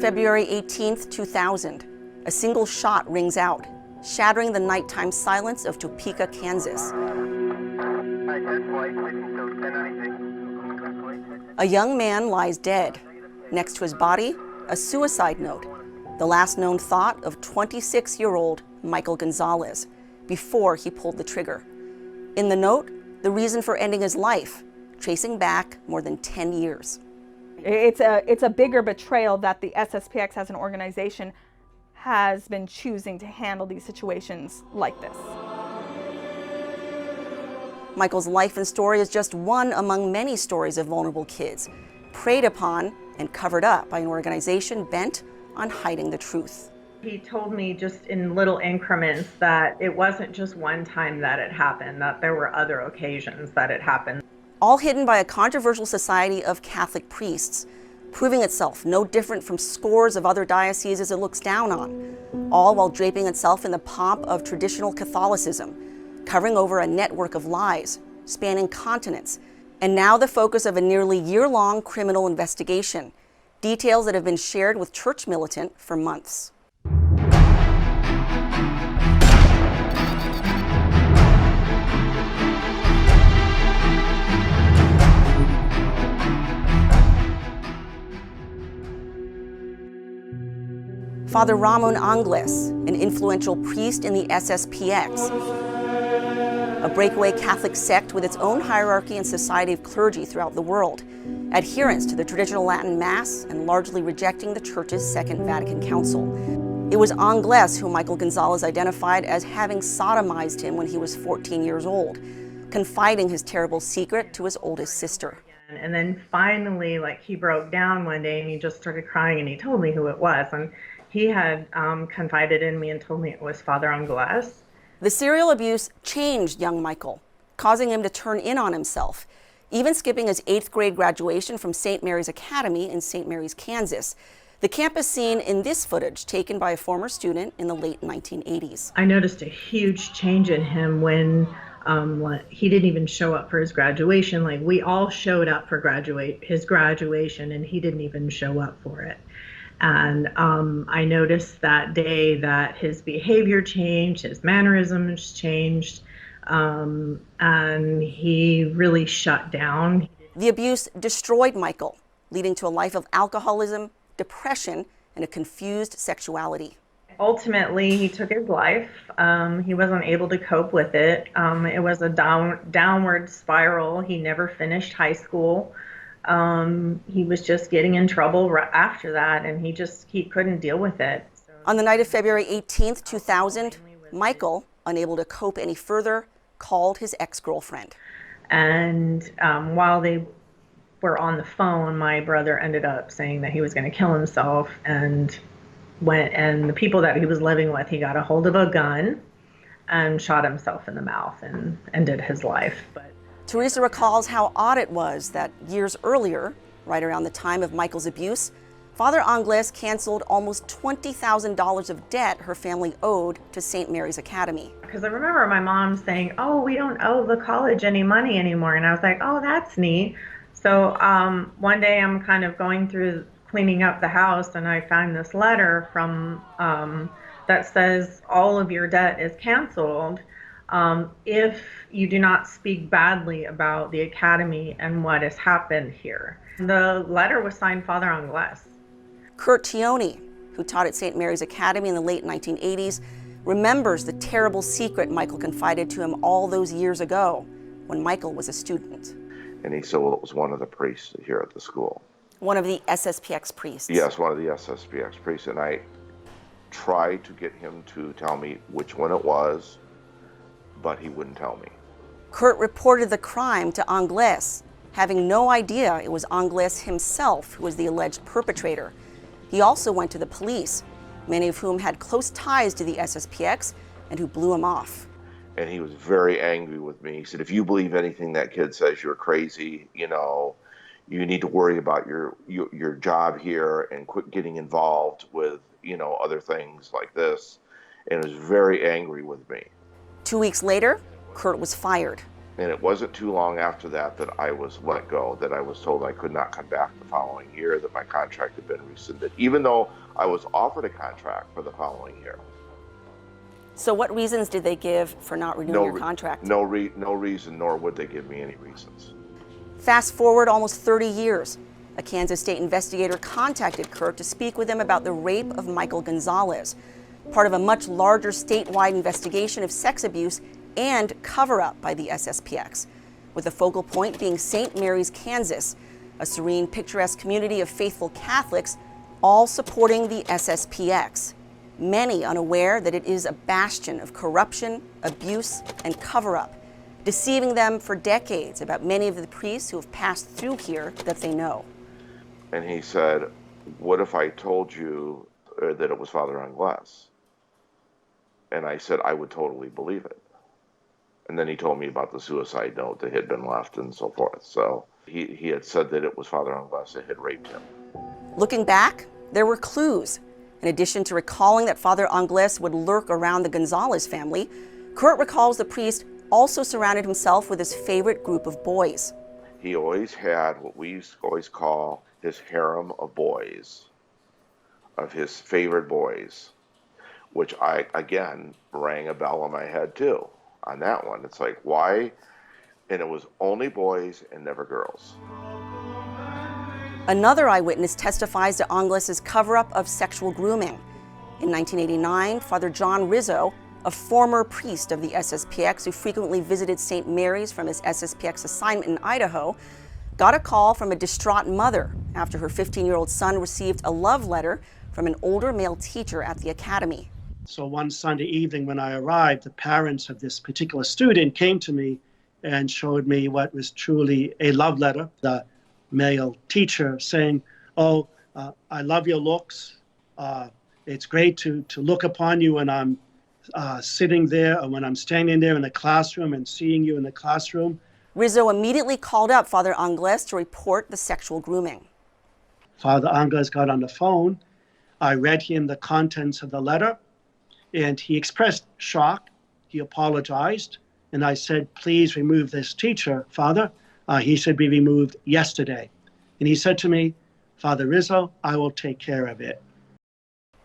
February 18th, 2000. A single shot rings out, shattering the nighttime silence of Topeka, Kansas. A young man lies dead. Next to his body, a suicide note, the last known thought of 26-year-old Michael Gonzalez, before he pulled the trigger. In the note, the reason for ending his life, tracing back more than 10 years. It's a bigger betrayal that the SSPX as an organization has been choosing to handle these situations like this. Michael's life and story is just one among many stories of vulnerable kids, preyed upon and covered up by an organization bent on hiding the truth. He told me just in little increments that it wasn't just one time that it happened, that there were other occasions that it happened. All hidden by a controversial society of Catholic priests, proving itself no different from scores of other dioceses it looks down on, all while draping itself in the pomp of traditional Catholicism, covering over a network of lies, spanning continents, and now the focus of a nearly year-long criminal investigation, details that have been shared with church militant for months. Father Ramon Angles, an influential priest in the SSPX, a breakaway Catholic sect with its own hierarchy and society of clergy throughout the world, adherents to the traditional Latin Mass and largely rejecting the Church's Second Vatican Council. It was Angles who Michael Gonzalez identified as having sodomized him when he was 14 years old, confiding his terrible secret to his oldest sister. And then finally, he broke down one day and he just started crying and he told me who it was. And he had confided in me and told me it was Father Angles. The serial abuse changed young Michael, causing him to turn in on himself, even skipping his 8th grade graduation from St. Mary's Academy in St. Mary's, Kansas. The campus seen in this footage taken by a former student in the late 1980s. I noticed a huge change in him when he didn't even show up for his graduation. We all showed up for his graduation and he didn't even show up for it. And I noticed that day that his behavior changed, his mannerisms changed, and he really shut down. The abuse destroyed Michael, leading to a life of alcoholism, depression, and a confused sexuality. Ultimately, he took his life. He wasn't able to cope with it. It was a downward spiral. He never finished high school. He was just getting in trouble after that, and he couldn't deal with it. On the night of February 18th, 2000, Michael, unable to cope any further, called his ex-girlfriend. And while they were on the phone, my brother ended up saying that he was going to kill himself, and the people that he was living with, he got a hold of a gun and shot himself in the mouth and ended his life. But Teresa recalls how odd it was that years earlier, right around the time of Michael's abuse, Father Angles canceled almost $20,000 of debt her family owed to St. Mary's Academy. Because I remember my mom saying, "Oh, we don't owe the college any money anymore." And I was like, "Oh, that's neat." So one day I'm kind of going through cleaning up the house and I found this letter from that says all of your debt is canceled if you do not speak badly about the academy and what has happened here. The letter was signed Father Angles. Kurt Tioni, who taught at St. Mary's Academy in the late 1980s, remembers the terrible secret Michael confided to him all those years ago when Michael was a student. And he said, well, it was one of the priests here at the school. One of the SSPX priests? Yes, one of the SSPX priests. And I tried to get him to tell me which one it was, but he wouldn't tell me. Kurt reported the crime to Angles, having no idea it was Angles himself who was the alleged perpetrator. He also went to the police, many of whom had close ties to the SSPX and who blew him off. And he was very angry with me. He said, if you believe anything that kid says, you're crazy, you you need to worry about your job here and quit getting involved with, other things like this. And was very angry with me. 2 weeks later, Kurt was fired. And it wasn't too long after that that I was let go, that I was told I could not come back the following year, that my contract had been rescinded, even though I was offered a contract for the following year. So what reasons did they give for not renewing your contract? No reason, nor would they give me any reasons. Fast forward almost 30 years. A Kansas State investigator contacted Kurt to speak with him about the rape of Michael Gonzalez, part of a much larger statewide investigation of sex abuse and cover-up by the SSPX, with the focal point being St. Mary's, Kansas, a serene, picturesque community of faithful Catholics, all supporting the SSPX, many unaware that it is a bastion of corruption, abuse, and cover-up, deceiving them for decades about many of the priests who have passed through here that they know. And he said, what if I told you that it was Father Angles? And I said, I would totally believe it. And then he told me about the suicide note that had been left and so forth. So he had said that it was Father Angles that had raped him. Looking back, there were clues. In addition to recalling that Father Angles would lurk around the Gonzalez family, Kurt recalls the priest also surrounded himself with his favorite group of boys. He always had what we used to always call his harem of boys, of his favorite boys, which I, again, rang a bell in my head too. On that one, it's like, why? And it was only boys and never girls. Another eyewitness testifies to Angles's cover-up of sexual grooming. In 1989, Father John Rizzo, a former priest of the SSPX who frequently visited St. Mary's from his SSPX assignment in Idaho, got a call from a distraught mother after her 15-year-old son received a love letter from an older male teacher at the academy. So one Sunday evening when I arrived, the parents of this particular student came to me and showed me what was truly a love letter. The male teacher saying, I love your looks. It's great to look upon you when I'm sitting there or when I'm standing there in the classroom and seeing you in the classroom. Rizzo immediately called up Father Angles to report the sexual grooming. Father Angles got on the phone. I read him the contents of the letter, and he expressed shock. He apologized, and I said, please remove this teacher, Father. He should be removed yesterday. And he said to me, Father Rizzo, I will take care of it.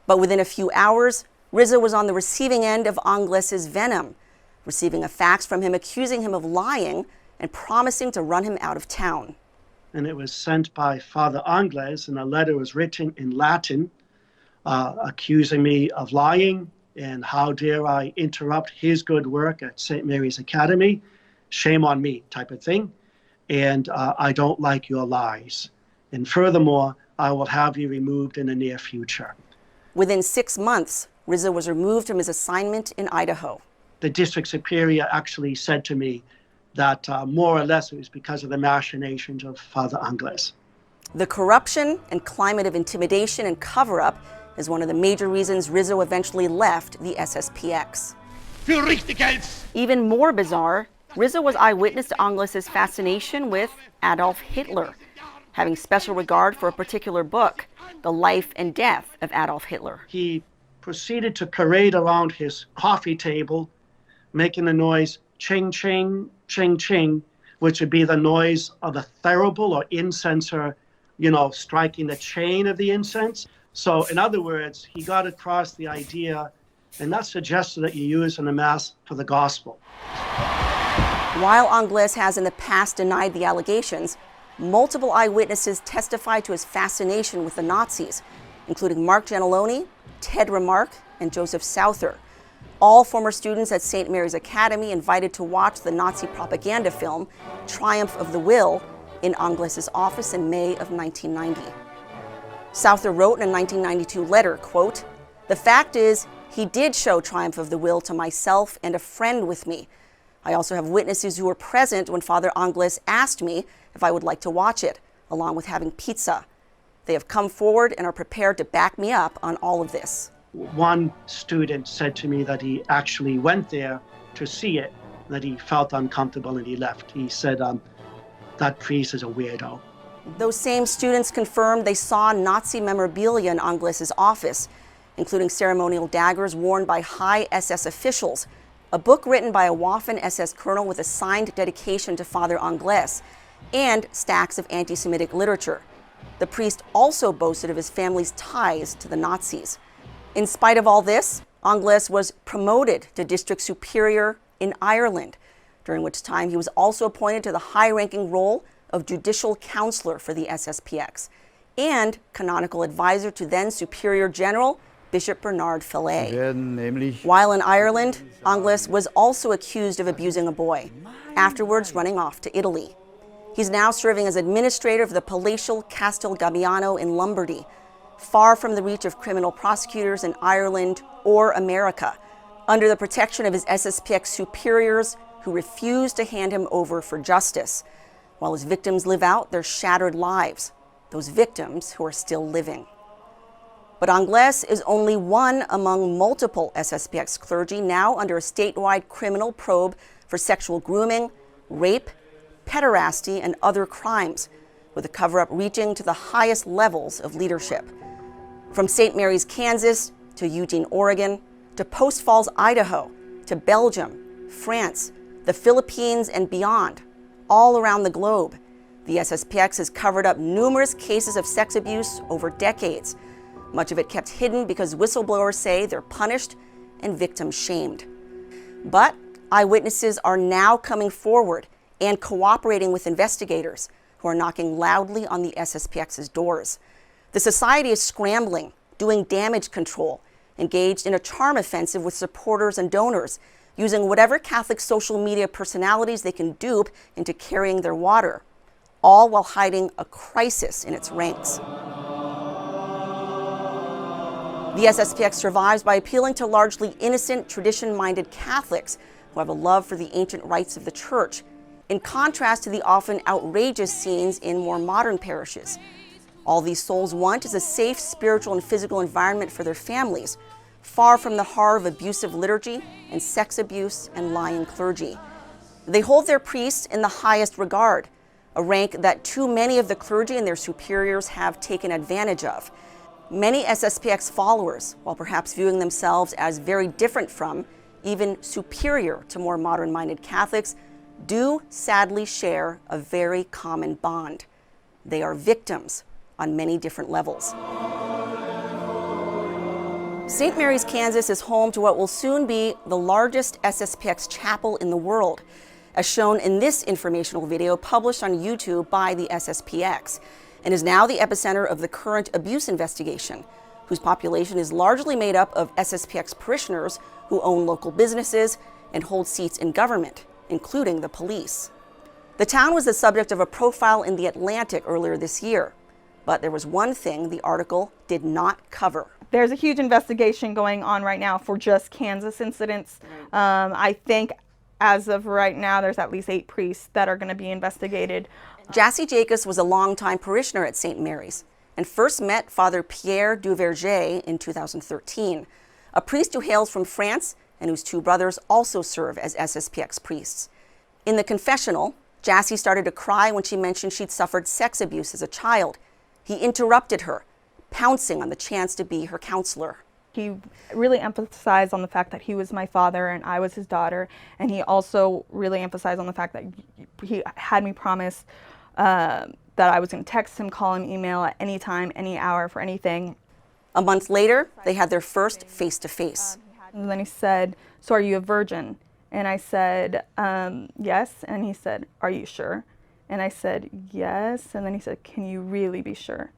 But within a few hours, Rizzo was on the receiving end of Angles's venom, receiving a fax from him accusing him of lying and promising to run him out of town. And it was sent by Father Angles, and the letter was written in Latin, accusing me of lying, and how dare I interrupt his good work at St. Mary's Academy, shame on me type of thing, and I don't like your lies. And furthermore, I will have you removed in the near future. Within 6 months, Rizzo was removed from his assignment in Idaho. The district superior actually said to me that more or less it was because of the machinations of Father Angles. The corruption and climate of intimidation and cover-up is one of the major reasons Rizzo eventually left the SSPX. Even more bizarre, Rizzo was eyewitness to Angles's fascination with Adolf Hitler, having special regard for a particular book, The Life and Death of Adolf Hitler. He proceeded to parade around his coffee table, making the noise ching, ching, ching, ching, which would be the noise of a thurible or incenser, striking the chain of the incense. So in other words, he got across the idea, and that's suggested that you use in the Mass for the gospel. While Angles has in the past denied the allegations, multiple eyewitnesses testified to his fascination with the Nazis, including Mark Gentiloni, Ted Remarque, and Joseph Souther, all former students at St. Mary's Academy invited to watch the Nazi propaganda film Triumph of the Will in Angles's office in May of 1990. Souther wrote in a 1992 letter, quote, "The fact is, he did show Triumph of the Will to myself and a friend with me. I also have witnesses who were present when Father Angles asked me if I would like to watch it, along with having pizza. They have come forward and are prepared to back me up on all of this." One student said to me that he actually went there to see it, that he felt uncomfortable and he left. He said, that priest is a weirdo. Those same students confirmed they saw Nazi memorabilia in Angles's office, including ceremonial daggers worn by high SS officials, a book written by a Waffen SS colonel with a signed dedication to Father Angles, and stacks of anti-Semitic literature. The priest also boasted of his family's ties to the Nazis. In spite of all this, Angles was promoted to district superior in Ireland, during which time he was also appointed to the high-ranking role of judicial counselor for the SSPX and canonical advisor to then Superior General Bishop Bernard Fillet. While in Ireland, Angles was also accused of abusing a boy, afterwards running off to Italy. He's now serving as administrator of the palatial Castel Gabbiano in Lombardy, far from the reach of criminal prosecutors in Ireland or America, under the protection of his SSPX superiors who refuse to hand him over for justice, while his victims live out their shattered lives, those victims who are still living. But Angles is only one among multiple SSPX clergy now under a statewide criminal probe for sexual grooming, rape, pederasty, and other crimes, with the cover-up reaching to the highest levels of leadership. From St. Mary's, Kansas, to Eugene, Oregon, to Post Falls, Idaho, to Belgium, France, the Philippines, and beyond, all around the globe, the SSPX has covered up numerous cases of sex abuse over decades, much of it kept hidden because whistleblowers say they're punished and victims shamed. But eyewitnesses are now coming forward and cooperating with investigators who are knocking loudly on the SSPX's doors. The society is scrambling, doing damage control, engaged in a charm offensive with supporters and donors, using whatever Catholic social media personalities they can dupe into carrying their water, all while hiding a crisis in its ranks. The SSPX survives by appealing to largely innocent, tradition-minded Catholics who have a love for the ancient rites of the Church, in contrast to the often outrageous scenes in more modern parishes. All these souls want is a safe spiritual and physical environment for their families, far from the horror of abusive liturgy and sex abuse and lying clergy. They hold their priests in the highest regard, a rank that too many of the clergy and their superiors have taken advantage of. Many SSPX followers, while perhaps viewing themselves as very different from, even superior to more modern-minded Catholics, do sadly share a very common bond. They are victims on many different levels. St. Mary's, Kansas is home to what will soon be the largest SSPX chapel in the world, as shown in this informational video published on YouTube by the SSPX, and is now the epicenter of the current abuse investigation, whose population is largely made up of SSPX parishioners who own local businesses and hold seats in government, including the police. The town was the subject of a profile in The Atlantic earlier this year, but there was one thing the article did not cover. There's a huge investigation going on right now for just Kansas incidents. I think as of right now, there's at least 8 priests that are going to be investigated. Jassy Jacobs was a longtime parishioner at St. Mary's and first met Father Pierre Duverger in 2013, a priest who hails from France and whose 2 brothers also serve as SSPX priests. In the confessional, Jassy started to cry when she mentioned she'd suffered sex abuse as a child. He interrupted her, pouncing on the chance to be her counselor. He really emphasized on the fact that he was my father and I was his daughter, and he also really emphasized on the fact that he had me promise that I was going to text him, call him, email at any time, any hour, for anything. A month later, they had their first face-to-face. And then he said, "So are you a virgin?" And I said, "Yes." And he said, "Are you sure?" And I said, "Yes." And then he said, "Can you really be sure?"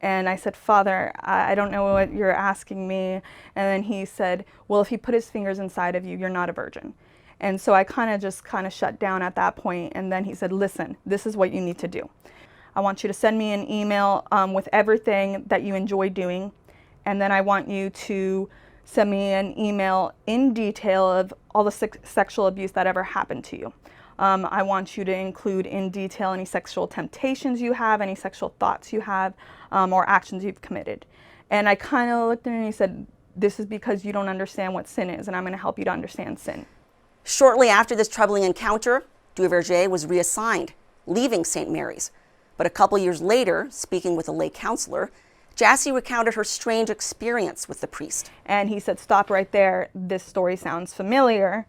And I said, "Father, I don't know what you're asking me." And then he said, "Well, if he put his fingers inside of you, you're not a virgin." And so I kind of shut down at that point. And then he said, "Listen, this is what you need to do. I want you to send me an email with everything that you enjoy doing. And then I want you to send me an email in detail of all the sexual abuse that ever happened to you. I want you to include in detail any sexual temptations you have, any sexual thoughts you have, or actions you've committed." And I kind of looked at him and he said, "This is because you don't understand what sin is, and I'm going to help you to understand sin." Shortly after this troubling encounter, Duverger was reassigned, leaving St. Mary's. But a couple years later, speaking with a lay counselor, Jassy recounted her strange experience with the priest. And he said, stop right there. This story sounds familiar.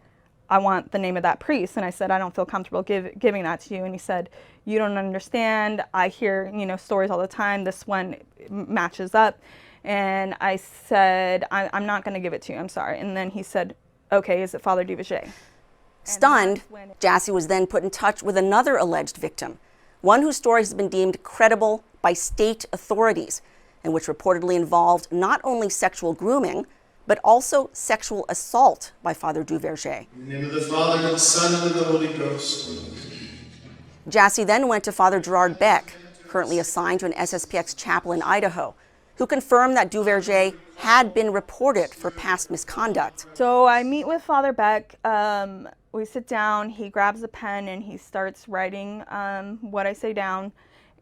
I want the name of that priest. And I said, I don't feel comfortable giving that to you. And he said, you don't understand. I hear, stories all the time. This one matches up. And I said, I'm not going to give it to you. I'm sorry. And then he said, okay, is it Father Duverger? Stunned, Jassy was then put in touch with another alleged victim, one whose story has been deemed credible by state authorities, and which reportedly involved not only sexual grooming, but also sexual assault by Father Duverger. In the name of the Father, and the Son, and of the Holy Ghost. Jassy then went to Father Gerard Beck, currently assigned to an SSPX chapel in Idaho, who confirmed that Duverger had been reported for past misconduct. So I meet with Father Beck. We sit down, he grabs a pen and he starts writing what I say down.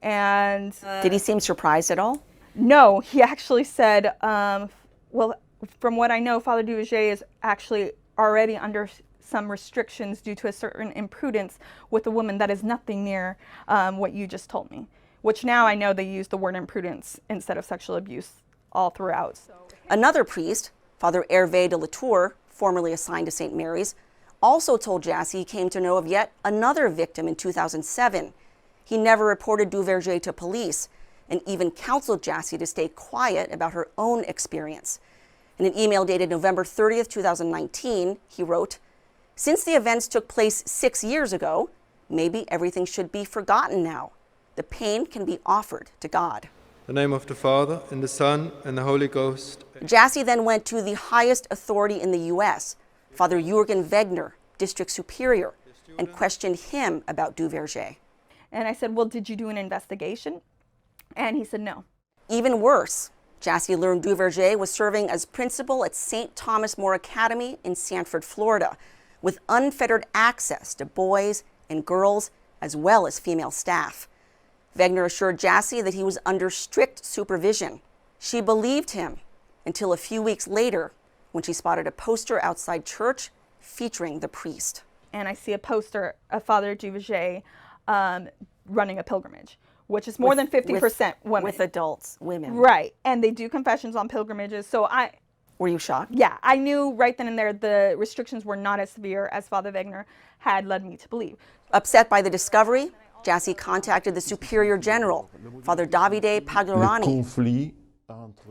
And did he seem surprised at all? No, he actually said, well, from what I know, Father Duverger is actually already under some restrictions due to a certain imprudence with a woman that is nothing near what you just told me, which now I know they use the word imprudence instead of sexual abuse all throughout. Another priest, Father Hervé de Latour, formerly assigned to St. Mary's, also told Jassy he came to know of yet another victim in 2007. He never reported Duverger to police and even counseled Jassy to stay quiet about her own experience. In an email dated November 30th, 2019, he wrote, "Since the events took place 6 years ago, maybe everything should be forgotten now. The pain can be offered to God." In the name of the Father, and the Son, and the Holy Ghost. Jassy then went to the highest authority in the U.S., Father Jürgen Wegner, District Superior, and questioned him about Duverger. And I said, well, did you do an investigation? And he said no. Even worse, Jassy learned Duverger was serving as principal at St. Thomas More Academy in Sanford, Florida, with unfettered access to boys and girls as well as female staff. Wegner assured Jassy that he was under strict supervision. She believed him until a few weeks later when she spotted a poster outside church featuring the priest. And I see a poster of Father Duverger running a pilgrimage, which is more than 50% women. With adults, women. Right. And they do confessions on pilgrimages. So Were you shocked? Yeah, I knew right then and there the restrictions were not as severe as Father Wegner had led me to believe. Upset by the discovery, Jassy contacted the Superior General, Father Davide Pagliarani,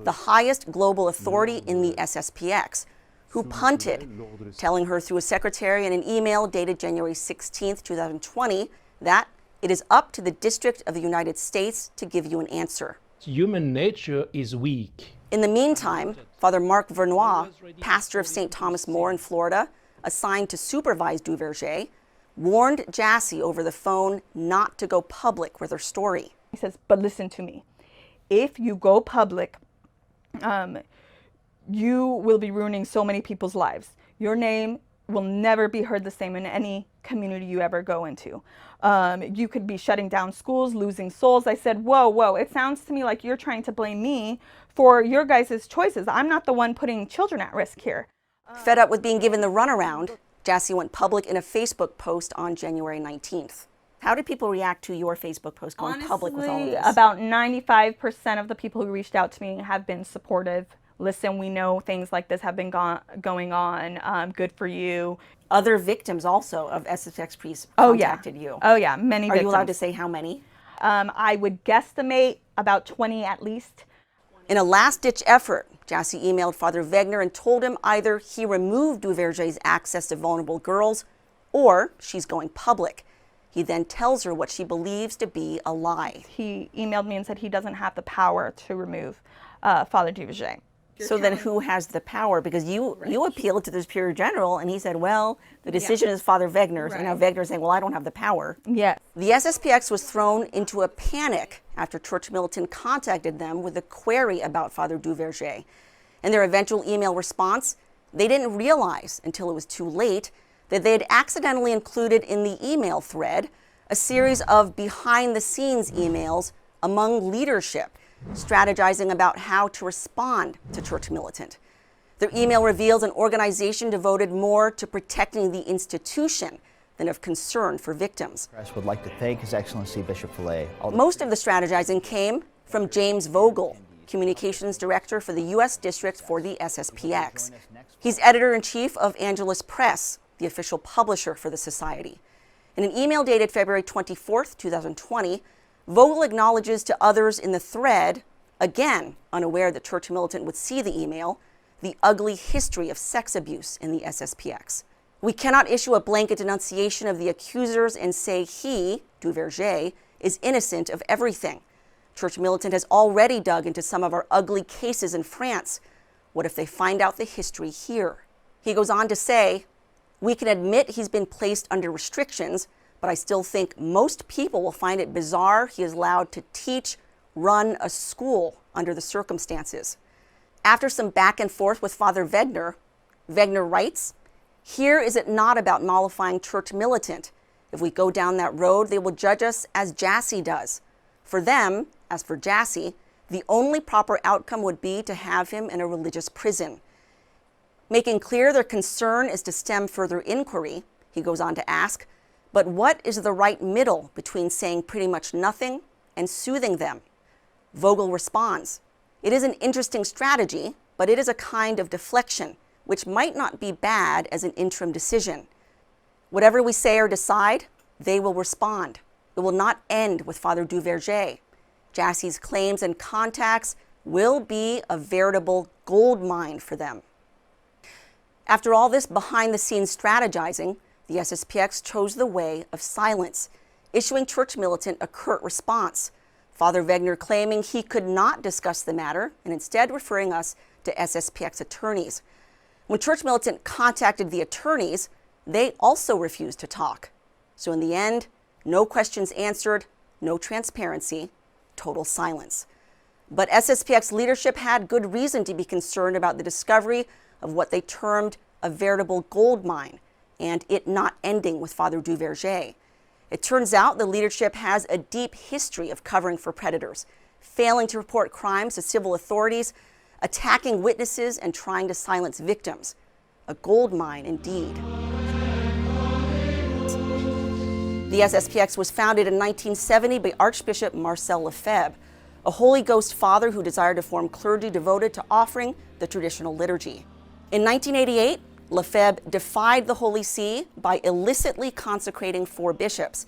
the highest global authority in the SSPX, who punted, telling her through a secretary in an email dated January 16, 2020, that it is up to the District of the United States to give you an answer. Human nature is weak. In the meantime, Father Marc Vernois, pastor of St. Thomas More in Florida, assigned to supervise Duverger, warned Jassy over the phone not to go public with her story. He says, but listen to me. If you go public, you will be ruining so many people's lives. Your name will never be heard the same in any community you ever go into. You could be shutting down schools, losing souls. I said, whoa, it sounds to me like you're trying to blame me for your guys' choices. I'm not the one putting children at risk here. Fed up with being given the runaround, Jassy went public in a Facebook post on January 19th. How did people react to your Facebook post going public with all of this? About 95% of the people who reached out to me have been supportive. Listen, we know things like this have been going on. Good for you. Other victims also of SSPX priests contacted you. Oh yeah, many victims. Are you allowed to say how many? I would guesstimate about 20 at least. In a last-ditch effort, Jassy emailed Father Wegner and told him either he removed Duverger's access to vulnerable girls or she's going public. He then tells her what she believes to be a lie. He emailed me and said he doesn't have the power to remove Father Duverger. So then who has the power? Because you appealed to the Superior General and he said, well, the decision is Father Wegner's. Right. And now Wegner's saying, well, I don't have the power. Yes. The SSPX was thrown into a panic after Church Militant contacted them with a query about Father Duverger. In their eventual email response, they didn't realize until it was too late that they had accidentally included in the email thread a series of behind-the-scenes emails among leadership, strategizing about how to respond to Church Militant. Their email reveals an organization devoted more to protecting the institution than of concern for victims. I would like to thank His Excellency Bishop Fillet. Most of the strategizing came from James Vogel, Communications Director for the U.S. District for the SSPX. He's editor-in-chief of Angelus Press, the official publisher for the Society. In an email dated February 24, 2020, Vogel acknowledges to others in the thread, again unaware that Church Militant would see the email, the ugly history of sex abuse in the SSPX. We cannot issue a blanket denunciation of the accusers and say he, Duverger, is innocent of everything. Church Militant has already dug into some of our ugly cases in France. What if they find out the history here? He goes on to say, we can admit he's been placed under restrictions, but I still think most people will find it bizarre he is allowed to teach, run a school under the circumstances. After some back and forth with Father Wegener, Wegener writes, here is it not about mollifying Church Militant. If we go down that road, they will judge us as Jassy does. For them, as for Jassy, the only proper outcome would be to have him in a religious prison. Making clear their concern is to stem further inquiry, he goes on to ask, but what is the right middle between saying pretty much nothing and soothing them? Vogel responds, it is an interesting strategy, but it is a kind of deflection, which might not be bad as an interim decision. Whatever we say or decide, they will respond. It will not end with Father Duverger. Jassy's claims and contacts will be a veritable gold mine for them. After all this behind-the-scenes strategizing, the SSPX chose the way of silence, issuing Church Militant a curt response, Father Wegener claiming he could not discuss the matter and instead referring us to SSPX attorneys. When Church Militant contacted the attorneys, they also refused to talk. So in the end, no questions answered, no transparency, total silence. But SSPX leadership had good reason to be concerned about the discovery of what they termed a veritable gold mine, and it not ending with Father Duverger. It turns out the leadership has a deep history of covering for predators, failing to report crimes to civil authorities, attacking witnesses, and trying to silence victims. A gold mine indeed. The SSPX was founded in 1970 by Archbishop Marcel Lefebvre, a Holy Ghost father who desired to form clergy devoted to offering the traditional liturgy. In 1988, Lefebvre defied the Holy See by illicitly consecrating 4 bishops,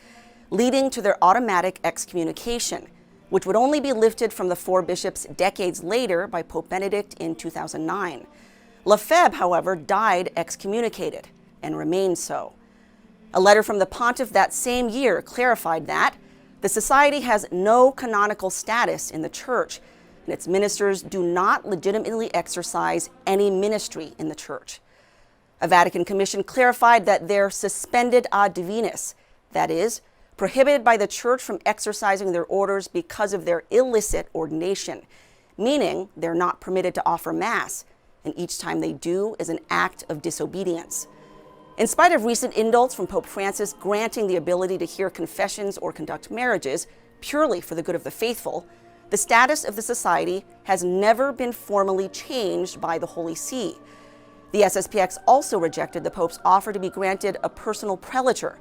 leading to their automatic excommunication, which would only be lifted from the 4 bishops decades later by Pope Benedict in 2009. Lefebvre, however, died excommunicated and remained so. A letter from the pontiff that same year clarified that the Society has no canonical status in the Church, and its ministers do not legitimately exercise any ministry in the Church. A Vatican commission clarified that they're suspended ad divinis, that is, prohibited by the Church from exercising their orders because of their illicit ordination, meaning they're not permitted to offer Mass, and each time they do is an act of disobedience. In spite of recent indults from Pope Francis granting the ability to hear confessions or conduct marriages purely for the good of the faithful, the status of the Society has never been formally changed by the Holy See. The SSPX also rejected the Pope's offer to be granted a personal prelature,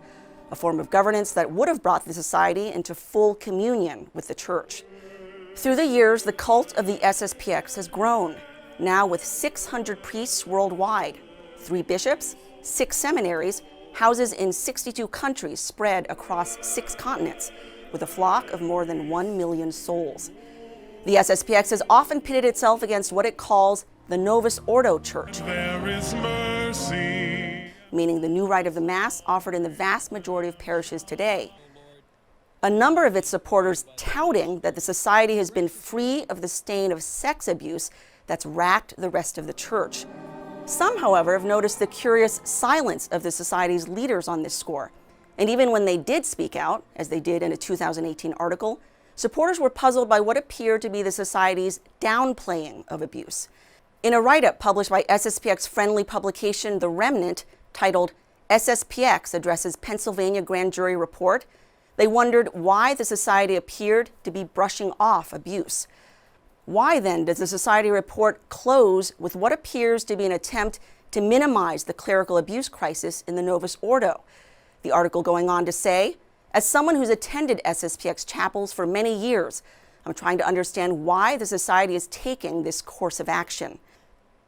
a form of governance that would have brought the Society into full communion with the Church. Through the years, the cult of the SSPX has grown, now with 600 priests worldwide, 3 bishops, 6 seminaries, houses in 62 countries spread across 6 continents, with a flock of more than 1 million souls. The SSPX has often pitted itself against what it calls the Novus Ordo Church, There is mercy. meaning the new rite of the Mass offered in the vast majority of parishes today. A number of its supporters touting that the Society has been free of the stain of sex abuse that's racked the rest of the Church. Some, however, have noticed the curious silence of the Society's leaders on this score. And even when they did speak out, as they did in a 2018 article, supporters were puzzled by what appeared to be the Society's downplaying of abuse. In a write-up published by SSPX-friendly publication The Remnant, titled SSPX Addresses Pennsylvania Grand Jury Report, they wondered why the Society appeared to be brushing off abuse. Why then does the Society report close with what appears to be an attempt to minimize the clerical abuse crisis in the Novus Ordo? The article going on to say, as someone who's attended SSPX chapels for many years, I'm trying to understand why the society is taking this course of action.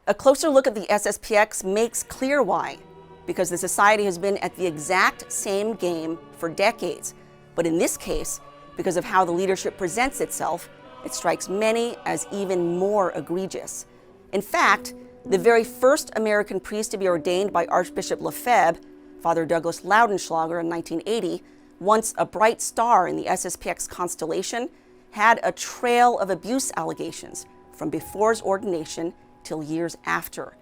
A closer look at the SSPX makes clear why, because the society has been at the exact same game for decades. But in this case, because of how the leadership presents itself, it strikes many as even more egregious. In fact, the very first American priest to be ordained by Archbishop Lefebvre, Father Douglas Loudenschlager in 1980, once a bright star in the SSPX constellation, had a trail of abuse allegations from before his ordination till years after.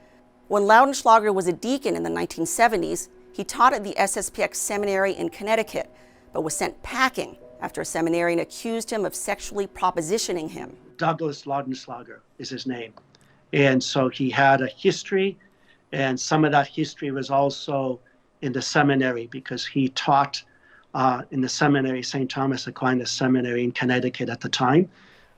When Loudenschlager was a deacon in the 1970s, he taught at the SSPX seminary in Connecticut, but was sent packing after a seminarian accused him of sexually propositioning him. Douglas Loudenschlager is his name. And so he had a history, and some of that history was also in the seminary because he taught in the seminary, St. Thomas Aquinas Seminary in Connecticut at the time.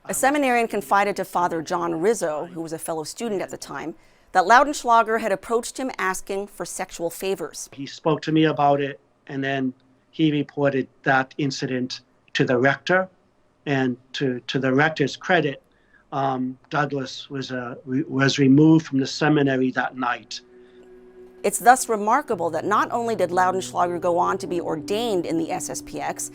A seminarian confided to Father John Rizzo, who was a fellow student at the time, that Loudenschlager had approached him asking for sexual favors. He spoke to me about it, and then he reported that incident to the rector. And to the rector's credit, Douglas was removed from the seminary that night. It's thus remarkable that not only did Loudenschlager go on to be ordained in the SSPX,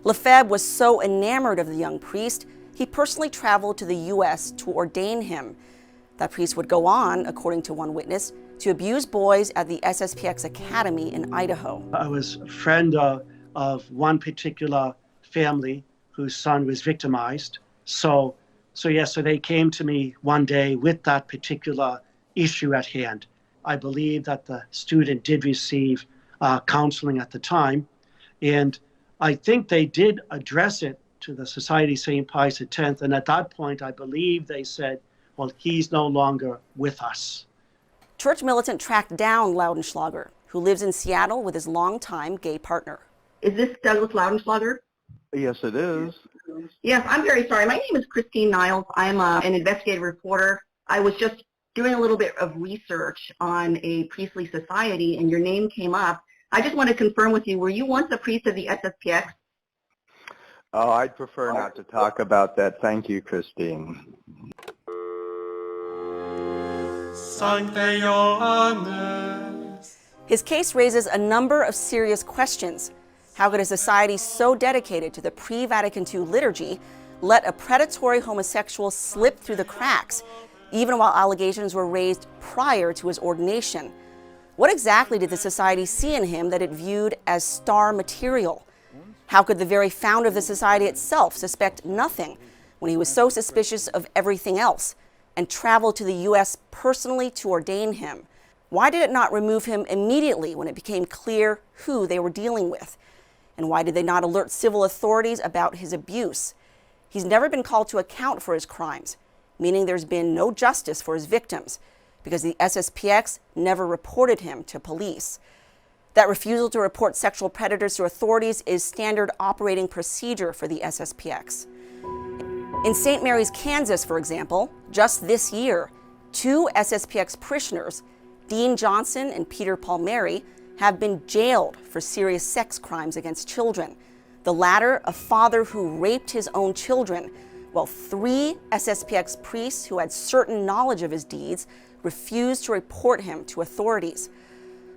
Lefebvre was so enamored of the young priest, he personally traveled to the U.S. to ordain him. That priest would go on, according to one witness, to abuse boys at the SSPX Academy in Idaho. I was a friend of one particular family whose son was victimized. So they came to me one day with that particular issue at hand. I believe that the student did receive counseling at the time, and I think they did address it to the Society of St. Pius X, and at that point I believe they said, well, he's no longer with us. Church Militant tracked down Loudenschlager, who lives in Seattle with his longtime gay partner. Is this Douglas Loudenschlager? Yes, it is. Yes, I'm very sorry. My name is Christine Niles. I'm an investigative reporter. I was just doing a little bit of research on a priestly society, and your name came up. I just want to confirm with you, were you once a priest of the SSPX? Oh, I'd prefer not to talk about that. Thank you, Christine. Sancte Johannes. His case raises a number of serious questions. How could a society so dedicated to the pre-Vatican II liturgy let a predatory homosexual slip through the cracks, even while allegations were raised prior to his ordination? What exactly did the society see in him that it viewed as star material? How could the very founder of the society itself suspect nothing when he was so suspicious of everything else and traveled to the U.S. personally to ordain him? Why did it not remove him immediately when it became clear who they were dealing with? And why did they not alert civil authorities about his abuse? He's never been called to account for his crimes, meaning there's been no justice for his victims, because the SSPX never reported him to police. That refusal to report sexual predators to authorities is standard operating procedure for the SSPX. In St. Mary's, Kansas, for example, just this year, 2 SSPX parishioners, Dean Johnson and Peter Palmieri, have been jailed for serious sex crimes against children. The latter, a father who raped his own children, while 3 SSPX priests who had certain knowledge of his deeds refused to report him to authorities.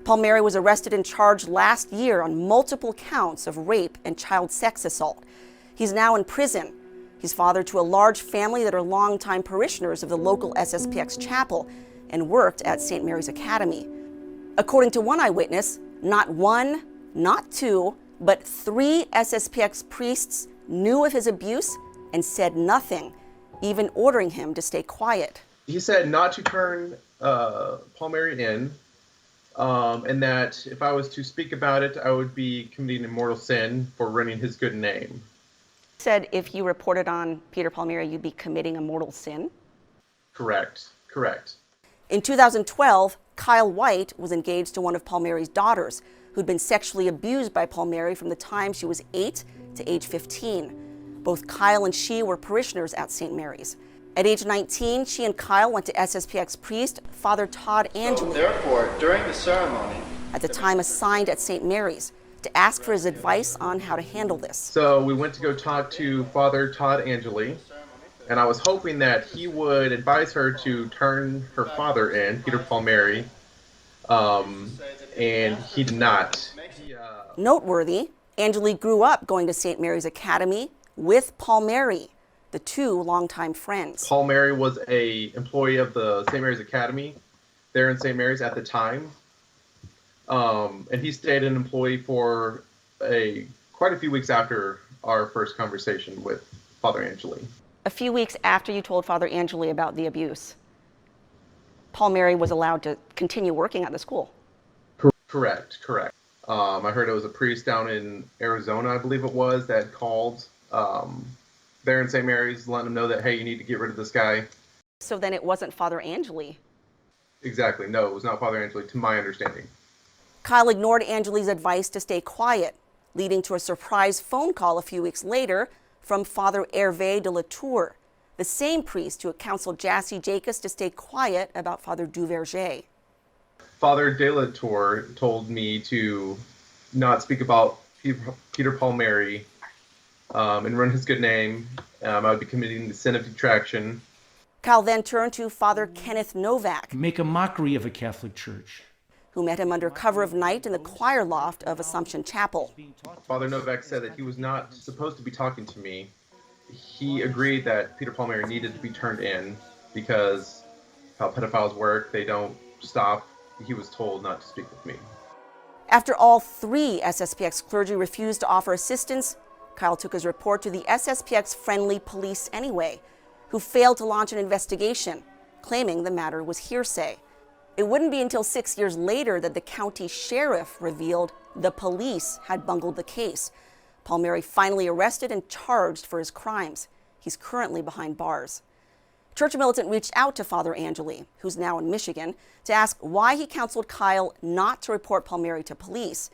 Palmieri was arrested and charged last year on multiple counts of rape and child sex assault. He's now in prison. He's father to a large family that are longtime parishioners of the local SSPX chapel and worked at St. Mary's Academy. According to one eyewitness, not 1, not 2, but 3 SSPX priests knew of his abuse and said nothing, even ordering him to stay quiet. He said not to turn Palmieri in, and that if I was to speak about it, I would be committing a mortal sin for ruining his good name. He said if you reported on Peter Palmieri, you'd be committing a mortal sin? Correct. In 2012, Kyle White was engaged to one of Palmieri's daughters, who'd been sexually abused by Palmieri from the time she was 8 to age 15. Both Kyle and she were parishioners at St. Mary's. At age 19, she and Kyle went to SSPX priest Father Todd Angeli, therefore, during the ceremony, at the time assigned at St. Mary's, to ask for his advice on how to handle this. So we went to go talk to Father Todd Angeli, and I was hoping that he would advise her to turn her father in, Peter Palmieri, and he did not. Noteworthy, Angeli grew up going to St. Mary's Academy with Palmieri, the two longtime friends. Palmieri was an employee of the St. Mary's Academy there in St. Mary's at the time. And he stayed an employee for quite a few weeks after our first conversation with Father Angeli. A few weeks after you told Father Angeli about the abuse, Palmieri was allowed to continue working at the school. Correct. I heard it was a priest down in Arizona, I believe it was, that called there in St. Mary's, letting them know that, hey, you need to get rid of this guy. So then it wasn't Father Angeli. Exactly. No, it was not Father Angeli, to my understanding. Kyle ignored Angeli's advice to stay quiet, leading to a surprise phone call a few weeks later from Father Hervé de la Tour, the same priest who had counseled Jassy Jacobs to stay quiet about Father Duverger. Father de la Tour told me to not speak about Peter Palmieri and run his good name. I would be committing the sin of detraction. Kyle then turned to Father Kenneth Novak. Make a mockery of a Catholic church. Who met him under cover of night in the choir loft of Assumption Chapel. Father Novak said that he was not supposed to be talking to me. He agreed that Peter Palmieri needed to be turned in because how pedophiles work, they don't stop. He was told not to speak with me. After all three SSPX clergy refused to offer assistance, Kyle took his report to the SSPX-friendly police anyway, who failed to launch an investigation, claiming the matter was hearsay. It wouldn't be until 6 years later that the county sheriff revealed the police had bungled the case. Palmieri finally arrested and charged for his crimes. He's currently behind bars. Church Militant reached out to Father Angeli, who's now in Michigan, to ask why he counseled Kyle not to report Palmieri to police.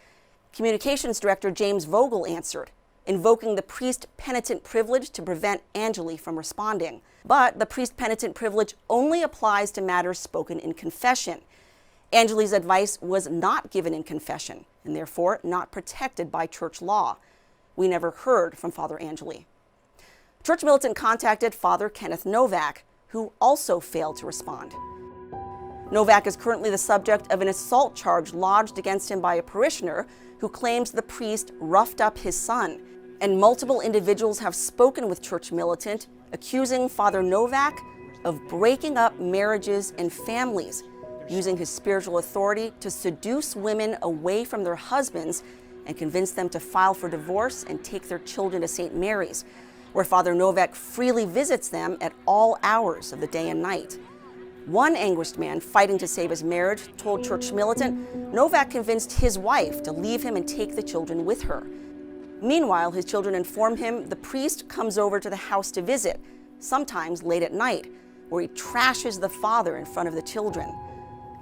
Communications Director James Vogel answered, invoking the priest penitent privilege to prevent Angeli from responding. But the priest penitent privilege only applies to matters spoken in confession. Angeli's advice was not given in confession and therefore not protected by church law. We never heard from Father Angeli. Church Militant contacted Father Kenneth Novak, who also failed to respond. Novak is currently the subject of an assault charge lodged against him by a parishioner who claims the priest roughed up his son. And multiple individuals have spoken with Church Militant, accusing Father Novak of breaking up marriages and families, using his spiritual authority to seduce women away from their husbands and convince them to file for divorce and take their children to St. Mary's, where Father Novak freely visits them at all hours of the day and night. One anguished man fighting to save his marriage told Church Militant Novak convinced his wife to leave him and take the children with her. Meanwhile, his children inform him the priest comes over to the house to visit, sometimes late at night, where he trashes the father in front of the children.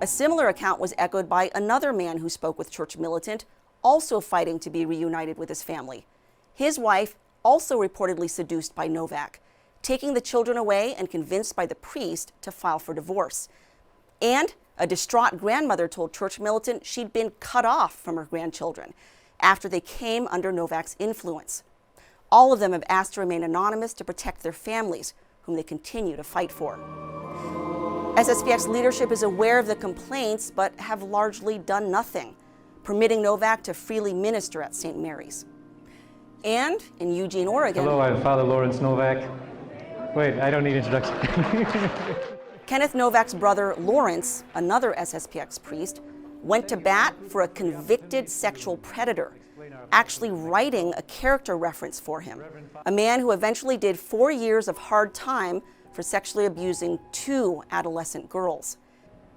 A similar account was echoed by another man who spoke with Church Militant, also fighting to be reunited with his family. His wife also reportedly seduced by Novak, taking the children away and convinced by the priest to file for divorce. And a distraught grandmother told Church Militant she'd been cut off from her grandchildren after they came under Novak's influence. All of them have asked to remain anonymous to protect their families, whom they continue to fight for. SSPX leadership is aware of the complaints, but have largely done nothing, permitting Novak to freely minister at St. Mary's. And in Eugene, Oregon... Hello, I'm Father Lawrence Novak. Wait, I don't need introduction. Kenneth Novak's brother, Lawrence, another SSPX priest, went to bat for a convicted sexual predator, actually writing a character reference for him, a man who eventually did 4 years of hard time for sexually abusing 2 adolescent girls.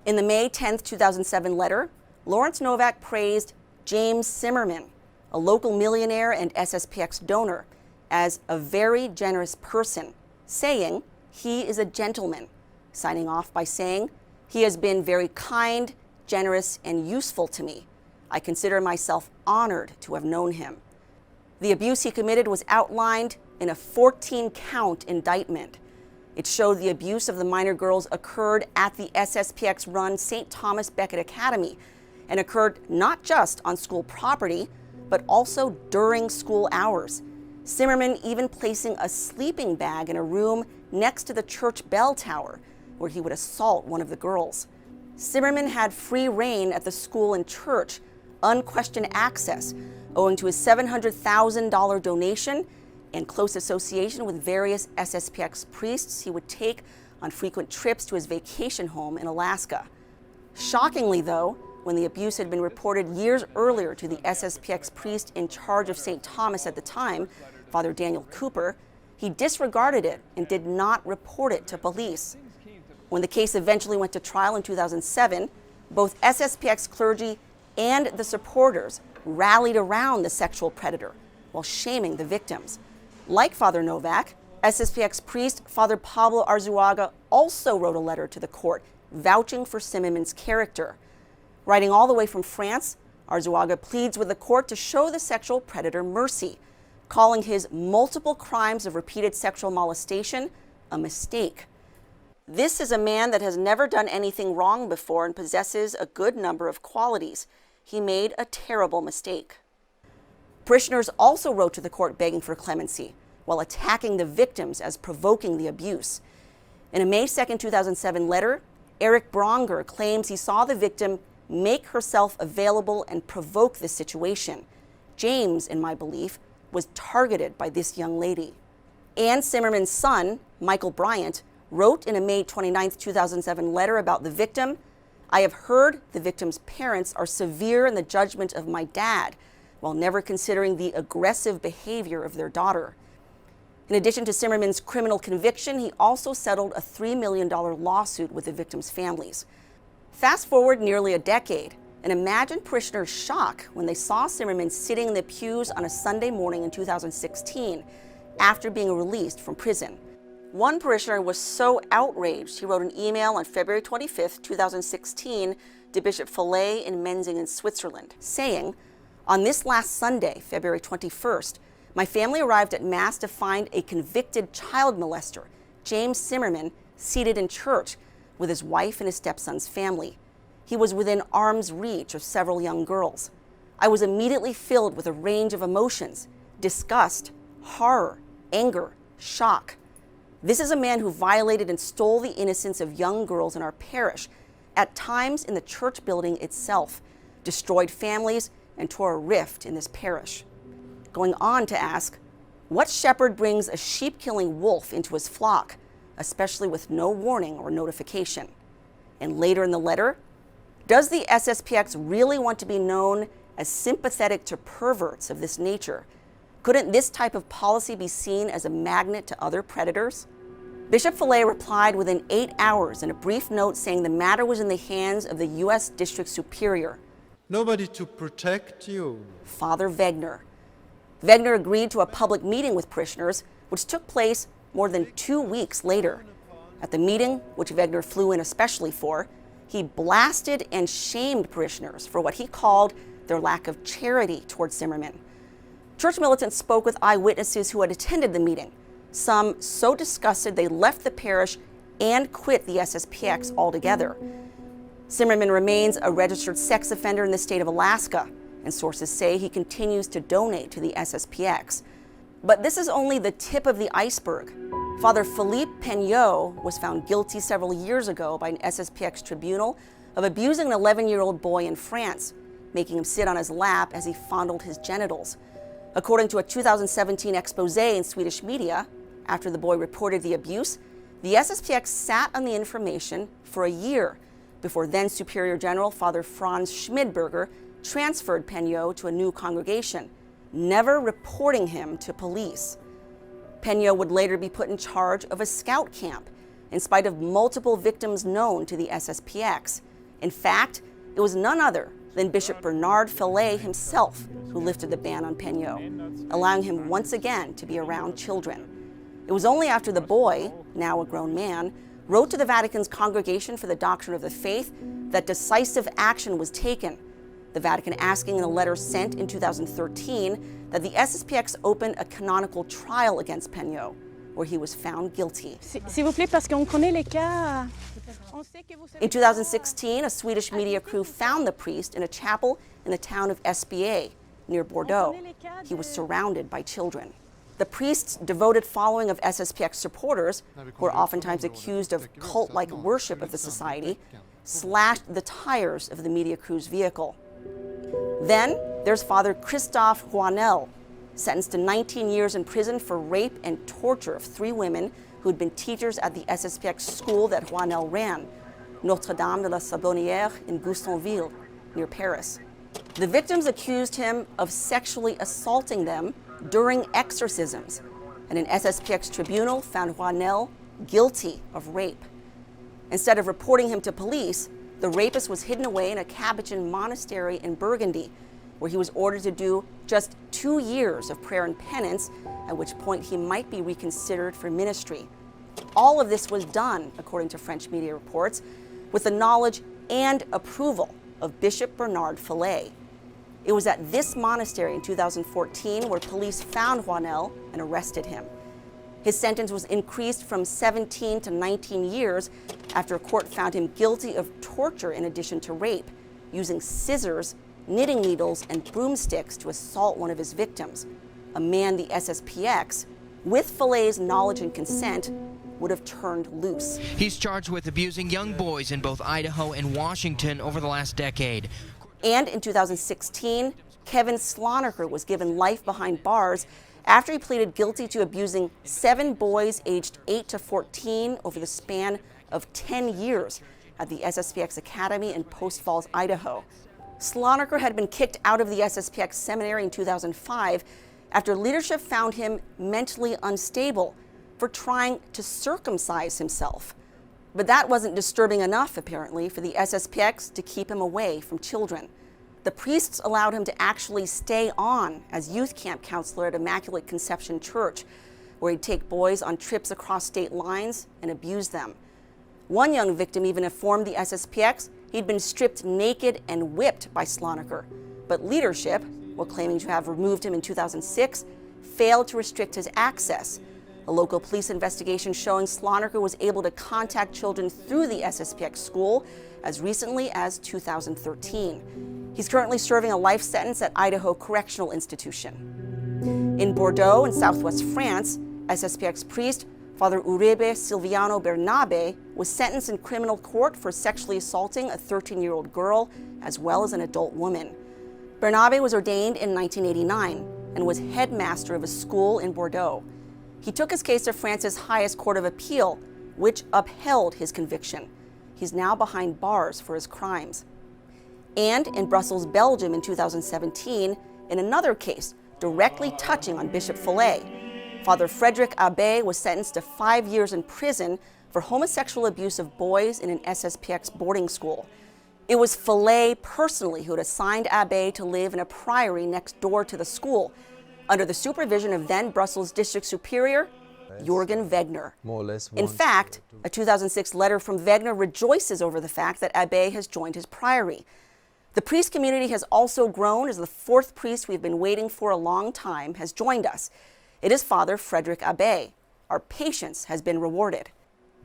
In the May 10, 2007 letter, Lawrence Novak praised James Zimmerman, a local millionaire and SSPX donor, as a very generous person, saying he is a gentleman, signing off by saying, "He has been very kind, generous, and useful to me. I consider myself honored to have known him." The abuse he committed was outlined in a 14-count indictment. It showed the abuse of the minor girls occurred at the SSPX-run St. Thomas Becket Academy and occurred not just on school property, but also during school hours. Zimmerman even placing a sleeping bag in a room next to the church bell tower, where he would assault one of the girls. Zimmerman had free reign at the school and church, unquestioned access, owing to his $700,000 donation and close association with various FSSPX priests he would take on frequent trips to his vacation home in Alaska. Shockingly, though, when the abuse had been reported years earlier to the FSSPX priest in charge of St. Thomas at the time, Father Daniel Cooper, he disregarded it and did not report it to police. When the case eventually went to trial in 2007, both FSSPX clergy and the supporters rallied around the sexual predator while shaming the victims. Like Father Novak, FSSPX priest Father Pablo Arzuaga also wrote a letter to the court vouching for Zimmerman's character. Writing all the way from France, Arzuaga pleads with the court to show the sexual predator mercy, calling his multiple crimes of repeated sexual molestation a mistake. This is a man that has never done anything wrong before and possesses a good number of qualities. He made a terrible mistake. Parishioners also wrote to the court begging for clemency, while attacking the victims as provoking the abuse. In a May 2, 2007 letter, Eric Bronger claims he saw the victim make herself available and provoke the situation. James, in my belief, was targeted by this young lady. Ann Zimmerman's son, Michael Bryant, wrote in a May 29, 2007 letter about the victim, "I have heard the victim's parents are severe in the judgment of my dad, while never considering the aggressive behavior of their daughter." In addition to Zimmerman's criminal conviction, he also settled a $3 million lawsuit with the victims' families. Fast forward nearly a decade, and imagine parishioners' shock when they saw Zimmerman sitting in the pews on a Sunday morning in 2016 after being released from prison. One parishioner was so outraged, he wrote an email on February 25, 2016 to Bishop Fillet in Menzingen, Switzerland, saying, "On this last Sunday, February 21st, my family arrived at Mass to find a convicted child molester, James Zimmerman, seated in church with his wife and his stepson's family. He was within arm's reach of several young girls. I was immediately filled with a range of emotions: disgust, horror, anger, shock. This is a man who violated and stole the innocence of young girls in our parish, at times in the church building itself, destroyed families, and tore a rift in this parish." Going on to ask, what shepherd brings a sheep-killing wolf into his flock, especially with no warning or notification? And later in the letter, does the FSSPX really want to be known as sympathetic to perverts of this nature? Couldn't this type of policy be seen as a magnet to other predators? Bishop Fillet replied within 8 hours in a brief note saying the matter was in the hands of the U.S. District Superior. Nobody to protect you. Father Wegner. Wegner agreed to a public meeting with parishioners, which took place more than 2 weeks later. At the meeting, which Wegner flew in especially for, he blasted and shamed parishioners for what he called their lack of charity towards Zimmerman. Church militants spoke with eyewitnesses who had attended the meeting, some so disgusted they left the parish and quit the FSSPX altogether. Zimmerman remains a registered sex offender in the state of Alaska, and sources say he continues to donate to the FSSPX. But this is only the tip of the iceberg. Father Philippe Peignot was found guilty several years ago by an FSSPX tribunal of abusing an 11-year-old boy in France, making him sit on his lap as he fondled his genitals. According to a 2017 expose in Swedish media, after the boy reported the abuse, the FSSPX sat on the information for a year before then Superior General Father Franz Schmidberger transferred Peignot to a new congregation, never reporting him to police. Peignot would later be put in charge of a scout camp, in spite of multiple victims known to the FSSPX. In fact, it was none other than Bishop Bernard Fillet himself who lifted the ban on Peignot, allowing him once again to be around children. It was only after the boy, now a grown man, wrote to the Vatican's Congregation for the Doctrine of the Faith that decisive action was taken, the Vatican asking in a letter sent in 2013 that the FSSPX open a canonical trial against Peignot, where he was found guilty. In 2016, a Swedish media crew found the priest in a chapel in the town of SBA, near Bordeaux. He was surrounded by children. The priest's devoted following of SSPX supporters, who are oftentimes accused of cult-like worship of the society, slashed the tires of the media crew's vehicle. Then there's Father Christophe Joannel, sentenced to 19 years in prison for rape and torture of 3 women who had been teachers at the SSPX school that Joannel ran, Notre-Dame de la Sablonnière in Goussainville, near Paris. The victims accused him of sexually assaulting them during exorcisms, and an SSPX tribunal found Joannel guilty of rape. Instead of reporting him to police, the rapist was hidden away in a Capuchin monastery in Burgundy, where he was ordered to do just 2 years of prayer and penance, at which point he might be reconsidered for ministry. All of this was done, according to French media reports, with the knowledge and approval of Bishop Bernard Fillet. It was at this monastery in 2014 where police found Joannel and arrested him. His sentence was increased from 17 to 19 years after a court found him guilty of torture in addition to rape, using scissors, knitting needles, and broomsticks to assault one of his victims, a man the SSPX, with Fillet's knowledge and consent, would have turned loose. He's charged with abusing young boys in both Idaho and Washington over the last decade. And in 2016, Kevin Sloniker was given life behind bars after he pleaded guilty to abusing 7 boys aged 8 to 14 over the span of 10 years at the SSPX Academy in Post Falls, Idaho. Sloniker had been kicked out of the SSPX seminary in 2005 after leadership found him mentally unstable for trying to circumcise himself. But that wasn't disturbing enough, apparently, for the SSPX to keep him away from children. The priests allowed him to actually stay on as youth camp counselor at Immaculate Conception Church, where he'd take boys on trips across state lines and abuse them. One young victim even informed the SSPX he'd been stripped naked and whipped by Sloniker, but leadership, while claiming to have removed him in 2006, failed to restrict his access. A local police investigation showing Sloniker was able to contact children through the SSPX school as recently as 2013. He's currently serving a life sentence at Idaho Correctional Institution. In Bordeaux, in southwest France, SSPX priest Father Uribe Silviano Bernabe was sentenced in criminal court for sexually assaulting a 13-year-old girl as well as an adult woman. Bernabe was ordained in 1989 and was headmaster of a school in Bordeaux. He took his case to France's highest court of appeal, which upheld his conviction. He's now behind bars for his crimes. And in Brussels, Belgium in 2017, in another case directly touching on Bishop Fillet, Father Frederick Abbé was sentenced to 5 years in prison for homosexual abuse of boys in an SSPX boarding school. It was Fillet personally who had assigned Abbé to live in a priory next door to the school, under the supervision of then Brussels District Superior, Jürgen Wegner. In fact, a 2006 letter from Wegner rejoices over the fact that Abbé has joined his priory. The priest community has also grown as the 4th priest we've been waiting for a long time has joined us. It is Father Frederick Abbé. Our patience has been rewarded.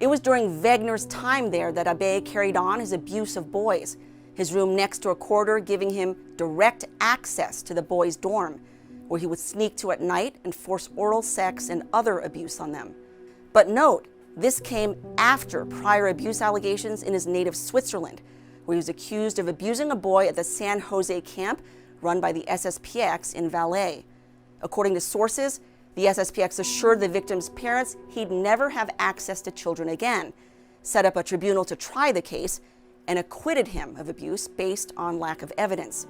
It was during Wegner's time there that Abbé carried on his abuse of boys, his room next to a corridor giving him direct access to the boys' dorm, where he would sneak to at night and force oral sex and other abuse on them. But note, this came after prior abuse allegations in his native Switzerland, where he was accused of abusing a boy at the San Jose camp run by the SSPX in Valais. According to sources, the SSPX assured the victim's parents he'd never have access to children again, set up a tribunal to try the case, and acquitted him of abuse based on lack of evidence.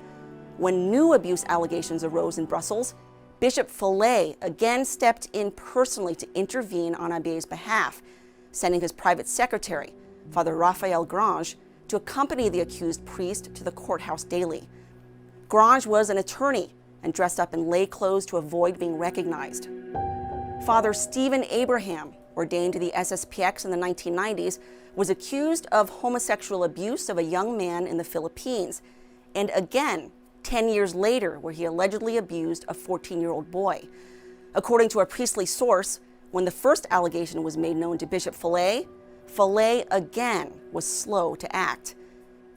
When new abuse allegations arose in Brussels, Bishop Fillet again stepped in personally to intervene on Abbé's behalf, sending his private secretary, Father Raphael Grange, to accompany the accused priest to the courthouse daily. Grange was an attorney and dressed up in lay clothes to avoid being recognized. Father Stephen Abraham, ordained to the SSPX in the 1990s, was accused of homosexual abuse of a young man in the Philippines, and again 10 years later, where he allegedly abused a 14-year-old boy. According to a priestly source, when the first allegation was made known to Bishop Fillet, Fillet again was slow to act.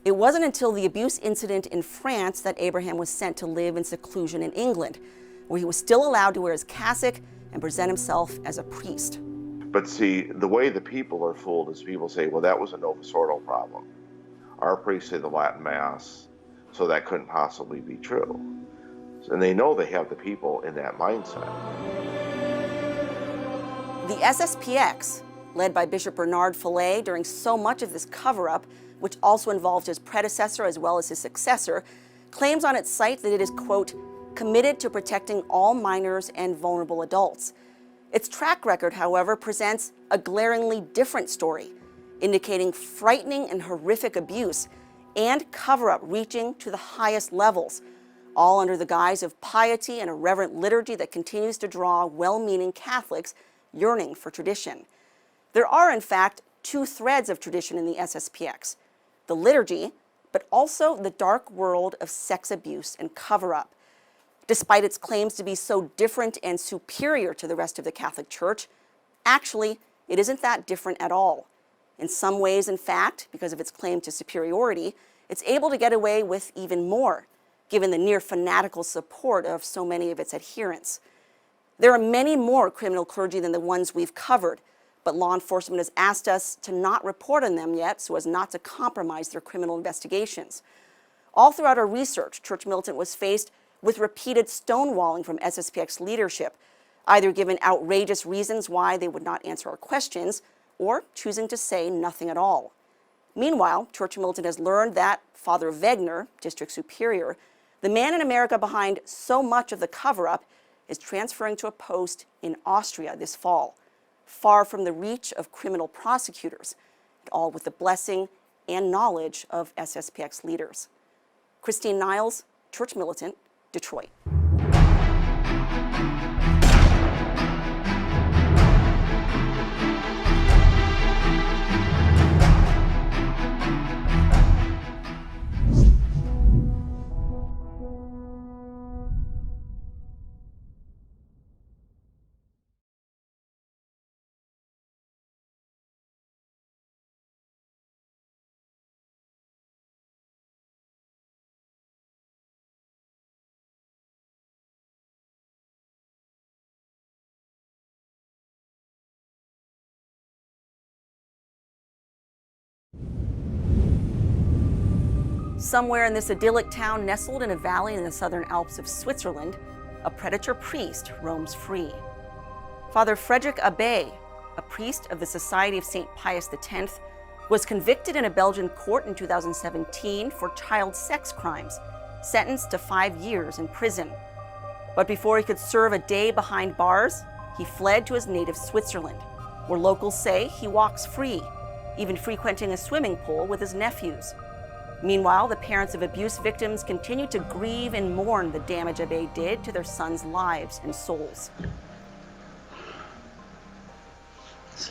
It wasn't until the abuse incident in France that Abraham was sent to live in seclusion in England, where he was still allowed to wear his cassock and present himself as a priest. But see, the way the people are fooled is people say, well, that was a Novus Ordo problem. Our priests say the Latin Mass, so that couldn't possibly be true. And they know they have the people in that mindset. The SSPX, led by Bishop Bernard Fillet during so much of this cover-up, which also involved his predecessor as well as his successor, claims on its site that it is, quote, committed to protecting all minors and vulnerable adults. Its track record, however, presents a glaringly different story, indicating frightening and horrific abuse and cover-up reaching to the highest levels, all under the guise of piety and a reverent liturgy that continues to draw well-meaning Catholics yearning for tradition. There are, in fact, two threads of tradition in the SSPX, the liturgy, but also the dark world of sex abuse and cover-up. Despite its claims to be so different and superior to the rest of the Catholic Church, actually, it isn't that different at all. In some ways, in fact, because of its claim to superiority, it's able to get away with even more, given the near fanatical support of so many of its adherents. There are many more criminal clergy than the ones we've covered, but law enforcement has asked us to not report on them yet so as not to compromise their criminal investigations. All throughout our research, Church Militant was faced with repeated stonewalling from SSPX leadership, either given outrageous reasons why they would not answer our questions or choosing to say nothing at all. Meanwhile, Church Militant has learned that Father Wegner, District Superior, the man in America behind so much of the cover-up, is transferring to a post in Austria this fall, far from the reach of criminal prosecutors, all with the blessing and knowledge of SSPX leaders. Christine Niles, Church Militant, Detroit. Somewhere in this idyllic town nestled in a valley in the southern Alps of Switzerland, a predator priest roams free. Father Frederick Abbé, a priest of the Society of St. Pius X, was convicted in a Belgian court in 2017 for child sex crimes, sentenced to 5 years in prison. But before he could serve a day behind bars, he fled to his native Switzerland, where locals say he walks free, even frequenting a swimming pool with his nephews. Meanwhile, the parents of abuse victims continue to grieve and mourn the damage Abbé did to their sons' lives and souls.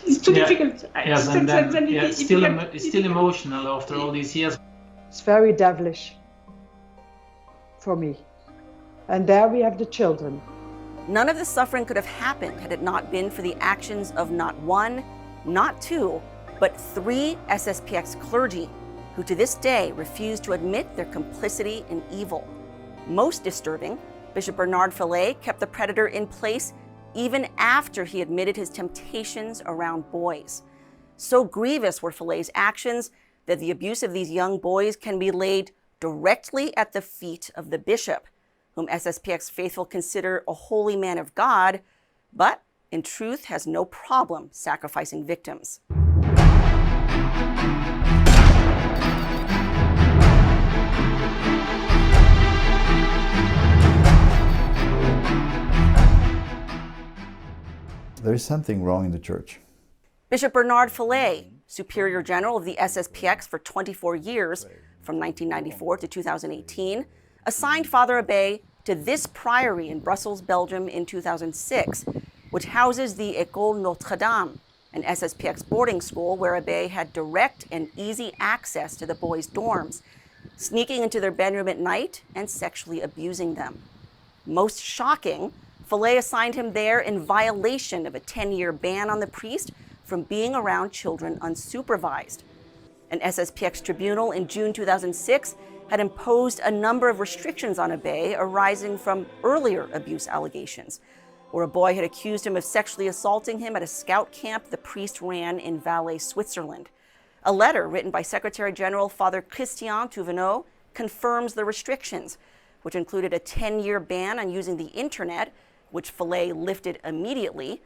It's too difficult. Yes, and then, it's still emotional after all these years. It's very devilish for me. And there we have the children. None of the suffering could have happened had it not been for the actions of not one, not two, but 3 SSPX clergy who to this day refuse to admit their complicity in evil. Most disturbing, Bishop Bernard Fillet kept the predator in place even after he admitted his temptations around boys. So grievous were Fillet's actions that the abuse of these young boys can be laid directly at the feet of the bishop, whom SSPX faithful consider a holy man of God, but in truth has no problem sacrificing victims. There is something wrong in the church. Bishop Bernard Fillet, Superior General of the SSPX for 24 years, from 1994 to 2018, assigned Father Abbé to this priory in Brussels, Belgium in 2006, which houses the École Notre-Dame, an SSPX boarding school where Abbé had direct and easy access to the boys' dorms, sneaking into their bedroom at night and sexually abusing them. Most shocking, Fillet assigned him there in violation of a 10-year ban on the priest from being around children unsupervised. An SSPX tribunal in June 2006 had imposed a number of restrictions on Abe arising from earlier abuse allegations, where a boy had accused him of sexually assaulting him at a scout camp the priest ran in Valais, Switzerland. A letter written by Secretary General Father Christian Touvenot confirms the restrictions, which included a 10-year ban on using the internet, which Fillet lifted immediately,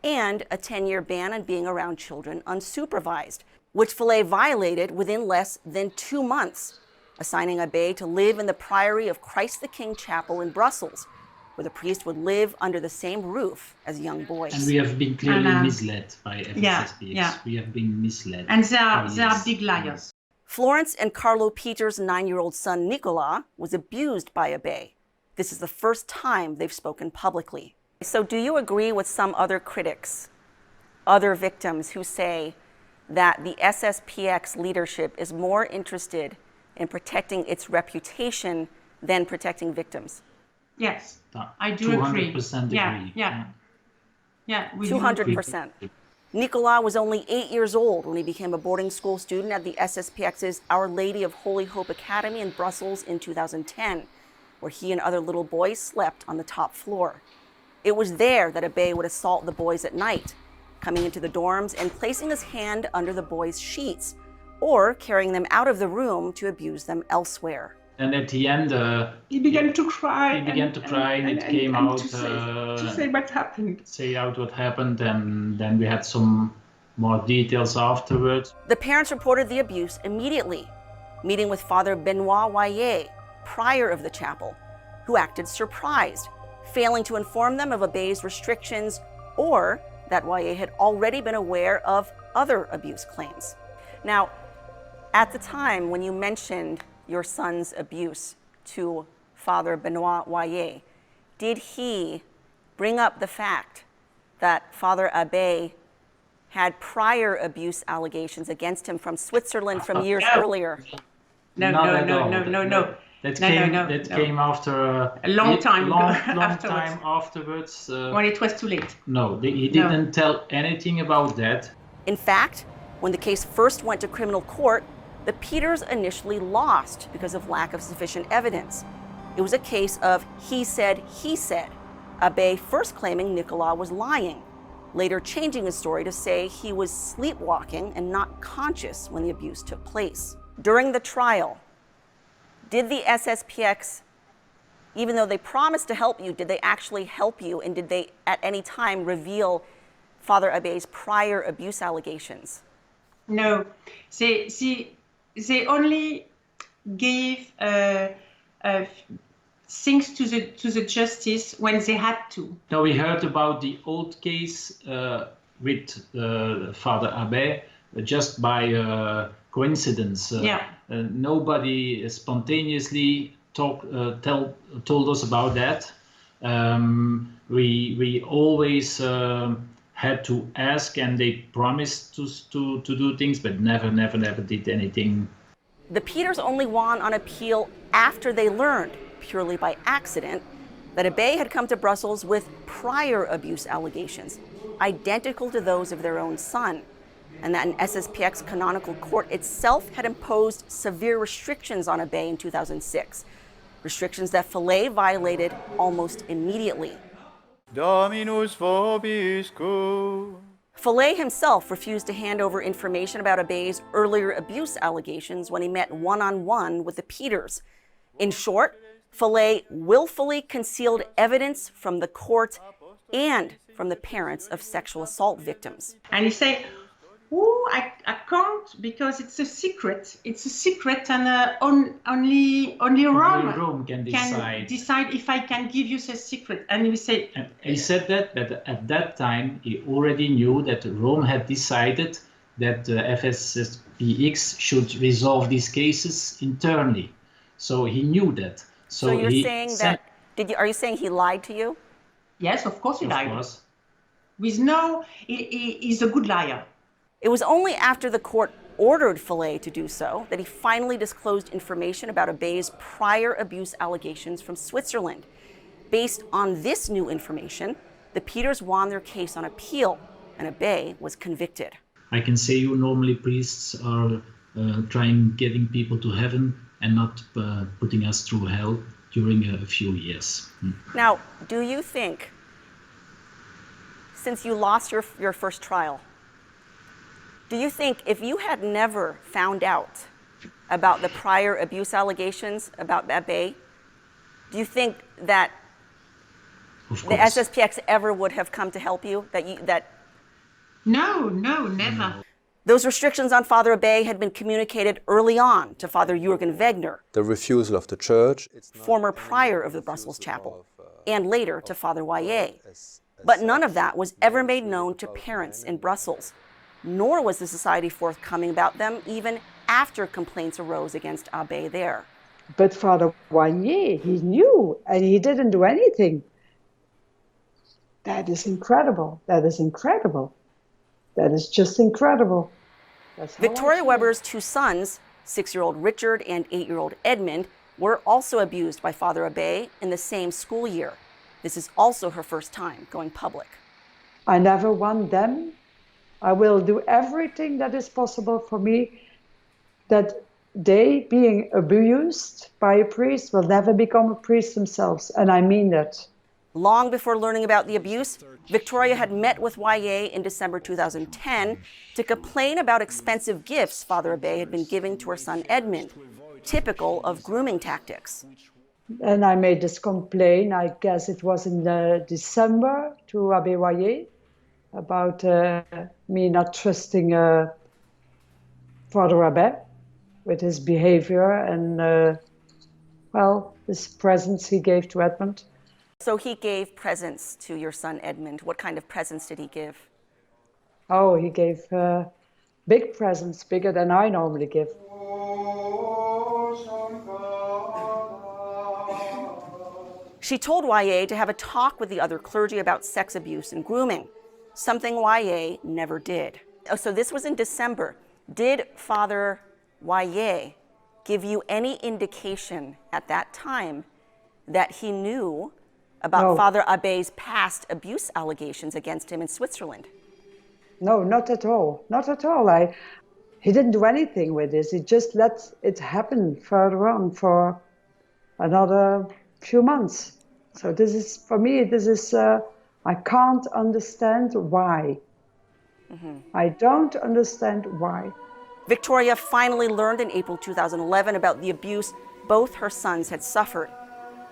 and a 10-year ban on being around children unsupervised, which Fillet violated within less than 2 months, assigning Abe to live in the Priory of Christ the King Chapel in Brussels, where the priest would live under the same roof as young boys. And we have been clearly misled by FSSPX. We have been misled. And they are big liars. Florence and Carlo Peters' 9-year-old son, Nicolas, was abused by Abe. This is the first time they've spoken publicly. So do you agree with some other critics, other victims who say that the SSPX leadership is more interested in protecting its reputation than protecting victims? Yes, I do agree. 200% agree. Yeah, 200%. Nicolas was only 8 years old when he became a boarding school student at the SSPX's Our Lady of Holy Hope Academy in Brussels in 2010, where he and other little boys slept on the top floor. It was there that Abe would assault the boys at night, coming into the dorms and placing his hand under the boys' sheets, or carrying them out of the room to abuse them elsewhere. And at the end, he began to cry. He began to cry, and it came out. To say what happened. Say out what happened, and then we had some more details afterwards. The parents reported the abuse immediately, meeting with Father Benoit Wayer, prior of the chapel, who acted surprised, failing to inform them of Abe's restrictions or that Wayer had already been aware of other abuse claims. Now, at the time when you mentioned your son's abuse to Father Benoit Wayer, did he bring up the fact that Father Abe had prior abuse allegations against him from Switzerland from years earlier? No. That came after a long time afterwards. When it was too late. No, he didn't tell anything about that. In fact, when the case first went to criminal court, the Peters initially lost because of lack of sufficient evidence. It was a case of he said, Abe first claiming Nicolas was lying, later changing his story to say he was sleepwalking and not conscious when the abuse took place. During the trial, did the SSPX, even though they promised to help you, did they actually help you, and did they at any time reveal Father Abe's prior abuse allegations? No, they only gave things to the justice when they had to. Now we heard about the old case with Father Abe just by coincidence. Nobody spontaneously told us about that. We always had to ask, and they promised to do things, but never did anything. The Peters only won on appeal after they learned, purely by accident, that Abe had come to Brussels with prior abuse allegations, identical to those of their own son, and that an SSPX canonical court itself had imposed severe restrictions on Abe in 2006, restrictions that Fillet violated almost immediately. Dominus vobiscum. Fillet himself refused to hand over information about Abe's earlier abuse allegations when he met one-on-one with the Peters. In short, Fillet willfully concealed evidence from the court and from the parents of sexual assault victims. And he said, "Oh, I can't because it's a secret. It's a secret, and only Rome can decide if I can give you the secret." And he said, he said that, but at that time he already knew that Rome had decided that the FSSPX should resolve these cases internally. So he knew that. So you're saying that? Are you saying he lied to you? Yes, of course he lied. Of course. He's a good liar. It was only after the court ordered Fillet to do so that he finally disclosed information about Abe's prior abuse allegations from Switzerland. Based on this new information, the Peters won their case on appeal, and Abe was convicted. I can say you normally priests are trying getting people to heaven and not putting us through hell during a few years. Now, do you think, since you lost your first trial, do you think if you had never found out about the prior abuse allegations about Abe, do you think that the SSPX ever would have come to help you? No, never. Those restrictions on Father Abe had been communicated early on to Father Jürgen Wegner, The refusal of the church, former prior of the Brussels chapel, and later to Father Wayé. But none of that was ever made known to parents in Brussels, nor was the society forthcoming about them even after complaints arose against Abe there. But Father Wayé, he knew, and he didn't do anything. That is incredible. That is incredible. That is just incredible. Victoria Weber's two sons, 6-year-old Richard and 8-year-old Edmund, were also abused by Father Abe in the same school year. This is also her first time going public. I never want them. I will do everything that is possible for me that they, being abused by a priest, will never become a priest themselves, and I mean that. Long before learning about the abuse, Victoria had met with Wayé in December 2010 to complain about expensive gifts Father Abe had been giving to her son Edmund, typical of grooming tactics. And I made this complaint, I guess it was in December, to Abbe Wayé about me not trusting Father Abe with his behavior and, his presents he gave to Edmund. So he gave presents to your son Edmund. What kind of presents did he give? Oh, he gave big presents, bigger than I normally give. She told Wayé to have a talk with the other clergy about sex abuse and grooming, something Wayé never did. Oh, so this was in December. Did Father Wayé give you any indication at that time that he knew about Father Abe's past abuse allegations against him in Switzerland? No, not at all. Not at all. He didn't do anything with this. He just let it happen further on for another few months. So this is, for me, I can't understand why. I don't understand why. Victoria finally learned in April 2011 about the abuse both her sons had suffered.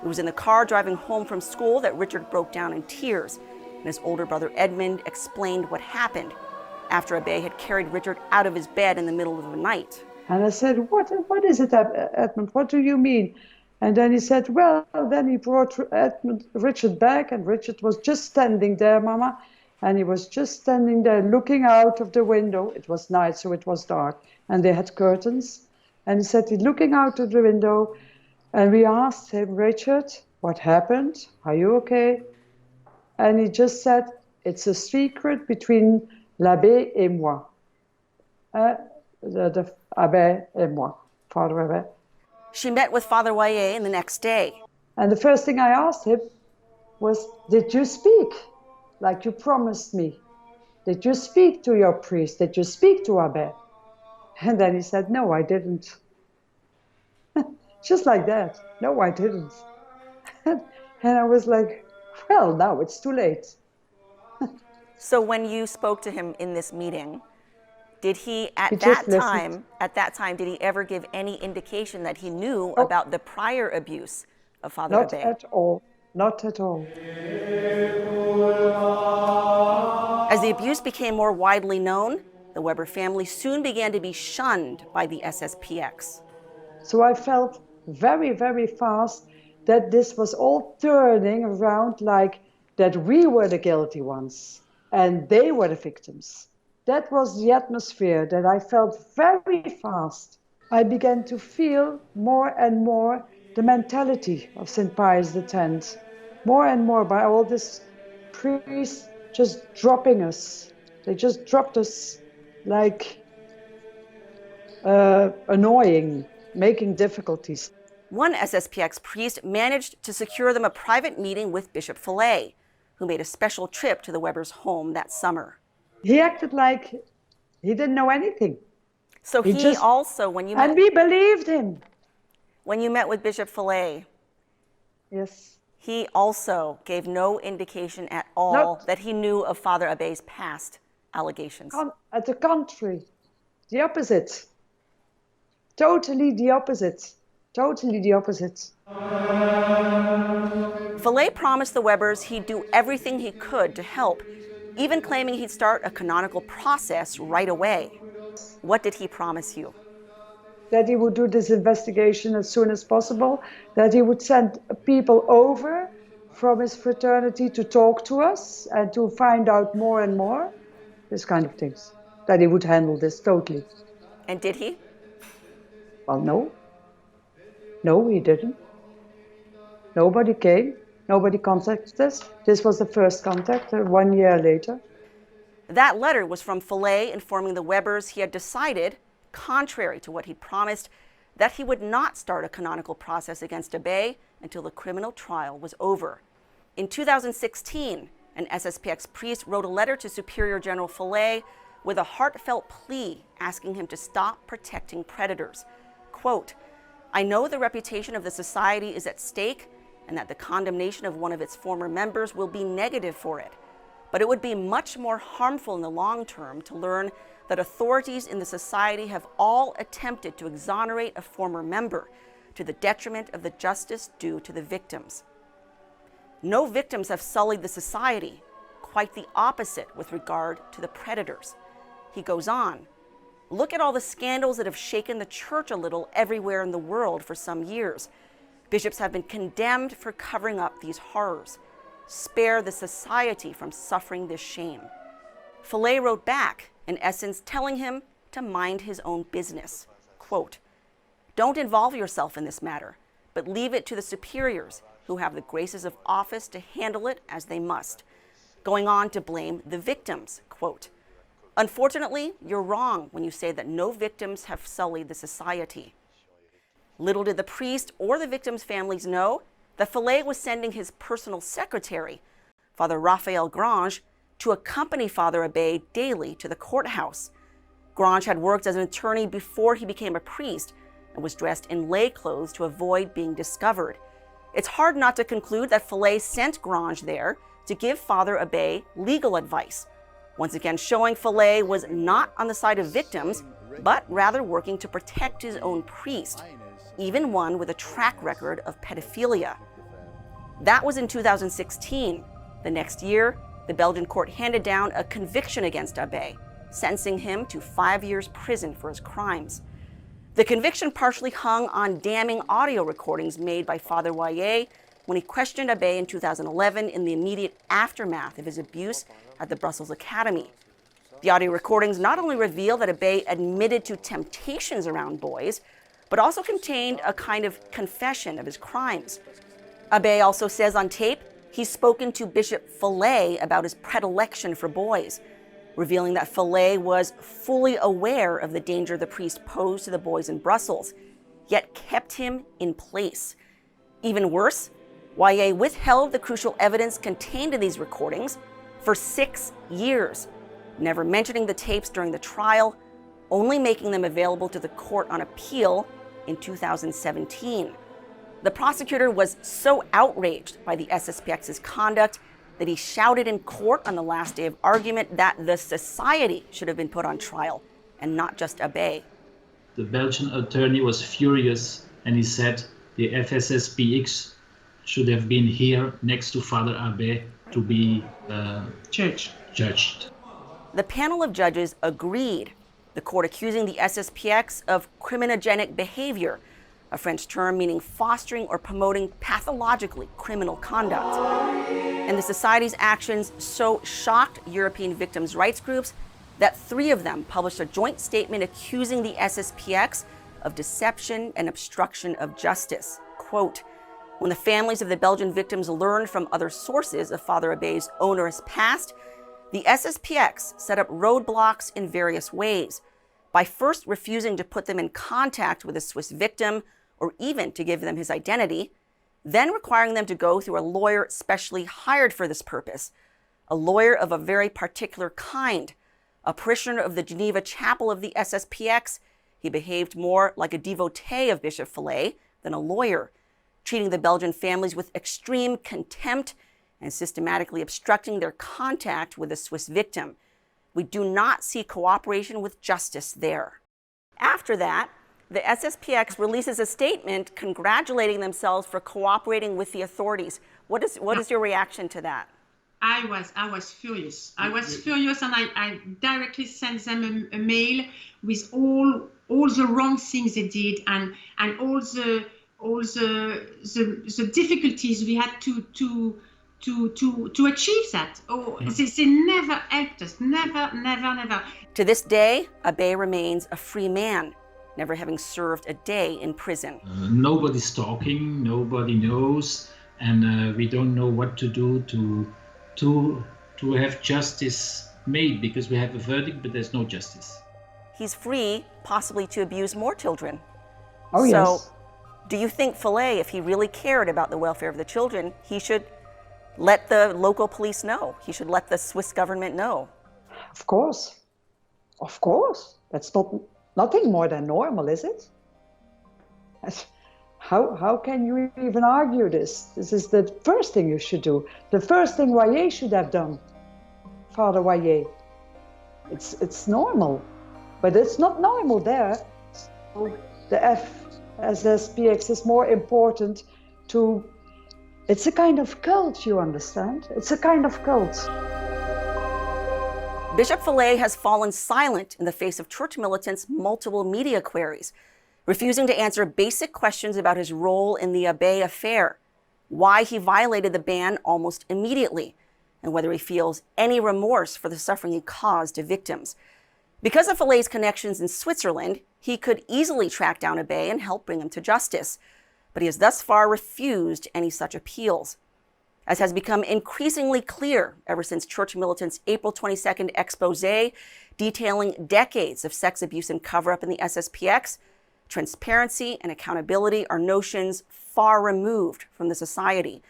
It was in the car driving home from school that Richard broke down in tears, and his older brother Edmund explained what happened after Abe had carried Richard out of his bed in the middle of the night. And I said, what is it, Edmund? What do you mean? And then he said, well, then he brought Richard back, and Richard was just standing there, Mama, and he was just standing there looking out of the window. It was night, so it was dark, and they had curtains. And he said, he's looking out of the window. And we asked him, Richard, what happened? Are you okay? And he just said, it's a secret between l'abbé et moi. The abbé et moi, Father Abbé. She met with Father Wayé the next day. And the first thing I asked him was, did you speak like you promised me? Did you speak to your priest? Did you speak to Abbé? And then he said, no, I didn't. Just like that. No, I didn't. And I was like, well, now it's too late. So when you spoke to him in this meeting, did he, at that time, did he ever give any indication that he knew about the prior abuse of Father Abe? Not at all. Not at all. As the abuse became more widely known, the Weber family soon began to be shunned by the SSPX. So I felt very, very fast that this was all turning around like that we were the guilty ones and they were the victims. That was the atmosphere that I felt very fast. I began to feel more and more the mentality of St. Pius X, more and more by all these priests just dropping us. They just dropped us like annoying, making difficulties. One SSPX priest managed to secure them a private meeting with Bishop Fillet, who made a special trip to the Webers' home that summer. He acted like he didn't know anything. So he also, when you met, and we believed him. When you met with Bishop Fillet, yes, he also gave no indication at all that he knew of Father Abe's past allegations. At the contrary, the opposite. Totally the opposite. Totally the opposite. Fillet promised the Webbers he'd do everything he could to help, even claiming he'd start a canonical process right away. What did he promise you? That he would do this investigation as soon as possible, that he would send people over from his fraternity to talk to us and to find out more and more, this kind of things, that he would handle this totally. And did he? Well, no. No, he didn't. Nobody came. Nobody contacted us. This was the first contact 1 year later. That letter was from Fillet informing the Webbers he had decided, contrary to what he'd promised, that he would not start a canonical process against Abe until the criminal trial was over. In 2016, an SSPX priest wrote a letter to Superior General Fillet with a heartfelt plea asking him to stop protecting predators. Quote, "I know the reputation of the society is at stake and that the condemnation of one of its former members will be negative for it. But it would be much more harmful in the long term to learn that authorities in the society have all attempted to exonerate a former member to the detriment of the justice due to the victims. No victims have sullied the society, quite the opposite with regard to the predators." He goes on, "Look at all the scandals that have shaken the church a little everywhere in the world for some years. Bishops have been condemned for covering up these horrors. Spare the society from suffering this shame." Fillet wrote back, in essence telling him to mind his own business. Quote, "Don't involve yourself in this matter, but leave it to the superiors who have the graces of office to handle it as they must," going on to blame the victims. Quote, "Unfortunately, you're wrong when you say that no victims have sullied the society." Little did the priest or the victims' families know that Fillet was sending his personal secretary, Father Raphael Grange, to accompany Father Abe daily to the courthouse. Grange had worked as an attorney before he became a priest and was dressed in lay clothes to avoid being discovered. It's hard not to conclude that Fillet sent Grange there to give Father Abe legal advice, once again showing Fillet was not on the side of victims, but rather working to protect his own priest, even one with a track record of pedophilia. That was in 2016. The next year, the Belgian court handed down a conviction against Abe, sentencing him to 5 years prison for his crimes. The conviction partially hung on damning audio recordings made by Father Waye when he questioned Abe in 2011 in the immediate aftermath of his abuse at the Brussels Academy. The audio recordings not only reveal that Abe admitted to temptations around boys, but also contained a kind of confession of his crimes. Abe also says on tape he's spoken to Bishop Fillet about his predilection for boys, revealing that Fillet was fully aware of the danger the priest posed to the boys in Brussels, yet kept him in place. Even worse, Waye withheld the crucial evidence contained in these recordings for 6 years, never mentioning the tapes during the trial, only making them available to the court on appeal in 2017. The prosecutor was so outraged by the SSPX's conduct that he shouted in court on the last day of argument that the society should have been put on trial and not just Abe. The Belgian attorney was furious and he said the FSSPX should have been here next to Father Abe to be judged. The panel of judges agreed, the court accusing the SSPX of criminogenic behavior, a French term meaning fostering or promoting pathologically criminal conduct. And the society's actions so shocked European victims' rights groups that 3 of them published a joint statement accusing the SSPX of deception and obstruction of justice. Quote, "When the families of the Belgian victims learned from other sources of Father Abe's onerous past, the SSPX set up roadblocks in various ways, by first refusing to put them in contact with a Swiss victim or even to give them his identity, then requiring them to go through a lawyer specially hired for this purpose, a lawyer of a very particular kind, a parishioner of the Geneva chapel of the SSPX, He behaved more like a devotee of Bishop Fillet than a lawyer, treating the Belgian families with extreme contempt and systematically obstructing their contact with the Swiss victim. We do not see cooperation with justice there. After that, the SSPX releases a statement congratulating themselves for cooperating with the authorities. What is your reaction to that? I was furious. I was furious, and I directly sent them a mail with all the wrong things they did and all the difficulties we had to achieve that. They never helped us. Never. To this day, Abbé remains a free man, never having served a day in prison. Nobody's talking, nobody knows, and we don't know what to do to have justice made, because we have a verdict, but there's no justice. He's free, possibly to abuse more children. Oh, so, yes. Do you think Fillet, if he really cared about the welfare of the children, he should let the local police know? He should let the Swiss government know? Of course. Of course. That's nothing more than normal, is it? How can you even argue this? This is the first thing you should do. The first thing Royer should have done, Father Royer. It's normal, but it's not normal there. So the FSSPX is more important to. It's a kind of cult, you understand? It's a kind of cult. Bishop Fillet has fallen silent in the face of church militants' multiple media queries, refusing to answer basic questions about his role in the Abbé affair, why he violated the ban almost immediately, and whether he feels any remorse for the suffering he caused to victims. Because of Fillet's connections in Switzerland, he could easily track down Abbé and help bring him to justice, but he has thus far refused any such appeals. As has become increasingly clear ever since church militants' April 22nd expose detailing decades of sex abuse and cover-up in the SSPX, transparency and accountability are notions far removed from the society,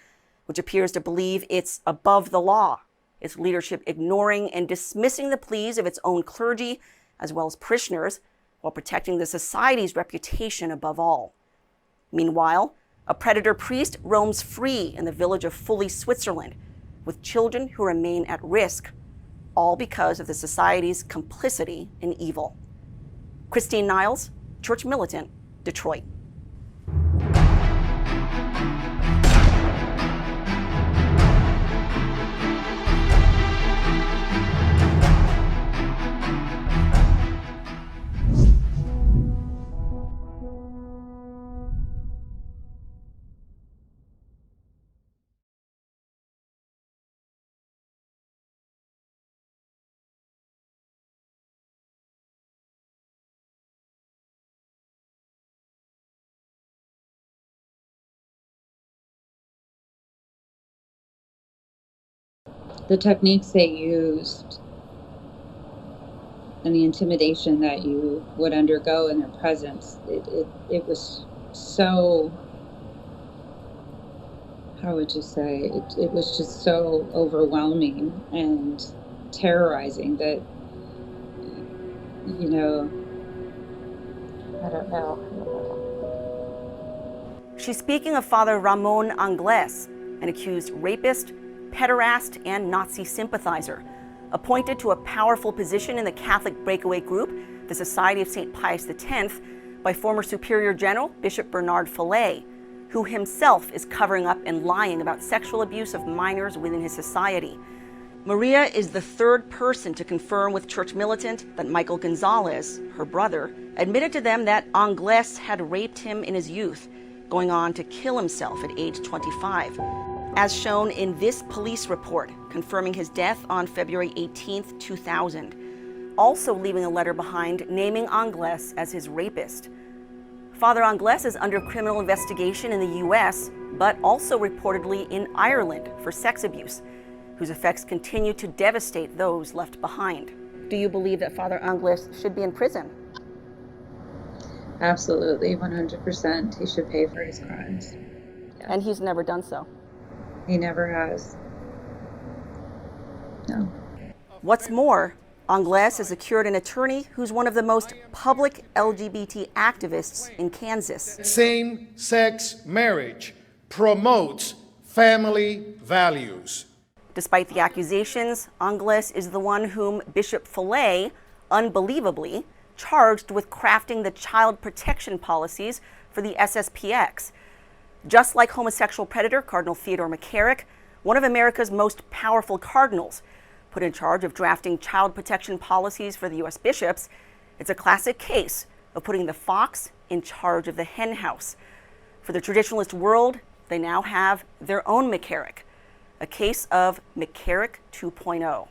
which appears to believe it's above the law, its leadership ignoring and dismissing the pleas of its own clergy as well as parishioners, while protecting the society's reputation above all. Meanwhile, a predator priest roams free in the village of Fully, Switzerland, with children who remain at risk, all because of the society's complicity in evil. Christine Niles, Church Militant, Detroit. The techniques they used and the intimidation that you would undergo in their presence, it was so, how would you say, it was just so overwhelming and terrorizing that, you know, I don't know. She's speaking of Father Ramon Angles, an accused rapist, pederast, and Nazi sympathizer, appointed to a powerful position in the Catholic breakaway group, the Society of St. Pius X, by former Superior General Bishop Bernard Fillet, who himself is covering up and lying about sexual abuse of minors within his society. Maria is the third person to confirm with Church Militant that Michael Gonzalez, her brother, admitted to them that Angles had raped him in his youth, going on to kill himself at age 25. As shown in this police report, confirming his death on February 18, 2000, also leaving a letter behind naming Angles as his rapist. Father Angles is under criminal investigation in the US, but also reportedly in Ireland for sex abuse, whose effects continue to devastate those left behind. Do you believe that Father Angles should be in prison? Absolutely, 100%. He should pay for his crimes. Yeah. And he's never done so? He never has. No. What's more, Angles has secured an attorney who's one of the most public LGBT activists in Kansas. Same-sex marriage promotes family values. Despite the accusations, Angles is the one whom Bishop Fillet, unbelievably, charged with crafting the child protection policies for the SSPX. Just like homosexual predator Cardinal Theodore McCarrick, one of America's most powerful cardinals, put in charge of drafting child protection policies for the U.S. bishops, it's a classic case of putting the fox in charge of the hen house. For the traditionalist world, they now have their own McCarrick, a case of McCarrick 2.0.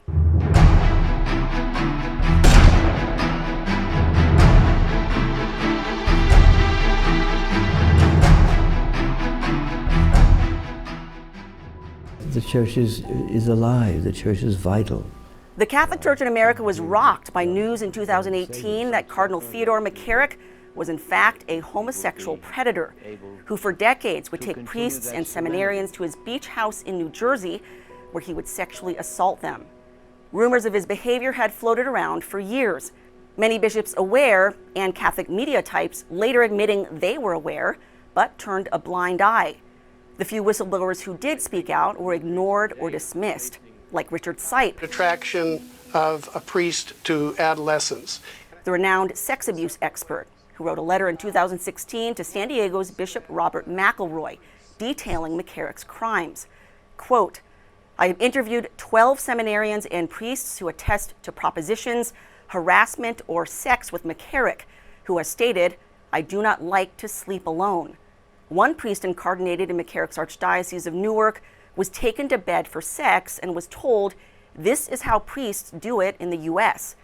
The church is alive. The church is vital. The Catholic Church in America was rocked by news in 2018 that Cardinal Theodore McCarrick was in fact a homosexual predator who for decades would take priests and seminarians to his beach house in New Jersey where he would sexually assault them. Rumors of his behavior had floated around for years. Many bishops aware and Catholic media types later admitting they were aware but turned a blind eye. The few whistleblowers who did speak out were ignored or dismissed, like Richard Sipe, attraction of a priest to adolescents. The renowned sex abuse expert who wrote a letter in 2016 to San Diego's Bishop Robert McElroy detailing McCarrick's crimes. Quote, I have interviewed 12 seminarians and priests who attest to propositions, harassment, or sex with McCarrick, who has stated, I do not like to sleep alone. One priest incarnated in McCarrick's Archdiocese of Newark was taken to bed for sex and was told, this is how priests do it in the U.S.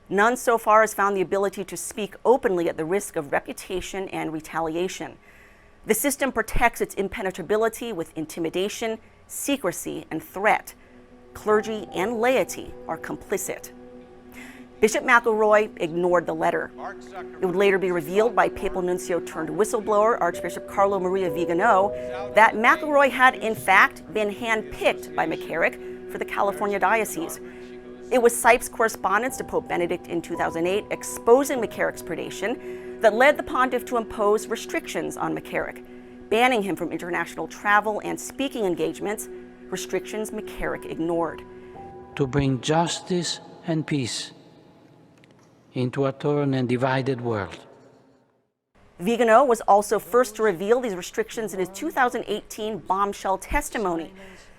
None so far has found the ability to speak openly at the risk of reputation and retaliation. The system protects its impenetrability with intimidation, secrecy, and threat. Clergy and laity are complicit. Bishop McElroy ignored the letter. It would later be revealed by papal nuncio turned whistleblower Archbishop Carlo Maria Vigano that McElroy had in fact been handpicked by McCarrick for the California diocese. It was Sipe's correspondence to Pope Benedict in 2008 exposing McCarrick's predation that led the pontiff to impose restrictions on McCarrick, banning him from international travel and speaking engagements, restrictions McCarrick ignored. To bring justice and peace into a torn and divided world. Vigano was also first to reveal these restrictions in his 2018 bombshell testimony,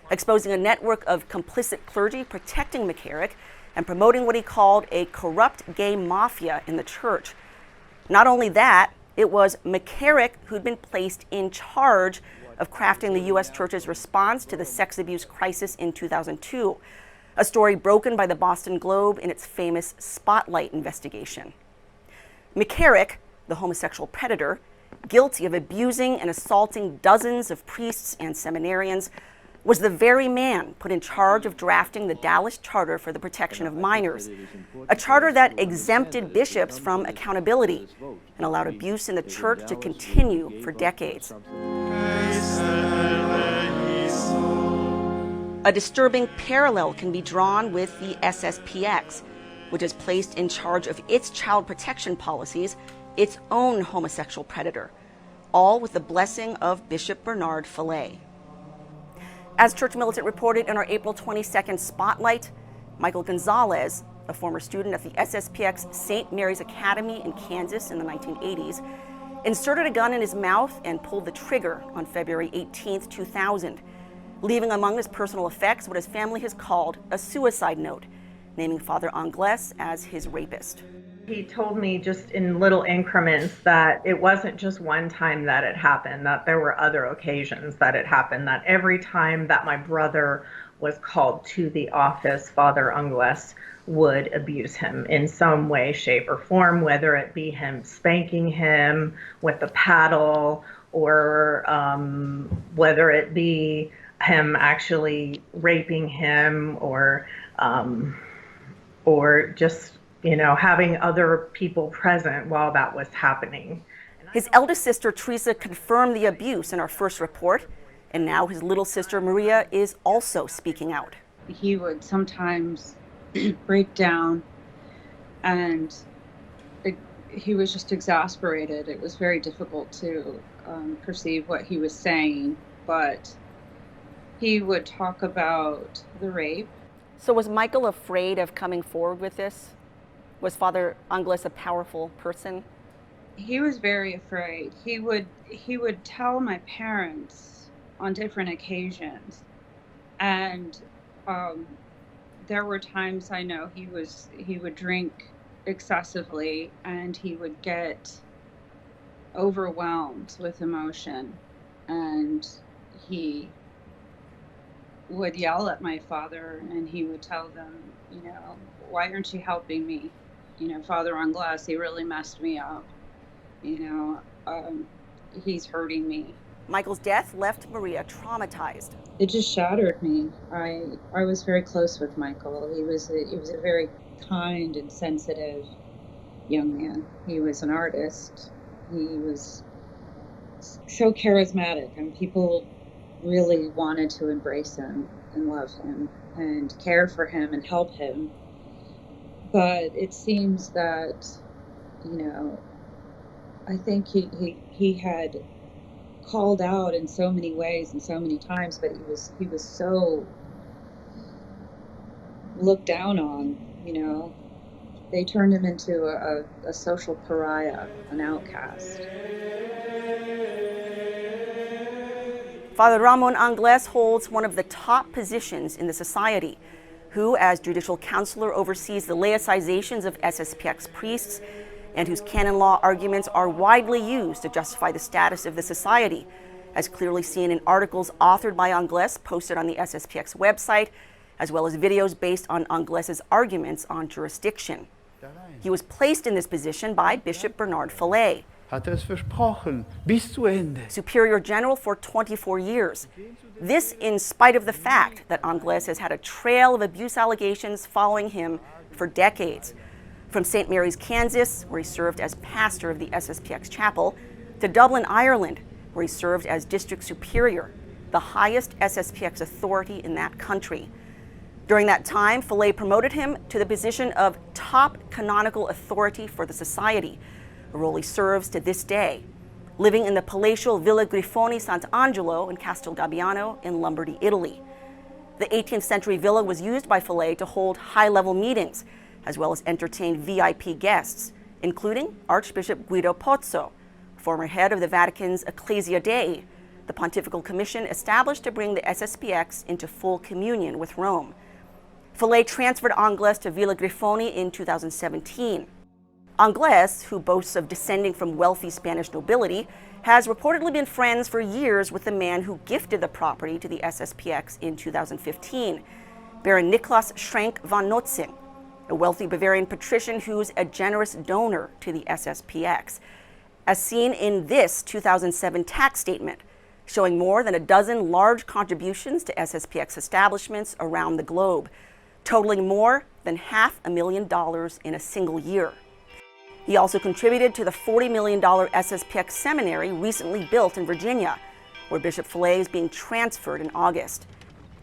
exposing a network of complicit clergy protecting McCarrick and promoting what he called a corrupt gay mafia in the church. Not only that, it was McCarrick who'd been placed in charge of crafting the U.S. Church's response to the sex abuse crisis in 2002. A story broken by the Boston Globe in its famous Spotlight investigation. McCarrick, the homosexual predator, guilty of abusing and assaulting dozens of priests and seminarians, was the very man put in charge of drafting the Dallas Charter for the Protection of Minors, a charter that exempted bishops from accountability and allowed abuse in the church to continue for decades. A disturbing parallel can be drawn with the SSPX, which is placed in charge of its child protection policies, its own homosexual predator, all with the blessing of Bishop Bernard Fillet. As Church Militant reported in our April 22nd Spotlight, Michael Gonzalez, a former student at the SSPX St. Mary's Academy in Kansas in the 1980s, inserted a gun in his mouth and pulled the trigger on February 18, 2000. Leaving among his personal effects what his family has called a suicide note, naming Father Angles as his rapist. He told me just in little increments that it wasn't just one time that it happened, that there were other occasions that it happened, that every time that my brother was called to the office, Father Angles would abuse him in some way, shape, or form, whether it be him spanking him with a paddle or whether it be him actually raping him or just, you know, having other people present while that was happening. His eldest sister, Teresa, confirmed the abuse in our first report, and now his little sister, Maria, is also speaking out. He would sometimes break down And he was just exasperated. It was very difficult to perceive what he was saying, but he would talk about the rape. So was Michael afraid of coming forward with this? Was Father Angles a powerful person? He was very afraid. He would tell my parents on different occasions, and there were times I know he would drink excessively, and he would get overwhelmed with emotion, and he would yell at my father, and he would tell them, why aren't you helping me? Father Angles, he really messed me up. He's hurting me. Michael's death left Maria traumatized. It just shattered me. I was very close with Michael. He was a very kind and sensitive young man. He was an artist. He was so charismatic, and people really wanted to embrace him and love him and care for him and help him. But it seems that, I think he had called out in so many ways and so many times, but he was so looked down on, They turned him into a social pariah, an outcast. Father Ramon Angles holds one of the top positions in the society, who, as judicial counselor, oversees the laicizations of SSPX priests, and whose canon law arguments are widely used to justify the status of the society, as clearly seen in articles authored by Angles posted on the SSPX website, as well as videos based on Angles' arguments on jurisdiction. He was placed in this position by Bishop Bernard Fallet, Superior General for 24 years. This in spite of the fact that Angles has had a trail of abuse allegations following him for decades. From St. Mary's, Kansas, where he served as pastor of the SSPX chapel, to Dublin, Ireland, where he served as district superior, the highest SSPX authority in that country. During that time, Fallet promoted him to the position of top canonical authority for the society, a role he serves to this day, living in the palatial Villa Grifoni Sant'Angelo in Castel Gabbiano in Lombardy, Italy. The 18th century villa was used by Fallet to hold high-level meetings, as well as entertain VIP guests, including Archbishop Guido Pozzo, former head of the Vatican's Ecclesia Dei, the pontifical commission established to bring the SSPX into full communion with Rome. Fallet transferred Angles to Villa Grifoni in 2017. Angles, who boasts of descending from wealthy Spanish nobility, has reportedly been friends for years with the man who gifted the property to the SSPX in 2015, Baron Niklas Schrenk von Notzing, a wealthy Bavarian patrician who's a generous donor to the SSPX, as seen in this 2007 tax statement, showing more than a dozen large contributions to SSPX establishments around the globe, totaling more than $500,000 in a single year. He also contributed to the $40 million SSPX seminary recently built in Virginia, where Bishop Fallet is being transferred in August.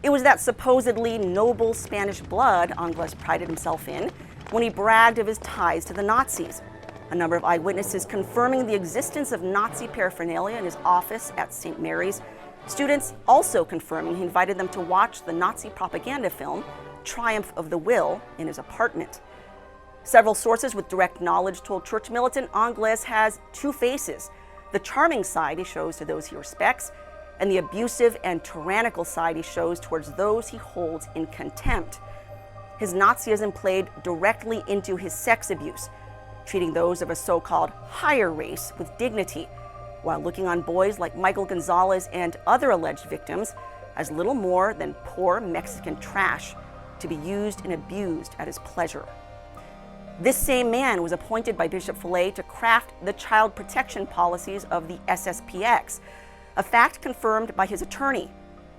It was that supposedly noble Spanish blood Angles prided himself in when he bragged of his ties to the Nazis. A number of eyewitnesses confirming the existence of Nazi paraphernalia in his office at St. Mary's. Students also confirming he invited them to watch the Nazi propaganda film, Triumph of the Will, in his apartment. Several sources with direct knowledge told church militant Angles has two faces: the charming side he shows to those he respects, and the abusive and tyrannical side he shows towards those he holds in contempt. His Nazism played directly into his sex abuse, treating those of a so-called higher race with dignity, while looking on boys like Michael Gonzalez and other alleged victims as little more than poor Mexican trash to be used and abused at his pleasure. This same man was appointed by Bishop Fallet to craft the child protection policies of the SSPX, a fact confirmed by his attorney,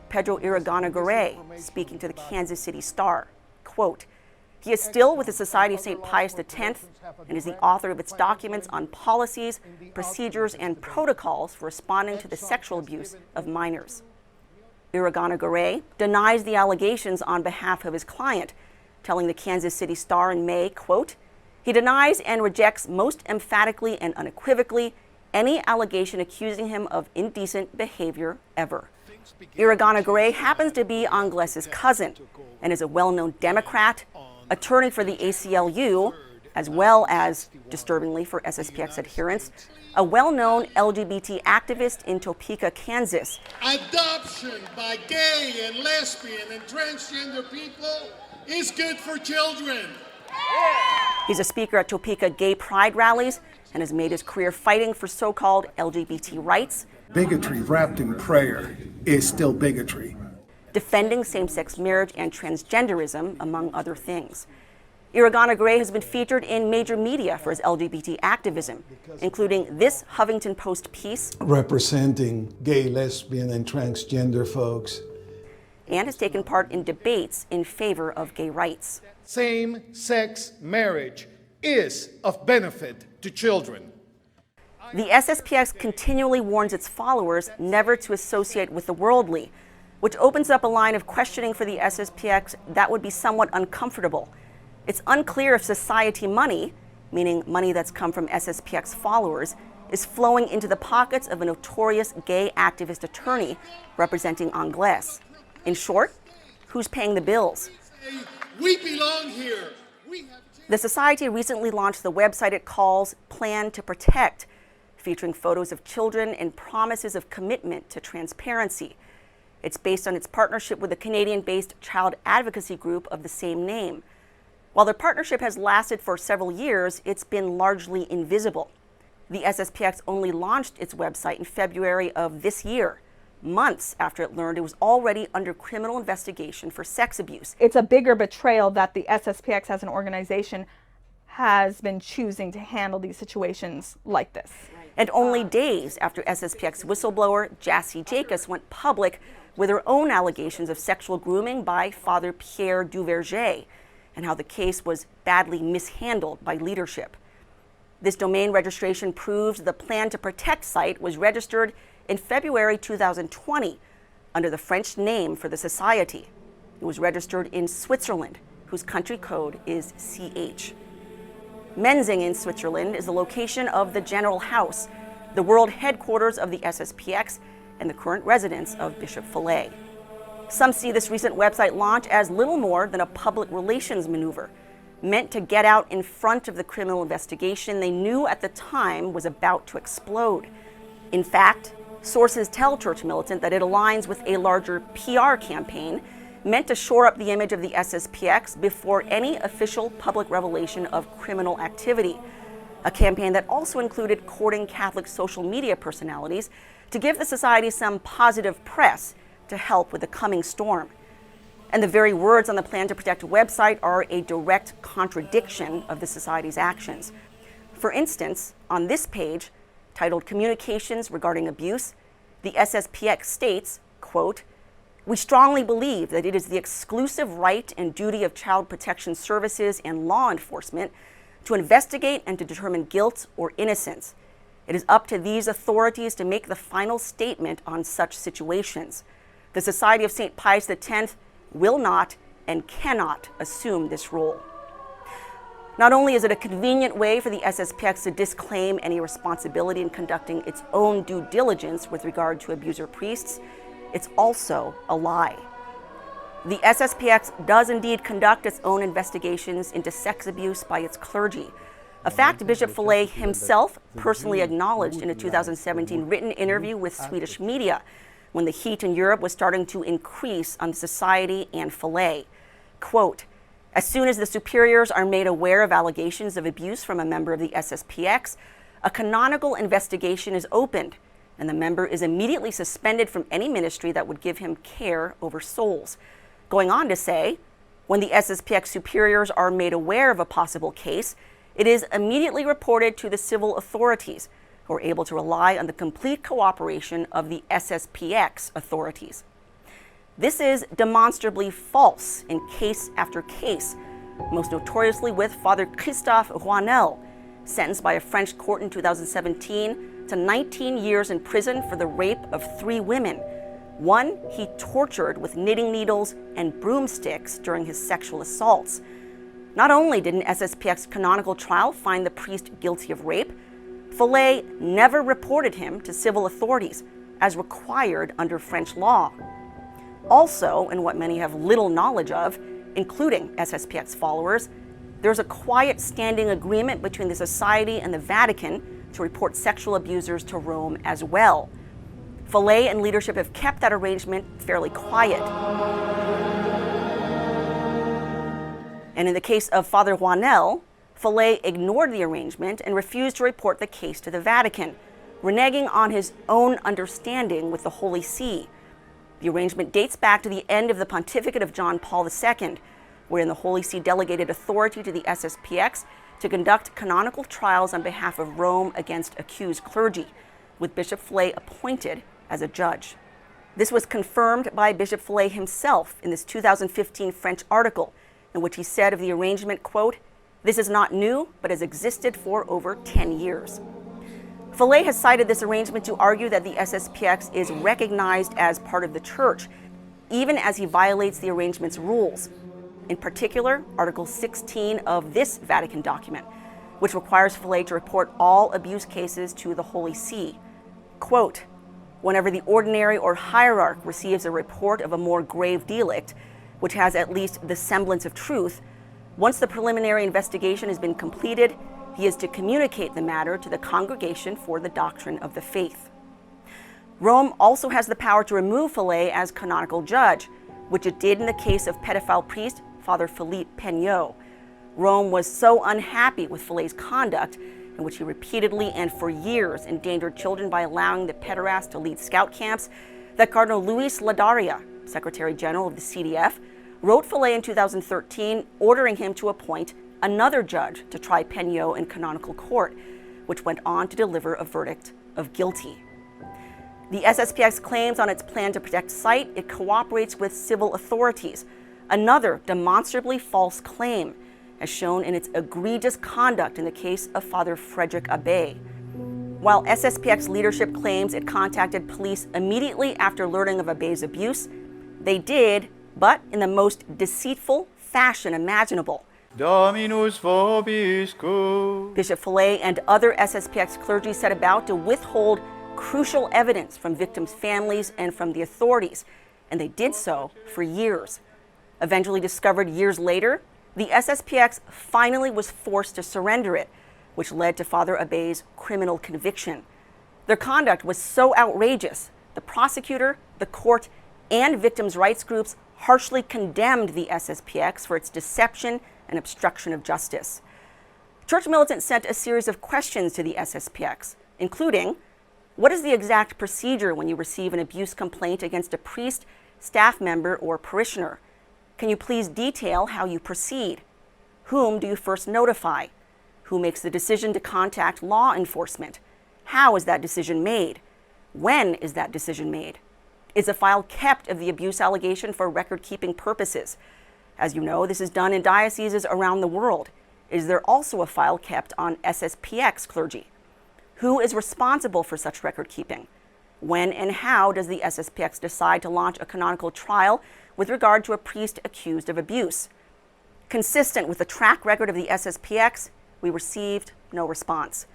Pedro Iragana-Garay, speaking to the Kansas City Star. Quote, "He is still with the Society of St. Pius X and is the author of its documents on policies, procedures, and protocols for responding to the sexual abuse of minors." Iragana-Garay denies the allegations on behalf of his client, telling the Kansas City Star in May, quote, He denies and rejects most emphatically and unequivocally any allegation accusing him of indecent behavior ever. Iragana Garay happens to be Angles's cousin and is a well-known Democrat, attorney for the ACLU, as well as, disturbingly for SSPX adherents, a well-known LGBT activist in Topeka, Kansas. Adoption by gay and lesbian and transgender people is good for children. He's a speaker at Topeka gay pride rallies and has made his career fighting for so-called LGBT rights. Bigotry wrapped in prayer is still bigotry. Defending same-sex marriage and transgenderism, among other things. Iragana Garay has been featured in major media for his LGBT activism, including this Huffington Post piece, representing gay, lesbian, and transgender folks, and has taken part in debates in favor of gay rights. Same-sex marriage is of benefit to children. The SSPX continually warns its followers never to associate with the worldly, which opens up a line of questioning for the SSPX that would be somewhat uncomfortable. It's unclear if society money, meaning money that's come from SSPX followers, is flowing into the pockets of a notorious gay activist attorney representing Angles. In short, who's paying the bills? We belong here. The society recently launched the website it calls Plan to Protect, featuring photos of children and promises of commitment to transparency. It's based on its partnership with a Canadian-based child advocacy group of the same name. While their partnership has lasted for several years, it's been largely invisible. The SSPX only launched its website in February of this year, months after it learned it was already under criminal investigation for sex abuse. It's a bigger betrayal that the SSPX as an organization has been choosing to handle these situations like this. And only days after SSPX whistleblower Jassy Jacobs went public with her own allegations of sexual grooming by Father Pierre Duverger, and how the case was badly mishandled by leadership. This domain registration proves the Plan to Protect site was registered in February 2020 under the French name for the society. It was registered in Switzerland, whose country code is CH. Menzing in Switzerland is the location of the General House, the world headquarters of the SSPX and the current residence of Bishop Fillet. Some see this recent website launch as little more than a public relations maneuver, meant to get out in front of the criminal investigation they knew at the time was about to explode. In fact, sources tell Church Militant that it aligns with a larger PR campaign meant to shore up the image of the SSPX before any official public revelation of criminal activity, a campaign that also included courting Catholic social media personalities to give the society some positive press to help with the coming storm. And the very words on the Plan to Protect website are a direct contradiction of the society's actions. For instance, on this page, titled Communications Regarding Abuse, the SSPX states, quote, "We strongly believe that it is the exclusive right and duty of child protection services and law enforcement to investigate and to determine guilt or innocence. It is up to these authorities to make the final statement on such situations. The Society of St. Pius X will not and cannot assume this role." Not only is it a convenient way for the SSPX to disclaim any responsibility in conducting its own due diligence with regard to abuser priests, it's also a lie. The SSPX does indeed conduct its own investigations into sex abuse by its clergy, a fact Bishop Fillet himself personally acknowledged in a 2017 written interview with Swedish media, when the heat in Europe was starting to increase on the society and Fillet. Quote, "As soon as the superiors are made aware of allegations of abuse from a member of the SSPX, a canonical investigation is opened, and the member is immediately suspended from any ministry that would give him care over souls." Going on to say, when the SSPX superiors are made aware of a possible case, it is immediately reported to the civil authorities, who are able to rely on the complete cooperation of the SSPX authorities. This is demonstrably false in case after case, most notoriously with Father Christophe Rouanel, sentenced by a French court in 2017 to 19 years in prison for the rape of 3 women. One he tortured with knitting needles and broomsticks during his sexual assaults. Not only did an SSPX canonical trial find the priest guilty of rape, Follet never reported him to civil authorities as required under French law. Also, and what many have little knowledge of, including SSPX followers, there's a quiet standing agreement between the Society and the Vatican to report sexual abusers to Rome as well. Follet and leadership have kept that arrangement fairly quiet. And in the case of Father Juanel, Follet ignored the arrangement and refused to report the case to the Vatican, reneging on his own understanding with the Holy See. The arrangement dates back to the end of the pontificate of John Paul II, wherein the Holy See delegated authority to the SSPX to conduct canonical trials on behalf of Rome against accused clergy, with Bishop Follet appointed as a judge. This was confirmed by Bishop Follet himself in this 2015 French article, in which he said of the arrangement, quote, "This is not new, but has existed for over 10 years. Follet has cited this arrangement to argue that the SSPX is recognized as part of the Church, even as he violates the arrangement's rules. In particular, Article 16 of this Vatican document, which requires Follet to report all abuse cases to the Holy See. Quote, "Whenever the ordinary or hierarch receives a report of a more grave delict, which has at least the semblance of truth, once the preliminary investigation has been completed, he is to communicate the matter to the Congregation for the Doctrine of the Faith." Rome also has the power to remove Follet as canonical judge, which it did in the case of pedophile priest Father Philippe Peignot. Rome was so unhappy with Follet's conduct, in which he repeatedly and for years endangered children by allowing the pederast to lead scout camps, that Cardinal Luis Ladaria, Secretary General of the CDF, wrote Follet in 2013 ordering him to appoint another judge to try Peignot in canonical court, which went on to deliver a verdict of guilty. The SSPX claims on its plan to protect site it cooperates with civil authorities, another demonstrably false claim, as shown in its egregious conduct in the case of Father Frederick Abbé. While SSPX leadership claims it contacted police immediately after learning of Abbé's abuse, they did, but in the most deceitful fashion imaginable. Dominus vobiscum. Bishop Follet and other SSPX clergy set about to withhold crucial evidence from victims' families and from the authorities, and they did so for years. Eventually discovered years later, the SSPX finally was forced to surrender it, which led to Father Abbé's criminal conviction. Their conduct was so outrageous, the prosecutor, the court, and victims' rights groups harshly condemned the SSPX for its deception and obstruction of justice. Church militants sent a series of questions to the SSPX, including, what is the exact procedure when you receive an abuse complaint against a priest, staff member, or parishioner? Can you please detail how you proceed? Whom do you first notify? Who makes the decision to contact law enforcement? How is that decision made? When is that decision made? Is a file kept of the abuse allegation for record-keeping purposes? As you know, this is done in dioceses around the world. Is there also a file kept on SSPX clergy? Who is responsible for such record-keeping? When and how does the SSPX decide to launch a canonical trial with regard to a priest accused of abuse? Consistent with the track record of the SSPX, we received no response.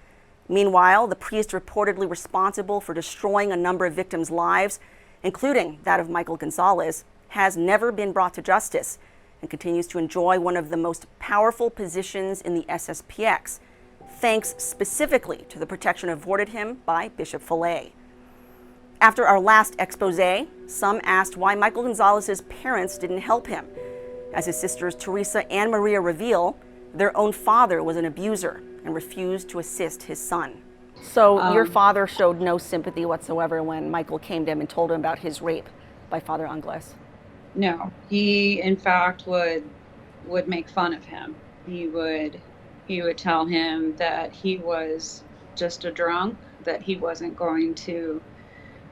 Meanwhile, the priest reportedly responsible for destroying a number of victims' lives, including that of Michael Gonzalez, has never been brought to justice and continues to enjoy one of the most powerful positions in the SSPX, thanks specifically to the protection afforded him by Bishop Follet. After our last expose, some asked why Michael Gonzalez's parents didn't help him. As his sisters Teresa and Maria reveal, their own father was an abuser and refused to assist his son. So your father showed no sympathy whatsoever when Michael came to him and told him about his rape by Father Angles? No, he in fact would make fun of him. He would tell him that he was just a drunk, that he wasn't going to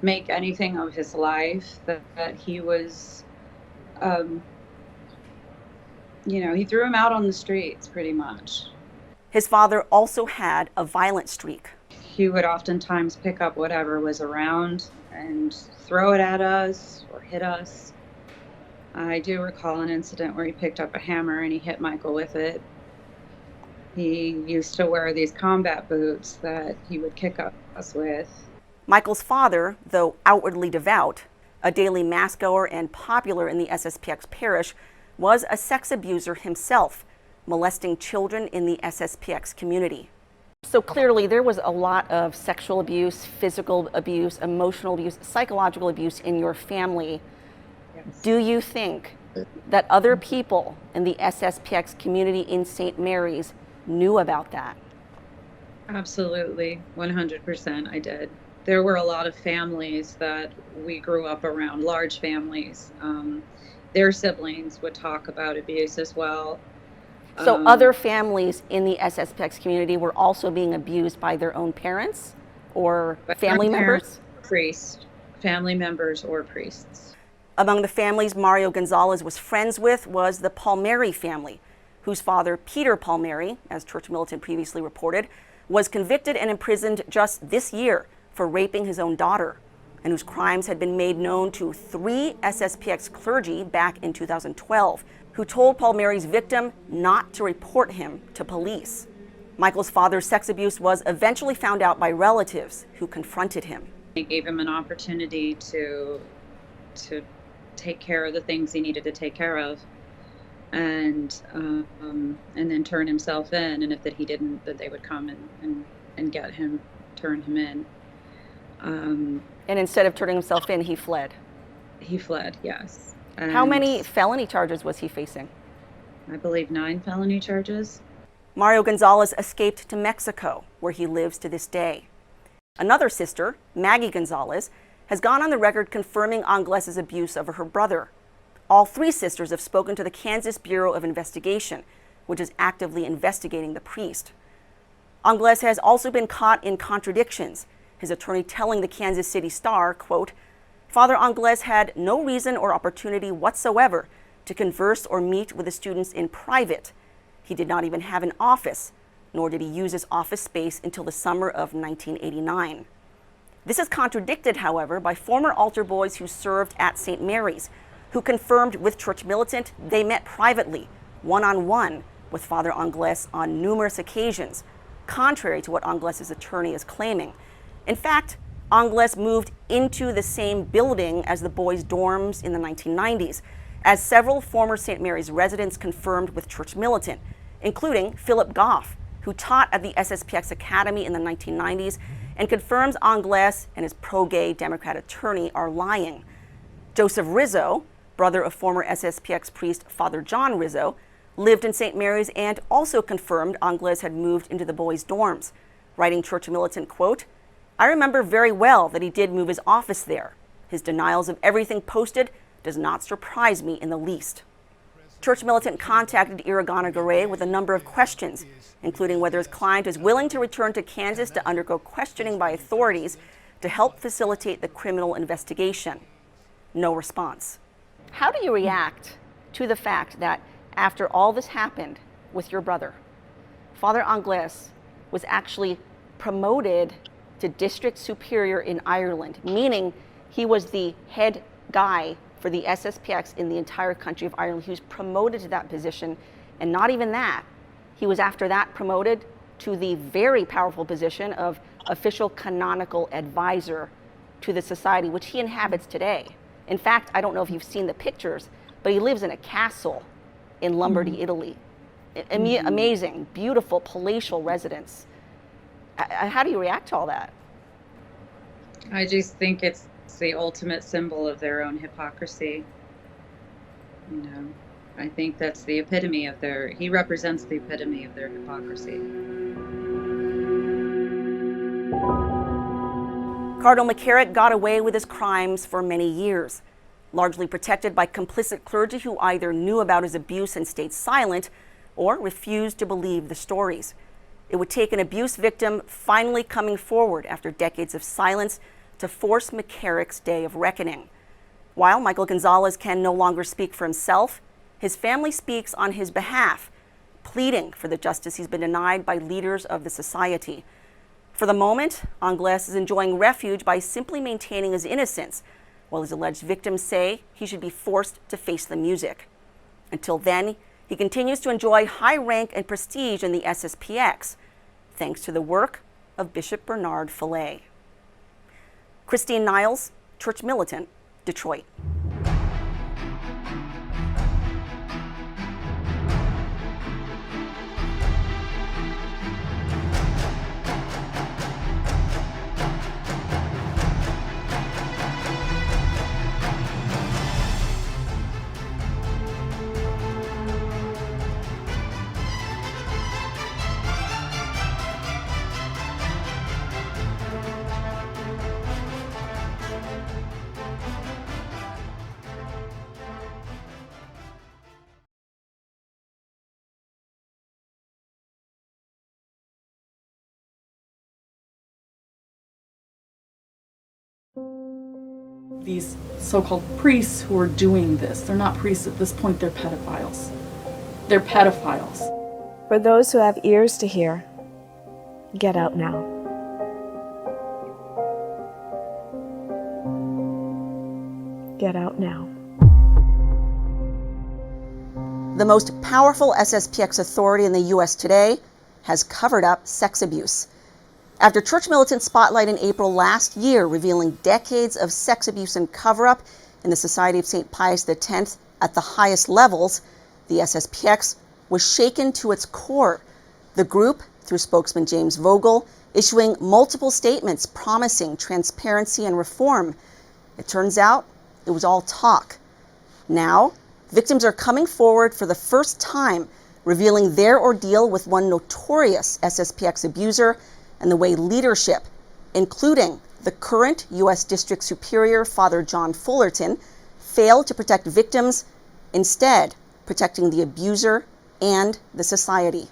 make anything of his life, that he was, he threw him out on the streets pretty much. His father also had a violent streak. He would oftentimes pick up whatever was around and throw it at us or hit us. I do recall an incident where he picked up a hammer and he hit Michael with it. He used to wear these combat boots that he would kick us with. Michael's father, though outwardly devout, a daily mass goer and popular in the SSPX parish, was a sex abuser himself, molesting children in the SSPX community. So clearly there was a lot of sexual abuse, physical abuse, emotional abuse, psychological abuse in your family. Yes. Do you think that other people in the SSPX community in St. Mary's knew about that? Absolutely, 100% I did. There were a lot of families that we grew up around, large families. Their siblings would talk about abuse as well. So other families in the SSPX community were also being abused by their own parents or family members? Priests, family members or priests. Among the families Mario Gonzalez was friends with was the Palmieri family, whose father, Peter Palmieri, as Church Militant previously reported, was convicted and imprisoned just this year for raping his own daughter, and whose crimes had been made known to 3 SSPX clergy back in 2012, who told Palmieri's victim not to report him to police. Michael's father's sex abuse was eventually found out by relatives who confronted him. He gave him an opportunity to take care of the things he needed to take care of, and then turn himself in, and if that he didn't, that they would come and get him, turn him in. And instead of turning himself in, he fled. He fled, yes. And how many felony charges was he facing? I believe 9 felony charges. Mario Gonzalez escaped to Mexico, where he lives to this day. Another sister, Maggie Gonzalez, has gone on the record confirming Angles's abuse of her brother. All 3 sisters have spoken to the Kansas Bureau of Investigation, which is actively investigating the priest. Angles has also been caught in contradictions, his attorney telling the Kansas City Star, quote, "Father Angles had no reason or opportunity whatsoever to converse or meet with the students in private. He did not even have an office, nor did he use his office space until the summer of 1989. This is contradicted, however, by former altar boys who served at St. Mary's, who confirmed with Church Militant they met privately, one-on-one, with Father Angles on numerous occasions, contrary to what Angles's attorney is claiming. In fact, Angles moved into the same building as the boys' dorms in the 1990s, as several former St. Mary's residents confirmed with Church Militant, including Philip Goff, who taught at the SSPX Academy in the 1990s and confirms Angles and his pro-gay Democrat attorney are lying. Joseph Rizzo, brother of former SSPX priest Father John Rizzo, lived in St. Mary's and also confirmed Angles had moved into the boys' dorms, writing Church Militant, quote, "I remember very well that he did move his office there. His denials of everything posted does not surprise me in the least." Church Militant contacted Iragana Garay with a number of questions, including whether his client is willing to return to Kansas to undergo questioning by authorities to help facilitate the criminal investigation. No response. How do you react to the fact that after all this happened with your brother, Father Angles was actually promoted to district superior in Ireland, meaning he was the head guy for the SSPX in the entire country of Ireland. He was promoted to that position, and not even that. He was after that promoted to the very powerful position of official canonical advisor to the society, which he inhabits today. In fact, I don't know if you've seen the pictures, but he lives in a castle in Lombardy, Italy. Amazing, beautiful, palatial residence. How do you react to all that? I just think it's the ultimate symbol of their own hypocrisy. You know, I think that's the epitome of he represents the epitome of their hypocrisy. Cardinal McCarrick got away with his crimes for many years, largely protected by complicit clergy who either knew about his abuse and stayed silent or refused to believe the stories. It would take an abuse victim finally coming forward after decades of silence to force McCarrick's day of reckoning. While Michael Gonzalez can no longer speak for himself, his family speaks on his behalf, pleading for the justice he's been denied by leaders of the society. For the moment, Angles is enjoying refuge by simply maintaining his innocence, while his alleged victims say he should be forced to face the music. Until then, he continues to enjoy high rank and prestige in the SSPX, thanks to the work of Bishop Bernard Fillet. Christine Niles, Church Militant, Detroit. These so-called priests who are doing this, they're not priests at this point, they're pedophiles. They're pedophiles. For those who have ears to hear, get out now. Get out now. The most powerful SSPX authority in the U.S. today has covered up sex abuse. After Church Militant Spotlight in April last year revealing decades of sex abuse and cover-up in the Society of St. Pius X at the highest levels, the SSPX was shaken to its core. The group, through spokesman James Vogel, issuing multiple statements promising transparency and reform. It turns out it was all talk. Now, victims are coming forward for the first time, revealing their ordeal with one notorious SSPX abuser and the way leadership, including the current U.S. District Superior, Father John Fullerton, failed to protect victims, instead protecting the abuser and the society.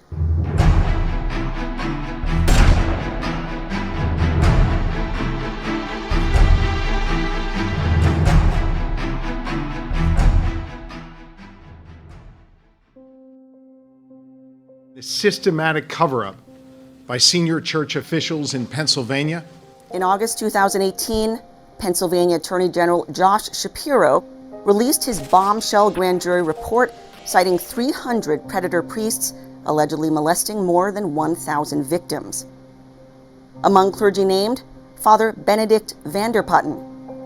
The systematic cover-up by senior church officials in Pennsylvania. In August 2018, Pennsylvania Attorney General Josh Shapiro released his bombshell grand jury report citing 300 predator priests allegedly molesting more than 1,000 victims. Among clergy named, Father Benedict Vanderputten,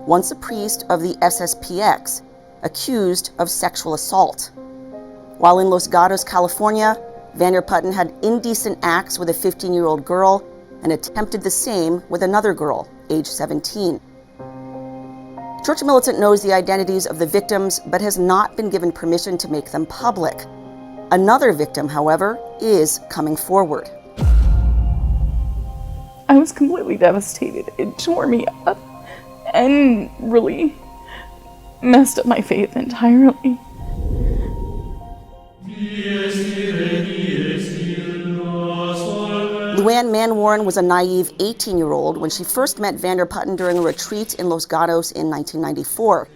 once a priest of the SSPX, accused of sexual assault. While in Los Gatos, California, Vanderputten had indecent acts with a 15-year-old girl and attempted the same with another girl, age 17. Church Militant knows the identities of the victims, but has not been given permission to make them public. Another victim, however, is coming forward. I was completely devastated. It tore me up and really messed up my faith entirely. Luann Manwarren was a naive 18-year-old when she first met Vanderputten during a retreat in Los Gatos in 1994.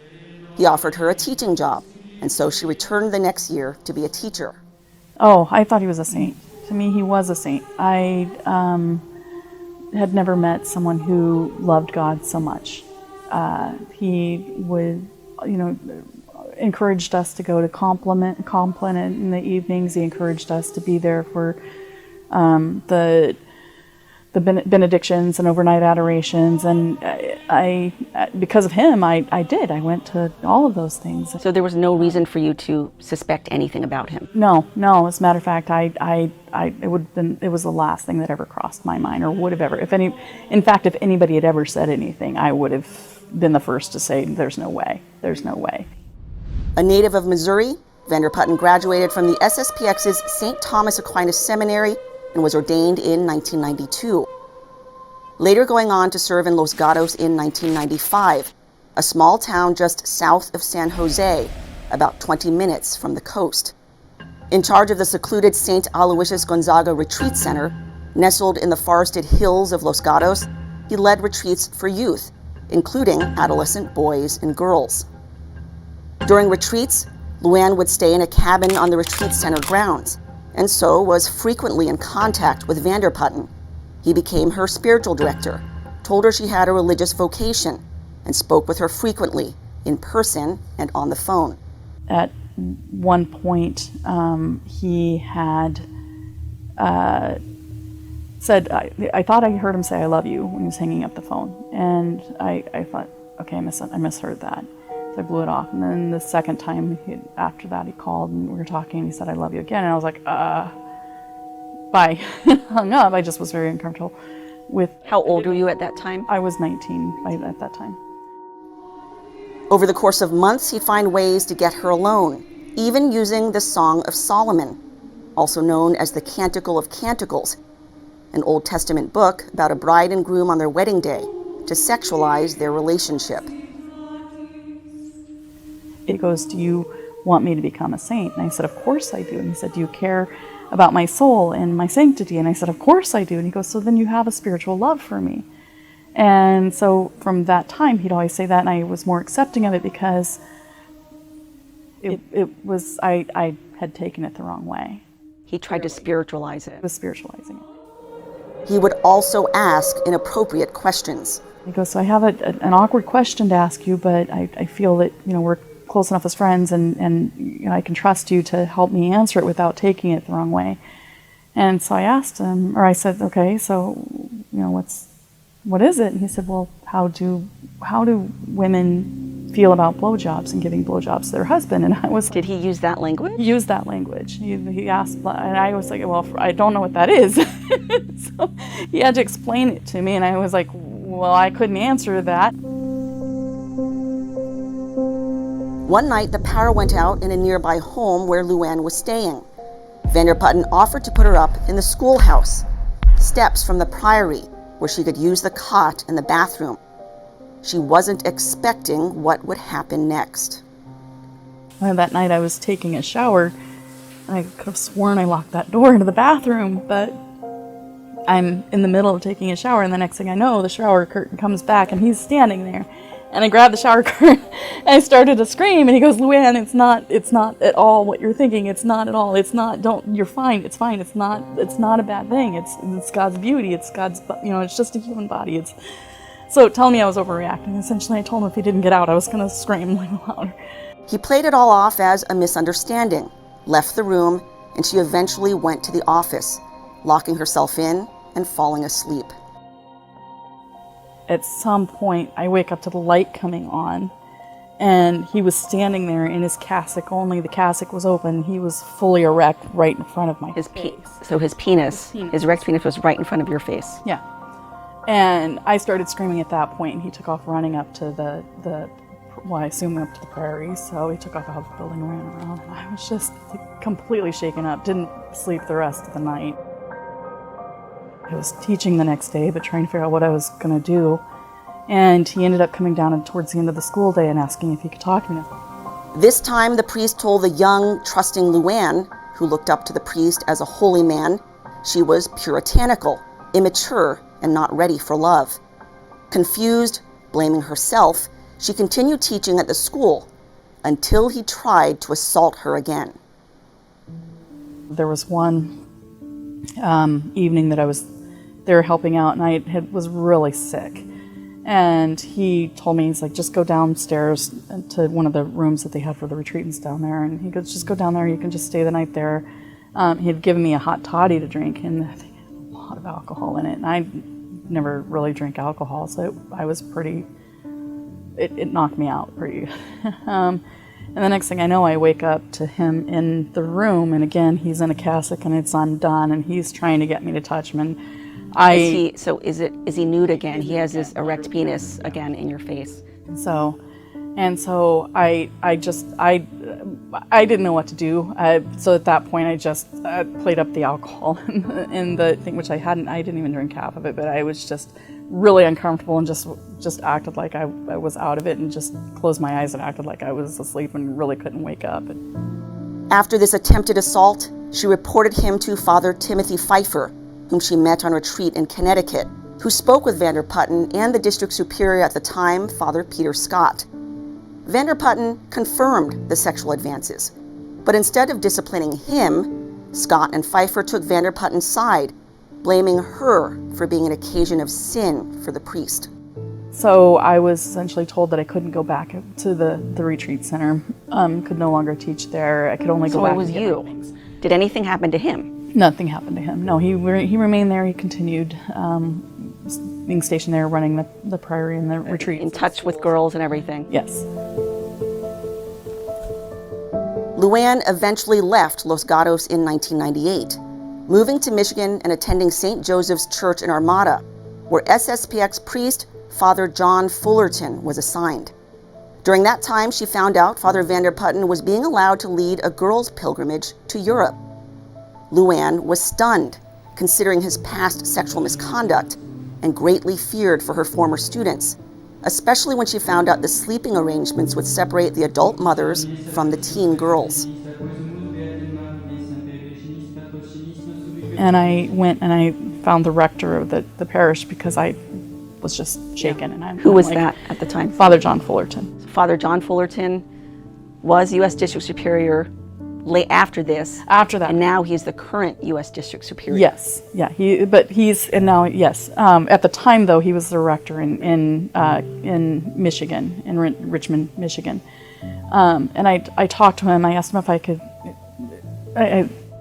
He offered her a teaching job, and so she returned the next year to be a teacher. Oh, I thought he was a saint. To me, he was a saint. I had never met someone who loved God so much. He would, encouraged us to go to compliment in the evenings. He encouraged us to be there for the benedictions and overnight adorations, and I because of him, I did. I went to all of those things. So there was no reason for you to suspect anything about him? No. As a matter of fact, it was the last thing that ever crossed my mind, or would have ever. If anybody had ever said anything, I would have been the first to say, "There's no way. There's no way." A native of Missouri, Vanderputten graduated from the SSPX's St. Thomas Aquinas Seminary and was ordained in 1992. Later going on to serve in Los Gatos in 1995, a small town just south of San Jose, about 20 minutes from the coast. In charge of the secluded St. Aloysius Gonzaga Retreat Center, nestled in the forested hills of Los Gatos, he led retreats for youth, including adolescent boys and girls. During retreats, Luann would stay in a cabin on the retreat center grounds, and so was frequently in contact with Vanderputten. He became her spiritual director, told her she had a religious vocation, and spoke with her frequently, in person and on the phone. At one point, he had said, I thought I heard him say, "I love you," when he was hanging up the phone. And I thought, okay, I misheard that. So I blew it off. And then the second time after that, he called and we were talking and he said, "I love you" again. And I was like, bye. Hung up. I just was very uncomfortable with... How old were you at that time? I was 19 at that time. Over the course of months, he'd find ways to get her alone, even using the Song of Solomon, also known as the Canticle of Canticles, an Old Testament book about a bride and groom on their wedding day, to sexualize their relationship. He goes, "Do you want me to become a saint?" And I said, "Of course I do." And he said, "Do you care about my soul and my sanctity?" And I said, "Of course I do." And he goes, "So then you have a spiritual love for me." And so from that time, he'd always say that, and I was more accepting of it because it was, I had taken it the wrong way. He tried to spiritualize it. He was spiritualizing it. He would also ask inappropriate questions. He goes, "So I have an awkward question to ask you, but I feel that, we're close enough as friends and I can trust you to help me answer it without taking it the wrong way." And so I asked him, or I said, "Okay, so, what is it?" And he said, "Well, how do women feel about blowjobs and giving blowjobs to their husband?" And I was... Did he use that language? He used that language. He asked, and I was like, "Well, I don't know what that is." So he had to explain it to me, and I was like, "Well, I couldn't answer that." One night, the power went out in a nearby home where Luann was staying. Vander Putten offered to put her up in the schoolhouse, steps from the priory, where she could use the cot in the bathroom. She wasn't expecting what would happen next. That night I was taking a shower. I could have sworn I locked that door into the bathroom, but I'm in the middle of taking a shower, and the next thing I know, the shower curtain comes back and he's standing there. And I grabbed the shower curtain and I started to scream, and he goes, "Luann, it's not at all what you're thinking. It's not at all. You're fine. It's fine. It's not a bad thing. It's God's beauty. It's God's, it's just a human body." So telling me I was overreacting. Essentially, I told him if he didn't get out, I was going to scream like louder. He played it all off as a misunderstanding, left the room, and she eventually went to the office, locking herself in and falling asleep. At some point, I wake up to the light coming on, and he was standing there in his cassock only. The cassock was open. He was fully erect right in front of my face. So his erect penis was right in front of your face. Yeah. And I started screaming at that point, and he took off running up to I assume up to the prairie. So he took off out of the building and ran around. I was just completely shaken up. Didn't sleep the rest of the night. I was teaching the next day, but trying to figure out what I was going to do. And he ended up coming down towards the end of the school day and asking if he could talk to me. This time, the priest told the young, trusting Luann, who looked up to the priest as a holy man, she was puritanical, immature, and not ready for love. Confused, blaming herself, she continued teaching at the school until he tried to assault her again. There was one evening that I was there helping out, and I was really sick. And he told me, he's like, "Just go downstairs to one of the rooms that they had for the retreatants down there." And he goes, "Just go down there, you can just stay the night there." He had given me a hot toddy to drink, and I think it had a lot of alcohol in it. And I never really drank alcohol, so I was pretty, it knocked me out pretty. And the next thing I know, I wake up to him in the room, and again, he's in a cassock and it's undone, and he's trying to get me to touch him. And is he nude again? He has this erect penis again in your face. So I didn't know what to do. So at that point, I just played up the alcohol in the thing, which I didn't even drink half of it, but I was just really uncomfortable and just acted like I was out of it, and just closed my eyes and acted like I was asleep and really couldn't wake up. After this attempted assault, she reported him to Father Timothy Pfeiffer, whom she met on retreat in Connecticut, who spoke with Vander Putten and the district superior at the time, Father Peter Scott. Vander Putten confirmed the sexual advances, but instead of disciplining him, Scott and Pfeiffer took Vander Putten's side, blaming her for being an occasion of sin for the priest. So I was essentially told that I couldn't go back to the retreat center, could no longer teach there. I could only go back. So it was you. Did anything happen to him? Nothing happened to him. No, he remained there. He continued being stationed there, running the priory and the retreat. In touch with girls and everything? Yes. Luann eventually left Los Gatos in 1998, moving to Michigan and attending St. Joseph's Church in Armada, where SSPX priest Father John Fullerton was assigned. During that time, she found out Father Vanderputten was being allowed to lead a girls' pilgrimage to Europe. Luann was stunned, considering his past sexual misconduct, and greatly feared for her former students, especially when she found out the sleeping arrangements would separate the adult mothers from the teen girls. And I went and I found the rector of the parish because I was just shaken. And Who was that at the time? Father John Fullerton. Father John Fullerton was U.S. District Superior after this. After that. And now he's the current U.S. District Superior. Yes, yeah. Yes. At the time, though, he was the rector in Michigan, in Richmond, Michigan. And I talked to him. I asked him if I could.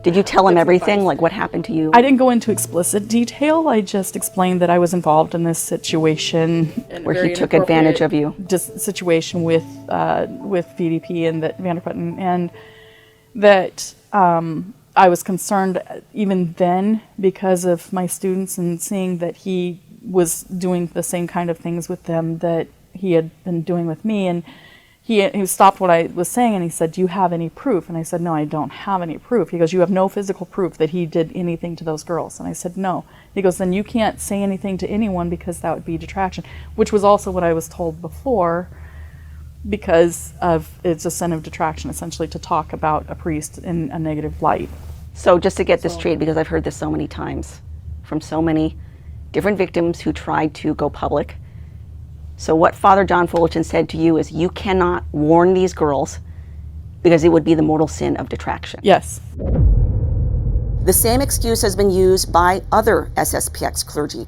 Did you tell him everything, like what happened to you? I didn't go into explicit detail. I just explained that I was involved in this situation. Where he took advantage of you. Just situation with VDP and that Vanderputten, and that I was concerned even then because of my students and seeing that he was doing the same kind of things with them that he had been doing with me. And he stopped what I was saying and he said, "Do you have any proof?" And I said, "No, I don't have any proof." He goes, "You have no physical proof that he did anything to those girls?" And I said, "No." He goes, "Then you can't say anything to anyone because that would be detraction," which was also what I was told before, because it's a sin of detraction, essentially, to talk about a priest in a negative light. So just to get this straight, because I've heard this so many times from so many different victims who tried to go public. So what Father John Fullerton said to you is you cannot warn these girls because it would be the mortal sin of detraction. Yes. The same excuse has been used by other SSPX clergy.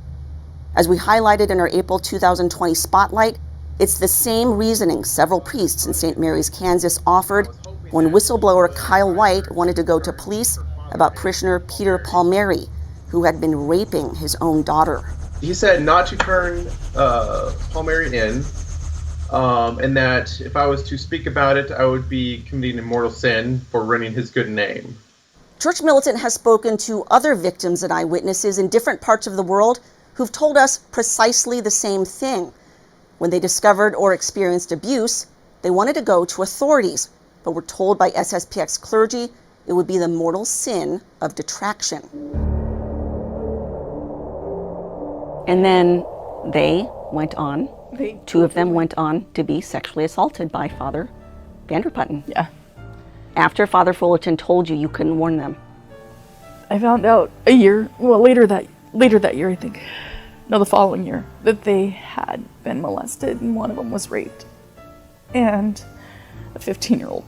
As we highlighted in our April 2020 spotlight, it's the same reasoning several priests in St. Mary's, Kansas offered when whistleblower Kyle White wanted to go to police about parishioner Peter Palmieri, who had been raping his own daughter. He said not to turn Palmieri in, and that if I was to speak about it, I would be committing a mortal sin for ruining his good name. Church Militant has spoken to other victims and eyewitnesses in different parts of the world who've told us precisely the same thing. When they discovered or experienced abuse, they wanted to go to authorities, but were told by SSPX clergy it would be the mortal sin of detraction. And then they went on, two of them went on to be sexually assaulted by Father Vanderputten. Yeah. After Father Fullerton told you couldn't warn them. I found out later that year, I think. No, the following year, that they had been molested and one of them was raped. And a 15-year-old,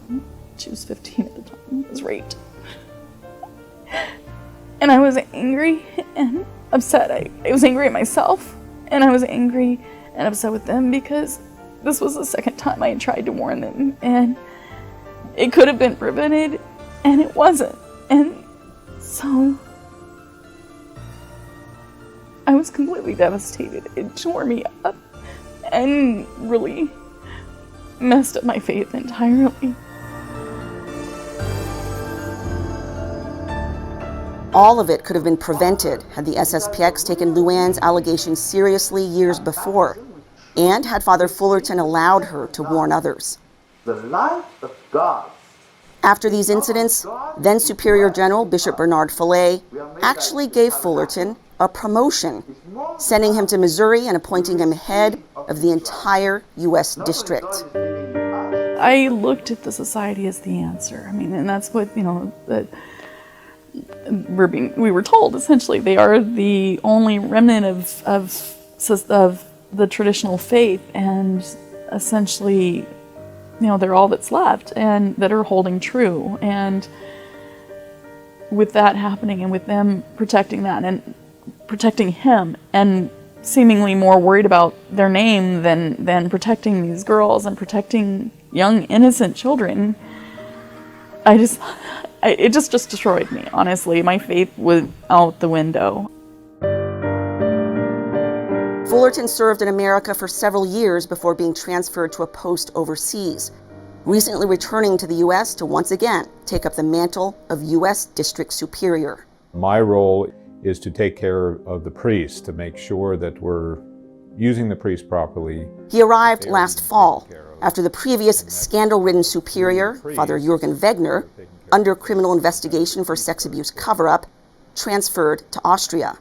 she was 15 at the time, was raped. And I was angry and upset. I was angry at myself, and I was angry and upset with them because this was the second time I had tried to warn them, and it could have been prevented, and it wasn't. And so I was completely devastated. It tore me up and really messed up my faith entirely. All of it could have been prevented had the SSPX taken Luann's allegations seriously years before, and had Father Fullerton allowed her to warn others. The light of God. After these incidents, then Superior General Bishop Bernard Fillet actually gave Fullerton a promotion, sending him to Missouri and appointing him head of the entire U.S. district. I looked at the society as the answer. I mean, and that's what, we were told, essentially. They are the only remnant of the traditional faith, and essentially, they're all that's left and that are holding true. And with that happening and with them protecting that and protecting him and seemingly more worried about their name than protecting these girls and protecting young, innocent children. It just destroyed me, honestly. My faith was out the window. Fullerton served in America for several years before being transferred to a post overseas, recently returning to the U.S. to once again take up the mantle of U.S. District Superior. My role is to take care of the priests, to make sure that we're using the priests properly. He arrived last fall after the previous scandal-ridden superior, Father Jürgen Wegner, under criminal investigation for sex abuse cover-up, transferred to Austria.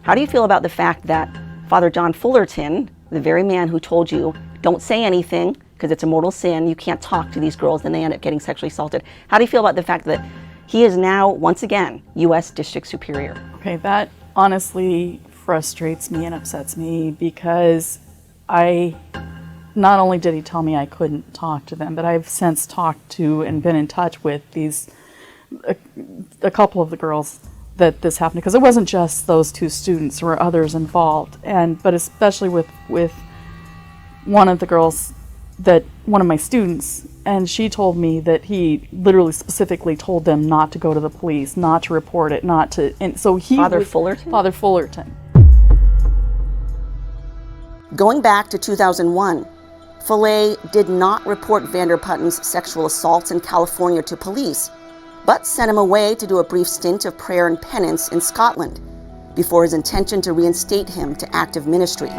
How do you feel about the fact that Father John Fullerton, the very man who told you, don't say anything because it's a mortal sin, you can't talk to these girls, then they end up getting sexually assaulted. How do you feel about the fact that he is now, once again, U.S. District Superior? Okay, that honestly frustrates me and upsets me because not only did he tell me I couldn't talk to them, but I've since talked to and been in touch with a couple of the girls that this happened, because it wasn't just those two students, there were others involved, but especially with one of the girls, one of my students, and she told me that he literally specifically told them not to go to the police, not to report it, and so Father Fullerton? Father Fullerton. Going back to 2001, Follet did not report Vanderputten's sexual assaults in California to police, but sent him away to do a brief stint of prayer and penance in Scotland before his intention to reinstate him to active ministry.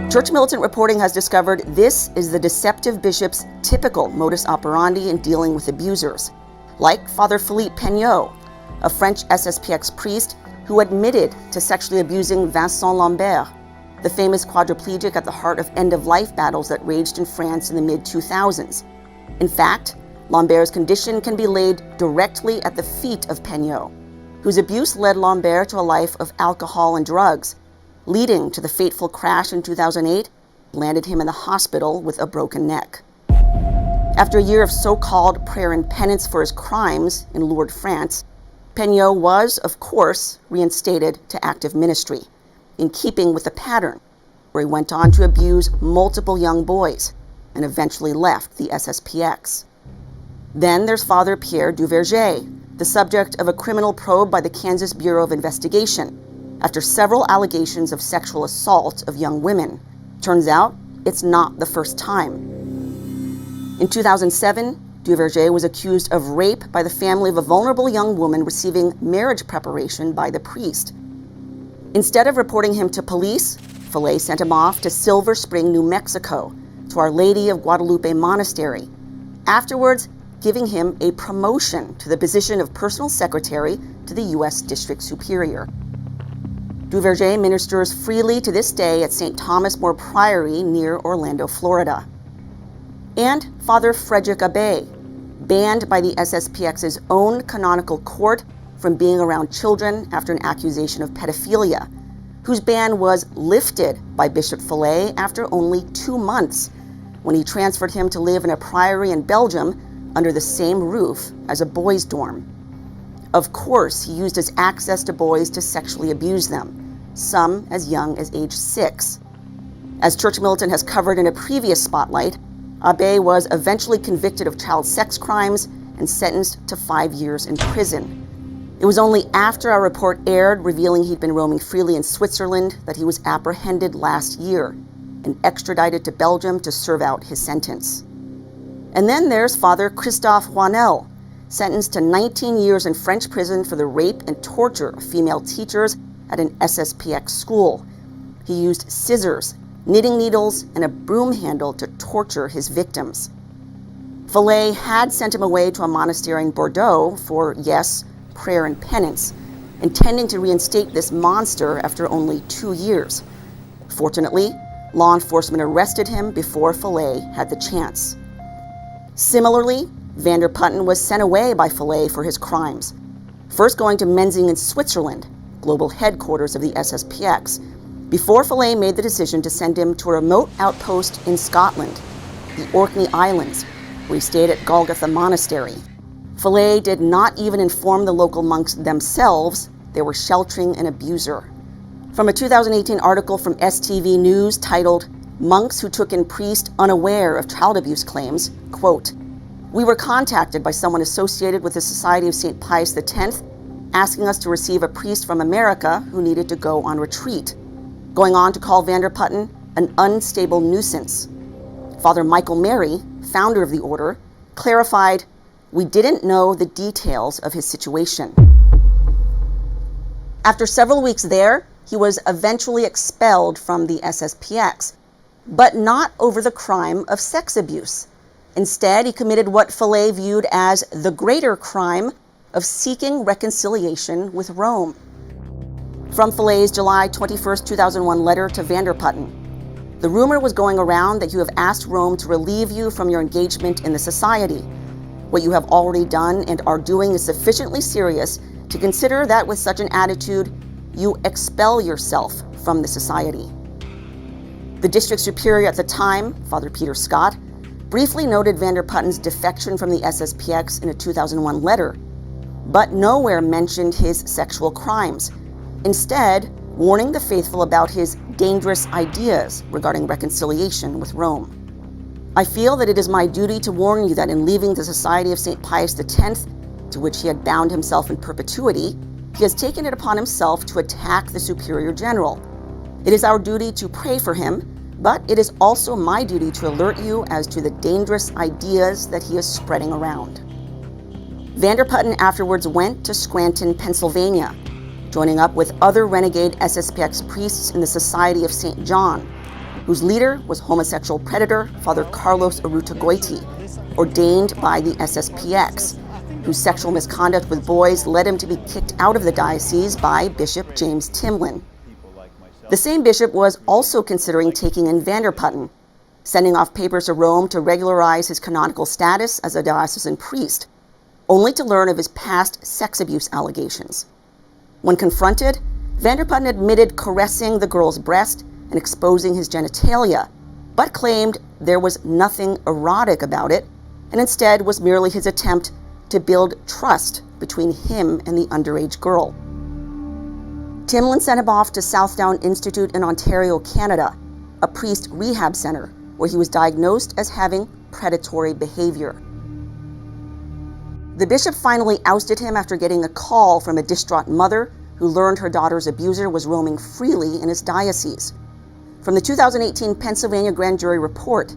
Church Militant Reporting has discovered this is the deceptive bishop's typical modus operandi in dealing with abusers, like Father Philippe Peignot, a French SSPX priest who admitted to sexually abusing Vincent Lambert, the famous quadriplegic at the heart of end-of-life battles that raged in France in the mid-2000s. In fact, Lambert's condition can be laid directly at the feet of Peignot, whose abuse led Lambert to a life of alcohol and drugs, leading to the fateful crash in 2008, landed him in the hospital with a broken neck. After a year of so-called prayer and penance for his crimes in Lourdes, France, Peignot was, of course, reinstated to active ministry, in keeping with the pattern, where he went on to abuse multiple young boys and eventually left the SSPX. Then there's Father Pierre Duverger, the subject of a criminal probe by the Kansas Bureau of Investigation, after several allegations of sexual assault of young women. Turns out, it's not the first time. In 2007, Duverger was accused of rape by the family of a vulnerable young woman receiving marriage preparation by the priest. Instead of reporting him to police, Follet sent him off to Silver Spring, New Mexico, to Our Lady of Guadalupe Monastery, afterwards giving him a promotion to the position of personal secretary to the U.S. District Superior. Duverger ministers freely to this day at St. Thomas More Priory near Orlando, Florida. And Father Frederick Abbé, banned by the SSPX's own canonical court from being around children after an accusation of pedophilia, whose ban was lifted by Bishop Follet after only 2 months, when he transferred him to live in a priory in Belgium under the same roof as a boys' dorm. Of course, he used his access to boys to sexually abuse them, some as young as age 6. As Church Militant has covered in a previous spotlight, Abbé was eventually convicted of child sex crimes and sentenced to 5 years in prison. It was only after our report aired revealing he'd been roaming freely in Switzerland that he was apprehended last year and extradited to Belgium to serve out his sentence. And then there's Father Christophe Juanel, sentenced to 19 years in French prison for the rape and torture of female teachers at an SSPX school. He used scissors, knitting needles, and a broom handle to torture his victims. Follet had sent him away to a monastery in Bordeaux for, yes, prayer and penance, intending to reinstate this monster after only 2 years. Fortunately, law enforcement arrested him before Follet had the chance. Similarly, Vanderputten was sent away by Follet for his crimes, first going to Menzingen, Switzerland, global headquarters of the SSPX, before Follet made the decision to send him to a remote outpost in Scotland, the Orkney Islands, where he stayed at Golgotha Monastery. Follet did not even inform the local monks themselves they were sheltering an abuser. From a 2018 article from STV News titled, "Monks Who Took in Priest Unaware of Child Abuse Claims," quote, "We were contacted by someone associated with the Society of St. Pius X asking us to receive a priest from America who needed to go on retreat, going on to call Vanderputten an unstable nuisance. Father Michael Mary, founder of the order, clarified, 'We didn't know the details of his situation.'" After several weeks there, he was eventually expelled from the SSPX, but not over the crime of sex abuse. Instead, he committed what Fillet viewed as the greater crime of seeking reconciliation with Rome. From Fillet's July 21, 2001 letter to Vanderputten, "The rumor was going around that you have asked Rome to relieve you from your engagement in the society. What you have already done and are doing is sufficiently serious to consider that with such an attitude, you expel yourself from the society." The district superior at the time, Father Peter Scott, briefly noted Vanderputten's defection from the SSPX in a 2001 letter, but nowhere mentioned his sexual crimes, instead warning the faithful about his dangerous ideas regarding reconciliation with Rome. "I feel that it is my duty to warn you that in leaving the Society of St. Pius X, to which he had bound himself in perpetuity, he has taken it upon himself to attack the Superior General. It is our duty to pray for him, but it is also my duty to alert you as to the dangerous ideas that he is spreading around." Vanderputten afterwards went to Scranton, Pennsylvania, joining up with other renegade SSPX priests in the Society of St. John, whose leader was homosexual predator Father Carlos Urutagoiti, ordained by the SSPX, whose sexual misconduct with boys led him to be kicked out of the diocese by Bishop James Timlin. The same bishop was also considering taking in Vanderputten, sending off papers to Rome to regularize his canonical status as a diocesan priest, only to learn of his past sex abuse allegations. When confronted, Vanderputten admitted caressing the girl's breast and exposing his genitalia, but claimed there was nothing erotic about it, and instead was merely his attempt to build trust between him and the underage girl. Timlin sent him off to Southdown Institute in Ontario, Canada, a priest rehab center where he was diagnosed as having predatory behavior. The bishop finally ousted him after getting a call from a distraught mother who learned her daughter's abuser was roaming freely in his diocese. From the 2018 Pennsylvania grand jury report,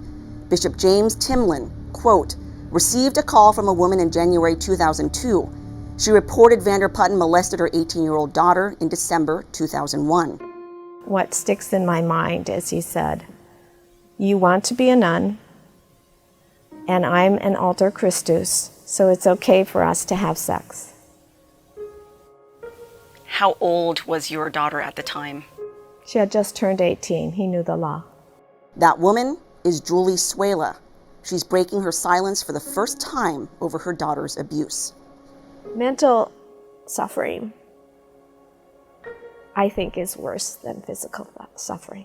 Bishop James Timlin, quote, received a call from a woman in January 2002. She reported Vanderputten molested her 18-year-old daughter in December 2001. What sticks in my mind is he said, "You want to be a nun, and I'm an alter Christus, so it's okay for us to have sex." How old was your daughter at the time? She had just turned 18. He knew the law. That woman is Julie Suela. She's breaking her silence for the first time over her daughter's abuse. Mental suffering, I think, is worse than physical suffering.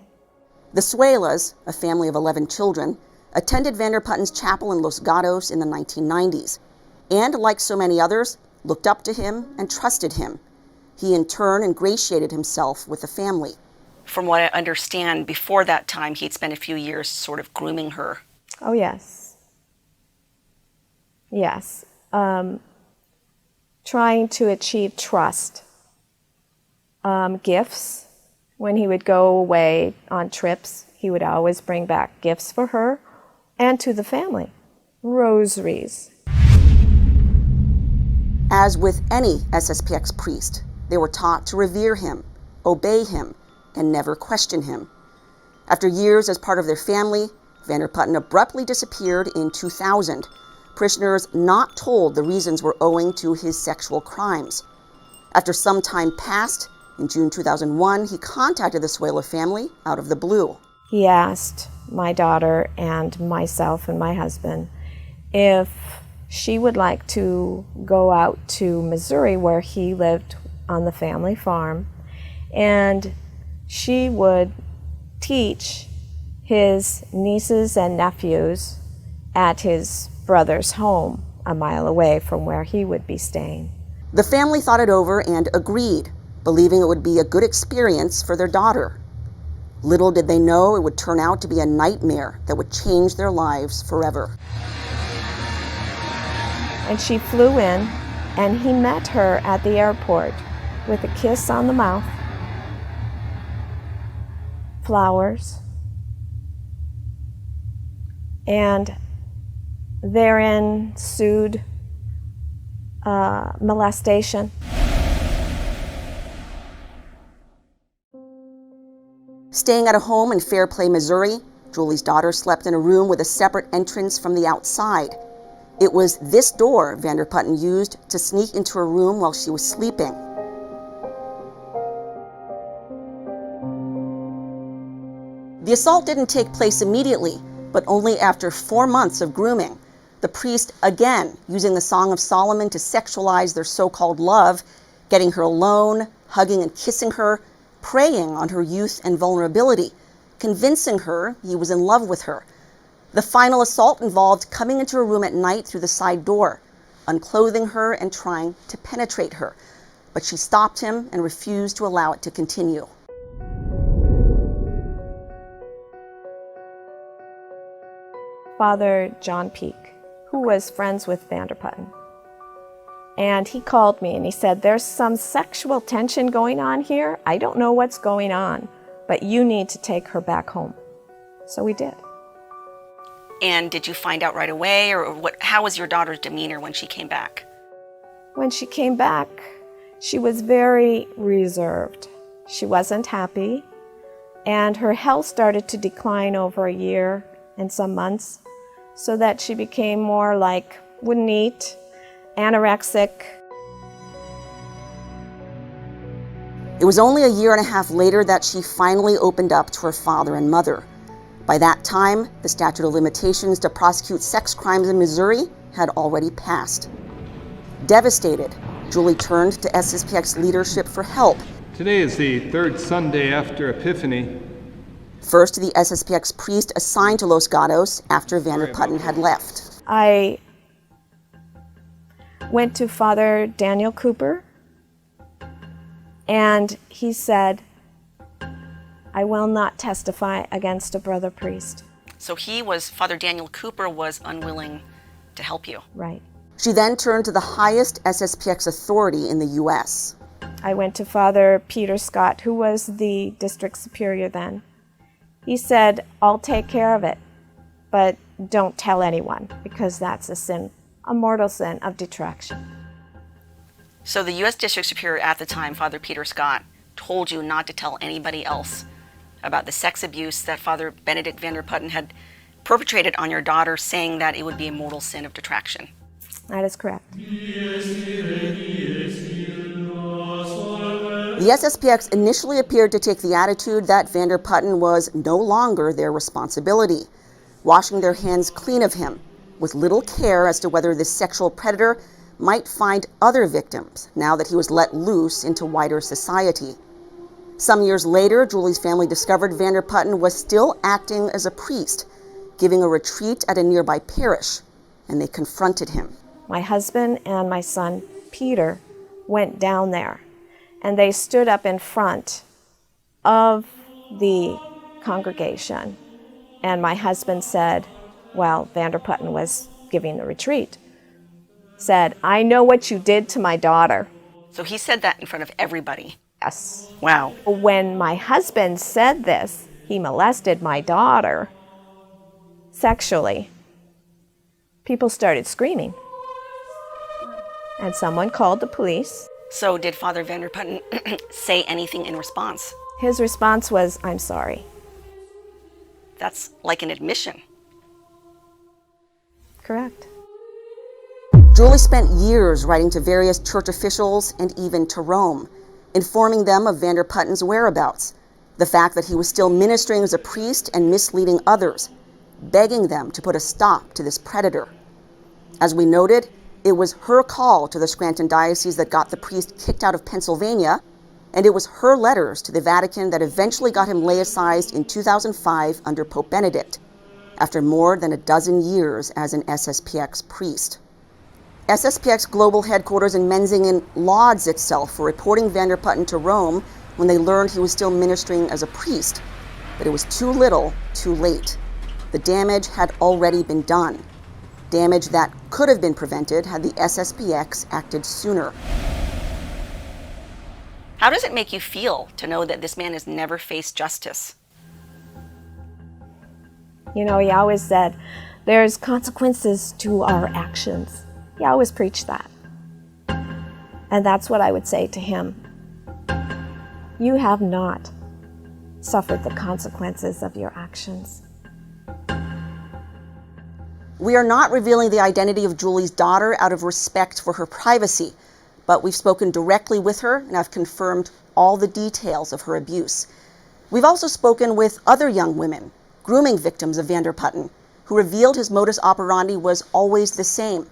The Suelas, a family of 11 children, attended Vanderputten's chapel in Los Gatos in the 1990s, and like so many others, looked up to him and trusted him. He in turn ingratiated himself with the family. From what I understand, before that time, he'd spent a few years sort of grooming her. Oh, yes. Yes. Trying to achieve trust. Gifts. When he would go away on trips, he would always bring back gifts for her and to the family. Rosaries. As with any SSPX priest, they were taught to revere him, obey him, and never question him. After years as part of their family, Vanderputten abruptly disappeared in 2000. Parishioners not told the reasons were owing to his sexual crimes. After some time passed, in June 2001, he contacted the Suela family out of the blue. He asked my daughter and myself and my husband if she would like to go out to Missouri, where he lived on the family farm, and she would teach his nieces and nephews at his brother's home a mile away from where he would be staying. The family thought it over and agreed, believing it would be a good experience for their daughter. Little did they know it would turn out to be a nightmare that would change their lives forever. And she flew in, and he met her at the airport with a kiss on the mouth, flowers, and therein ensued molestation. Staying at a home in Fairplay, Missouri, Julie's daughter slept in a room with a separate entrance from the outside. It was this door Vander Putten used to sneak into her room while she was sleeping. The assault didn't take place immediately, but only after 4 months of grooming. The priest, again, using the Song of Solomon to sexualize their so-called love, getting her alone, hugging and kissing her, preying on her youth and vulnerability, convincing her he was in love with her. The final assault involved coming into her room at night through the side door, unclothing her and trying to penetrate her. But she stopped him and refused to allow it to continue. Father John Peak, who was friends with Vander Putten. And he called me and he said, there's some sexual tension going on here. I don't know what's going on, but you need to take her back home. So we did. And did you find out right away, or how was your daughter's demeanor when she came back? When she came back, she was very reserved. She wasn't happy, and her health started to decline over a year and some months, so that she became more like, wouldn't eat, anorexic. It was only a year and a half later that she finally opened up to her father and mother. By that time, the statute of limitations to prosecute sex crimes in Missouri had already passed. Devastated, Julie turned to SSPX leadership for help. Today is the third Sunday after Epiphany. First, the SSPX priest assigned to Los Gatos after Vander Putten had left. I went to Father Daniel Cooper, and he said, I will not testify against a brother priest. So Father Daniel Cooper was unwilling to help you. Right. She then turned to the highest SSPX authority in the U.S. I went to Father Peter Scott, who was the district superior then. He said, I'll take care of it, but don't tell anyone, because that's a sin, a mortal sin of detraction. So the U.S. District Superior at the time, Father Peter Scott, told you not to tell anybody else about the sex abuse that Father Benedict Vander Putten had perpetrated on your daughter, saying that it would be a mortal sin of detraction. That is correct. The SSPX initially appeared to take the attitude that Vander Putten was no longer their responsibility, washing their hands clean of him, with little care as to whether this sexual predator might find other victims now that he was let loose into wider society. Some years later, Julie's family discovered Vander Putten was still acting as a priest, giving a retreat at a nearby parish, and they confronted him. My husband and my son, Peter, went down there, and they stood up in front of the congregation, and my husband said, well, Vander Putten was giving the retreat, said, I know what you did to my daughter. So he said that in front of everybody? Yes. Wow. When my husband said this, he molested my daughter sexually. People started screaming. And someone called the police. So did Father Vander Putten say anything in response? His response was, I'm sorry. That's like an admission. Correct. Julie spent years writing to various church officials and even to Rome, informing them of Vander Putten's whereabouts, the fact that he was still ministering as a priest and misleading others, begging them to put a stop to this predator. As we noted, it was her call to the Scranton Diocese that got the priest kicked out of Pennsylvania, and it was her letters to the Vatican that eventually got him laicized in 2005 under Pope Benedict, after more than a dozen years as an SSPX priest. SSPX Global Headquarters in Menzingen lauds itself for reporting Vander Putten to Rome when they learned he was still ministering as a priest. But it was too little, too late. The damage had already been done. Damage that could have been prevented had the SSPX acted sooner. How does it make you feel to know that this man has never faced justice? You know, he always said, there's consequences to our actions. He always preached that. And that's what I would say to him. You have not suffered the consequences of your actions. We are not revealing the identity of Julie's daughter out of respect for her privacy, but we've spoken directly with her and have confirmed all the details of her abuse. We've also spoken with other young women, grooming victims of Vander Putten, who revealed his modus operandi was always the same: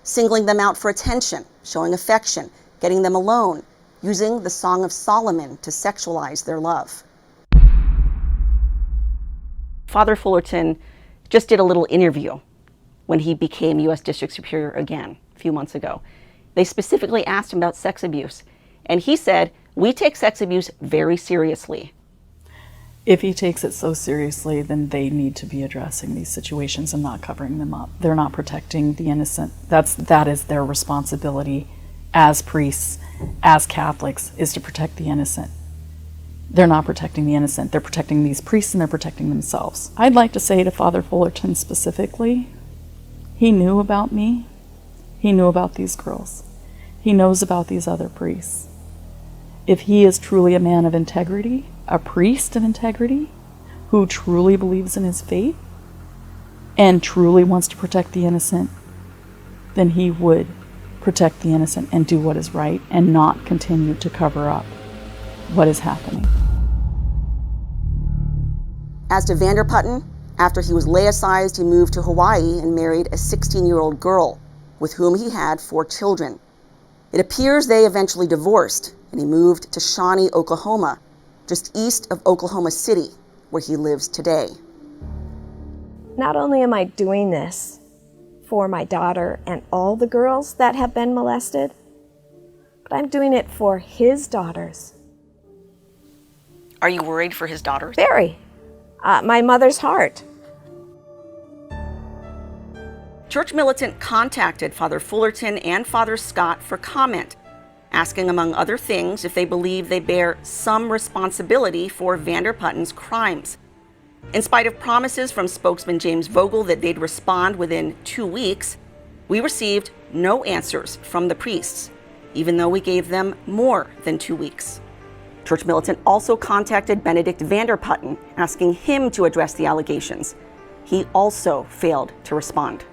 singling them out for attention, showing affection, getting them alone, using the Song of Solomon to sexualize their love. Father Fullerton just did a little interview when he became U.S. District Superior again a few months ago. They specifically asked him about sex abuse, and he said, "We take sex abuse very seriously." If he takes it so seriously, then they need to be addressing these situations and not covering them up. They're not protecting the innocent. That is their responsibility as priests, as Catholics, is to protect the innocent. They're not protecting the innocent. They're protecting these priests and they're protecting themselves. I'd like to say to Father Fullerton specifically, he knew about me. He knew about these girls. He knows about these other priests. If he is truly a man of integrity, a priest of integrity, who truly believes in his faith and truly wants to protect the innocent, then he would protect the innocent and do what is right and not continue to cover up what is happening. As to Vander Putten, after he was laicized, he moved to Hawaii and married a 16-year-old girl with whom he had 4 children. It appears they eventually divorced, and he moved to Shawnee, Oklahoma, just east of Oklahoma City, where he lives today. Not only am I doing this for my daughter and all the girls that have been molested, but I'm doing it for his daughters. Are you worried for his daughters? Very. My mother's heart. Church Militant contacted Father Fullerton and Father Scott for comment, asking, among other things, if they believe they bear some responsibility for Vander Putten's crimes. In spite of promises from spokesman James Vogel that they'd respond within 2 weeks, we received no answers from the priests, even though we gave them more than 2 weeks. Church Militant also contacted Benedict Vander Putten, asking him to address the allegations. He also failed to respond.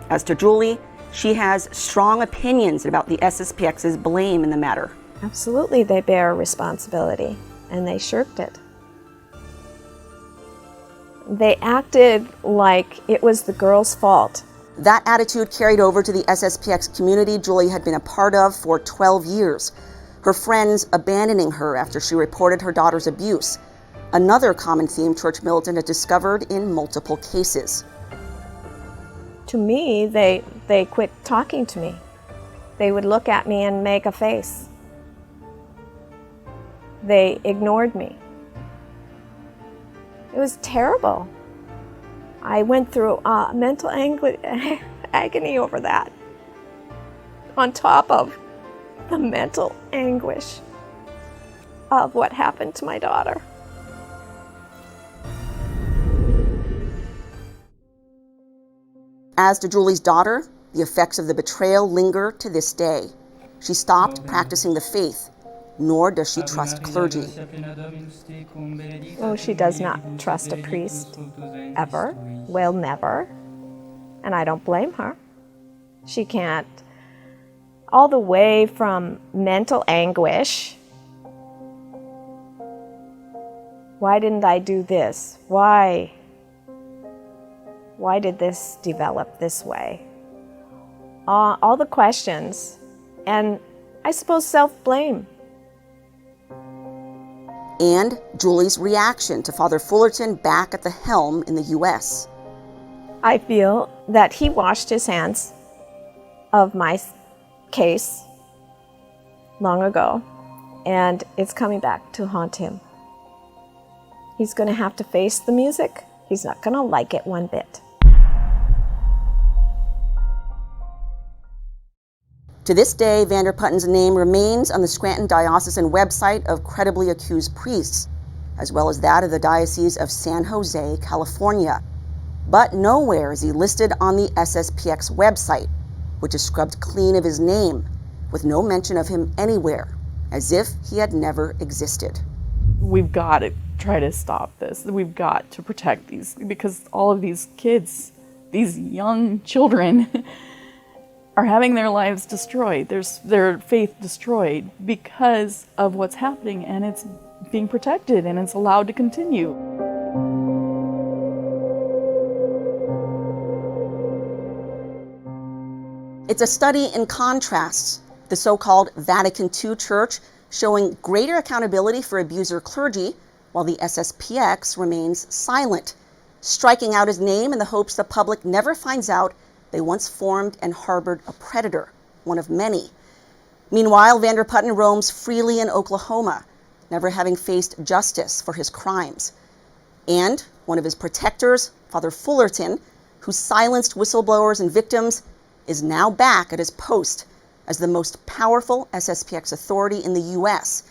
As to Julie, she has strong opinions about the SSPX's blame in the matter. Absolutely, they bear responsibility, and they shirked it. They acted like it was the girl's fault. That attitude carried over to the SSPX community Julie had been a part of for 12 years. Her friends abandoning her after she reported her daughter's abuse. Another common theme Church Militant had discovered in multiple cases. To me, they quit talking to me. They would look at me and make a face. They ignored me. It was terrible. I went through mental agony over that, on top of the mental anguish of what happened to my daughter. As to Julie's daughter, the effects of the betrayal linger to this day. She stopped practicing the faith, nor does she trust clergy. Oh, she does not trust a priest, ever, will never, and I don't blame her. She can't. All the way from mental anguish. Why didn't I do this? Why did this develop this way? All the questions, and I suppose self-blame. And Julie's reaction to Father Fullerton back at the helm in the U.S. I feel that he washed his hands of my case long ago, and it's coming back to haunt him. He's going to have to face the music. He's not going to like it one bit. To this day, Vanderputten's name remains on the Scranton Diocesan website of credibly accused priests, as well as that of the Diocese of San Jose, California. But nowhere is he listed on the SSPX website, which is scrubbed clean of his name, with no mention of him anywhere, as if he had never existed. We've got to try to stop this. We've got to protect these, because all of these kids, these young children, are having their lives destroyed, their faith destroyed because of what's happening, and it's being protected and it's allowed to continue. It's a study in contrasts, the so-called Vatican II Church showing greater accountability for abuser clergy, while the SSPX remains silent, striking out his name in the hopes the public never finds out they once formed and harbored a predator, one of many. Meanwhile, Vanderputten roams freely in Oklahoma, never having faced justice for his crimes. And one of his protectors, Father Fullerton, who silenced whistleblowers and victims, is now back at his post as the most powerful SSPX authority in the U.S.,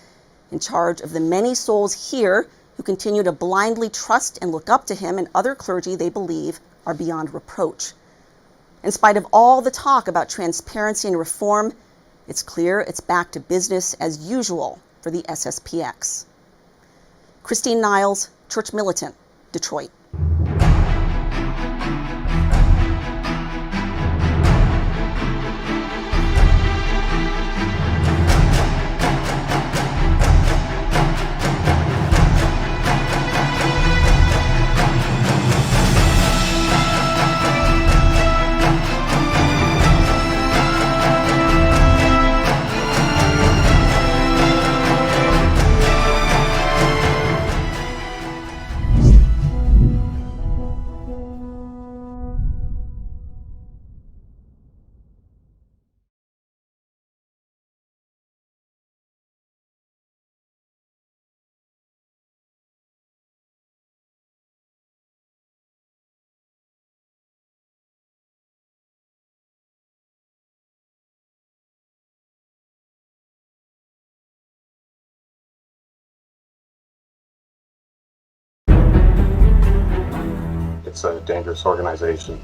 in charge of the many souls here who continue to blindly trust and look up to him and other clergy they believe are beyond reproach. In spite of all the talk about transparency and reform, it's clear it's back to business as usual for the SSPX. Christine Niles, Church Militant, Detroit. It's a dangerous organization.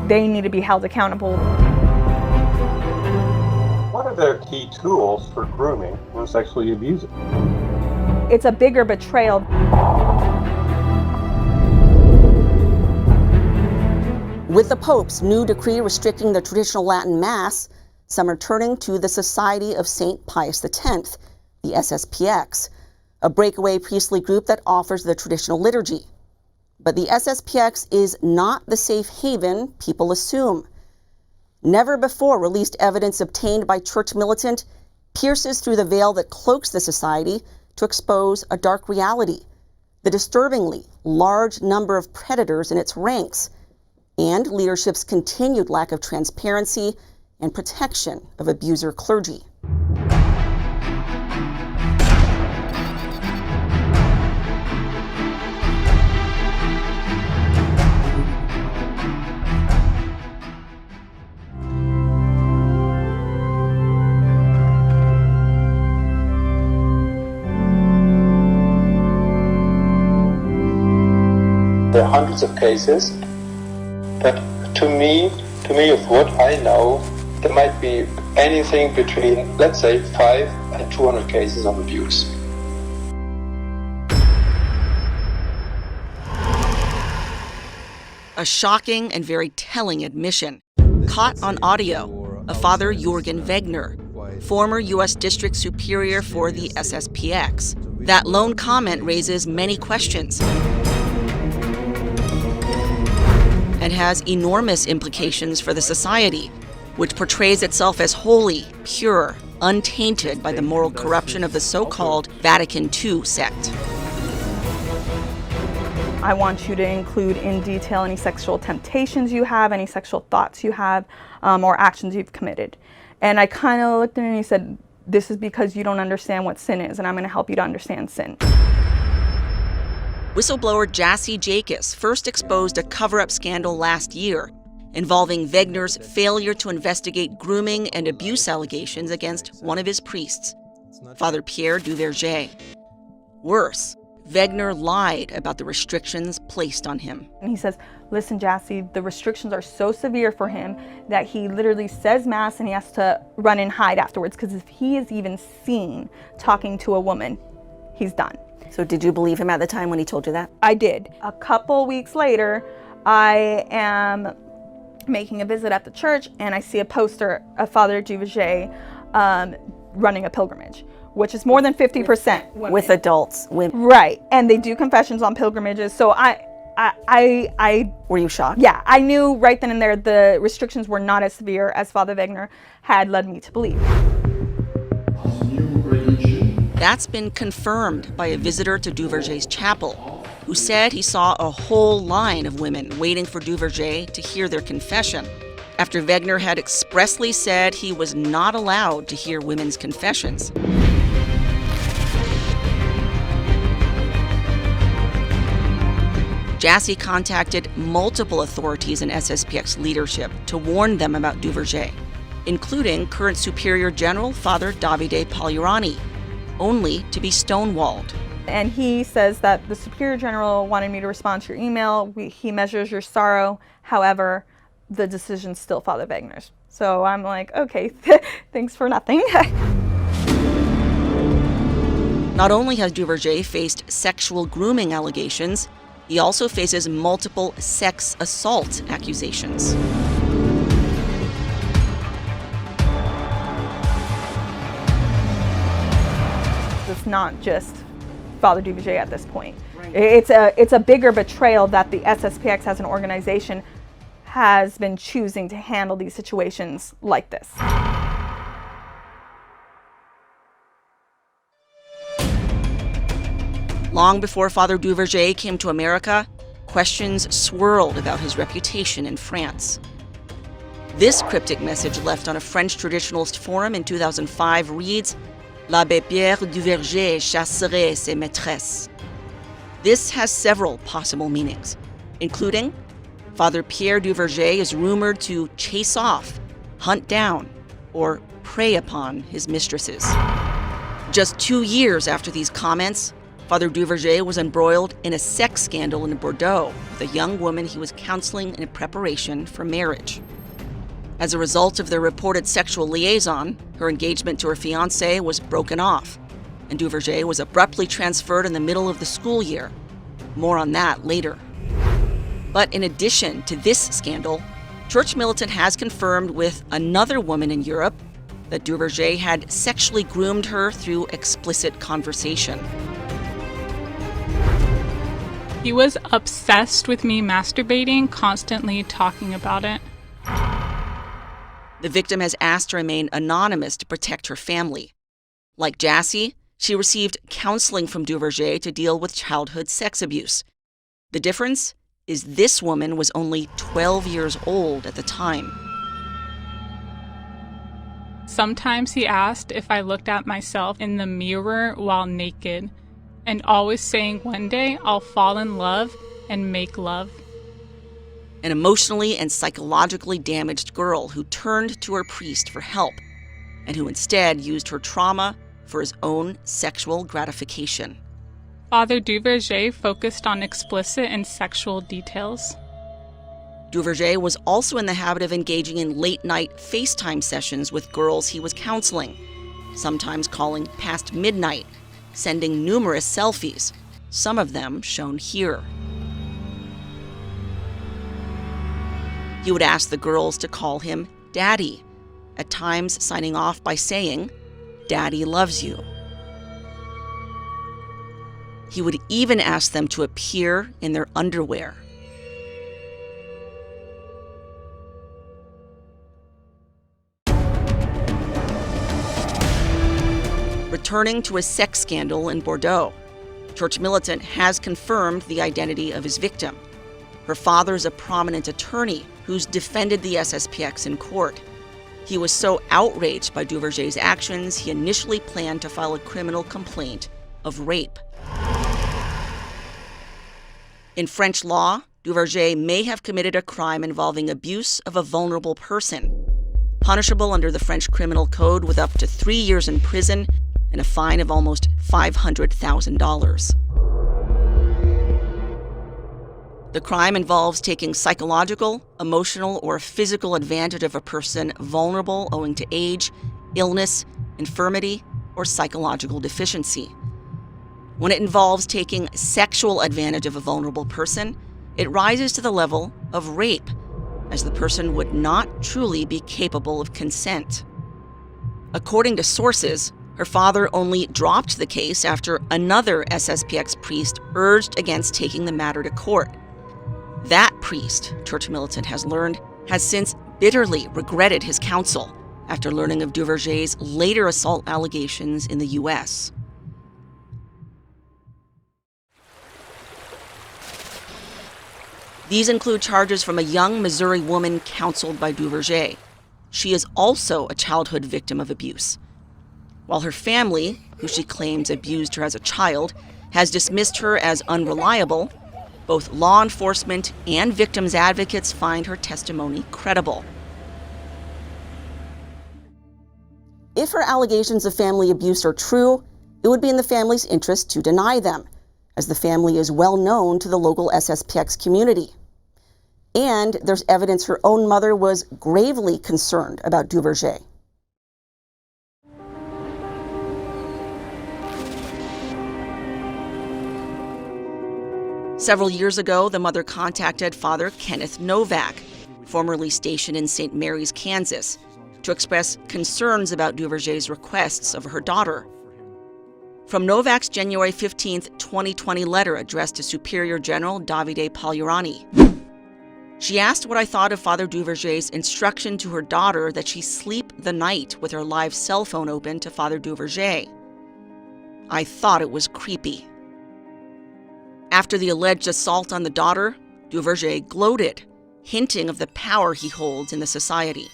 They need to be held accountable. One of their key tools for grooming was sexually abusing. It's a bigger betrayal. With the Pope's new decree restricting the traditional Latin Mass, some are turning to the Society of St. Pius X, the SSPX, a breakaway priestly group that offers the traditional liturgy. But the SSPX is not the safe haven people assume. Never before released evidence obtained by Church Militant pierces through the veil that cloaks the society to expose a dark reality, the disturbingly large number of predators in its ranks, and leadership's continued lack of transparency and protection of abuser clergy. There are hundreds of cases, but to me of what I know, there might be anything between, let's say, 5 and 200 cases of abuse. A shocking and very telling admission, caught on audio, of Father Jürgen Wegner, former U.S. District Superior for the SSPX. That lone comment raises many questions and has enormous implications for the society, which portrays itself as holy, pure, untainted by the moral corruption of the so-called Vatican II sect. I want you to include in detail any sexual temptations you have, any sexual thoughts you have, or actions you've committed. And I kind of looked at him and he said, this is because you don't understand what sin is, and I'm going to help you to understand sin. Whistleblower Jassy Jacobs first exposed a cover-up scandal last year involving Wegener's failure to investigate grooming and abuse allegations against one of his priests, Father Pierre Duverger. Worse, Wegener lied about the restrictions placed on him. And he says, listen, Jassy, the restrictions are so severe for him that he literally says mass and he has to run and hide afterwards, because if he is even seen talking to a woman, he's done. So did you believe him at the time when he told you that? I did. A couple weeks later, I am making a visit at the church and I see a poster of Father Duverger running a pilgrimage, which is more than 50% women. With adults, women. Right, and they do confessions on pilgrimages. So I Were you shocked? Yeah, I knew right then and there the restrictions were not as severe as Father Wegener had led me to believe. That's been confirmed by a visitor to Duverger's chapel, who said he saw a whole line of women waiting for Duverger to hear their confession, after Wegener had expressly said he was not allowed to hear women's confessions. Jassy contacted multiple authorities in FSSPX leadership to warn them about Duverger, including current Superior General Father Davide Pagliarani, only to be stonewalled. And he says that the Superior General wanted me to respond to your email. He measures your sorrow. However, the decision's still Father Wegener's. So I'm like, okay, thanks for nothing. Not only has Duverger faced sexual grooming allegations, he also faces multiple sex assault accusations. It's not just Father Duverger at this point. Right. It's a bigger betrayal that the FSSPX as an organization has been choosing to handle these situations like this. Long before Father Duverger came to America, questions swirled about his reputation in France. This cryptic message left on a French traditionalist forum in 2005 reads, L'Abbé Pierre Duverger chasserait ses maîtresses. This has several possible meanings, including Father Pierre Duverger is rumored to chase off, hunt down, or prey upon his mistresses. Just 2 years after these comments, Father Duverger was embroiled in a sex scandal in Bordeaux with a young woman he was counseling in preparation for marriage. As a result of their reported sexual liaison, her engagement to her fiancé was broken off, and Duverger was abruptly transferred in the middle of the school year. More on that later. But in addition to this scandal, Church Militant has confirmed with another woman in Europe that Duverger had sexually groomed her through explicit conversation. He was obsessed with me masturbating, constantly talking about it. The victim has asked to remain anonymous to protect her family. Like Jassy, she received counseling from Duverger to deal with childhood sex abuse. The difference is this woman was only 12 years old at the time. Sometimes he asked if I looked at myself in the mirror while naked, and always saying one day I'll fall in love and make love. An emotionally and psychologically damaged girl who turned to her priest for help, and who instead used her trauma for his own sexual gratification. Father Duverger focused on explicit and sexual details. Duverger was also in the habit of engaging in late-night FaceTime sessions with girls he was counseling, sometimes calling past midnight, sending numerous selfies, some of them shown here. He would ask the girls to call him Daddy, at times signing off by saying, Daddy loves you. He would even ask them to appear in their underwear. Returning to a sex scandal in Bordeaux, Church Militant has confirmed the identity of his victim. Her father is a prominent attorney who's defended the SSPX in court. He was so outraged by Duverger's actions, he initially planned to file a criminal complaint of rape. In French law, Duverger may have committed a crime involving abuse of a vulnerable person, punishable under the French Criminal Code with up to 3 years in prison and a fine of almost $500,000. The crime involves taking psychological, emotional, or physical advantage of a person vulnerable owing to age, illness, infirmity, or psychological deficiency. When it involves taking sexual advantage of a vulnerable person, it rises to the level of rape, as the person would not truly be capable of consent. According to sources, her father only dropped the case after another SSPX priest urged against taking the matter to court. That priest, Church Militant has learned, has since bitterly regretted his counsel after learning of Duverger's later assault allegations in the U.S. These include charges from a young Missouri woman counseled by Duverger. She is also a childhood victim of abuse. While her family, who she claims abused her as a child, has dismissed her as unreliable, both law enforcement and victims' advocates find her testimony credible. If her allegations of family abuse are true, it would be in the family's interest to deny them, as the family is well known to the local SSPX community. And there's evidence her own mother was gravely concerned about Duverger. Several years ago, the mother contacted Father Kenneth Novak, formerly stationed in St. Mary's, Kansas, to express concerns about Duverger's requests of her daughter. From Novak's January 15, 2020 letter addressed to Superior General Davide Pagliarani. She asked what I thought of Father Duverger's instruction to her daughter that she sleep the night with her live cell phone open to Father Duverger. I thought it was creepy. After the alleged assault on the daughter, Duverger gloated, hinting of the power he holds in the society.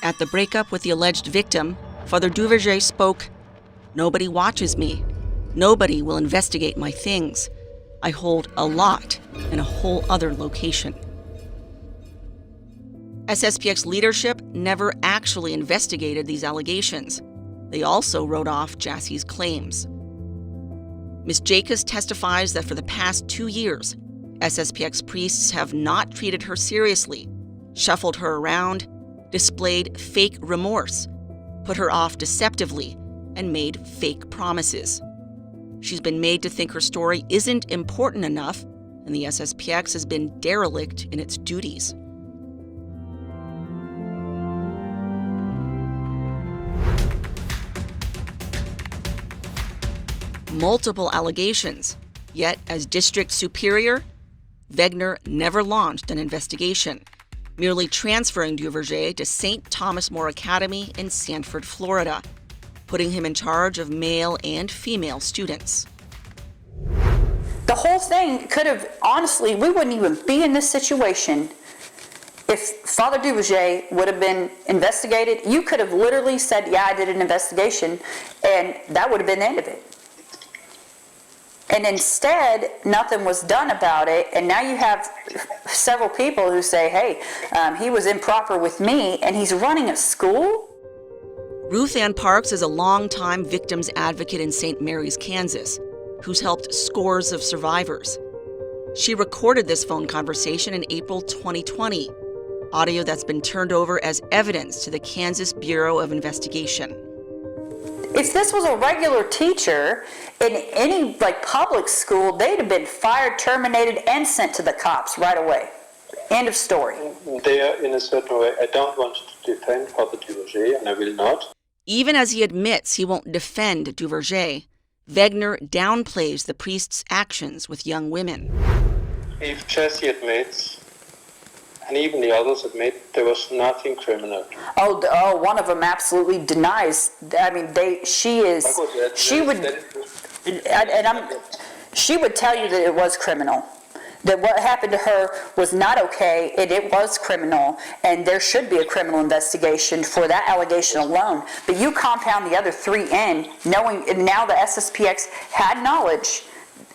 At the breakup with the alleged victim, Father Duverger spoke, "Nobody watches me. Nobody will investigate my things. I hold a lot in a whole other location." SSPX leadership never actually investigated these allegations. They also wrote off Jassie's claims. Ms. Jacobs testifies that for the past 2 years, SSPX priests have not treated her seriously, shuffled her around, displayed fake remorse, put her off deceptively, and made fake promises. She's been made to think her story isn't important enough, and the SSPX has been derelict in its duties. Multiple allegations, yet as district superior, Wegener never launched an investigation, merely transferring Duverger to St. Thomas More Academy in Sanford, Florida, putting him in charge of male and female students. The whole thing could have, honestly, we wouldn't even be in this situation if Father Duverger would have been investigated. You could have literally said, yeah, I did an investigation, and that would have been the end of it. And instead, nothing was done about it, and now you have several people who say, hey, he was improper with me, and he's running a school? Ruth Ann Parks is a longtime victims advocate in St. Mary's, Kansas, who's helped scores of survivors. She recorded this phone conversation in April 2020, audio that's been turned over as evidence to the Kansas Bureau of Investigation. If this was a regular teacher in any public school, they'd have been fired, terminated, and sent to the cops right away. End of story. There, in a certain way, I don't want to defend Father Duverger, and I will not. Even as he admits he won't defend Duverger, Wegener downplays the priest's actions with young women. If Jessie admits, and even the others admit, there was nothing criminal. Oh, one of them absolutely denies. I mean, she would tell you that it was criminal. That what happened to her was not okay, and it was criminal, and there should be a criminal investigation for that allegation alone. But you compound the other 3 in, knowing now the SSPX had knowledge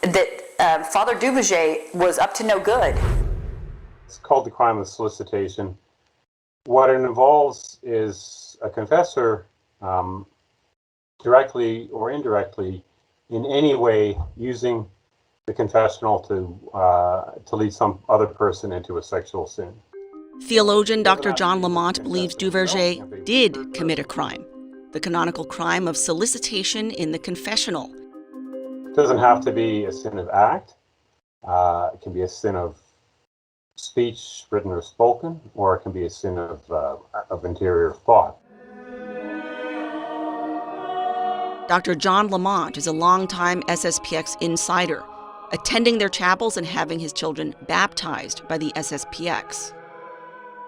that Father Duverger was up to no good. It's called the crime of solicitation. What it involves is a confessor directly or indirectly in any way using the confessional to lead some other person into a sexual sin. Theologian Dr. John Lamont believes Duverger did commit a crime, the canonical crime of solicitation in the confessional. It doesn't have to be a sin of act. It can be a sin of speech, written or spoken, or it can be a sin of interior thought. Dr. John Lamont is a longtime SSPX insider, attending their chapels and having his children baptized by the SSPX.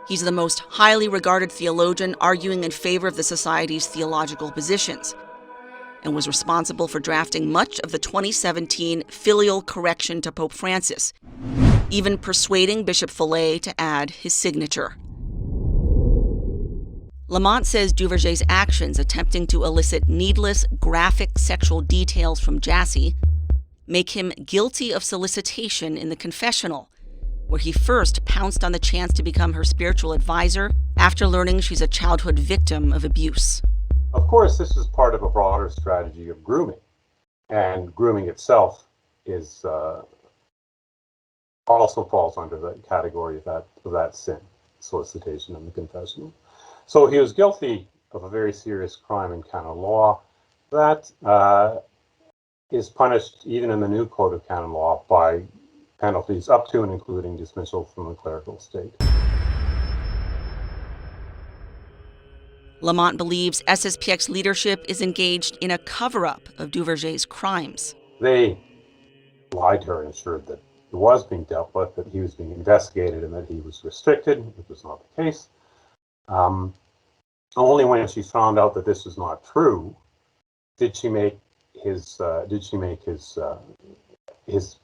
He's the most highly regarded theologian arguing in favor of the Society's theological positions, and was responsible for drafting much of the 2017 filial correction to Pope Francis, even persuading Bishop Follet to add his signature. Lamont says Duverger's actions attempting to elicit needless, graphic sexual details from Jassy make him guilty of solicitation in the confessional, where he first pounced on the chance to become her spiritual advisor after learning she's a childhood victim of abuse. Of course, this is part of a broader strategy of grooming, and grooming itself is also falls under the category of that sin, solicitation in the confessional. So he was guilty of a very serious crime in canon law that is punished even in the new Code of Canon Law by penalties up to and including dismissal from the clerical state. Lamont believes SSPX leadership is engaged in a cover-up of Duverger's crimes. They lied to her and assured that it was being dealt with, that he was being investigated, and that he was restricted, which was not the case. Only when she found out that this was not true did she make his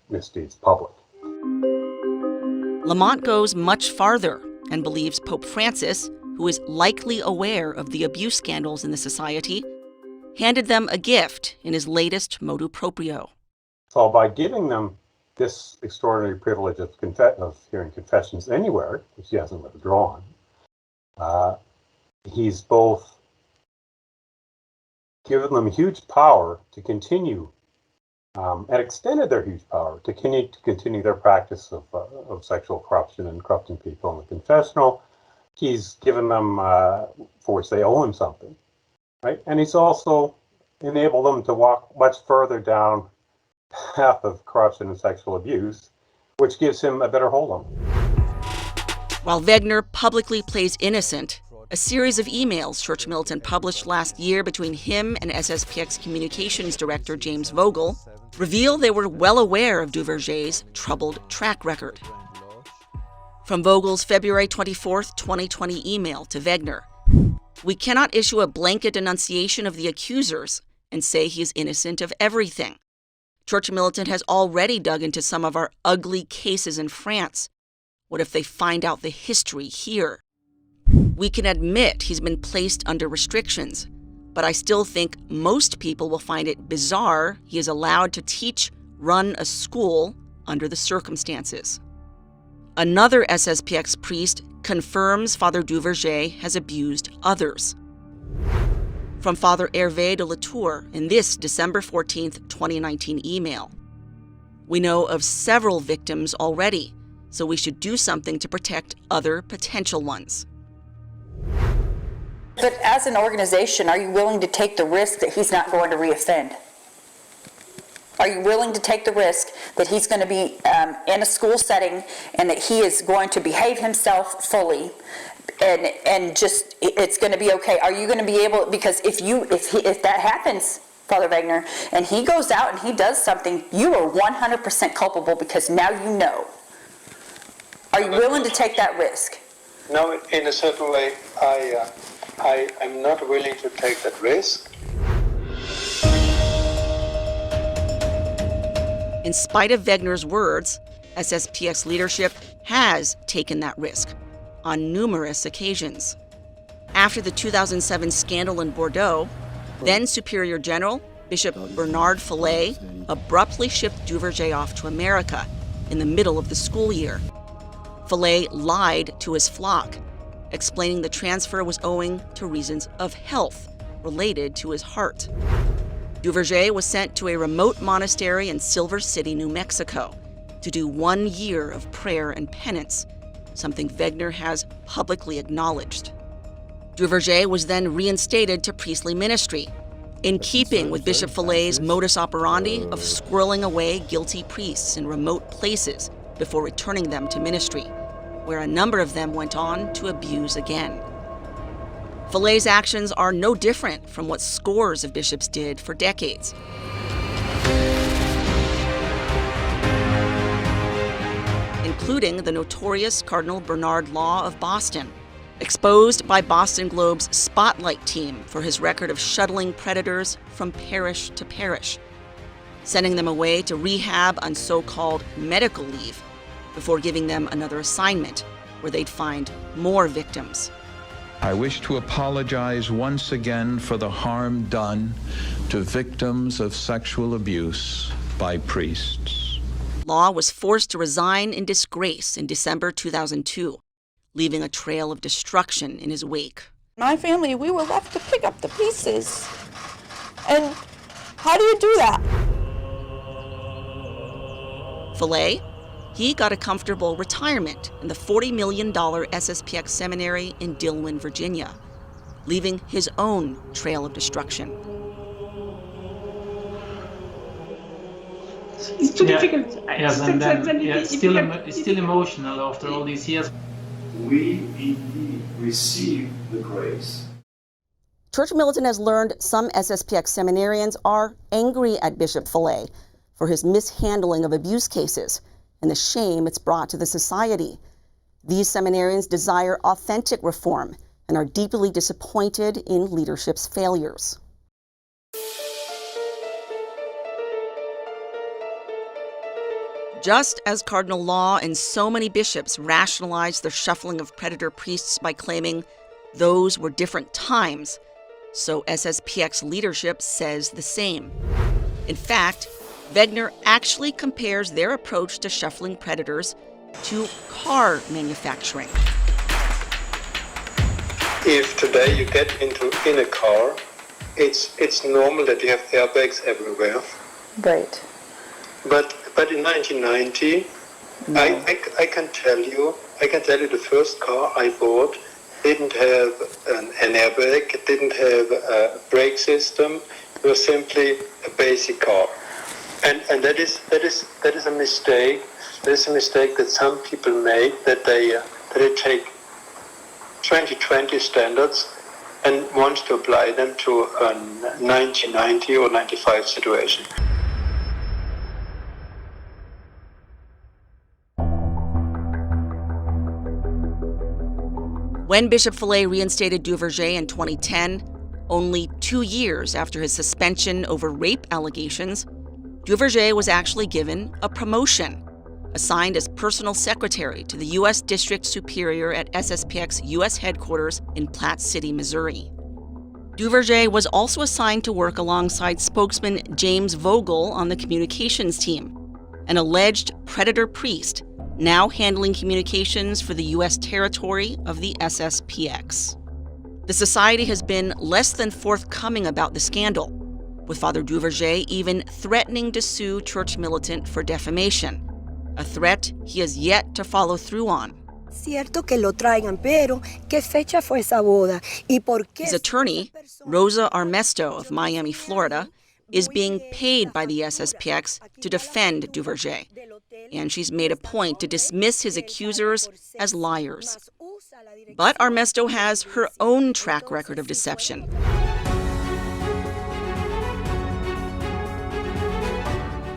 misdeeds public. Lamont goes much farther and believes Pope Francis, who is likely aware of the abuse scandals in the Society, handed them a gift in his latest motu proprio. So by giving them this extraordinary privilege of hearing confessions anywhere, which he hasn't withdrawn, he's both given them huge power to continue, and extended their huge power to continue their practice of sexual corruption and corrupting people in the confessional. He's given them, for which they owe him something, right? And he's also enabled them to walk much further down the path of corruption and sexual abuse, which gives him a better hold on them. While Wegener publicly plays innocent, a series of emails Church Militant published last year between him and SSPX Communications Director James Vogel reveal they were well aware of Duverger's troubled track record. From Vogel's February 24, 2020 email to Wegener, "We cannot issue a blanket denunciation of the accusers and say he is innocent of everything. Church Militant has already dug into some of our ugly cases in France. What if they find out the history here? We can admit he's been placed under restrictions, but I still think most people will find it bizarre he is allowed to teach, run a school under the circumstances." Another SSPX priest confirms Father Duverger has abused others. From Father Hervé de Latour in this December 14, 2019 email. "We know of several victims already, so we should do something to protect other potential ones." But as an organization, are you willing to take the risk that he's not going to reoffend? Are you willing to take the risk that he's going to be in a school setting and that he is going to behave himself fully and just it's going to be okay? Are you going to be able, because if that happens, Father Wegener, and he goes out and he does something, you are 100% culpable because now you know. Are you willing to take that risk? No, in a certain way, I am not willing to take that risk. In spite of Wegener's words, SSPX leadership has taken that risk on numerous occasions. After the 2007 scandal in Bordeaux, then Superior General Bishop Bernard Fallet abruptly shipped Duverger off to America in the middle of the school year. Fallet lied to his flock, explaining the transfer was owing to reasons of health related to his heart. Duverger was sent to a remote monastery in Silver City, New Mexico, to do 1 year of prayer and penance, something Wegener has publicly acknowledged. Duverger was then reinstated to priestly ministry, in keeping with Bishop Fallet's modus operandi of squirreling away guilty priests in remote places before returning them to ministry, where a number of them went on to abuse again. Fallet's actions are no different from what scores of bishops did for decades. Including the notorious Cardinal Bernard Law of Boston, exposed by Boston Globe's Spotlight team for his record of shuttling predators from parish to parish, sending them away to rehab on so-called medical leave before giving them another assignment where they'd find more victims. I wish to apologize once again for the harm done to victims of sexual abuse by priests. Law was forced to resign in disgrace in December 2002, leaving a trail of destruction in his wake. My family, we were left to pick up the pieces. And how do you do that? Fallet, he got a comfortable retirement in the $40 million SSPX seminary in Dillwyn, Virginia, leaving his own trail of destruction. It's too difficult. Yes, and then it's still emotional after all these years. We indeed receive the grace. Church Militant has learned some SSPX seminarians are angry at Bishop Fallet for his mishandling of abuse cases and the shame it's brought to the society. These seminarians desire authentic reform and are deeply disappointed in leadership's failures. Just as Cardinal Law and so many bishops rationalized their shuffling of predator priests by claiming those were different times, so SSPX leadership says the same. In fact, Wegener actually compares their approach to shuffling predators to car manufacturing. If today you get in a car, it's normal that you have airbags everywhere. Right. But in 1990, I can tell you the first car I bought didn't have an airbag, it didn't have a brake system. It was simply a basic car, and that is a mistake. That is a mistake that some people make, that they take 2020 standards and want to apply them to a 1990 or 95 situation. When Bishop Fallet reinstated Duverger in 2010, only 2 years after his suspension over rape allegations, Duverger was actually given a promotion, assigned as personal secretary to the U.S. District Superior at SSPX U.S. headquarters in Platte City, Missouri. Duverger was also assigned to work alongside spokesman James Vogel on the communications team, an alleged predator priest now handling communications for the U.S. territory of the SSPX. The society has been less than forthcoming about the scandal, with Father Duverger even threatening to sue Church Militant for defamation, a threat he has yet to follow through on. His attorney, Rosa Armesto of Miami, Florida, is being paid by the SSPX to defend Duverger, and she's made a point to dismiss his accusers as liars. But Armesto has her own track record of deception.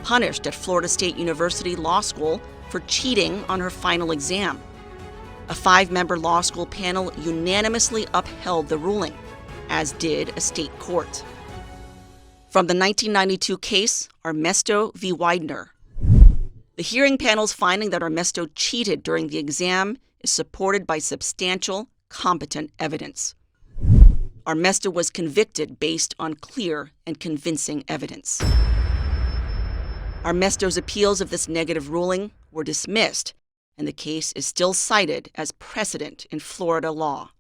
Punished at Florida State University Law School for cheating on her final exam. A 5-member law school panel unanimously upheld the ruling, as did a state court. From the 1992 case, Armesto v. Widener. The hearing panel's finding that Ernesto cheated during the exam is supported by substantial, competent evidence. Ernesto was convicted based on clear and convincing evidence. Ernesto's appeals of this negative ruling were dismissed, and the case is still cited as precedent in Florida law.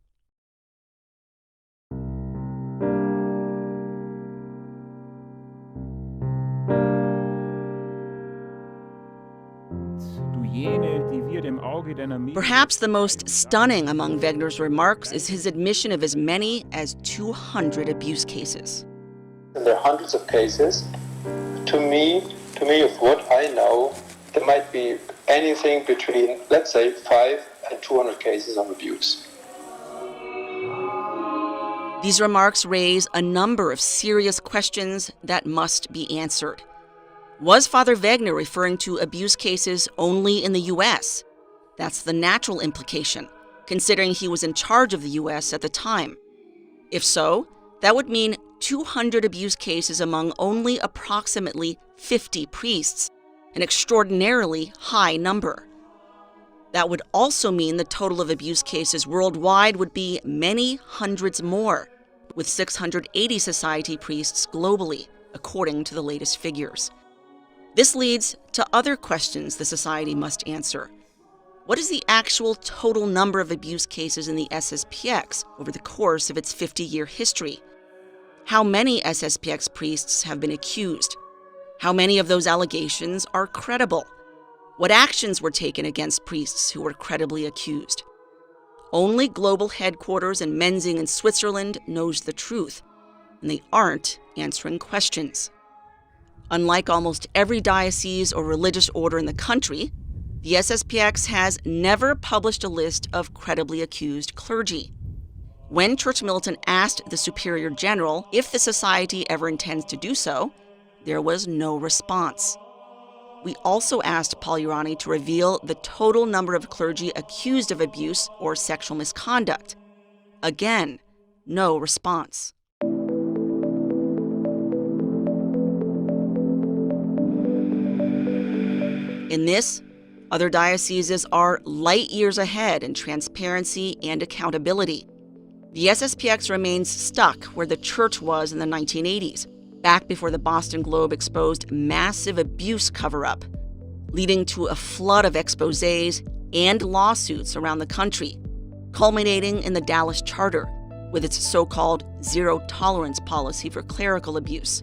Perhaps the most stunning among Wegener's remarks is his admission of as many as 200 abuse cases. There are hundreds of cases. To me, of what I know, there might be anything between, let's say, 5 and 200 cases of abuse. These remarks raise a number of serious questions that must be answered. Was Father Wegener referring to abuse cases only in the U.S.? That's the natural implication, considering he was in charge of the U.S. at the time. If so, that would mean 200 abuse cases among only approximately 50 priests, an extraordinarily high number. That would also mean the total of abuse cases worldwide would be many hundreds more, with 680 society priests globally, according to the latest figures. This leads to other questions the society must answer. What is the actual total number of abuse cases in the SSPX over the course of its 50-year history? How many SSPX priests have been accused? How many of those allegations are credible? What actions were taken against priests who were credibly accused? Only global headquarters in Menzing in Switzerland knows the truth, and they aren't answering questions. Unlike almost every diocese or religious order in the country, the SSPX has never published a list of credibly accused clergy. When Church Militant asked the Superior General if the society ever intends to do so, there was no response. We also asked Paul Urani to reveal the total number of clergy accused of abuse or sexual misconduct. Again, no response. In this, other dioceses are light years ahead in transparency and accountability. The SSPX remains stuck where the church was in the 1980s, back before the Boston Globe exposed massive abuse cover-up, leading to a flood of exposés and lawsuits around the country, culminating in the Dallas Charter, with its so-called zero-tolerance policy for clerical abuse.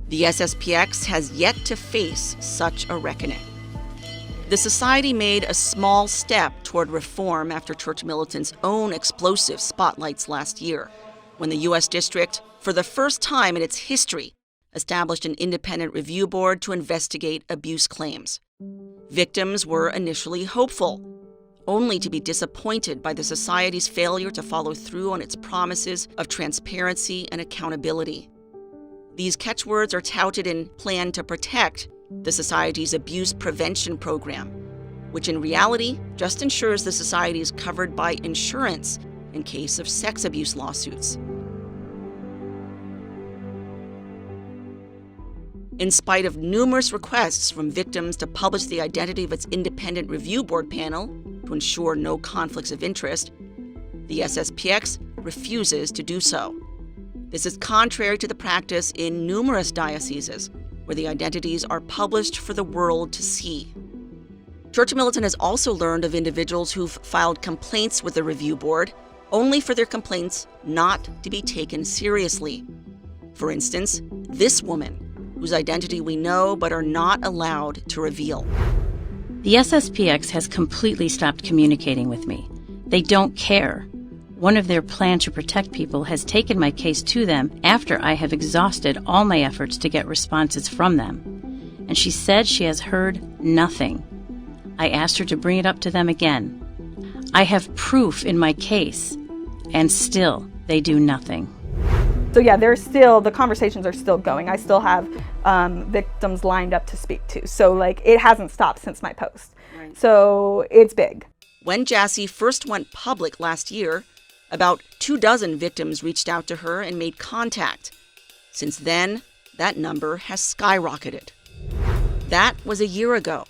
The SSPX has yet to face such a reckoning. The society made a small step toward reform after Church Militant's own explosive spotlights last year, when the U.S. District, for the first time in its history, established an independent review board to investigate abuse claims. Victims were initially hopeful, only to be disappointed by the society's failure to follow through on its promises of transparency and accountability. These catchwords are touted in Plan to Protect, the society's abuse prevention program, which in reality just ensures the society is covered by insurance in case of sex abuse lawsuits. In spite of numerous requests from victims to publish the identity of its independent review board panel to ensure no conflicts of interest, the SSPX refuses to do so. This is contrary to the practice in numerous dioceses, where the identities are published for the world to see. Church Militant has also learned of individuals who've filed complaints with the review board, only for their complaints not to be taken seriously. For instance, this woman, whose identity we know but are not allowed to reveal. The SSPX has completely stopped communicating with me. They don't care. One of their Plan to Protect people has taken my case to them after I have exhausted all my efforts to get responses from them. And she said she has heard nothing. I asked her to bring it up to them again. I have proof in my case, and still they do nothing. So yeah, the conversations are still going. I still have victims lined up to speak to. So like, it hasn't stopped since my post. Right. So it's big. When Jassy first went public last year, about 24 victims reached out to her and made contact. Since then, that number has skyrocketed. That was a year ago.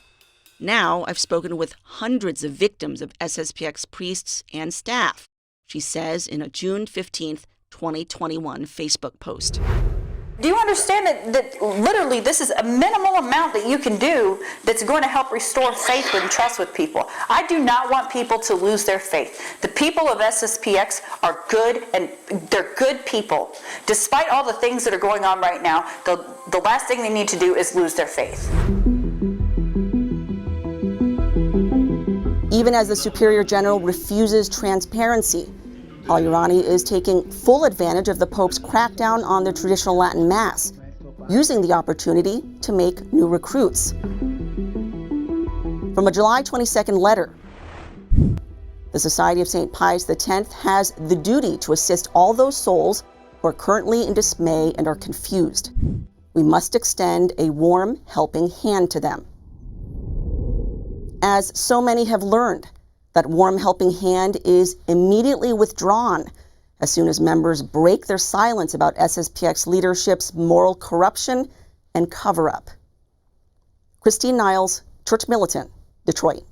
Now I've spoken with hundreds of victims of SSPX priests and staff, she says in a June 15th, 2021 Facebook post. Do you understand that literally this is a minimal amount that you can do that's going to help restore faith and trust with people? I do not want people to lose their faith. The people of SSPX are good, and they're good people. Despite all the things that are going on right now, the last thing they need to do is lose their faith. Even as the Superior General refuses transparency, Al-Irani is taking full advantage of the Pope's crackdown on the traditional Latin Mass, using the opportunity to make new recruits. From a July 22nd letter, the Society of St. Pius X has the duty to assist all those souls who are currently in dismay and are confused. We must extend a warm, helping hand to them. As so many have learned, that warm helping hand is immediately withdrawn as soon as members break their silence about SSPX leadership's moral corruption and cover-up. Christine Niles, Church Militant, Detroit.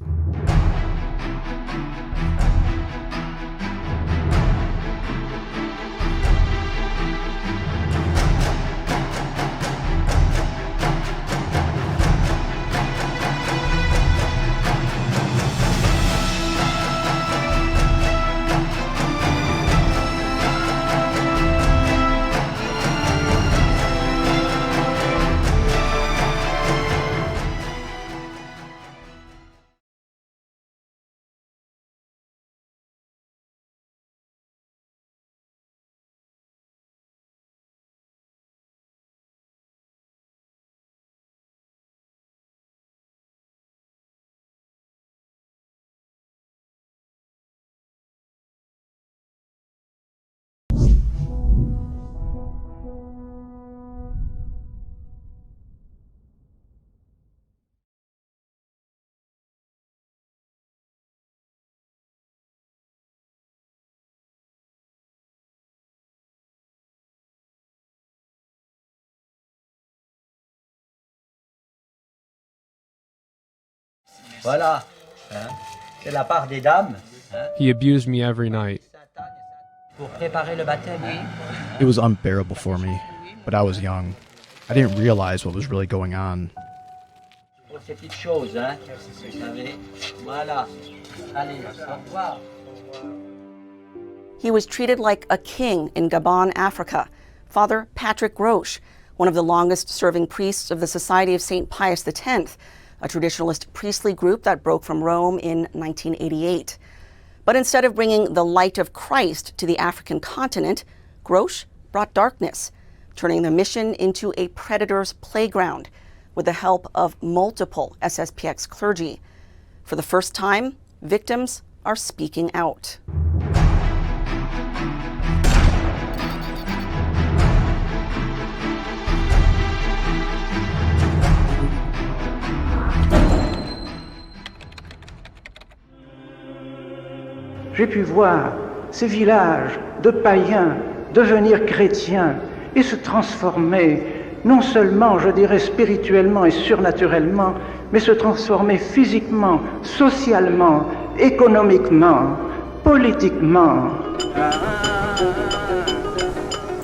Voilà, c'est la part des dames. He abused me every night. Pour préparer le baptême, oui. It was unbearable for me, but I was young. I didn't realize what was really going on. Pour ces petites choses, vous savez. Voilà. Allez, au revoir. He was treated like a king in Gabon, Africa. Father Patrick Roche, one of the longest-serving priests of the Society of St. Pius X, a traditionalist priestly group that broke from Rome in 1988. But instead of bringing the light of Christ to the African continent, Roche brought darkness, turning the mission into a predator's playground with the help of multiple SSPX clergy. For the first time, victims are speaking out. J'ai pu voir ces villages de païens devenir chrétiens et se transformer, non seulement, je dirais, spirituellement et surnaturellement, mais se transformer physiquement, socialement, économiquement, politiquement.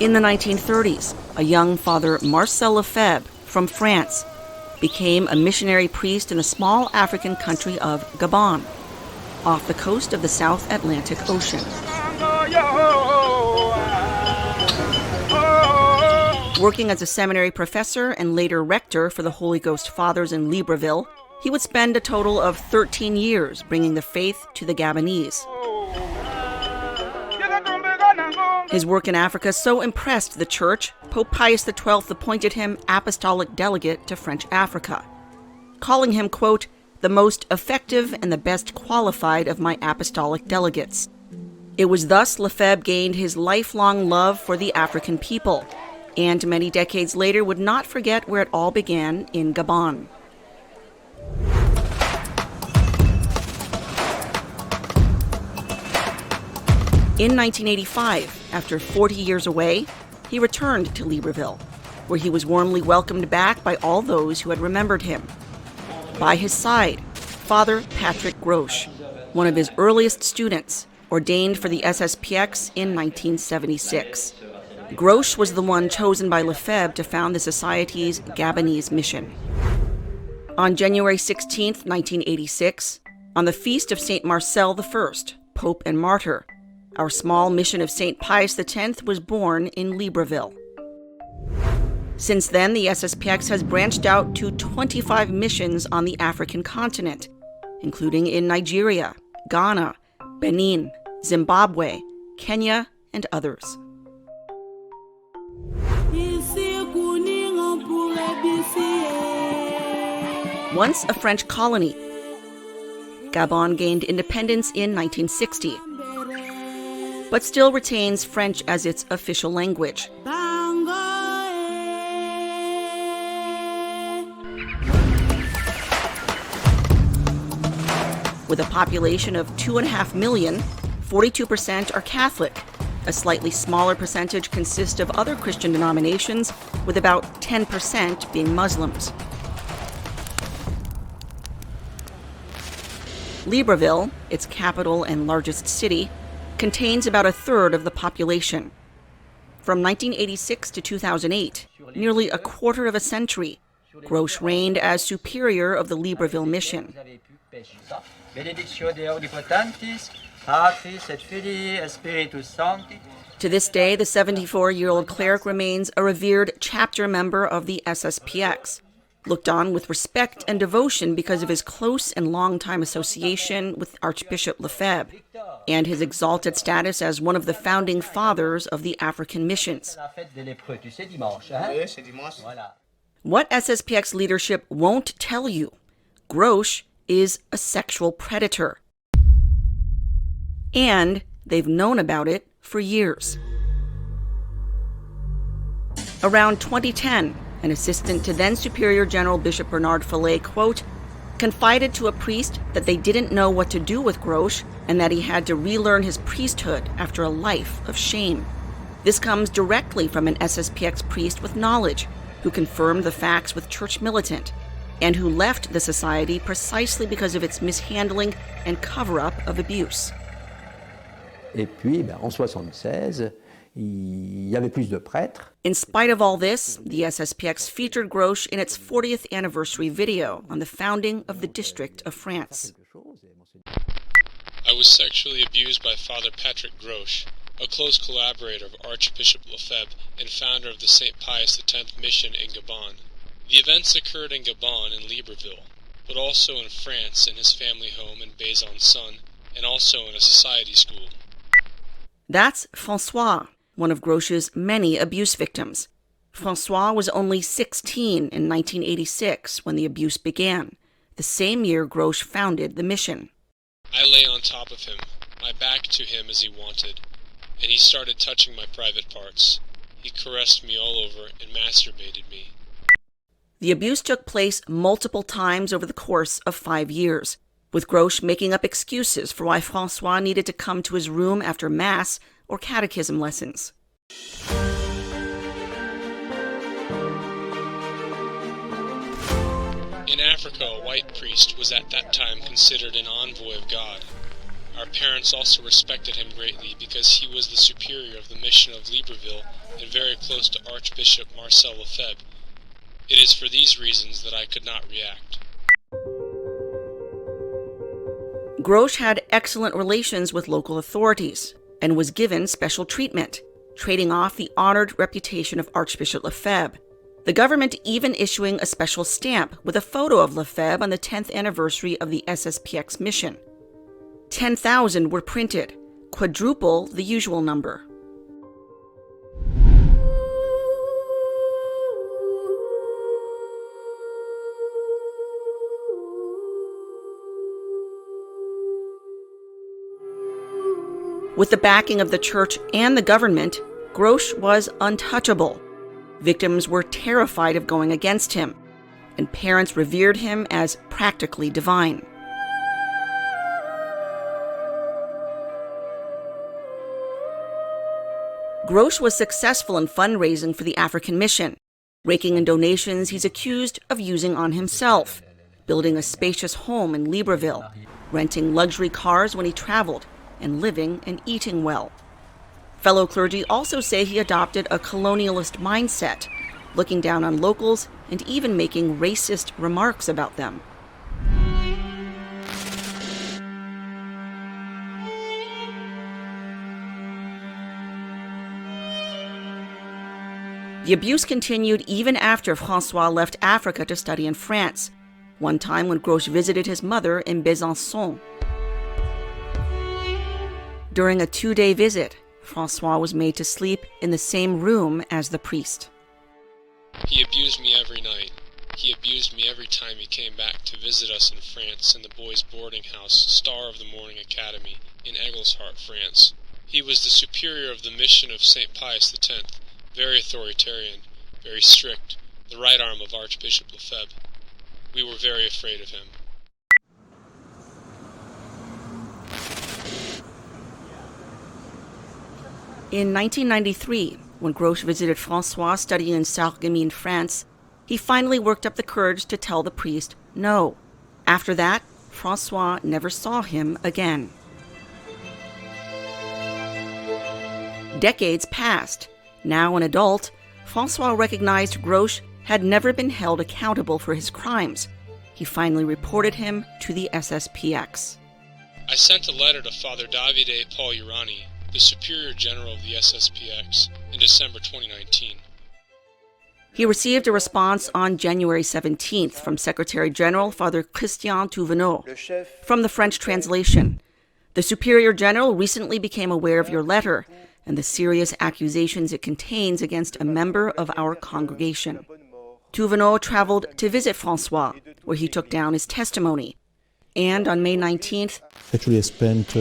In the 1930s, a young Father Marcel Lefebvre from France became a missionary priest in the small African country of Gabon, off the coast of the South Atlantic Ocean. Working as a seminary professor and later rector for the Holy Ghost Fathers in Libreville, he would spend a total of 13 years bringing the faith to the Gabonese. His work in Africa so impressed the Church, Pope Pius XII appointed him apostolic delegate to French Africa, calling him, quote, the most effective and the best qualified of my apostolic delegates. It was thus Lefebvre gained his lifelong love for the African people, and many decades later would not forget where it all began in Gabon. In 1985, after 40 years away, he returned to Libreville, where he was warmly welcomed back by all those who had remembered him. By his side Father Patrick Grosch, one of his earliest students, ordained for the SSPX in 1976. Grosch was the one chosen by Lefebvre to found the Society's Gabonese mission. On January 16, 1986, on the feast of St. Marcel I, Pope and Martyr, our small mission of St. Pius X was born in Libreville. Since then, the SSPX has branched out to 25 missions on the African continent, including in Nigeria, Ghana, Benin, Zimbabwe, Kenya, and others. Once a French colony, Gabon gained independence in 1960, but still retains French as its official language. With a population of 2.5 million, 42% are Catholic. A slightly smaller percentage consist of other Christian denominations, with about 10% being Muslims. Libreville, its capital and largest city, contains about a third of the population. From 1986 to 2008, nearly a quarter of a century, Grosch reigned as superior of the Libreville mission. To this day, the 74-year-old cleric remains a revered chapter member of the SSPX, looked on with respect and devotion because of his close and long-time association with Archbishop Lefebvre and his exalted status as one of the founding fathers of the African missions. What SSPX leadership won't tell you, Grosch is a sexual predator. And they've known about it for years. Around 2010, an assistant to then Superior General Bishop Bernard Fallet, quote, confided to a priest that they didn't know what to do with Grosch and that he had to relearn his priesthood after a life of shame. This comes directly from an SSPX priest with knowledge, who confirmed the facts with Church Militant, and who left the society precisely because of its mishandling and cover-up of abuse. Et puis, en 76, il y avait plus de prêtres. In spite of all this, the SSPX featured Grosch in its 40th anniversary video on the founding of the District of France. I was sexually abused by Father Patrick Grosch, a close collaborator of Archbishop Lefebvre and founder of the St. Pius X mission in Gabon. The events occurred in Gabon and Libreville, but also in France in his family home in Besançon, and also in a society school. That's François, one of Grosch's many abuse victims. François was only 16 in 1986 when the abuse began, the same year Grosch founded the mission. I lay on top of him, my back to him as he wanted, and he started touching my private parts. He caressed me all over and masturbated me. The abuse took place multiple times over the course of 5 years, with Grosch making up excuses for why François needed to come to his room after Mass or catechism lessons. In Africa, a white priest was at that time considered an envoy of God. Our parents also respected him greatly because he was the superior of the mission of Libreville and very close to Archbishop Marcel Lefebvre. It is for these reasons that I could not react. Grosch had excellent relations with local authorities and was given special treatment, trading off the honored reputation of Archbishop Lefebvre. The government even issuing a special stamp with a photo of Lefebvre on the 10th anniversary of the SSPX mission. 10,000 were printed, quadruple the usual number. With the backing of the church and the government, Grosch was untouchable. Victims were terrified of going against him, and parents revered him as practically divine. Grosch was successful in fundraising for the African mission. Raking in donations he's accused of using on himself, building a spacious home in Libreville, renting luxury cars when he traveled, and living and eating well. Fellow clergy also say he adopted a colonialist mindset, looking down on locals and even making racist remarks about them. The abuse continued even after François left Africa to study in France, one time when Grosch visited his mother in Besançon. During a 2-day visit, François was made to sleep in the same room as the priest. He abused me every night. He abused me every time he came back to visit us in France in the boys' boarding house, Star of the Morning Academy, in Aigleshart, France. He was the superior of the mission of St. Pius X, very authoritarian, very strict, the right arm of Archbishop Lefebvre. We were very afraid of him. In 1993, when Grosch visited François studying in Sarreguemines, France, he finally worked up the courage to tell the priest no. After that, François never saw him again. Decades passed. Now an adult, François recognized Grosch had never been held accountable for his crimes. He finally reported him to the SSPX. I sent a letter to Father Davide Pagliurani, the Superior General of the SSPX, in December 2019. He received a response on January 17th from Secretary General Father Christian Touvenot. From the French translation, the Superior General recently became aware of your letter and the serious accusations it contains against a member of our congregation. Touvenot traveled to visit François, where he took down his testimony. And on May 19th, actually I spent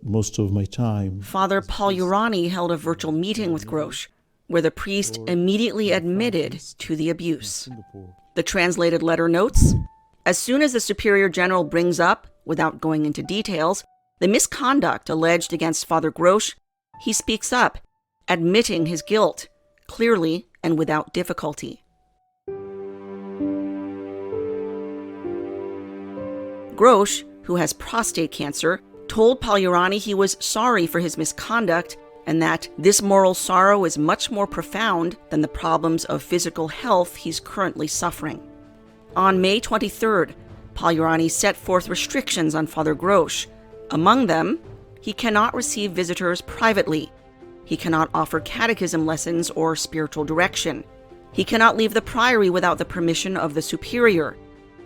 most of my time. Father Pagliurani held a virtual meeting with Grosch, where the priest immediately admitted to the abuse. The translated letter notes, as soon as the Superior General brings up, without going into details, the misconduct alleged against Father Grosch, he speaks up, admitting his guilt, clearly and without difficulty. Grosch, who has prostate cancer, told Pagliurani he was sorry for his misconduct and that this moral sorrow is much more profound than the problems of physical health he's currently suffering. On May 23rd, Pagliurani set forth restrictions on Father Grosch. Among them, he cannot receive visitors privately. He cannot offer catechism lessons or spiritual direction. He cannot leave the priory without the permission of the superior.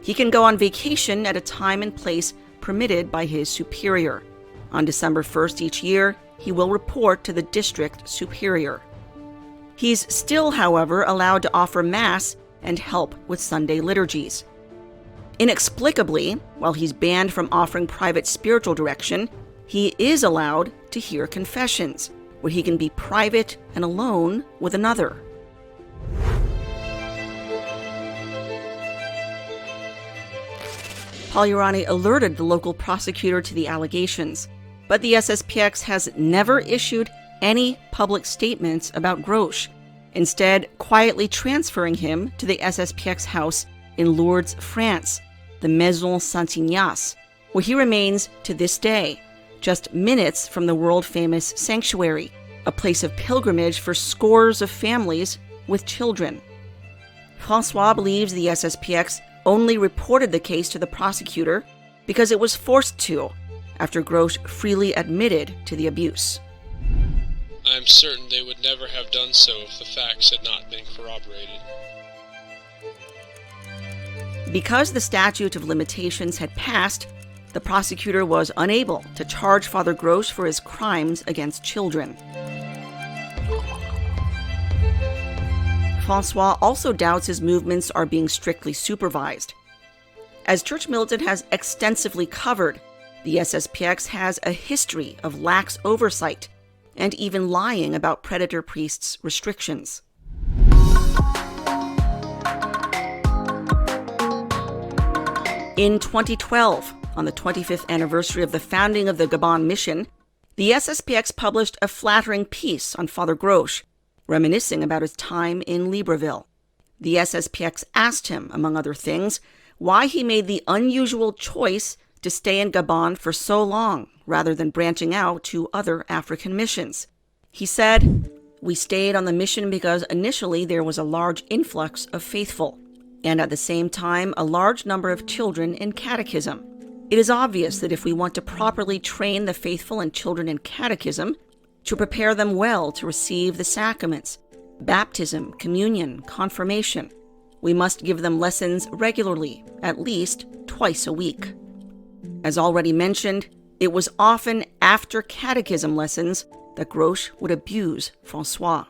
He can go on vacation at a time and place permitted by his superior. On December 1st each year, he will report to the district superior. He's still, however, allowed to offer Mass and help with Sunday liturgies. Inexplicably, while he's banned from offering private spiritual direction, he is allowed to hear confessions, where he can be private and alone with another. Pagliurani alerted the local prosecutor to the allegations, but the SSPX has never issued any public statements about Grosch, instead quietly transferring him to the SSPX house in Lourdes, France, the Maison Saint-Ignace, where he remains to this day, just minutes from the world-famous sanctuary, a place of pilgrimage for scores of families with children. François believes the SSPX only reported the case to the prosecutor because it was forced to, after Grosch freely admitted to the abuse. I am certain they would never have done so if the facts had not been corroborated. Because the statute of limitations had passed, the prosecutor was unable to charge Father Grosch for his crimes against children. François also doubts his movements are being strictly supervised. As Church Militant has extensively covered, the SSPX has a history of lax oversight and even lying about predator priests' restrictions. In 2012, on the 25th anniversary of the founding of the Gabon mission, the SSPX published a flattering piece on Father Grosch, reminiscing about his time in Libreville. The SSPX asked him, among other things, why he made the unusual choice to stay in Gabon for so long, rather than branching out to other African missions. He said, "We stayed on the mission because initially there was a large influx of faithful, and at the same time a large number of children in catechism. It is obvious that if we want to properly train the faithful and children in catechism, to prepare them well to receive the sacraments, baptism, communion, confirmation, we must give them lessons regularly, at least twice a week." As already mentioned, it was often after catechism lessons that Grosch would abuse François.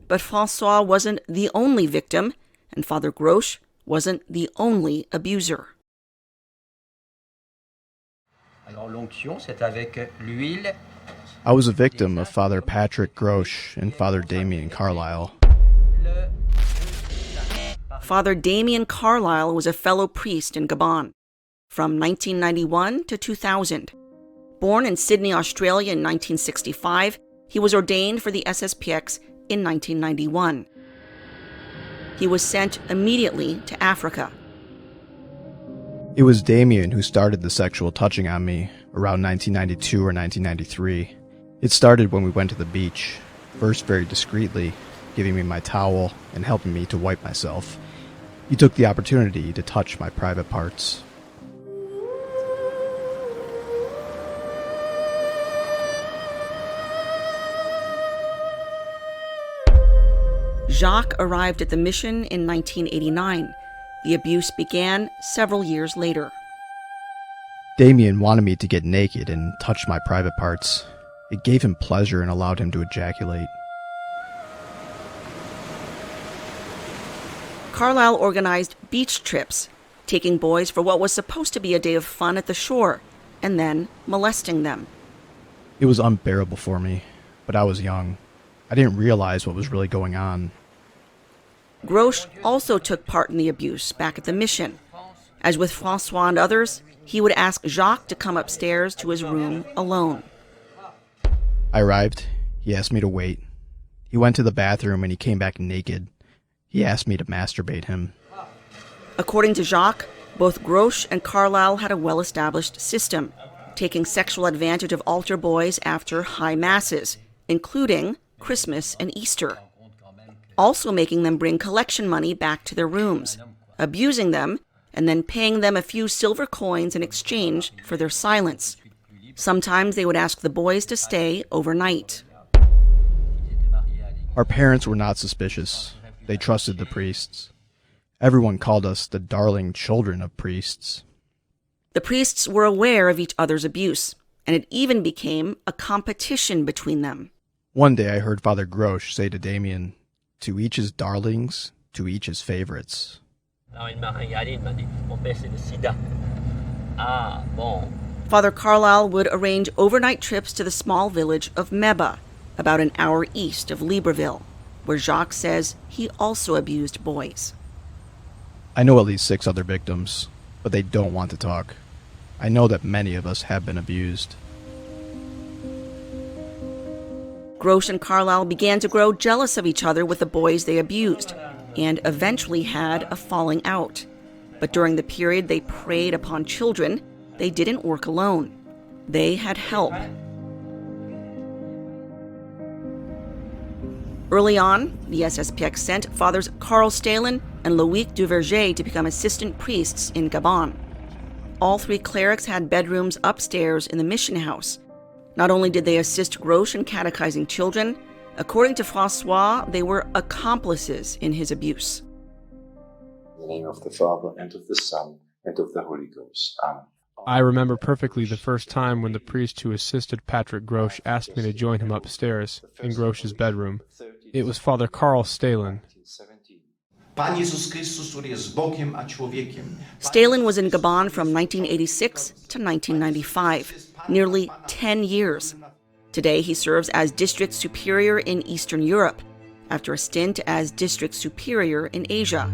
But François wasn't the only victim, and Father Grosch wasn't the only abuser. I was a victim of Father Patrick Grosch and Father Damien Carlisle. Father Damien Carlisle was a fellow priest in Gabon from 1991 to 2000. Born in Sydney, Australia in 1965, he was ordained for the SSPX in 1991. He was sent immediately to Africa. It was Damien who started the sexual touching on me around 1992 or 1993. It started when we went to the beach, first very discreetly, giving me my towel and helping me to wipe myself. He took the opportunity to touch my private parts. Jacques arrived at the mission in 1989. The abuse began several years later. Damien wanted me to get naked and touch my private parts. It gave him pleasure and allowed him to ejaculate. Carlisle organized beach trips, taking boys for what was supposed to be a day of fun at the shore, and then molesting them. It was unbearable for me, but I was young. I didn't realize what was really going on. Grosch also took part in the abuse back at the mission. As with François and others, he would ask Jacques to come upstairs to his room alone. I arrived. He asked me to wait. He went to the bathroom and he came back naked. He asked me to masturbate him. According to Jacques, both Grosch and Carlisle had a well-established system, taking sexual advantage of altar boys after high masses, including Christmas and Easter. Also making them bring collection money back to their rooms, abusing them, and then paying them a few silver coins in exchange for their silence. Sometimes they would ask the boys to stay overnight. Our parents were not suspicious. They trusted the priests. Everyone called us the darling children of priests. The priests were aware of each other's abuse, and it even became a competition between them. One day I heard Father Grosch say to Damien, "To each his darlings, to each his favorites." Father Carlisle would arrange overnight trips to the small village of Meba, about an hour east of Libreville, where Jacques says he also abused boys. I know at least 6 other victims, but they don't want to talk. I know that many of us have been abused. Grosch and Carlisle began to grow jealous of each other with the boys they abused, and eventually had a falling out. But during the period they preyed upon children, they didn't work alone. They had help. Early on, the SSPX sent Fathers Karl Stalin and Loïc Duverger to become assistant priests in Gabon. All 3 clerics had bedrooms upstairs in the mission house. Not only did they assist Grosch in catechizing children, according to François, they were accomplices in his abuse. In the name of the Father, and of the Son, and of the Holy Ghost. Amen. I remember perfectly the first time when the priest who assisted Patrick Grosch asked me to join him upstairs in Grosch's bedroom. It was Father Karl Stalin. Stalin was in Gabon from 1986 to 1995, nearly 10 years. Today he serves as district superior in Eastern Europe, after a stint as district superior in Asia.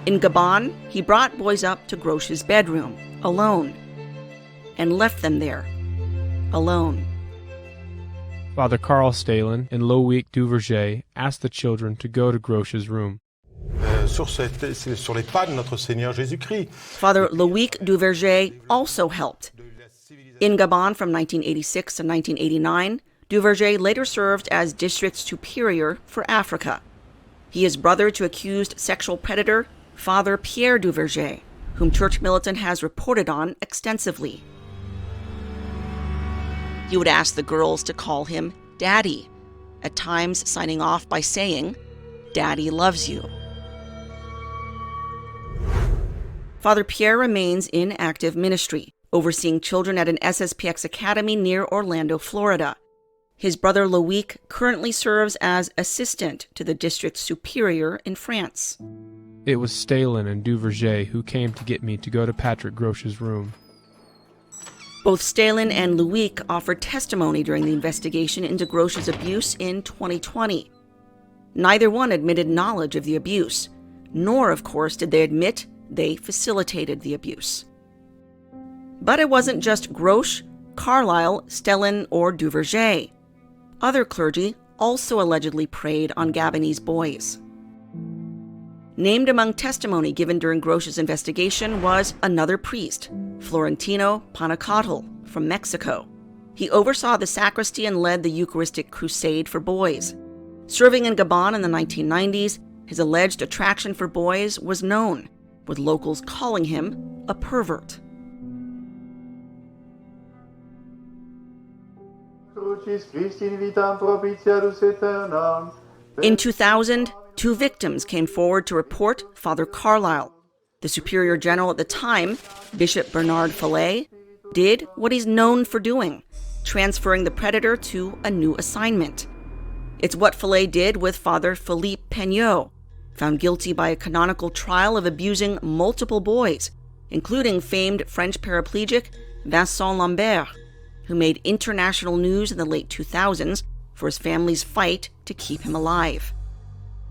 In Gabon, he brought boys up to Grosch's bedroom, alone, and left them there, alone. Father Carl Stalin and Loïc Duverger asked the children to go to Grosch's room. Sur les pas de notre Seigneur Jésus-Christ. Father Loïc Duverger also helped. In Gabon from 1986 to 1989, Duverger later served as District Superior for Africa. He is brother to accused sexual predator Father Pierre Duverger, whom Church Militant has reported on extensively. He would ask the girls to call him Daddy, at times signing off by saying, "Daddy loves you." Father Pierre remains in active ministry, overseeing children at an SSPX academy near Orlando, Florida. His brother Loïc currently serves as assistant to the district superior in France. It was Stalin and Duverger who came to get me to go to Patrick Grosch's room. Both Stalin and Loïc offered testimony during the investigation into Grosch's abuse in 2020. Neither one admitted knowledge of the abuse, nor, of course, did they admit they facilitated the abuse. But it wasn't just Grosch, Carlisle, Stalin, or Duverger. Other clergy also allegedly preyed on Gabonese boys. Named among testimony given during Grosch's investigation was another priest, Florentino Panacotl from Mexico. He oversaw the sacristy and led the Eucharistic Crusade for boys. Serving in Gabon in the 1990s, his alleged attraction for boys was known, with locals calling him a pervert. In 2000, 2 victims came forward to report Father Carlisle. The Superior General at the time, Bishop Bernard Fallet, did what he's known for doing, transferring the predator to a new assignment. It's what Fallet did with Father Philippe Peignot, found guilty by a canonical trial of abusing multiple boys, including famed French paraplegic Vincent Lambert, who made international news in the late 2000s for his family's fight to keep him alive.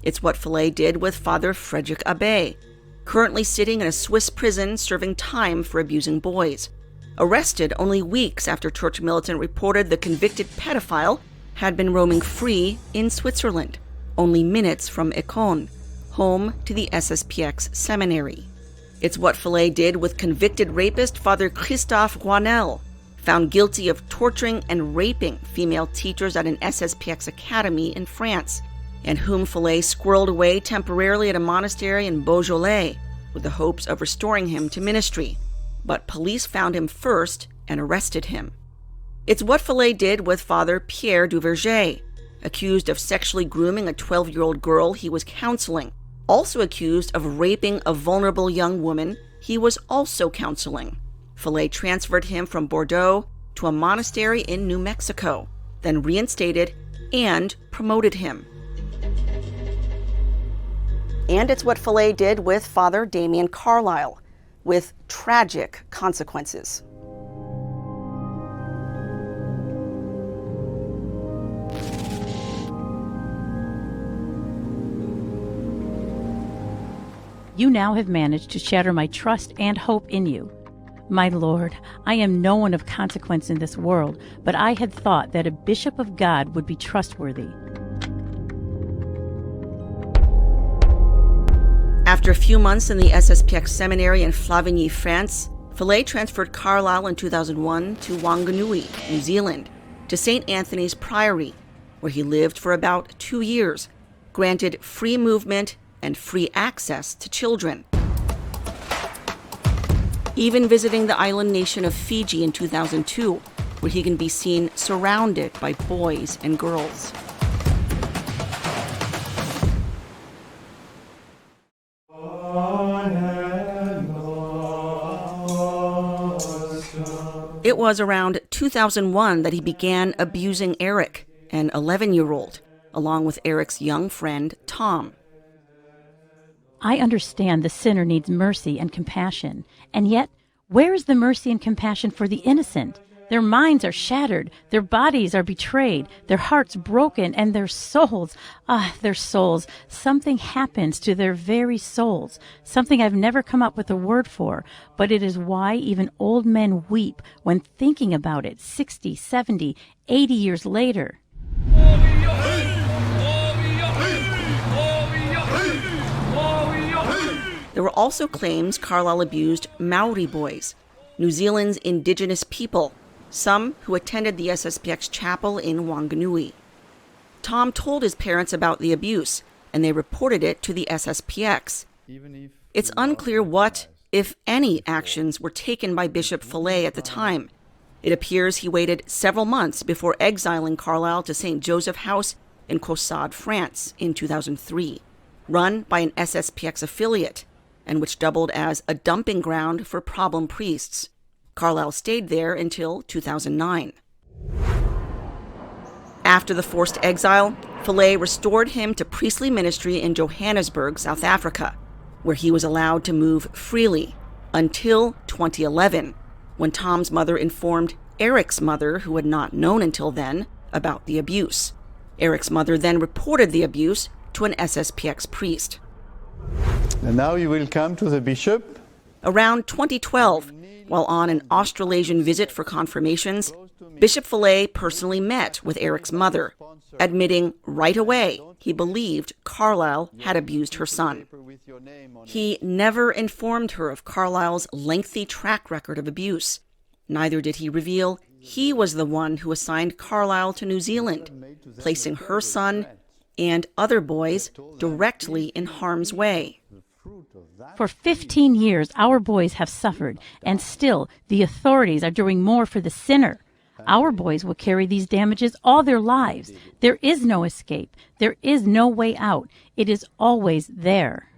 It's what Fallet did with Father Frédéric Abbé, currently sitting in a Swiss prison serving time for abusing boys. Arrested only weeks after Church Militant reported the convicted pedophile had been roaming free in Switzerland, only minutes from Écon, home to the SSPX seminary. It's what Fallet did with convicted rapist Father Christophe Rouanel, found guilty of torturing and raping female teachers at an SSPX academy in France, and whom Fallet squirreled away temporarily at a monastery in Beaujolais with the hopes of restoring him to ministry. But police found him first and arrested him. It's what Fallet did with Father Pierre Duverger, accused of sexually grooming a 12-year-old girl he was counseling, also accused of raping a vulnerable young woman he was also counseling. Fallet transferred him from Bordeaux to a monastery in New Mexico, then reinstated and promoted him. And it's what Fallet did with Father Damien Carlisle, with tragic consequences. You now have managed to shatter my trust and hope in you. My Lord, I am no one of consequence in this world, but I had thought that a bishop of God would be trustworthy. After a few months in the SSPX seminary in Flavigny, France, Fallet transferred Carlisle in 2001 to Wanganui, New Zealand, to St. Anthony's Priory, where he lived for about 2 years, granted free movement and free access to children. Even visiting the island nation of Fiji in 2002, where he can be seen surrounded by boys and girls. It was around 2001 that he began abusing Eric, an 11-year-old, along with Eric's young friend, Tom. I understand the sinner needs mercy and compassion, and yet, where is the mercy and compassion for the innocent? Their minds are shattered, their bodies are betrayed, their hearts broken, and their souls, something happens to their very souls, something I've never come up with a word for, but it is why even old men weep when thinking about it 60, 70, 80 years later. There were also claims Carlisle abused Maori boys, New Zealand's indigenous people, some who attended the SSPX chapel in Wanganui. Tom told his parents about the abuse, and they reported it to the SSPX. It's unclear what, if any, actions were taken by Bishop Follet at the time. It appears he waited several months before exiling Carlisle to St. Joseph House in Caussade, France in 2003, run by an SSPX affiliate, and which doubled as a dumping ground for problem priests. Carlisle stayed there until 2009. After the forced exile, Follet restored him to priestly ministry in Johannesburg, South Africa, where he was allowed to move freely until 2011, when Tom's mother informed Eric's mother, who had not known until then, about the abuse. Eric's mother then reported the abuse to an SSPX priest. And now you will come to the bishop. Around 2012, while on an Australasian visit for confirmations, Bishop Follet personally met with Eric's mother, admitting right away he believed Carlisle had abused her son. He never informed her of Carlisle's lengthy track record of abuse. Neither did he reveal he was the one who assigned Carlisle to New Zealand, placing her son and other boys directly in harm's way. For 15 years, our boys have suffered, and still the authorities are doing more for the sinner. Our boys will carry these damages all their lives. There is no escape. There is no way out. It is always there.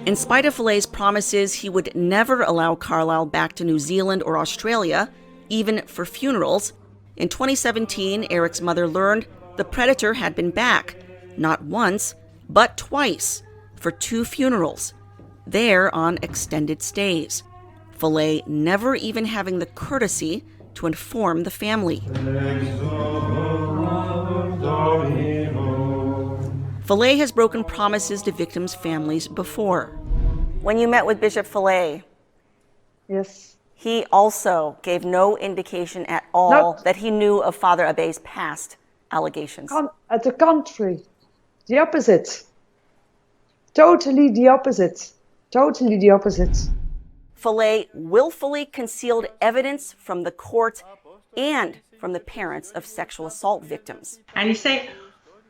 In spite of Follet's promises he would never allow Carlisle back to New Zealand or Australia, even for funerals, in 2017, Eric's mother learned the predator had been back, not once, but twice, for 2 funerals, there on extended stays. Follet never even having the courtesy to inform the family. Follet has broken promises to victims' families before. When you met with Bishop Follet, yes, he also gave no indication at all that he knew of Father Abbé's past allegations. At the contrary, the opposite. Totally the opposite. Totally the opposite. Follet willfully concealed evidence from the court and from the parents of sexual assault victims. And he said,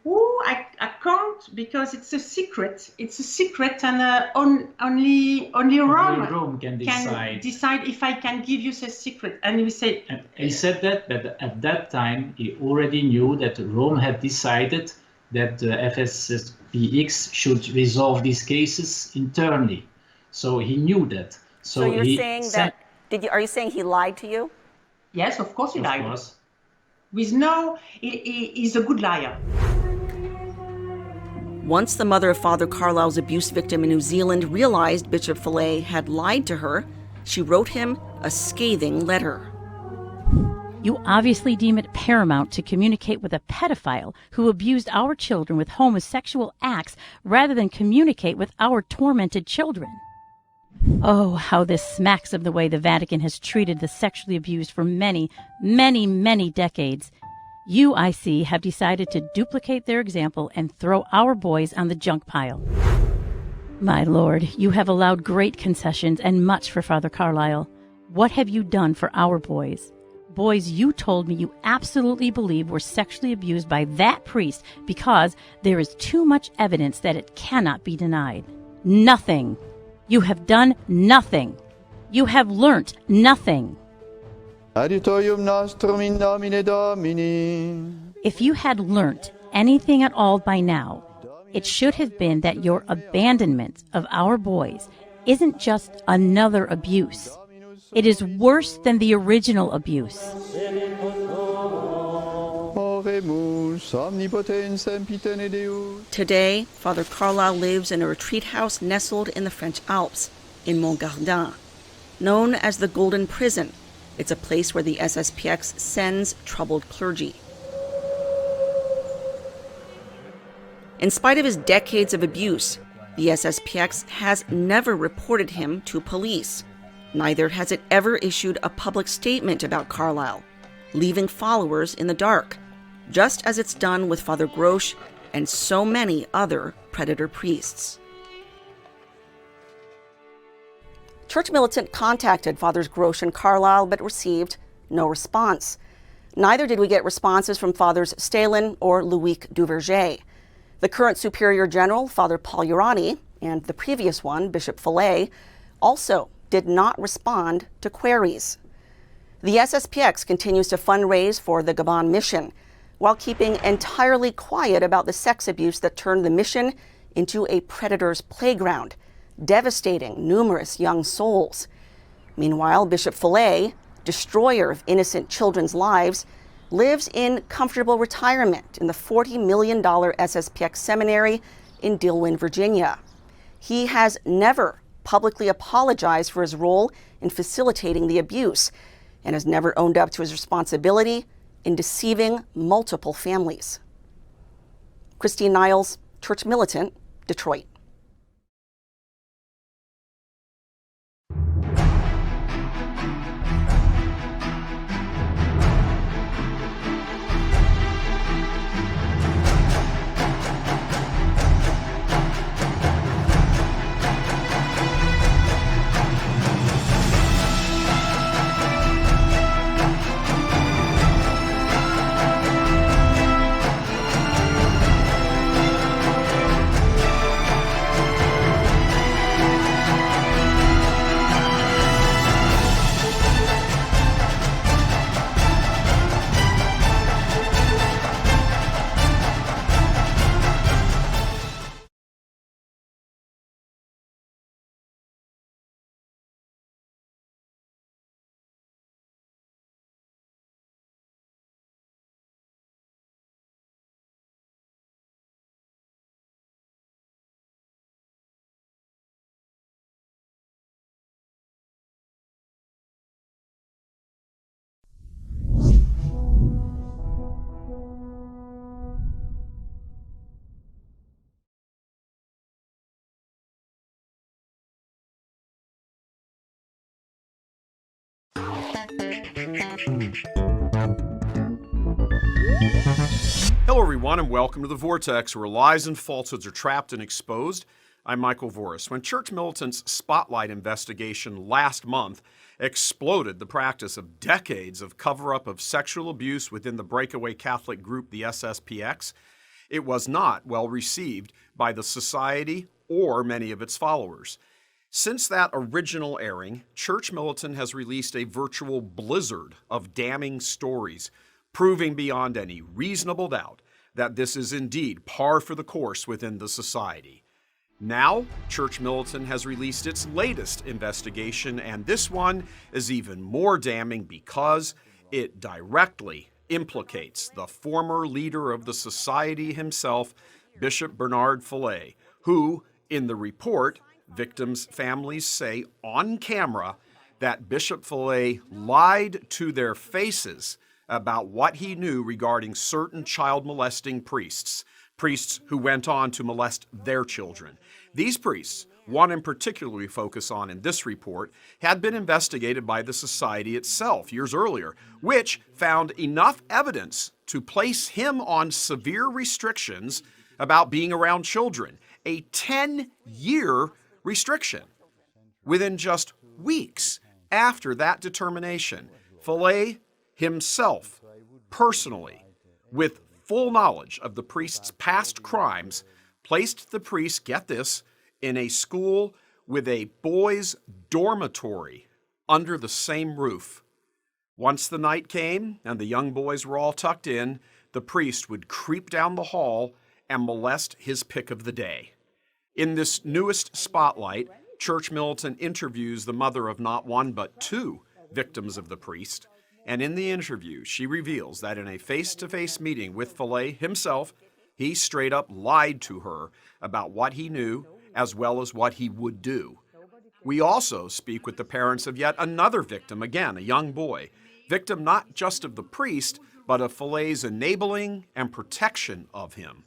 "Oh, I can't because it's a secret. It's a secret, and only Rome can decide if I can give you the secret." And we said, he said that, but at that time he already knew that Rome had decided that the FSSPX should resolve these cases internally. So he knew that. So you're saying that? Are you saying he lied to you? Yes, of course he lied. Of course. He's a good liar. Once the mother of Father Carlisle's abuse victim in New Zealand realized Bishop Follet had lied to her, she wrote him a scathing letter. You obviously deem it paramount to communicate with a pedophile who abused our children with homosexual acts rather than communicate with our tormented children. Oh, how this smacks of the way the Vatican has treated the sexually abused for many, many, many decades. You, I see, have decided to duplicate their example and throw our boys on the junk pile. My lord, you have allowed great concessions and much for Father Carlisle. What have you done for our boys? Boys you told me you absolutely believe were sexually abused by that priest because there is too much evidence that it cannot be denied. Nothing. You have done nothing. You have learnt nothing. Adiutorium nostrum in nomine Domini. If you had learnt anything at all by now, it should have been that your abandonment of our boys isn't just another abuse. It is worse than the original abuse. Today, Father Carlisle lives in a retreat house nestled in the French Alps, in Montgardin. Known as the Golden Prison, it's a place where the SSPX sends troubled clergy. In spite of his decades of abuse, the SSPX has never reported him to police. Neither has it ever issued a public statement about Carlisle, leaving followers in the dark, just as it's done with Father Grosch and so many other predator priests. Church Militant contacted Fathers Grosh and Carlisle, but received no response. Neither did we get responses from Fathers Stalin or Loïc Duverger. The current Superior General, Father Paul Urani, and the previous one, Bishop Fillet, also did not respond to queries. The SSPX continues to fundraise for the Gabon mission, while keeping entirely quiet about the sex abuse that turned the mission into a predator's playground, devastating numerous young souls. Meanwhile, Bishop Fillet, destroyer of innocent children's lives, lives in comfortable retirement in the $40 million SSPX seminary in Dillwyn, Virginia. He has never publicly apologized for his role in facilitating the abuse and has never owned up to his responsibility in deceiving multiple families. Christine Niles, Church Militant, Detroit. Hello everyone and welcome to The Vortex, where lies and falsehoods are trapped and exposed. I'm Michael Voris. When Church Militant's Spotlight investigation last month exploded the practice of decades of cover-up of sexual abuse within the breakaway Catholic group, the FSSPX, it was not well received by the society or many of its followers. Since that original airing, Church Militant has released a virtual blizzard of damning stories, proving beyond any reasonable doubt that this is indeed par for the course within the society. Now, Church Militant has released its latest investigation, and this one is even more damning because it directly implicates the former leader of the society himself, Bishop Bernard Fillet, who, in the report, victims' families say on camera that Bishop Fillet lied to their faces about what he knew regarding certain child molesting priests who went on to molest their children. These priests, one in particular we focus on in this report, had been investigated by the society itself years earlier, which found enough evidence to place him on severe restrictions about being around children, a 10-year restriction. Within just weeks after that determination, Fillet himself, personally, with full knowledge of the priest's past crimes, placed the priest, get this, in a school with a boys' dormitory under the same roof. Once the night came and the young boys were all tucked in, the priest would creep down the hall and molest his pick of the day. In this newest spotlight, Church Militant interviews the mother of not one but two victims of the priest, and in the interview she reveals that in a face-to-face meeting with Fillet himself, he straight up lied to her about what he knew as well as what he would do. We also speak with the parents of yet another victim, again, a young boy, victim not just of the priest, but of Fillet's enabling and protection of him.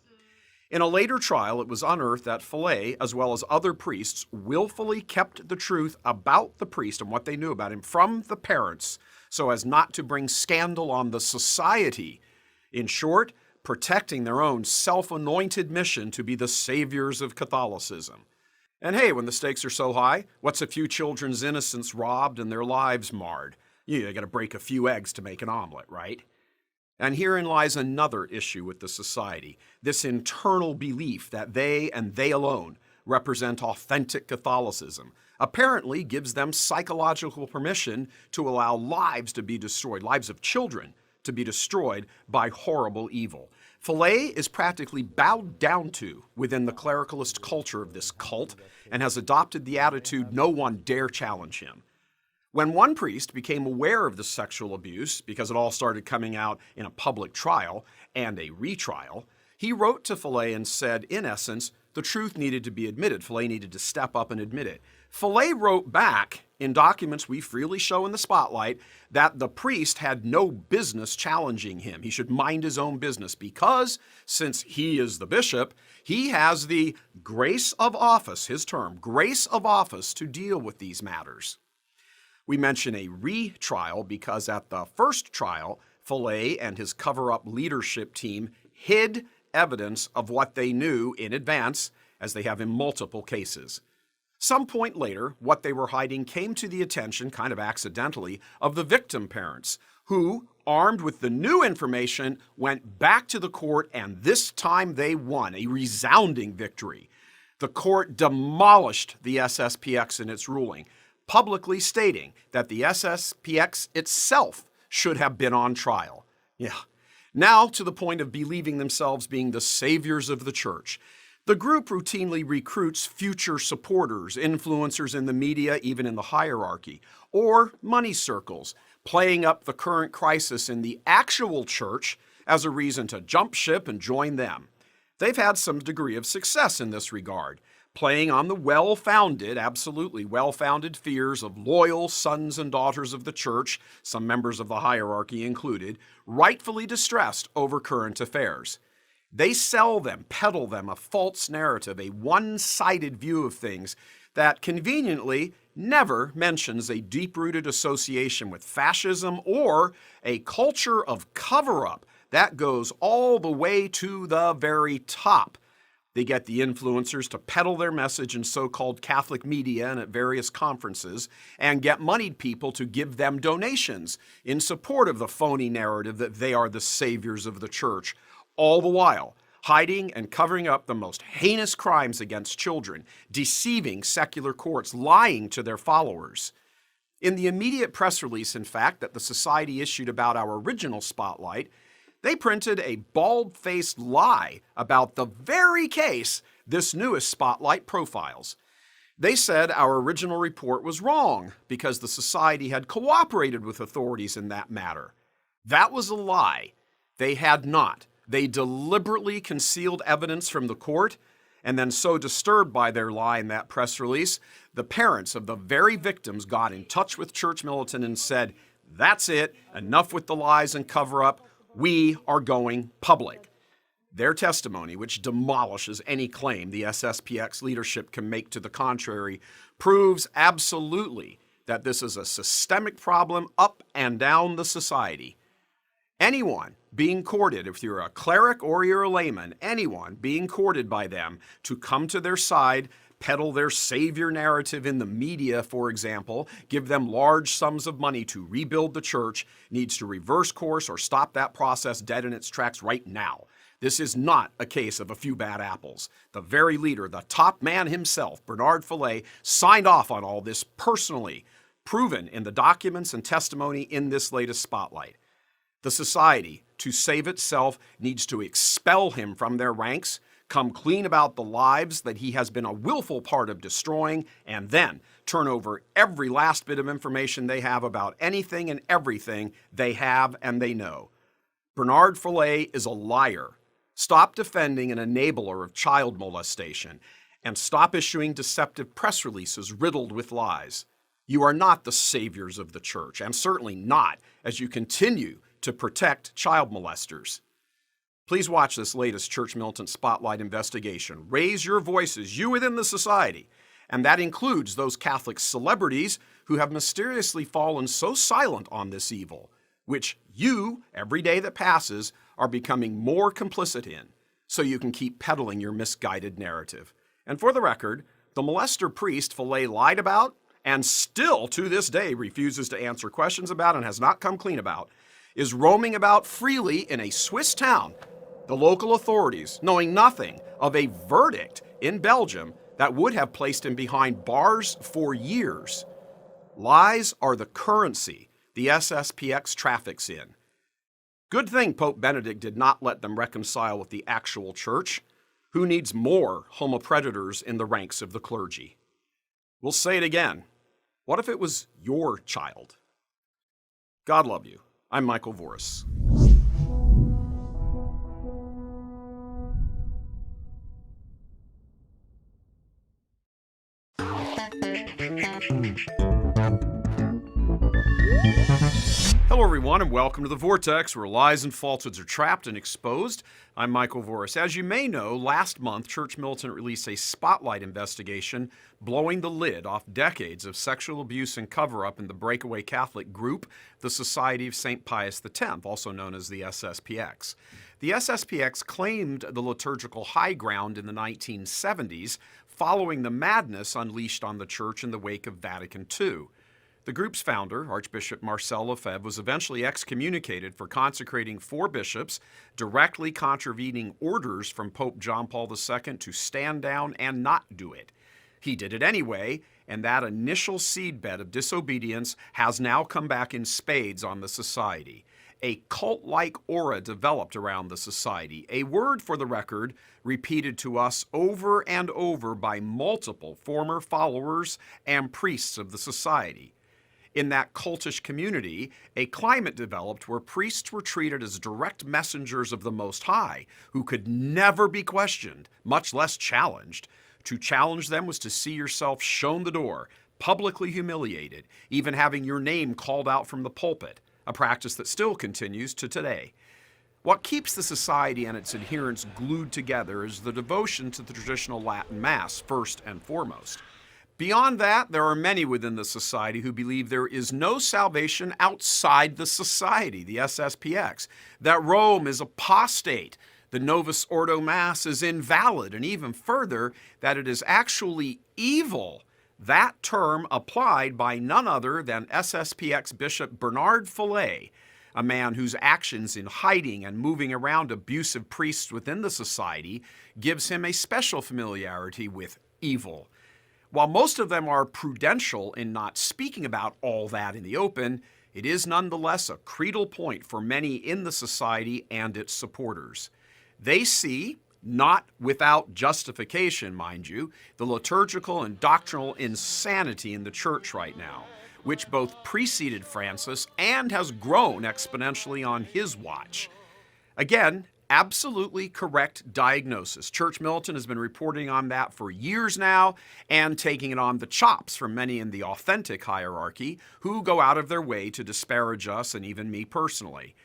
In a later trial, it was unearthed that Fillet, as well as other priests, willfully kept the truth about the priest and what they knew about him from the parents so as not to bring scandal on the society. In short, protecting their own self-anointed mission to be the saviors of Catholicism. And hey, when the stakes are so high, what's a few children's innocence robbed and their lives marred? You gotta break a few eggs to make an omelet, right? And herein lies another issue with the society, this internal belief that they and they alone represent authentic Catholicism, apparently gives them psychological permission to allow lives to be destroyed, lives of children to be destroyed by horrible evil. Fillet is practically bowed down to within the clericalist culture of this cult and has adopted the attitude no one dare challenge him. When one priest became aware of the sexual abuse, because it all started coming out in a public trial and a retrial, he wrote to Fillet and said, in essence, the truth needed to be admitted. Fillet needed to step up and admit it. Fillet wrote back in documents we freely show in the spotlight that the priest had no business challenging him. He should mind his own business because, since he is the bishop, he has the grace of office, his term, grace of office to deal with these matters. We mention a retrial because at the first trial, Fillet and his cover-up leadership team hid evidence of what they knew in advance, as they have in multiple cases. Some point later, what they were hiding came to the attention, kind of accidentally, of the victim parents, who, armed with the new information, went back to the court, and this time they won, a resounding victory. The court demolished the SSPX in its ruling, publicly stating that the SSPX itself should have been on trial. Yeah. Now to the point of believing themselves being the saviors of the church. The group routinely recruits future supporters, influencers in the media, even in the hierarchy, or money circles, playing up the current crisis in the actual church as a reason to jump ship and join them. They've had some degree of success in this regard, playing on the well-founded, absolutely well-founded fears of loyal sons and daughters of the church, some members of the hierarchy included, rightfully distressed over current affairs. They sell them, peddle them a false narrative, a one-sided view of things that conveniently never mentions a deep-rooted association with fascism or a culture of cover-up that goes all the way to the very top. They get the influencers to peddle their message in so-called Catholic media and at various conferences and get moneyed people to give them donations in support of the phony narrative that they are the saviors of the church, all the while hiding and covering up the most heinous crimes against children, deceiving secular courts, lying to their followers. In the immediate press release, in fact, that the Society issued about our original spotlight, they printed a bald-faced lie about the very case this newest spotlight profiles. They said our original report was wrong because the Society had cooperated with authorities in that matter. That was a lie. They had not. They deliberately concealed evidence from the court, and then so disturbed by their lie in that press release, the parents of the very victims got in touch with Church Militant and said, "That's it, enough with the lies and cover-up. We are going public." Their testimony, which demolishes any claim the SSPX leadership can make to the contrary, proves absolutely that this is a systemic problem up and down the society. Anyone being courted, if you're a cleric or you're a layman, anyone being courted by them to come to their side, peddle their savior narrative in the media, for example, give them large sums of money to rebuild the church, needs to reverse course or stop that process dead in its tracks right now. This is not a case of a few bad apples. The very leader, the top man himself, Bernard Fillet, signed off on all this personally, proven in the documents and testimony in this latest spotlight. The Society, to save itself, needs to expel him from their ranks, come clean about the lives that he has been a willful part of destroying, and then turn over every last bit of information they have about anything and everything they have and they know. Bernard Fillet is a liar. Stop defending an enabler of child molestation, and stop issuing deceptive press releases riddled with lies. You are not the saviors of the church, and certainly not as you continue to protect child molesters. Please watch this latest Church Militant Spotlight investigation. Raise your voices, you within the Society, and that includes those Catholic celebrities who have mysteriously fallen so silent on this evil, which you, every day that passes, are becoming more complicit in, so you can keep peddling your misguided narrative. And for the record, the molester priest Fillet lied about and still to this day refuses to answer questions about and has not come clean about, is roaming about freely in a Swiss town, the local authorities knowing nothing of a verdict in Belgium that would have placed him behind bars for years. Lies are the currency the FSSPX traffics in. Good thing Pope Benedict did not let them reconcile with the actual church. Who needs more homopredators in the ranks of the clergy? We'll say it again. What if it was your child? God love you. I'm Michael Voris. Hello, everyone, and welcome to The Vortex, where lies and falsehoods are trapped and exposed. I'm Michael Voris. As you may know, last month, Church Militant released a spotlight investigation blowing the lid off decades of sexual abuse and cover-up in the breakaway Catholic group, the Society of St. Pius X, also known as the FSSPX. The FSSPX claimed the liturgical high ground in the 1970s, following the madness unleashed on the Church in the wake of Vatican II. The group's founder, Archbishop Marcel Lefebvre, was eventually excommunicated for consecrating 4 bishops, directly contravening orders from Pope John Paul II to stand down and not do it. He did it anyway, and that initial seedbed of disobedience has now come back in spades on the society. A cult-like aura developed around the society, a word, for the record, repeated to us over and over by multiple former followers and priests of the society. In that cultish community, a climate developed where priests were treated as direct messengers of the Most High, who could never be questioned, much less challenged. To challenge them was to see yourself shown the door, publicly humiliated, even having your name called out from the pulpit, a practice that still continues to today. What keeps the society and its adherents glued together is the devotion to the traditional Latin Mass, first and foremost. Beyond that, there are many within the society who believe there is no salvation outside the society, the FSSPX, that Rome is apostate, the Novus Ordo Mass is invalid, and even further, that it is actually evil. That term applied by none other than FSSPX Bishop Bernard Fillet, a man whose actions in hiding and moving around abusive priests within the society gives him a special familiarity with evil. While most of them are prudential in not speaking about all that in the open, it is nonetheless a creedal point for many in the society and its supporters. They see, not without justification, mind you, the liturgical and doctrinal insanity in the Church right now, which both preceded Francis and has grown exponentially on his watch. Again, absolutely correct diagnosis. Church Militant has been reporting on that for years now and taking it on the chops from many in the authentic hierarchy who go out of their way to disparage us and even me personally.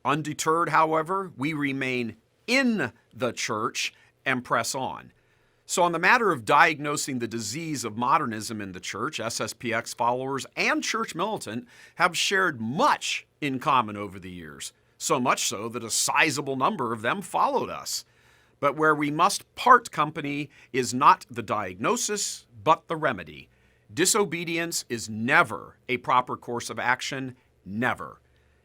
Undeterred, however, we remain in the Church and press on. So on the matter of diagnosing the disease of modernism in the Church, FSSPX followers and Church Militant have shared much in common over the years. So much so that a sizable number of them followed us. But where we must part company is not the diagnosis, but the remedy. Disobedience is never a proper course of action, never.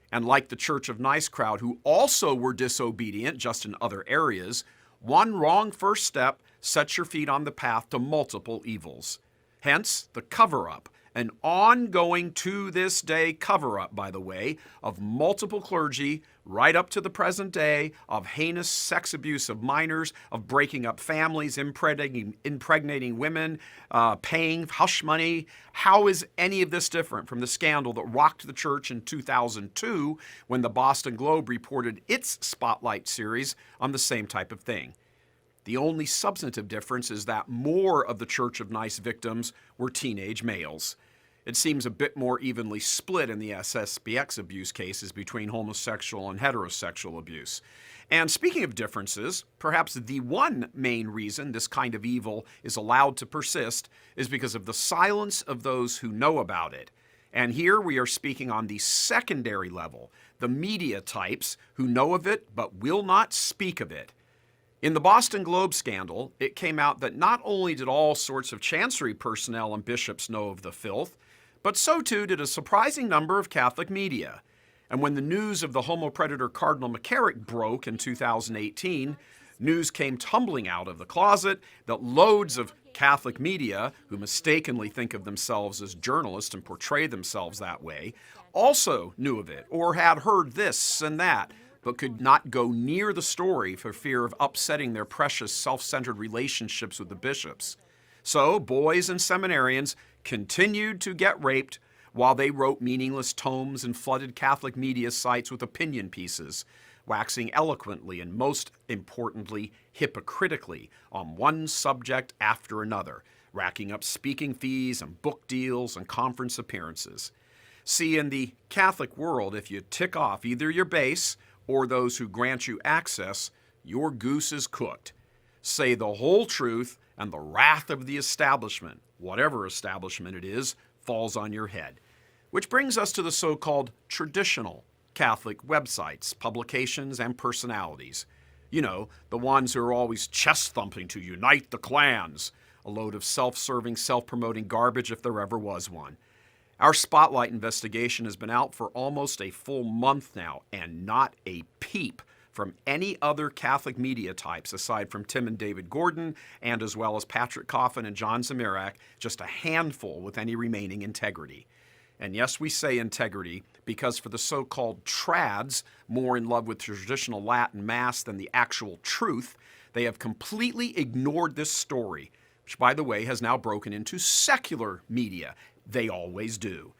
And like the Church of Nice crowd, who also were disobedient, just in other areas, one wrong first step sets your feet on the path to multiple evils. Hence, the cover-up, an ongoing to this day cover-up, by the way, of multiple clergy right up to the present day, of heinous sex abuse of minors, of breaking up families, impregnating women, paying hush money. How is any of this different from the scandal that rocked the Church in 2002 when the Boston Globe reported its Spotlight series on the same type of thing? The only substantive difference is that more of the Church of Nice victims were teenage males. It seems a bit more evenly split in the FSSPX abuse cases between homosexual and heterosexual abuse. And speaking of differences, perhaps the one main reason this kind of evil is allowed to persist is because of the silence of those who know about it. And here we are speaking on the secondary level, the media types who know of it but will not speak of it. In the Boston Globe scandal, it came out that not only did all sorts of chancery personnel and bishops know of the filth, but so too did a surprising number of Catholic media. And when the news of the homopredator Cardinal McCarrick broke in 2018, news came tumbling out of the closet that loads of Catholic media, who mistakenly think of themselves as journalists and portray themselves that way, also knew of it or had heard this and that, but could not go near the story for fear of upsetting their precious self-centered relationships with the bishops. So boys and seminarians continued to get raped while they wrote meaningless tomes and flooded Catholic media sites with opinion pieces, waxing eloquently and most importantly, hypocritically on one subject after another, racking up speaking fees and book deals and conference appearances. See, in the Catholic world, if you tick off either your base or those who grant you access, your goose is cooked. Say the whole truth, and the wrath of the establishment, whatever establishment it is, falls on your head. Which brings us to the so-called traditional Catholic websites, publications, and personalities. You know, the ones who are always chest-thumping to unite the clans, a load of self-serving, self-promoting garbage if there ever was one. Our Spotlight investigation has been out for almost a full month now, and not a peep from any other Catholic media types aside from Tim and David Gordon, and as well as Patrick Coffin and John Zamirak, just a handful with any remaining integrity. And yes, we say integrity because for the so-called trads, more in love with traditional Latin Mass than the actual truth, they have completely ignored this story, which, by the way, has now broken into secular media. They always do.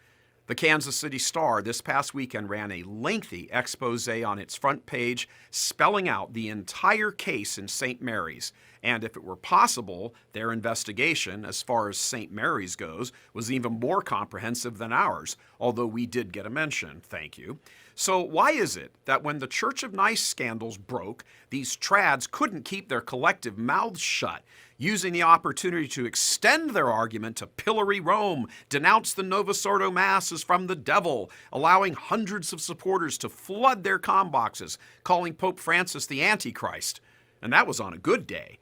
The Kansas City Star this past weekend ran a lengthy expose on its front page spelling out the entire case in St. Mary's, and if it were possible, their investigation, as far as St. Mary's goes, was even more comprehensive than ours, although we did get a mention, thank you. So why is it that when the Church of Nice scandals broke, these trads couldn't keep their collective mouths shut, using the opportunity to extend their argument to pillory Rome, denounce the Novus Ordo Mass as from the devil, allowing hundreds of supporters to flood their comm boxes, calling Pope Francis the Antichrist? And that was on a good day.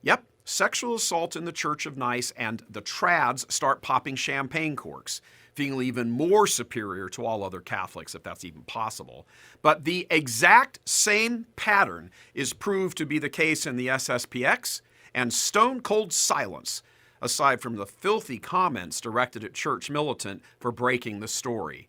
Yep, sexual assault in the Church of Nice, and the trads start popping champagne corks, feeling even more superior to all other Catholics, if that's even possible. But the exact same pattern is proved to be the case in the FSSPX, and stone-cold silence, aside from the filthy comments directed at church militant for breaking the story.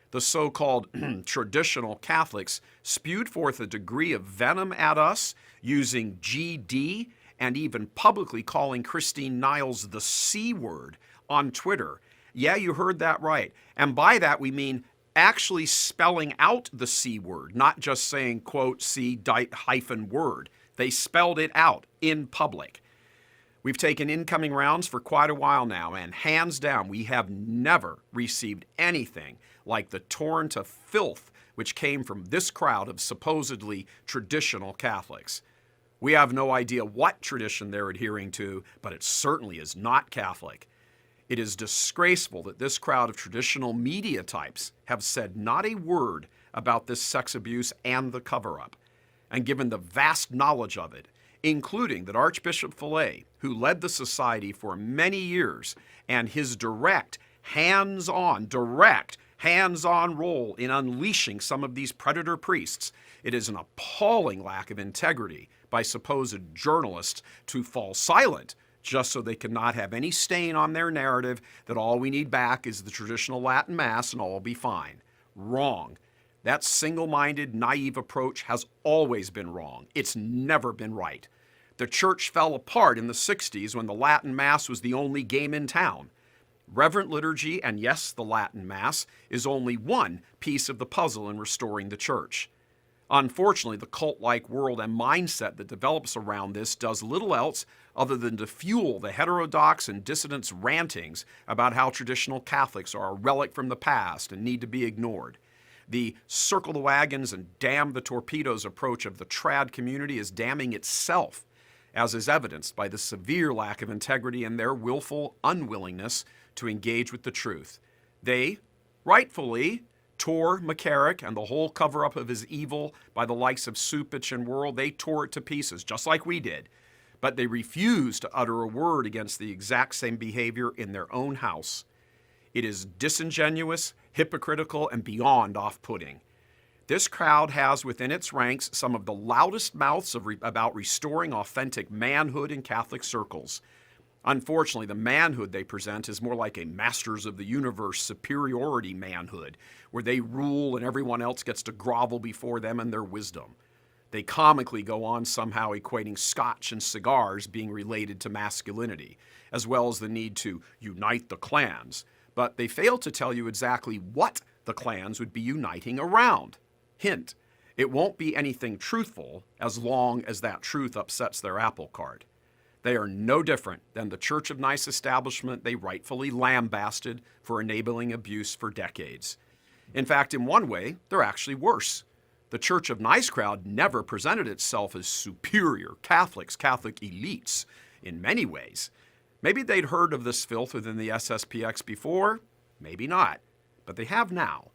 The so-called traditional Catholics spewed forth a degree of venom at us, using GD, and even publicly calling Christine Niles the C word on Twitter. Yeah, you heard that right. And by that we mean actually spelling out the C word, not just saying, quote, C-word. They spelled it out in public. We've taken incoming rounds for quite a while now, and hands down, we have never received anything like the torrent of filth which came from this crowd of supposedly traditional Catholics. We have no idea what tradition they're adhering to, but it certainly is not Catholic. It is disgraceful that this crowd of traditional media types have said not a word about this sex abuse and the cover-up. And given the vast knowledge of it, including that Archbishop Fillet, who led the society for many years, and his direct, hands-on role in unleashing some of these predator priests, it is an appalling lack of integrity by supposed journalists to fall silent just so they cannot have any stain on their narrative that all we need back is the traditional Latin Mass and all will be fine. Wrong. That single-minded, naive approach has always been wrong. It's never been right. The church fell apart in the 60s when the Latin Mass was the only game in town. Reverent liturgy, and yes, the Latin Mass, is only one piece of the puzzle in restoring the church. Unfortunately, the cult-like world and mindset that develops around this does little else other than to fuel the heterodox and dissidents' rantings about how traditional Catholics are a relic from the past and need to be ignored. The circle the wagons and damn the torpedoes approach of the trad community is damning itself, as is evidenced by the severe lack of integrity and their willful unwillingness to engage with the truth. They, rightfully, tore McCarrick and the whole cover-up of his evil by the likes of Supich and Worrell. They tore it to pieces, just like we did. But they refused to utter a word against the exact same behavior in their own house. It is disingenuous, hypocritical, and beyond off-putting. This crowd has within its ranks some of the loudest mouths about restoring authentic manhood in Catholic circles. Unfortunately, the manhood they present is more like a masters of the universe superiority manhood, where they rule and everyone else gets to grovel before them and their wisdom. They comically go on somehow equating scotch and cigars being related to masculinity, as well as the need to unite the clans. But they fail to tell you exactly what the clans would be uniting around. Hint, it won't be anything truthful as long as that truth upsets their apple cart. They are no different than the Church of Nice establishment they rightfully lambasted for enabling abuse for decades. In fact, in one way, they're actually worse. The Church of Nice crowd never presented itself as superior Catholics, Catholic elites, in many ways. Maybe they'd heard of this filth within the FSSPX before, maybe not, but they have now.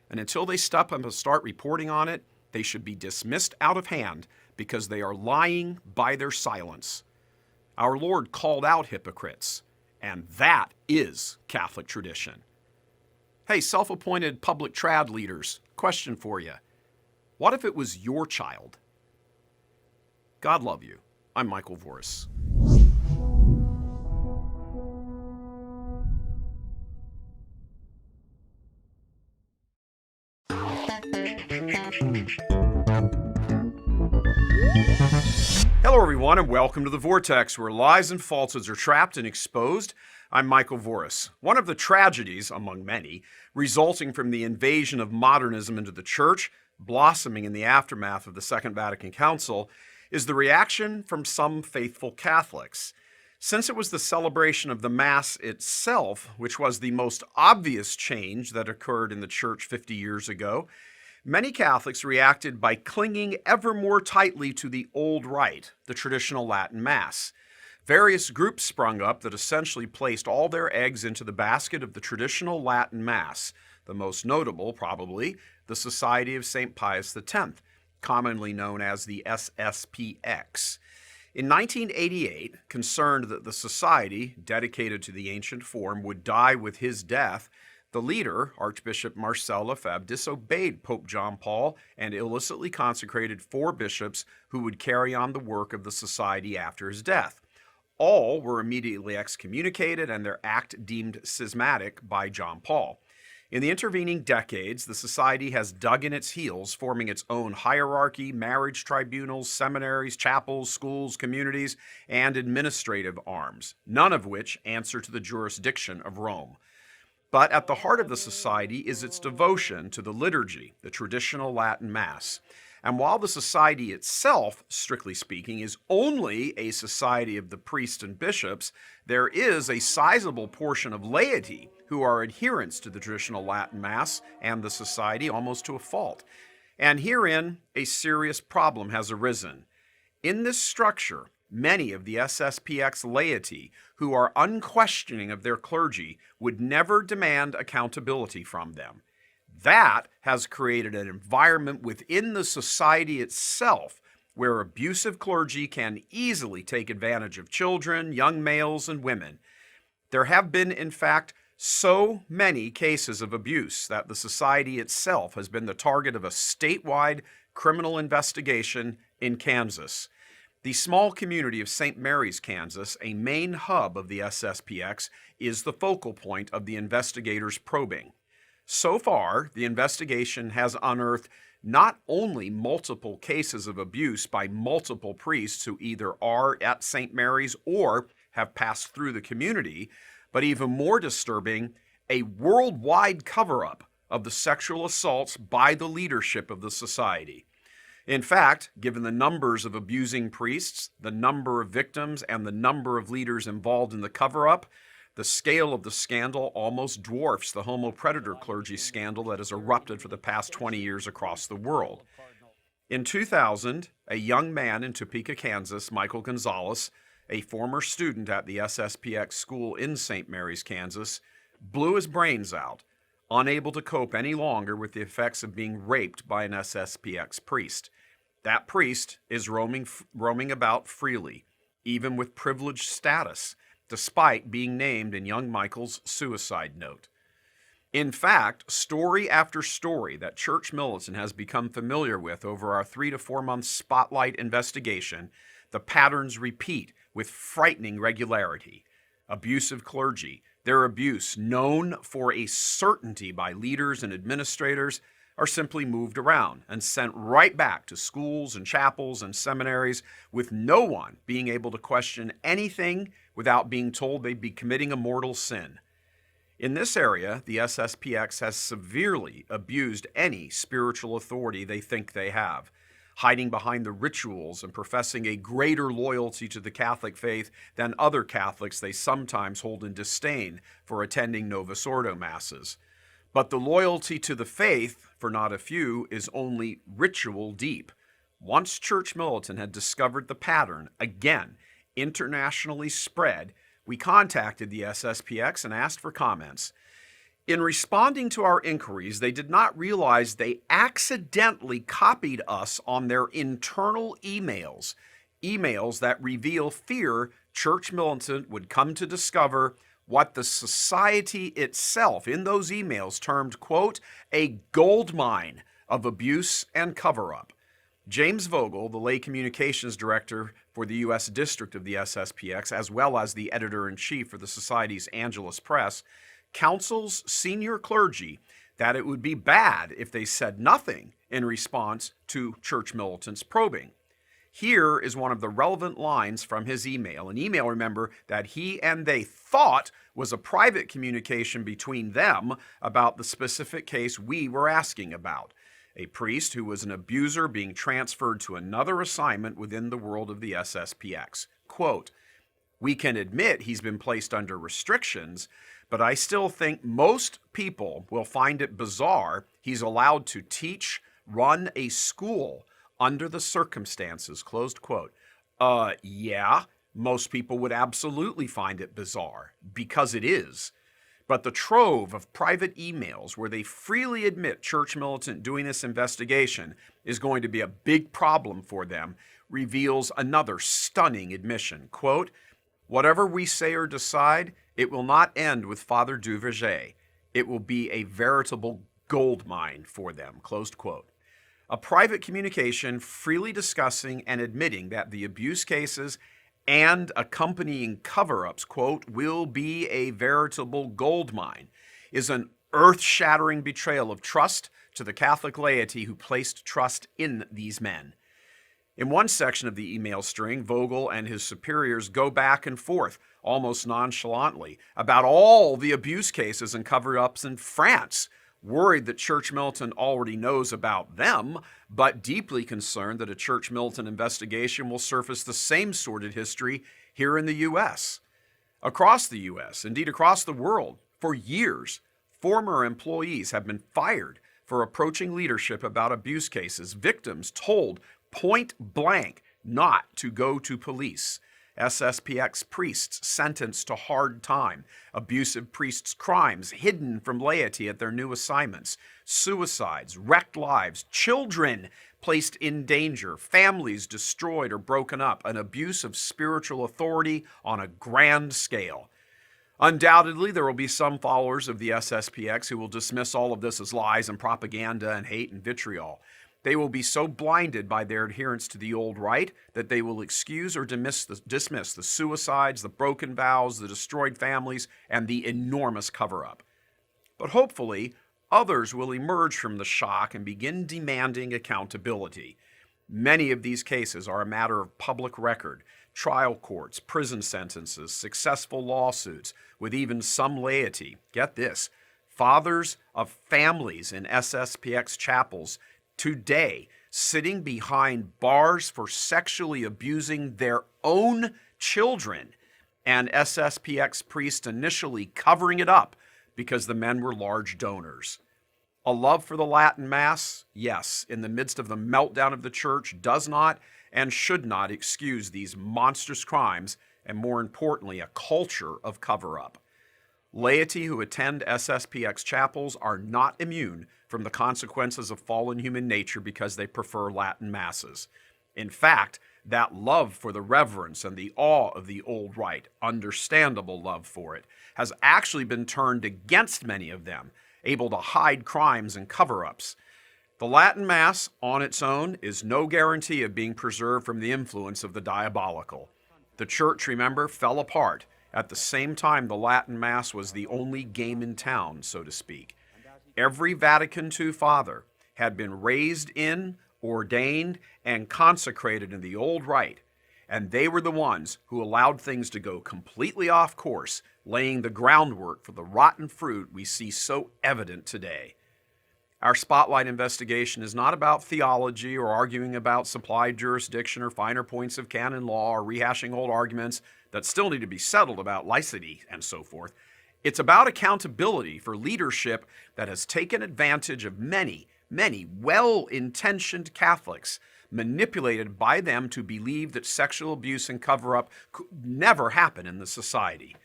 And until they step up and start reporting on it, they should be dismissed out of hand because they are lying by their silence. Our Lord called out hypocrites, and that is Catholic tradition. Hey, self-appointed public trad leaders, question for you. What if it was your child? God love you. I'm Michael Voris. Hello, everyone, and welcome to The Vortex, where lies and falsehoods are trapped and exposed. I'm Michael Voris. One of the tragedies, among many, resulting from the invasion of modernism into the church, blossoming in the aftermath of the Second Vatican Council, is the reaction from some faithful Catholics. Since it was the celebration of the Mass itself, which was the most obvious change that occurred in the church 50 years ago, many Catholics reacted by clinging ever more tightly to the old rite, the traditional Latin Mass. Various groups sprung up that essentially placed all their eggs into the basket of the traditional Latin Mass, the most notable, probably, the Society of St. Pius X, commonly known as the FSSPX. In 1988, concerned that the society, dedicated to the ancient form, would die with his death, the leader, Archbishop Marcel Lefebvre, disobeyed Pope John Paul and illicitly consecrated 4 bishops who would carry on the work of the society after his death. All were immediately excommunicated and their act deemed schismatic by John Paul. In the intervening decades, the society has dug in its heels, forming its own hierarchy, marriage tribunals, seminaries, chapels, schools, communities, and administrative arms, none of which answer to the jurisdiction of Rome. But at the heart of the society is its devotion to the liturgy, the traditional Latin Mass. And while the society itself, strictly speaking, is only a society of the priests and bishops, there is a sizable portion of laity who are adherents to the traditional Latin Mass and the society almost to a fault. And herein, a serious problem has arisen. In this structure, many of the FSSPX laity who are unquestioning of their clergy would never demand accountability from them. That has created an environment within the society itself where abusive clergy can easily take advantage of children, young males, and women. There have been, in fact, so many cases of abuse that the society itself has been the target of a statewide criminal investigation in Kansas. The small community of St. Mary's, Kansas, a main hub of the FSSPX, is the focal point of the investigators' probing. So far, the investigation has unearthed not only multiple cases of abuse by multiple priests who either are at St. Mary's or have passed through the community, but even more disturbing, a worldwide cover-up of the sexual assaults by the leadership of the society. In fact, given the numbers of abusing priests, the number of victims, and the number of leaders involved in the cover-up, the scale of the scandal almost dwarfs the homo-predator clergy scandal that has erupted for the past 20 years across the world. In 2000, a young man in Topeka, Kansas, Michael Gonzalez, a former student at the FSSPX school in St. Mary's, Kansas, blew his brains out, unable to cope any longer with the effects of being raped by an SSPX priest. That priest is roaming about freely, even with privileged status, despite being named in young Michael's suicide note. In fact, story after story that Church Militant has become familiar with over our 3 to 4 month spotlight investigation, the patterns repeat with frightening regularity. Abusive clergy, their abuse known for a certainty by leaders and administrators, are simply moved around and sent right back to schools and chapels and seminaries, with no one being able to question anything without being told they'd be committing a mortal sin. In this area, the SSPX has severely abused any spiritual authority they think they have, hiding behind the rituals and professing a greater loyalty to the Catholic faith than other Catholics they sometimes hold in disdain for attending Novus Ordo Masses. But the loyalty to the faith, for not a few, is only ritual deep. Once Church Militant had discovered the pattern, again, internationally spread, we contacted the SSPX and asked for comments. In responding to our inquiries, they did not realize they accidentally copied us on their internal emails that reveal fear Church Militant would come to discover what the society itself in those emails termed, quote, a gold mine of abuse and cover-up. James Vogel, the lay communications director for the U.S. district of the SSPX, as well as the editor-in-chief for the Society's Angelus Press, counsels senior clergy that it would be bad if they said nothing in response to Church Militant's probing. Here is one of the relevant lines from his email, an email, remember, that he and they thought was a private communication between them about the specific case we were asking about. A priest who was an abuser being transferred to another assignment within the world of the SSPX. Quote, "We can admit he's been placed under restrictions, but I still think most people will find it bizarre he's allowed to teach, run a school under the circumstances," closed quote. Yeah, most people would absolutely find it bizarre, because it is. But the trove of private emails where they freely admit Church Militant doing this investigation is going to be a big problem for them reveals another stunning admission. Quote, "Whatever we say or decide, it will not end with Father Duverger. It will be a veritable gold mine for them," closed quote. A private communication freely discussing and admitting that the abuse cases and accompanying cover-ups, quote, "will be a veritable gold mine," is an earth-shattering betrayal of trust to the Catholic laity who placed trust in these men. In one section of the email string, Vogel and his superiors go back and forth, almost nonchalantly, about all the abuse cases and cover-ups in France, worried that Church Militant already knows about them, but deeply concerned that a Church Militant investigation will surface the same sordid history here in the U.S. Across the U.S., indeed across the world, for years, former employees have been fired for approaching leadership about abuse cases, victims told point blank not to go to police. SSPX priests sentenced to hard time, abusive priests' crimes hidden from laity at their new assignments, suicides, wrecked lives, children placed in danger, families destroyed or broken up, an abuse of spiritual authority on a grand scale. Undoubtedly, there will be some followers of the SSPX who will dismiss all of this as lies and propaganda and hate and vitriol. They will be so blinded by their adherence to the old right that they will excuse or dismiss the suicides, the broken vows, the destroyed families, and the enormous cover-up. But hopefully, others will emerge from the shock and begin demanding accountability. Many of these cases are a matter of public record, trial courts, prison sentences, successful lawsuits, with even some laity. Get this, fathers of families in SSPX chapels today sitting behind bars for sexually abusing their own children, and SSPX priests initially covering it up because the men were large donors. A love for the Latin Mass, yes, in the midst of the meltdown of the church, does not and should not excuse these monstrous crimes, and more importantly, a culture of cover-up. Laity who attend SSPX chapels are not immune from the consequences of fallen human nature because they prefer Latin masses. In fact, that love for the reverence and the awe of the old rite, understandable love for it, has actually been turned against many of them, able to hide crimes and cover-ups. The Latin Mass, on its own, is no guarantee of being preserved from the influence of the diabolical. The Church, remember, fell apart at the same time the Latin Mass was the only game in town, so to speak. Every Vatican II father had been raised in, ordained, and consecrated in the old rite, and they were the ones who allowed things to go completely off course, laying the groundwork for the rotten fruit we see so evident today. Our Spotlight investigation is not about theology or arguing about supplied jurisdiction or finer points of canon law or rehashing old arguments that still need to be settled about licety and so forth. It's about accountability for leadership that has taken advantage of many well-intentioned Catholics, manipulated by them to believe that sexual abuse and cover-up could never happen in the society.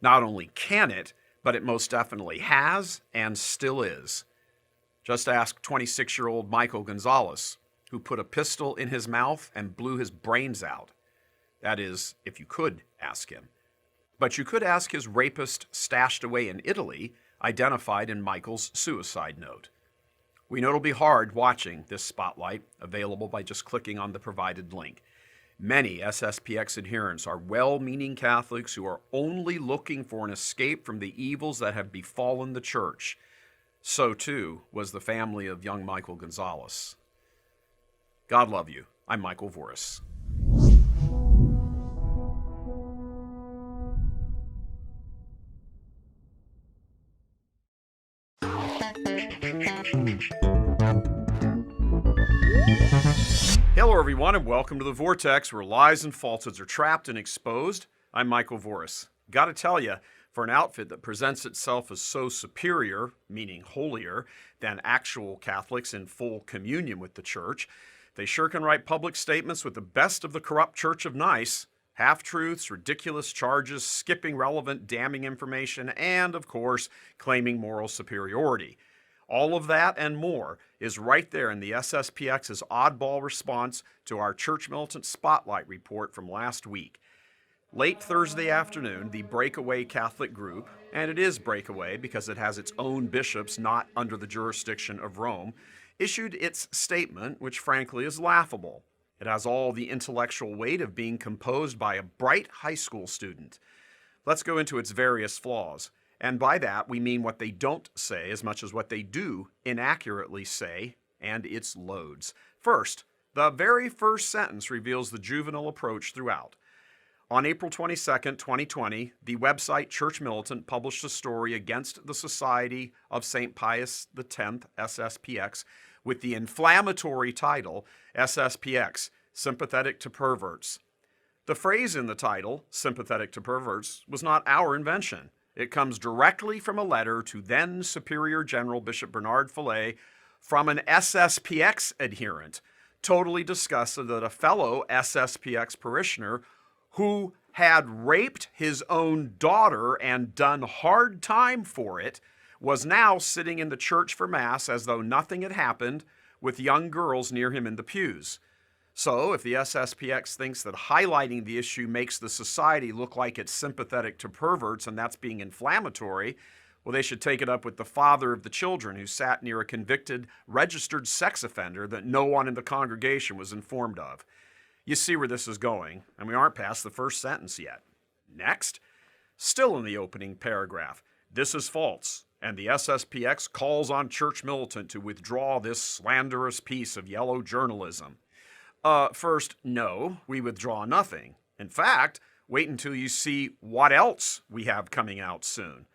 Not only can it, but it most definitely has and still is. Just ask 26-year-old Michael Gonzalez, who put a pistol in his mouth and blew his brains out. That is, if you could ask him. But you could ask his rapist stashed away in Italy, identified in Michael's suicide note. We know it'll be hard watching this Spotlight, available by just clicking on the provided link. Many SSPX adherents are well-meaning Catholics who are only looking for an escape from the evils that have befallen the Church. So, too, was the family of young Michael Gonzalez. God love you. I'm Michael Voris. Hello, everyone, and welcome to The Vortex, where lies and falsehoods are trapped and exposed. I'm Michael Voris. Gotta tell you, for an outfit that presents itself as so superior, meaning holier, than actual Catholics in full communion with the Church, they sure can write public statements with the best of the corrupt Church of Nice, half-truths, ridiculous charges, skipping relevant, damning information, and, of course, claiming moral superiority. All of that and more is right there in the SSPX's oddball response to our Church Militant Spotlight report from last week. Late Thursday afternoon, the Breakaway Catholic group, and it is breakaway because it has its own bishops not under the jurisdiction of Rome, issued its statement, which frankly is laughable. It has all the intellectual weight of being composed by a bright high school student. Let's go into its various flaws. And by that, we mean what they don't say as much as what they do inaccurately say, and its loads. First, the very first sentence reveals the juvenile approach throughout. On April 22, 2020, the website Church Militant published a story against the Society of St. Pius X, SSPX, with the inflammatory title, SSPX, Sympathetic to Perverts. The phrase in the title, Sympathetic to Perverts, was not our invention. It comes directly from a letter to then Superior General Bishop Bernard Fillet from an SSPX adherent, totally disgusted that a fellow SSPX parishioner who had raped his own daughter and done hard time for it was now sitting in the church for Mass as though nothing had happened with young girls near him in the pews. So, if the SSPX thinks that highlighting the issue makes the society look like it's sympathetic to perverts and that's being inflammatory, well, they should take it up with the father of the children who sat near a convicted, registered sex offender that no one in the congregation was informed of. You see where this is going, and we aren't past the first sentence yet. Next, still in the opening paragraph, this is false, and the SSPX calls on Church Militant to withdraw this slanderous piece of yellow journalism. First, no, we withdraw nothing. In fact, wait until you see what else we have coming out soon.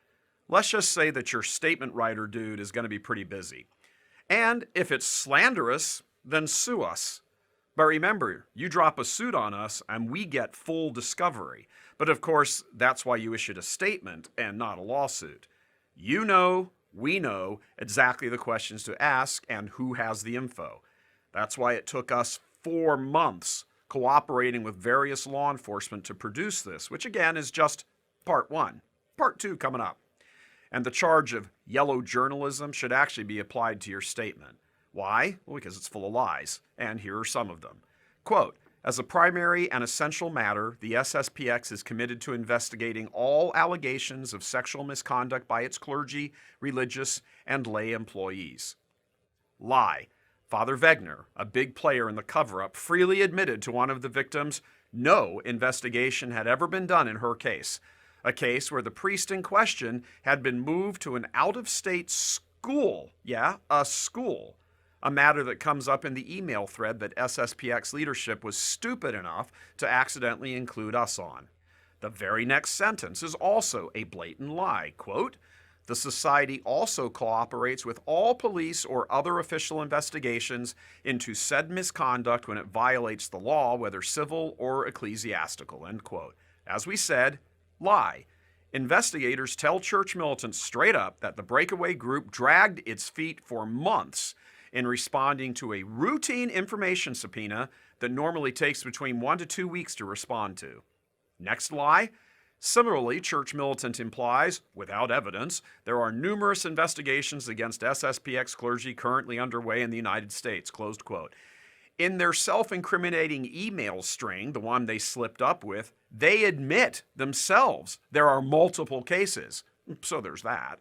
Let's just say that your statement writer dude is going to be pretty busy. And if it's slanderous, then sue us. But remember, you drop a suit on us and we get full discovery. But of course, that's why you issued a statement and not a lawsuit. You know, we know exactly the questions to ask and who has the info. That's why it took us 4 months cooperating with various law enforcement to produce this, which again is just part 1. Part 2 coming up. And the charge of yellow journalism should actually be applied to your statement. Why? Well, because it's full of lies, and here are some of them. Quote, as a primary and essential matter, the SSPX is committed to investigating all allegations of sexual misconduct by its clergy, religious, and lay employees. Lie. Father Wegner, a big player in the cover-up, freely admitted to one of the victims no investigation had ever been done in her case, a case where the priest in question had been moved to an out-of-state school. Yeah, a school. A matter that comes up in the email thread that SSPX leadership was stupid enough to accidentally include us on. The very next sentence is also a blatant lie. Quote, the Society also cooperates with all police or other official investigations into said misconduct when it violates the law, whether civil or ecclesiastical, end quote. As we said, lie. Investigators tell church militants straight up that the breakaway group dragged its feet for months in responding to a routine information subpoena that normally takes between 1 to 2 weeks to respond to. Next lie. Similarly, church militant implies, without evidence, there are numerous investigations against SSPX clergy currently underway in the United States, closed quote. In their self-incriminating email string, the one they slipped up with, they admit themselves there are multiple cases. So there's that.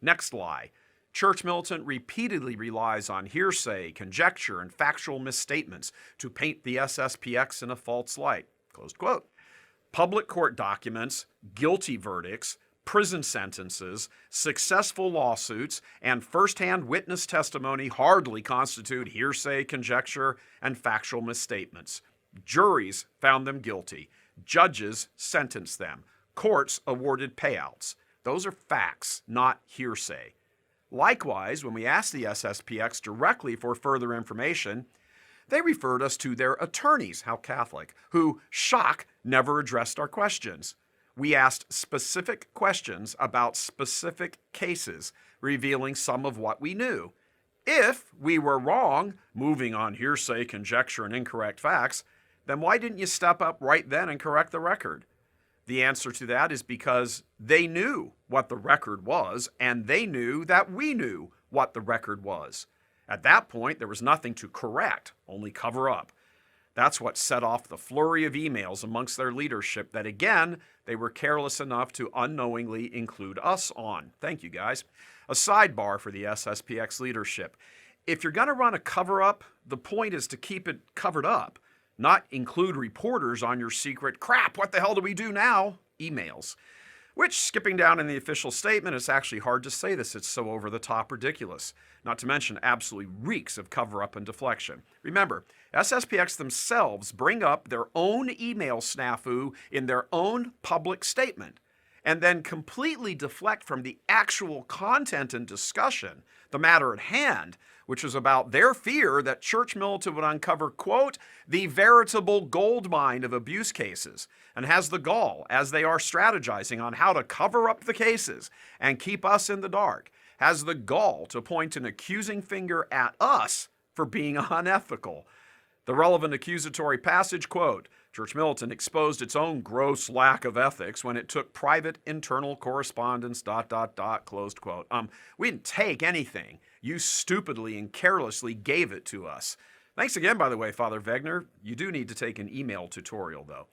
Next lie. Church militant repeatedly relies on hearsay, conjecture, and factual misstatements to paint the SSPX in a false light, closed quote. Public court documents, guilty verdicts, prison sentences, successful lawsuits, and first-hand witness testimony hardly constitute hearsay, conjecture, and factual misstatements. Juries found them guilty. Judges sentenced them. Courts awarded payouts. Those are facts, not hearsay. Likewise, when we asked the SSPX directly for further information, they referred us to their attorneys, how Catholic, who, shock, never addressed our questions. We asked specific questions about specific cases, revealing some of what we knew. If we were wrong, moving on hearsay, conjecture, and incorrect facts, then why didn't you step up right then and correct the record? The answer to that is because they knew what the record was, and they knew that we knew what the record was. At that point, there was nothing to correct, only cover up. That's what set off the flurry of emails amongst their leadership that, again, they were careless enough to unknowingly include us on. Thank you, guys. A sidebar for the SSPX leadership. If you're going to run a cover-up, the point is to keep it covered up, not include reporters on your secret, crap, what the hell do we do now? Emails. Which, skipping down in the official statement, it's actually hard to say this. It's so over-the-top ridiculous. Not to mention absolutely reeks of cover-up and deflection. Remember, SSPX themselves bring up their own email snafu in their own public statement and then completely deflect from the actual content and discussion, the matter at hand, which was about their fear that church militant would uncover, quote, the veritable gold mine of abuse cases, and has the gall, as they are strategizing on how to cover up the cases and keep us in the dark, has the gall to point an accusing finger at us for being unethical. The relevant accusatory passage, quote, Church militant exposed its own gross lack of ethics when it took private internal correspondence, ... closed quote. We didn't take anything. You stupidly and carelessly gave it to us. Thanks again, by the way, Father Wegner. You do need to take an email tutorial, though.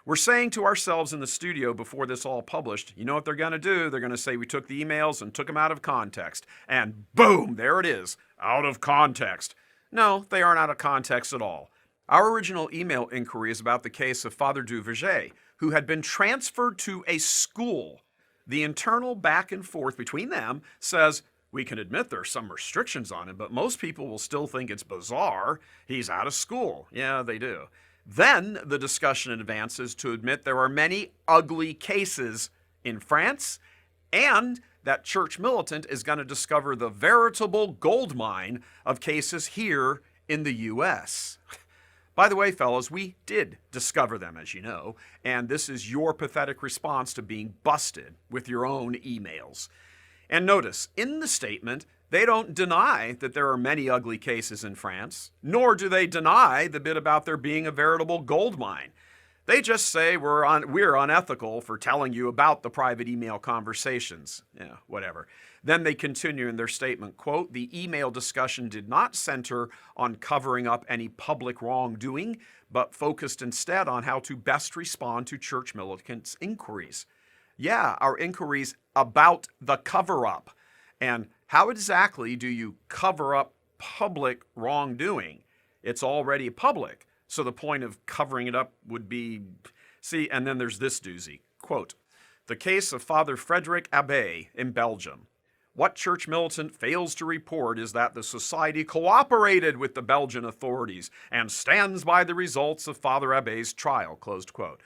We're saying to ourselves in the studio before this all published, you know what they're going to do? They're going to say we took the emails and took them out of context. And boom, there it is, out of context. No, they aren't out of context at all. Our original email inquiry is about the case of Father Duverger, who had been transferred to a school. The internal back and forth between them says, we can admit there are some restrictions on him, but most people will still think it's bizarre. He's out of school. Yeah, they do. Then the discussion advances to admit there are many ugly cases in France, and that church militant is going to discover the veritable gold mine of cases here in the U.S. By the way, fellas, we did discover them, as you know, and this is your pathetic response to being busted with your own emails. And notice, in the statement, they don't deny that there are many ugly cases in France, nor do they deny the bit about there being a veritable gold mine. They just say we're unethical for telling you about the private email conversations. Yeah, whatever. Then they continue in their statement, quote, "The email discussion did not center on covering up any public wrongdoing, but focused instead on how to best respond to church militants' inquiries." Yeah, our inquiries about the cover-up. And how exactly do you cover up public wrongdoing? It's already public. So the point of covering it up would be, see, and then there's this doozy. Quote, "The case of Father Frederick Abbé in Belgium. What church militant fails to report is that the society cooperated with the Belgian authorities and stands by the results of Father Abbé's trial," closed quote.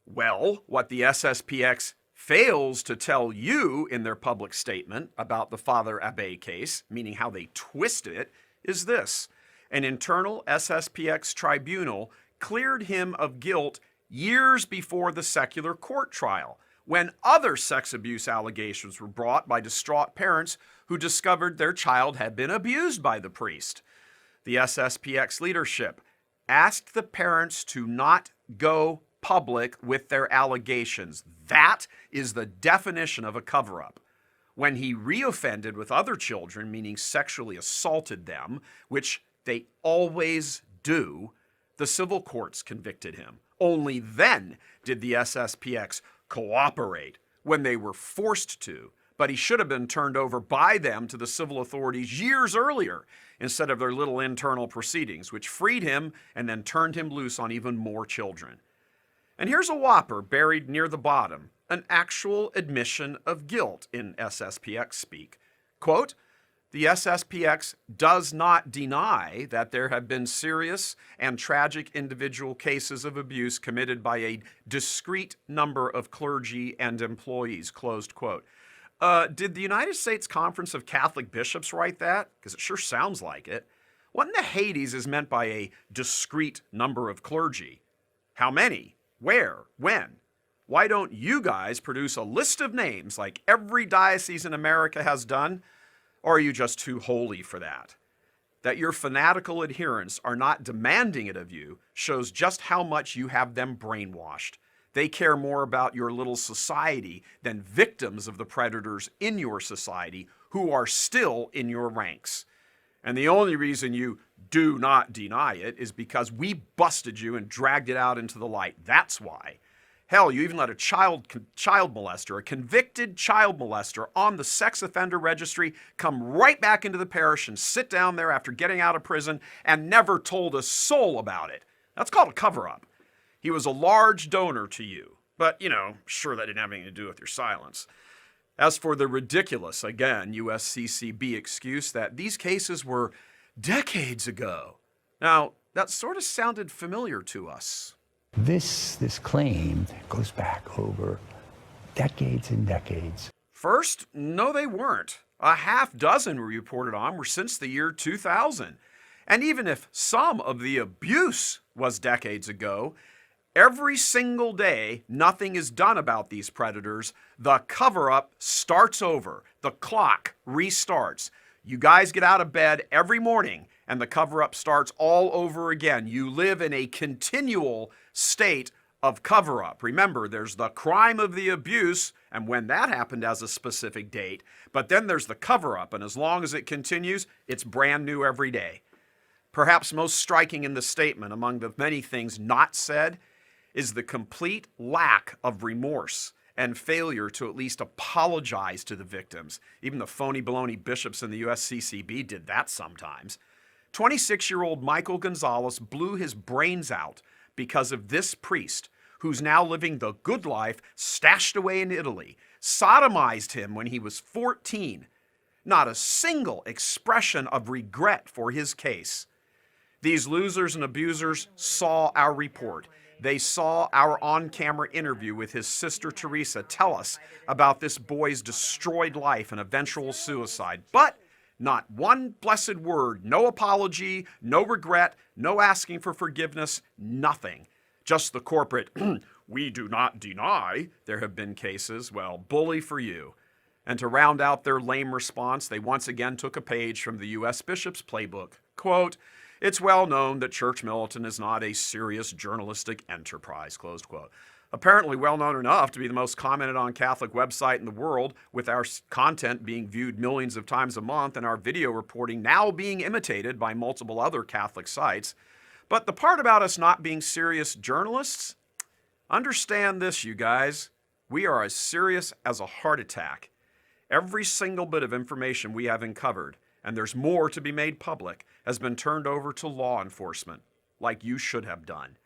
Well, what the SSPX fails to tell you in their public statement about the Father Abbé case, meaning how they twist it, is this. An internal SSPX tribunal cleared him of guilt years before the secular court trial, when other sex abuse allegations were brought by distraught parents who discovered their child had been abused by the priest. The SSPX leadership asked the parents to not go public with their allegations. That is the definition of a cover-up. When he reoffended with other children, meaning sexually assaulted them, which they always do, the civil courts convicted him. Only then did the SSPX cooperate, when they were forced to, but he should have been turned over by them to the civil authorities years earlier instead of their little internal proceedings, which freed him and then turned him loose on even more children. And here's a whopper buried near the bottom, an actual admission of guilt in SSPX speak. Quote, "The SSPX does not deny that there have been serious and tragic individual cases of abuse committed by a discrete number of clergy and employees," closed quote. Did the United States Conference of Catholic Bishops write that? Because it sure sounds like it. What in the Hades is meant by a discrete number of clergy? How many? Where? When? Why don't you guys produce a list of names like every diocese in America has done? Or are you just too holy for that? That your fanatical adherents are not demanding it of you shows just how much you have them brainwashed. They care more about your little society than victims of the predators in your society who are still in your ranks. And the only reason you do not deny it is because we busted you and dragged it out into the light. That's why. Hell, you even let a child molester, a convicted child molester on the sex offender registry come right back into the parish and sit down there after getting out of prison and never told a soul about it. That's called a cover-up. He was a large donor to you, but, sure, that didn't have anything to do with your silence. As for the ridiculous, again, USCCB excuse that these cases were decades ago. Now, that sort of sounded familiar to us. This claim goes back over decades and decades. First, no, they weren't. A half dozen we reported on were since the year 2000. And even if some of the abuse was decades ago, every single day nothing is done about these predators, the cover-up starts over. The clock restarts. You guys get out of bed every morning and the cover-up starts all over again. You live in a continual state of cover-up. Remember, there's the crime of the abuse, and when that happened as a specific date, but then there's the cover-up, and as long as it continues, it's brand new every day. Perhaps most striking in the statement, among the many things not said, is the complete lack of remorse and failure to at least apologize to the victims. Even the phony baloney bishops in the USCCB did that sometimes. 26-year-old Michael Gonzalez blew his brains out because of this priest, who's now living the good life stashed away in Italy, sodomized him when he was 14. Not a single expression of regret for his case. These losers and abusers saw our report. They saw our on-camera interview with his sister Teresa tell us about this boy's destroyed life and eventual suicide. But not one blessed word, no apology, no regret, no asking for forgiveness, nothing. Just the corporate, we do not deny there have been cases. Well, bully for you. And to round out their lame response, they once again took a page from the U.S. Bishop's playbook. Quote, It's well known that Church Militant is not a serious journalistic enterprise, closed quote. Apparently well known enough to be the most commented on Catholic website in the world, with our content being viewed millions of times a month and our video reporting now being imitated by multiple other Catholic sites. But the part about us not being serious journalists, understand this, you guys. We are as serious as a heart attack. Every single bit of information we have uncovered, and there's more to be made public, has been turned over to law enforcement, like you should have done.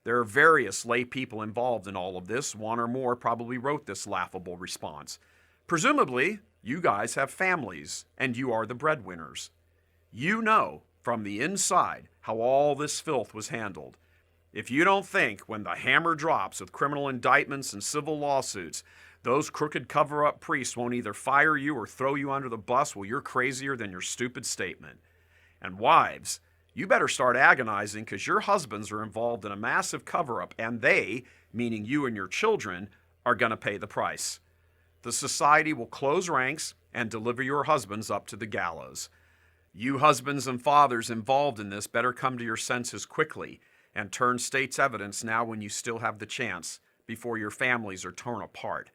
There are various lay people involved in all of this. One or more probably wrote this laughable response. Presumably, you guys have families, and you are the breadwinners. You know from the inside how all this filth was handled. If you don't think when the hammer drops with criminal indictments and civil lawsuits, those crooked cover-up priests won't either fire you or throw you under the bus, well, you're crazier than your stupid statement. And wives, you better start agonizing because your husbands are involved in a massive cover-up, and they, meaning you and your children, are going to pay the price. The society will close ranks and deliver your husbands up to the gallows. You husbands and fathers involved in this better come to your senses quickly and turn state's evidence now when you still have the chance, before your families are torn apart.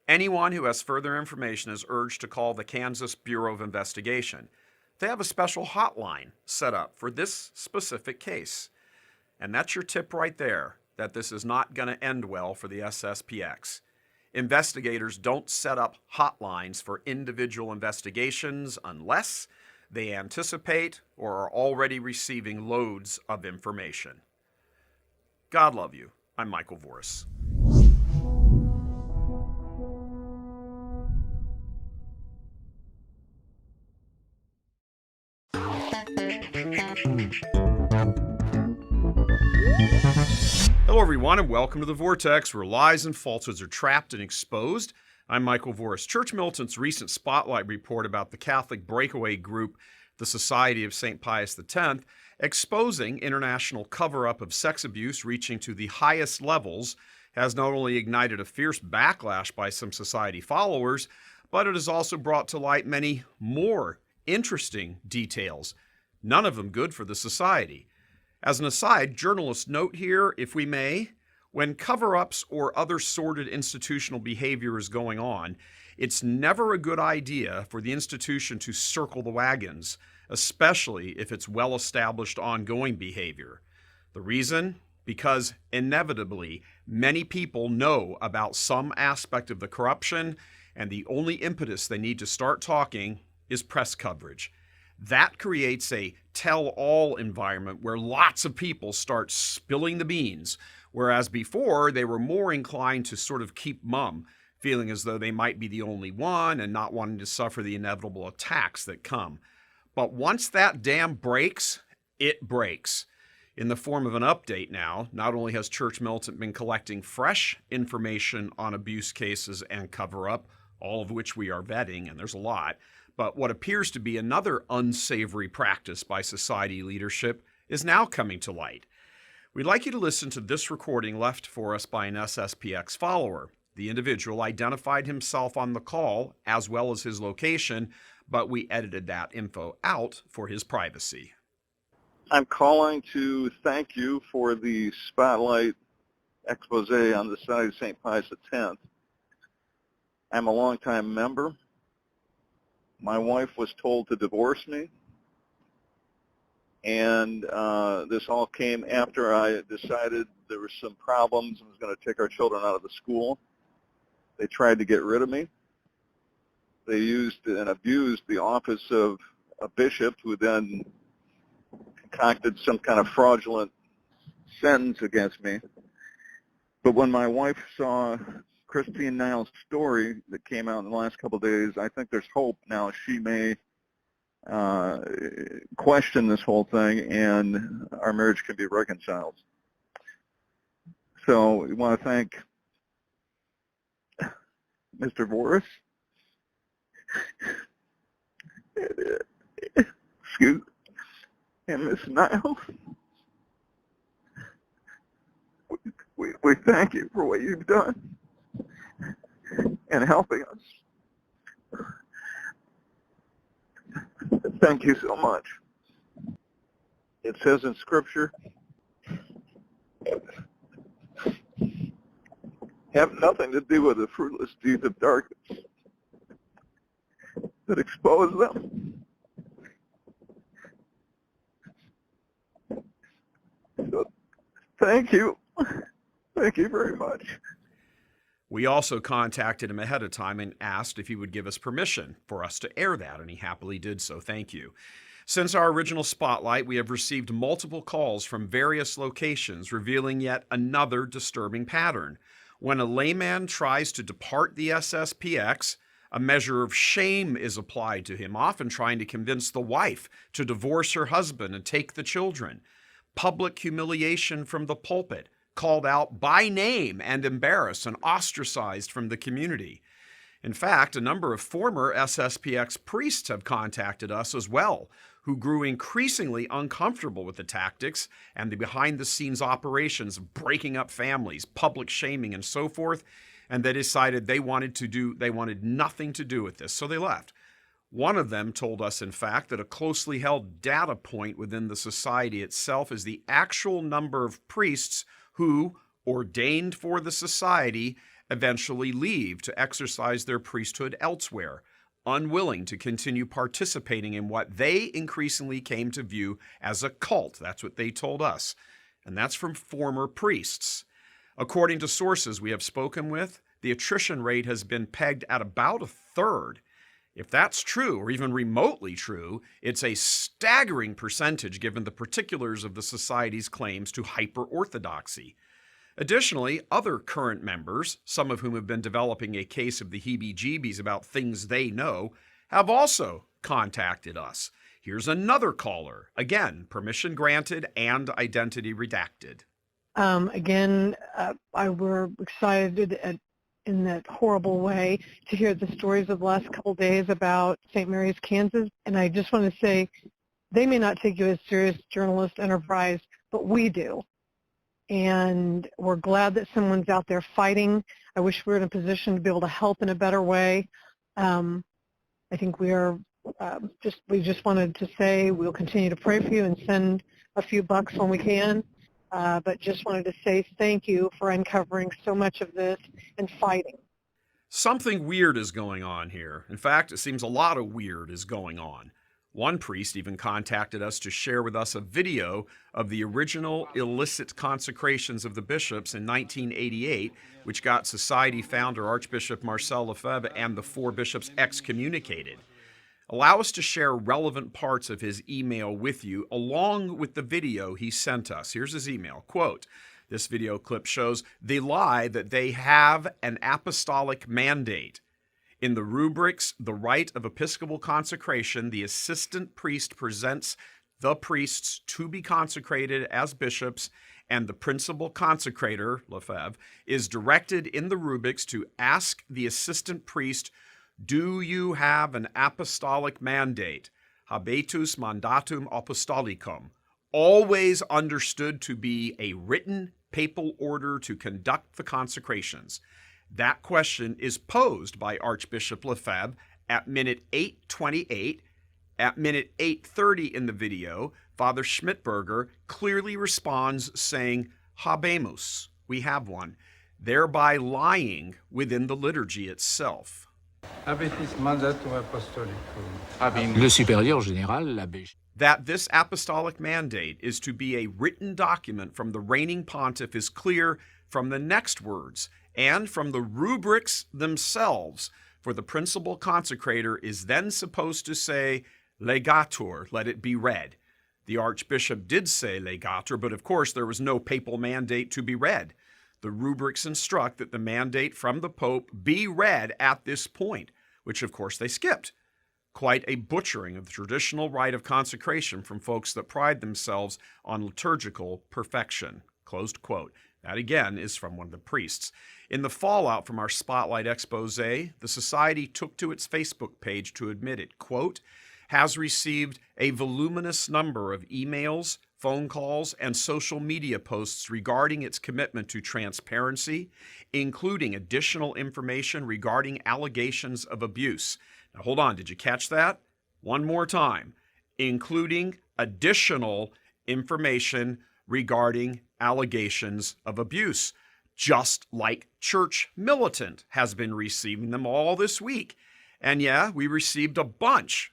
Anyone who has further information is urged to call the Kansas Bureau of Investigation. They have a special hotline set up for this specific case. And that's your tip right there, that this is not going to end well for the FSSPX. Investigators don't set up hotlines for individual investigations unless they anticipate or are already receiving loads of information. God love you. I'm Michael Voris. Hello, everyone, and welcome to The Vortex, where lies and falsehoods are trapped and exposed. I'm Michael Voris. Church Militant's recent spotlight report about the Catholic breakaway group, the Society of St. Pius X, exposing international cover-up of sex abuse reaching to the highest levels, has not only ignited a fierce backlash by some society followers, but it has also brought to light many more interesting details, none of them good for the society. As an aside, journalists note here, if we may, when cover-ups or other sordid institutional behavior is going on, it's never a good idea for the institution to circle the wagons, especially if it's well-established ongoing behavior. The reason? Because inevitably, many people know about some aspect of the corruption, and the only impetus they need to start talking is press coverage. That creates a tell-all environment where lots of people start spilling the beans, whereas before they were more inclined to sort of keep mum, feeling as though they might be the only one and not wanting to suffer the inevitable attacks that come. But once that dam breaks, it breaks. In the form of an update now, not only has Church Militant been collecting fresh information on abuse cases and cover-up, all of which we are vetting, and there's a lot, but what appears to be another unsavory practice by society leadership is now coming to light. We'd like you to listen to this recording left for us by an SSPX follower. The individual identified himself on the call as well as his location, but we edited that info out for his privacy. I'm calling to thank you for the spotlight expose on the Society of St. Pius X. I'm a longtime member. My wife was told to divorce me, and this all came after I decided there were some problems and was going to take our children out of the school. They tried to get rid of me. They used and abused the office of a bishop, who then concocted some kind of fraudulent sentence against me. But when my wife saw Christine Niles' story that came out in the last couple of days, I think there's hope now. She may question this whole thing, and our marriage can be reconciled. So we want to thank Mr. Voris, and Ms. Niles. We thank you for what you've done and helping us. Thank you so much. It says in Scripture, have nothing to do with the fruitless deeds of darkness that expose them. So, thank you. Thank you very much. We also contacted him ahead of time and asked if he would give us permission for us to air that, and he happily did so. Thank you. Since our original spotlight, we have received multiple calls from various locations revealing yet another disturbing pattern. When a layman tries to depart the SSPX, a measure of shame is applied to him, often trying to convince the wife to divorce her husband and take the children. Public humiliation from the pulpit, called out by name and embarrassed and ostracized from the community. In fact, a number of former SSPX priests have contacted us as well, who grew increasingly uncomfortable with the tactics and the behind-the-scenes operations of breaking up families, public shaming, and so forth, and they decided they wanted nothing to do with this, so they left. One of them told us, in fact, that a closely held data point within the society itself is the actual number of priests who, ordained for the society, eventually leave to exercise their priesthood elsewhere, unwilling to continue participating in what they increasingly came to view as a cult. That's what they told us. And that's from former priests. According to sources we have spoken with, the attrition rate has been pegged at about a third. If that's true, or even remotely true, it's a staggering percentage given the particulars of the society's claims to hyper-orthodoxy. Additionally, other current members, some of whom have been developing a case of the heebie-jeebies about things they know, have also contacted us. Here's another caller. Again, permission granted and identity redacted. We're excited in that horrible way to hear the stories of the last couple of days about St. Mary's, Kansas. And I just want to say, they may not take you as serious journalist enterprise, but we do. And we're glad that someone's out there fighting. I wish we were in a position to be able to help in a better way. I think we just wanted to say we'll continue to pray for you and send a few bucks when we can. But just wanted to say thank you for uncovering so much of this and fighting. Something weird is going on here. In fact, it seems a lot of weird is going on. One priest even contacted us to share with us a video of the original illicit consecrations of the bishops in 1988, which got Society founder Archbishop Marcel Lefebvre and the 4 bishops excommunicated. Allow us to share relevant parts of his email with you, along with the video he sent us. Here's his email. Quote, this video clip shows the lie that they have an apostolic mandate. In the rubrics, the rite of episcopal consecration, the assistant priest presents the priests to be consecrated as bishops, and the principal consecrator, Lefebvre, is directed in the rubrics to ask the assistant priest, do you have an apostolic mandate? Habetus mandatum apostolicum. Always understood to be a written papal order to conduct the consecrations. That question is posed by Archbishop Lefebvre at minute 8:28. At minute 8:30 in the video, Father Schmidberger clearly responds saying, habemus, we have one, thereby lying within the liturgy itself. Habetus mandatum apostolicum. Le supérieur général, l'abbé. That this apostolic mandate is to be a written document from the reigning pontiff is clear from the next words and from the rubrics themselves, for the principal consecrator is then supposed to say, legatur, let it be read. The archbishop did say legatur, but of course there was no papal mandate to be read. The rubrics instruct that the mandate from the Pope be read at this point, which of course they skipped. Quite a butchering of the traditional rite of consecration from folks that pride themselves on liturgical perfection. Closed quote. That again is from one of the priests. In the fallout from our Spotlight expose, the Society took to its Facebook page to admit it, quote, has received a voluminous number of emails, phone calls, and social media posts regarding its commitment to transparency, including additional information regarding allegations of abuse. Now hold on, did you catch that? One more time. Including additional information regarding allegations of abuse, just like Church Militant has been receiving them all this week. And yeah, we received a bunch,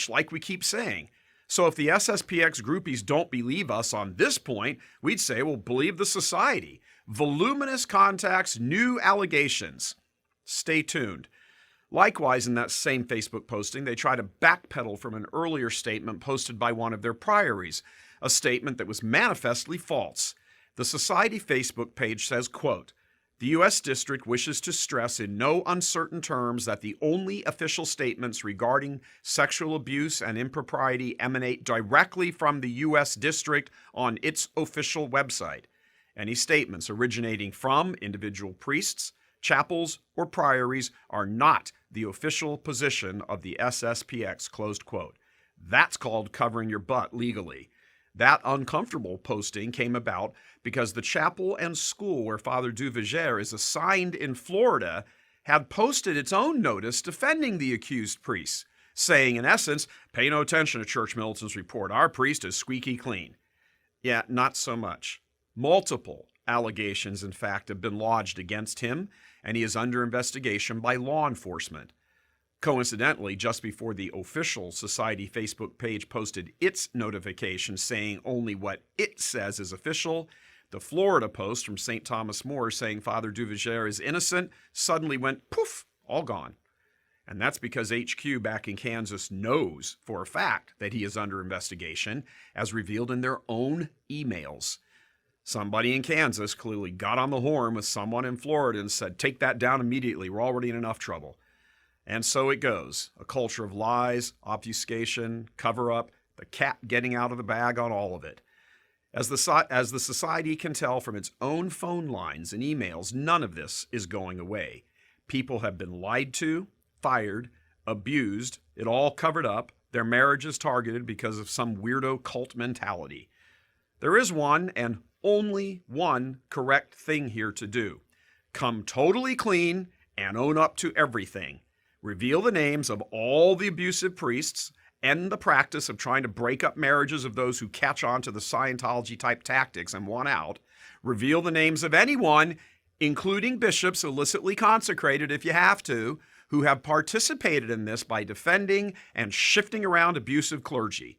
like we keep saying. So if the SSPX groupies don't believe us on this point, we'd say, well, believe the society. Voluminous contacts, new allegations. Stay tuned. Likewise, in that same Facebook posting, they try to backpedal from an earlier statement posted by one of their priories, a statement that was manifestly false. The Society Facebook page says, quote, "The U.S. District wishes to stress in no uncertain terms that the only official statements regarding sexual abuse and impropriety emanate directly from the U.S. District on its official website. Any statements originating from individual priests, chapels, or priories are not the official position of the SSPX," closed quote. That's called covering your butt legally. That uncomfortable posting came about because the chapel and school where Father Duverger is assigned in Florida had posted its own notice defending the accused priests, saying, in essence, pay no attention to Church Militant's report. Our priest is squeaky clean. Yeah, not so much. Multiple allegations, in fact, have been lodged against him, and he is under investigation by law enforcement. Coincidentally, just before the official Society Facebook page posted its notification saying only what it says is official, the Florida post from St. Thomas More saying Father Duverger is innocent suddenly went poof, all gone. And that's because HQ back in Kansas knows for a fact that he is under investigation, as revealed in their own emails. Somebody in Kansas clearly got on the horn with someone in Florida and said, take that down immediately, we're already in enough trouble. And so it goes, a culture of lies, obfuscation, cover-up, the cat getting out of the bag on all of it. As the society can tell from its own phone lines and emails, none of this is going away. People have been lied to, fired, abused, it all covered up, their marriages targeted because of some weirdo cult mentality. There is one and only one correct thing here to do. Come totally clean and own up to everything. Reveal the names of all the abusive priests, end the practice of trying to break up marriages of those who catch on to the Scientology-type tactics and want out. Reveal the names of anyone, including bishops illicitly consecrated if you have to, who have participated in this by defending and shifting around abusive clergy.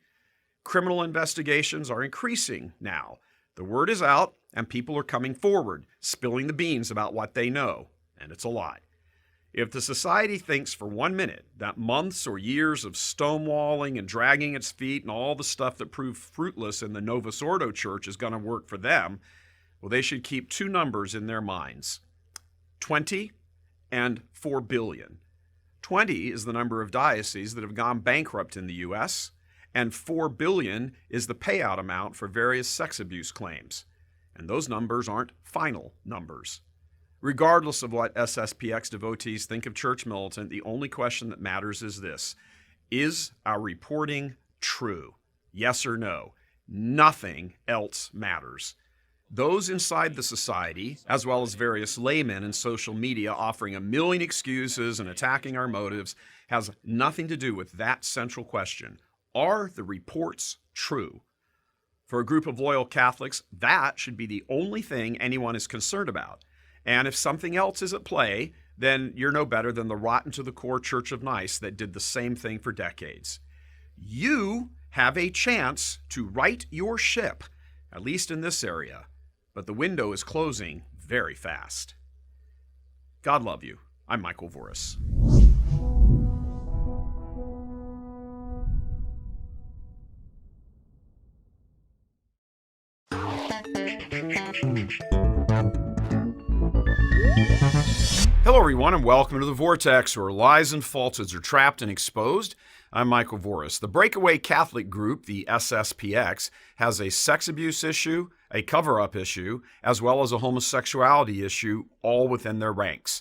Criminal investigations are increasing now. The word is out, and people are coming forward, spilling the beans about what they know, and it's a lie. If the society thinks for 1 minute that months or years of stonewalling and dragging its feet and all the stuff that proved fruitless in the Novus Ordo Church is going to work for them, well, they should keep two numbers in their minds, 20 and 4 billion. 20 is the number of dioceses that have gone bankrupt in the U.S., and 4 billion is the payout amount for various sex abuse claims. And those numbers aren't final numbers. Regardless of what SSPX devotees think of Church Militant, the only question that matters is this: is our reporting true? Yes or no? Nothing else matters. Those inside the society, as well as various laymen and social media offering a million excuses and attacking our motives, has nothing to do with that central question. Are the reports true? For a group of loyal Catholics, that should be the only thing anyone is concerned about. And if something else is at play, then you're no better than the rotten to the core Church of Nice that did the same thing for decades. You have a chance to right your ship, at least in this area, but the window is closing very fast. God love you. I'm Michael Voris. Hello, everyone, and welcome to The Vortex, where lies and falsehoods are trapped and exposed. I'm Michael Voris. The breakaway Catholic group, the SSPX, has a sex abuse issue, a cover-up issue, as well as a homosexuality issue, all within their ranks.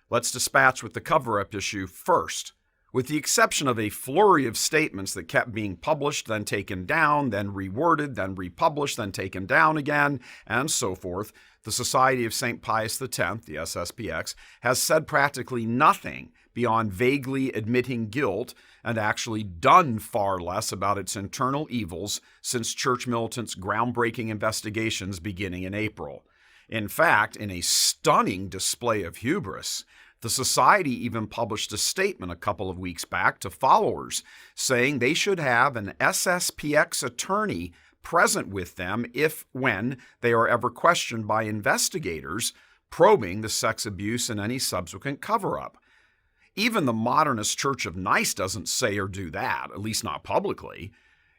Let's dispatch with the cover-up issue first. With the exception of a flurry of statements that kept being published, then taken down, then reworded, then republished, then taken down again, and so forth, the Society of St. Pius X, the SSPX, has said practically nothing beyond vaguely admitting guilt and actually done far less about its internal evils since church militants' groundbreaking investigations beginning in April. In fact, in a stunning display of hubris, the Society even published a statement a couple of weeks back to followers saying they should have an SSPX attorney present with them when they are ever questioned by investigators probing the sex abuse and any subsequent cover-up. Even the modernist Church of Nice doesn't say or do that, at least not publicly.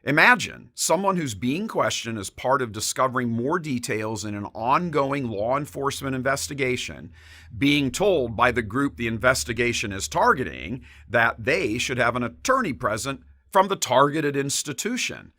Imagine someone who's being questioned as part of discovering more details in an ongoing law enforcement investigation being told by the group the investigation is targeting that they should have an attorney present from the targeted institution.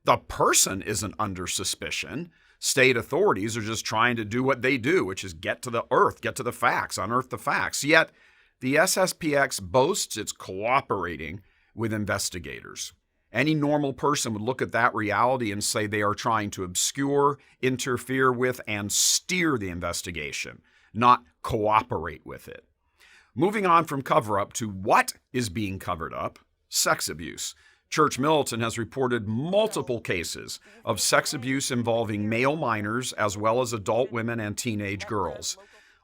The person isn't under suspicion. State authorities are just trying to do what they do, which is get to the earth, get to the facts, unearth the facts. Yet, the SSPX boasts it's cooperating with investigators. Any normal person would look at that reality and say they are trying to obscure, interfere with, and steer the investigation, not cooperate with it. Moving on from cover-up to what is being covered up, sex abuse. Church Militant has reported multiple cases of sex abuse involving male minors as well as adult women and teenage girls.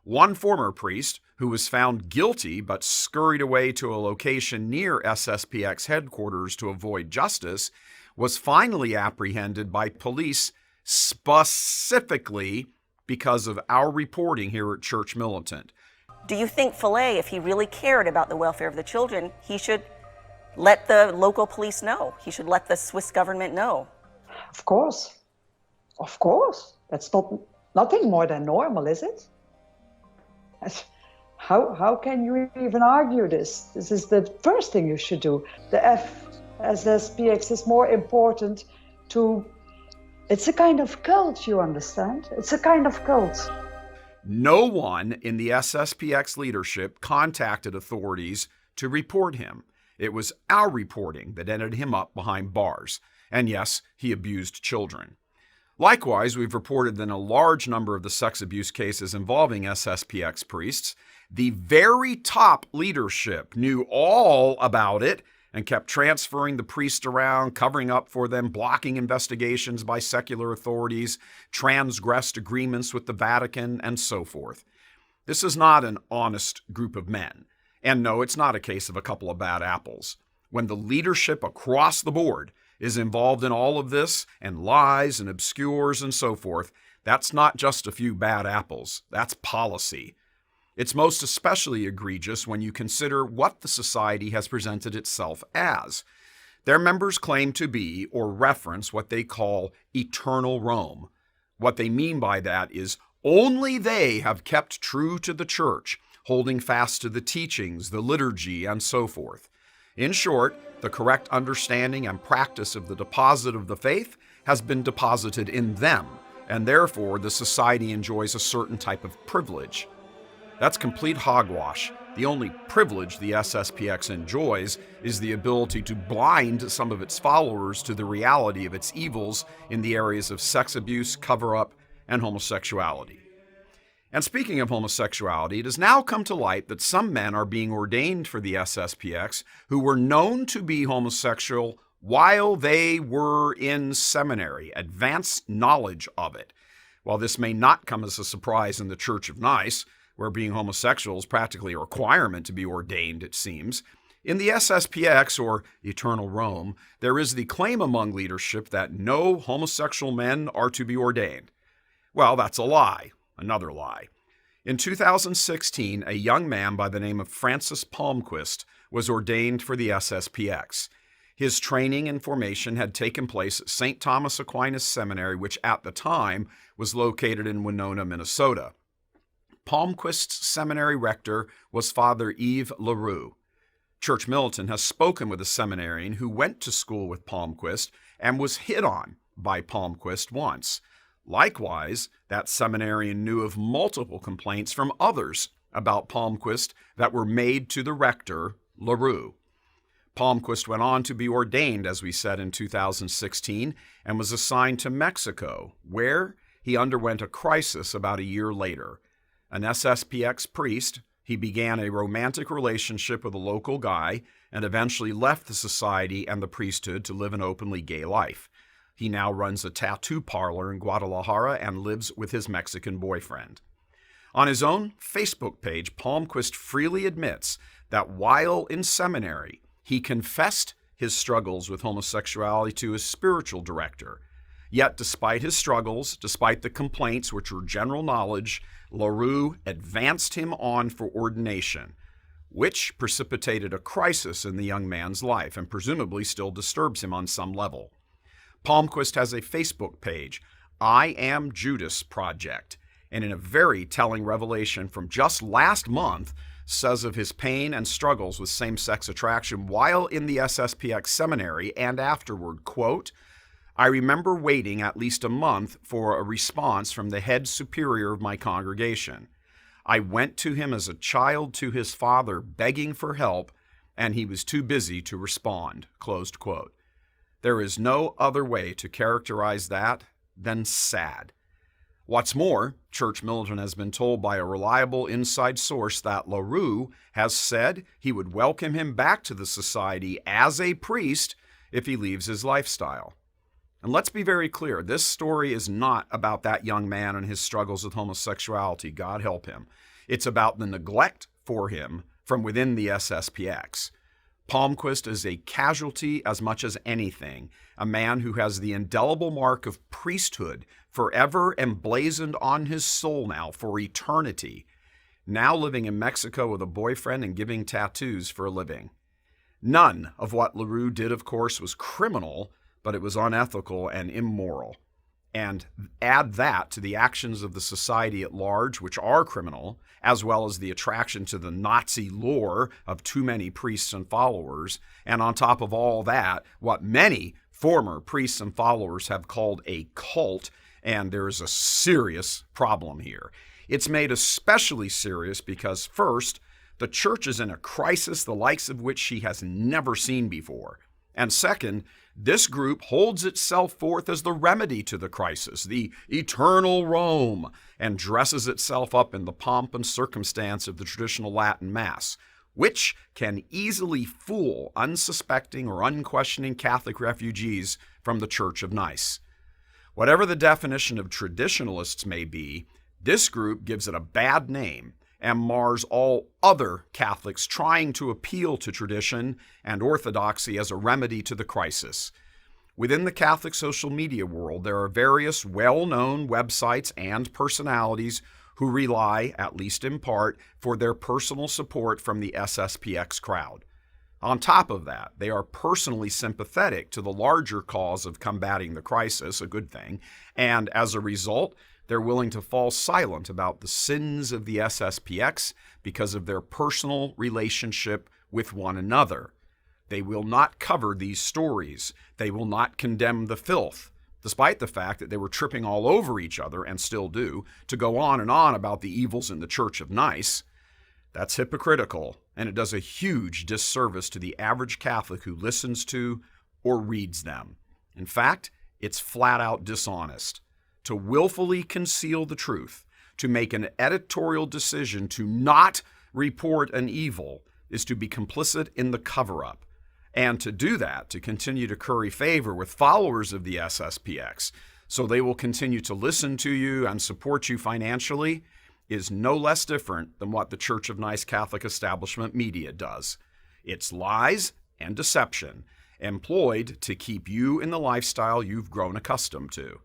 One former priest, who was found guilty but scurried away to a location near SSPX headquarters to avoid justice, was finally apprehended by police specifically because of our reporting here at Church Militant. Do you think Fillet, if he really cared about the welfare of the children, he should let the local police know? He should let the Swiss government know? Of course. Of course. That's nothing more than normal, is it? How can you even argue this? This is the first thing you should do. The FSSPX is more important to... It's a kind of cult, you understand? It's a kind of cult. No one in the SSPX leadership contacted authorities to report him. It was our reporting that ended him up behind bars. And yes, he abused children. Likewise, we've reported that in a large number of the sex abuse cases involving SSPX priests, the very top leadership knew all about it and kept transferring the priest around, covering up for them, blocking investigations by secular authorities, transgressed agreements with the Vatican, and so forth. This is not an honest group of men. And no, it's not a case of a couple of bad apples. When the leadership across the board is involved in all of this and lies and obscures and so forth, that's not just a few bad apples. That's policy. It's most especially egregious when you consider what the society has presented itself as. Their members claim to be or reference what they call eternal Rome. What they mean by that is only they have kept true to the church, holding fast to the teachings, the liturgy, and so forth. In short, the correct understanding and practice of the deposit of the faith has been deposited in them, and therefore the society enjoys a certain type of privilege. That's complete hogwash. The only privilege the SSPX enjoys is the ability to blind some of its followers to the reality of its evils in the areas of sex abuse, cover-up, and homosexuality. And speaking of homosexuality, it has now come to light that some men are being ordained for the SSPX who were known to be homosexual while they were in seminary, advanced knowledge of it. While this may not come as a surprise in the Church of Nice, where being homosexual is practically a requirement to be ordained, it seems, in the SSPX, or Eternal Rome, there is the claim among leadership that no homosexual men are to be ordained. Well, that's a lie. Another lie. In 2016, a young man by the name of Francis Palmquist was ordained for the SSPX. His training and formation had taken place at St. Thomas Aquinas Seminary, which at the time was located in Winona, Minnesota. Palmquist's seminary rector was Father Yves Leroux. Church Militant has spoken with a seminarian who went to school with Palmquist and was hit on by Palmquist once. Likewise, that seminarian knew of multiple complaints from others about Palmquist that were made to the rector, Leroux. Palmquist went on to be ordained, as we said, in 2016 and was assigned to Mexico, where he underwent a crisis about a year later. An SSPX priest, He began a romantic relationship with a local guy and eventually left the society and the priesthood to live an openly gay life. He now runs a tattoo parlor in Guadalajara and lives with his Mexican boyfriend. On his own Facebook page, Palmquist freely admits that while in seminary, he confessed his struggles with homosexuality to his spiritual director. Yet, despite his struggles, despite the complaints, which were general knowledge, LaRue advanced him on for ordination, which precipitated a crisis in the young man's life and presumably still disturbs him on some level. Palmquist has a Facebook page, I Am Judas Project, and in a very telling revelation from just last month, says of his pain and struggles with same-sex attraction while in the FSSPX seminary and afterward, quote, I remember waiting at least a month for a response from the head superior of my congregation. I went to him as a child to his father begging for help, and he was too busy to respond, closed quote. There is no other way to characterize that than sad. What's more, Church Militant has been told by a reliable inside source that LaRue has said he would welcome him back to the society as a priest if he leaves his lifestyle. And let's be very clear, this story is not about that young man and his struggles with homosexuality, God help him. It's about the neglect for him from within the FSSPX. Palmquist is a casualty as much as anything, a man who has the indelible mark of priesthood forever emblazoned on his soul now for eternity, now living in Mexico with a boyfriend and giving tattoos for a living. None of what LaRue did, of course, was criminal, but it was unethical and immoral. And add that to the actions of the society at large, which are criminal, as well as the attraction to the Nazi lore of too many priests and followers, and on top of all that, what many former priests and followers have called a cult, and there is a serious problem here. It's made especially serious because, first, the church is in a crisis the likes of which she has never seen before. And second, this group holds itself forth as the remedy to the crisis, the eternal Rome, and dresses itself up in the pomp and circumstance of the traditional Latin Mass, which can easily fool unsuspecting or unquestioning Catholic refugees from the Church of Nice. Whatever the definition of traditionalists may be, this group gives it a bad name and mars all other Catholics trying to appeal to tradition and orthodoxy as a remedy to the crisis. Within the Catholic social media world, there are various well-known websites and personalities who rely, at least in part, for their personal support from the FSSPX crowd. On top of that, they are personally sympathetic to the larger cause of combating the crisis, a good thing, and as a result, they're willing to fall silent about the sins of the FSSPX because of their personal relationship with one another. They will not cover these stories. They will not condemn the filth, despite the fact that they were tripping all over each other, and still do, to go on and on about the evils in the Church of Nice. That's hypocritical, and it does a huge disservice to the average Catholic who listens to or reads them. In fact, it's flat out dishonest. To willfully conceal the truth, to make an editorial decision to not report an evil, is to be complicit in the cover-up. And to do that, to continue to curry favor with followers of the FSSPX, so they will continue to listen to you and support you financially, is no less different than what the Church of Nice Catholic establishment media does. It's lies and deception, employed to keep you in the lifestyle you've grown accustomed to.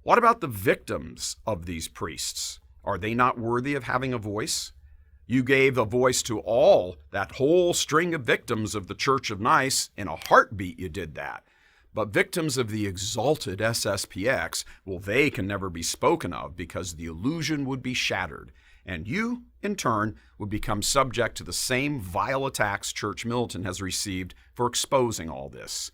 What about the victims of these priests? Are they not worthy of having a voice? You gave a voice to all, that whole string of victims of the Church of Nice. In a heartbeat you did that. But victims of the exalted FSSPX, well, they can never be spoken of because the illusion would be shattered, and you, in turn, would become subject to the same vile attacks Church Militant has received for exposing all this.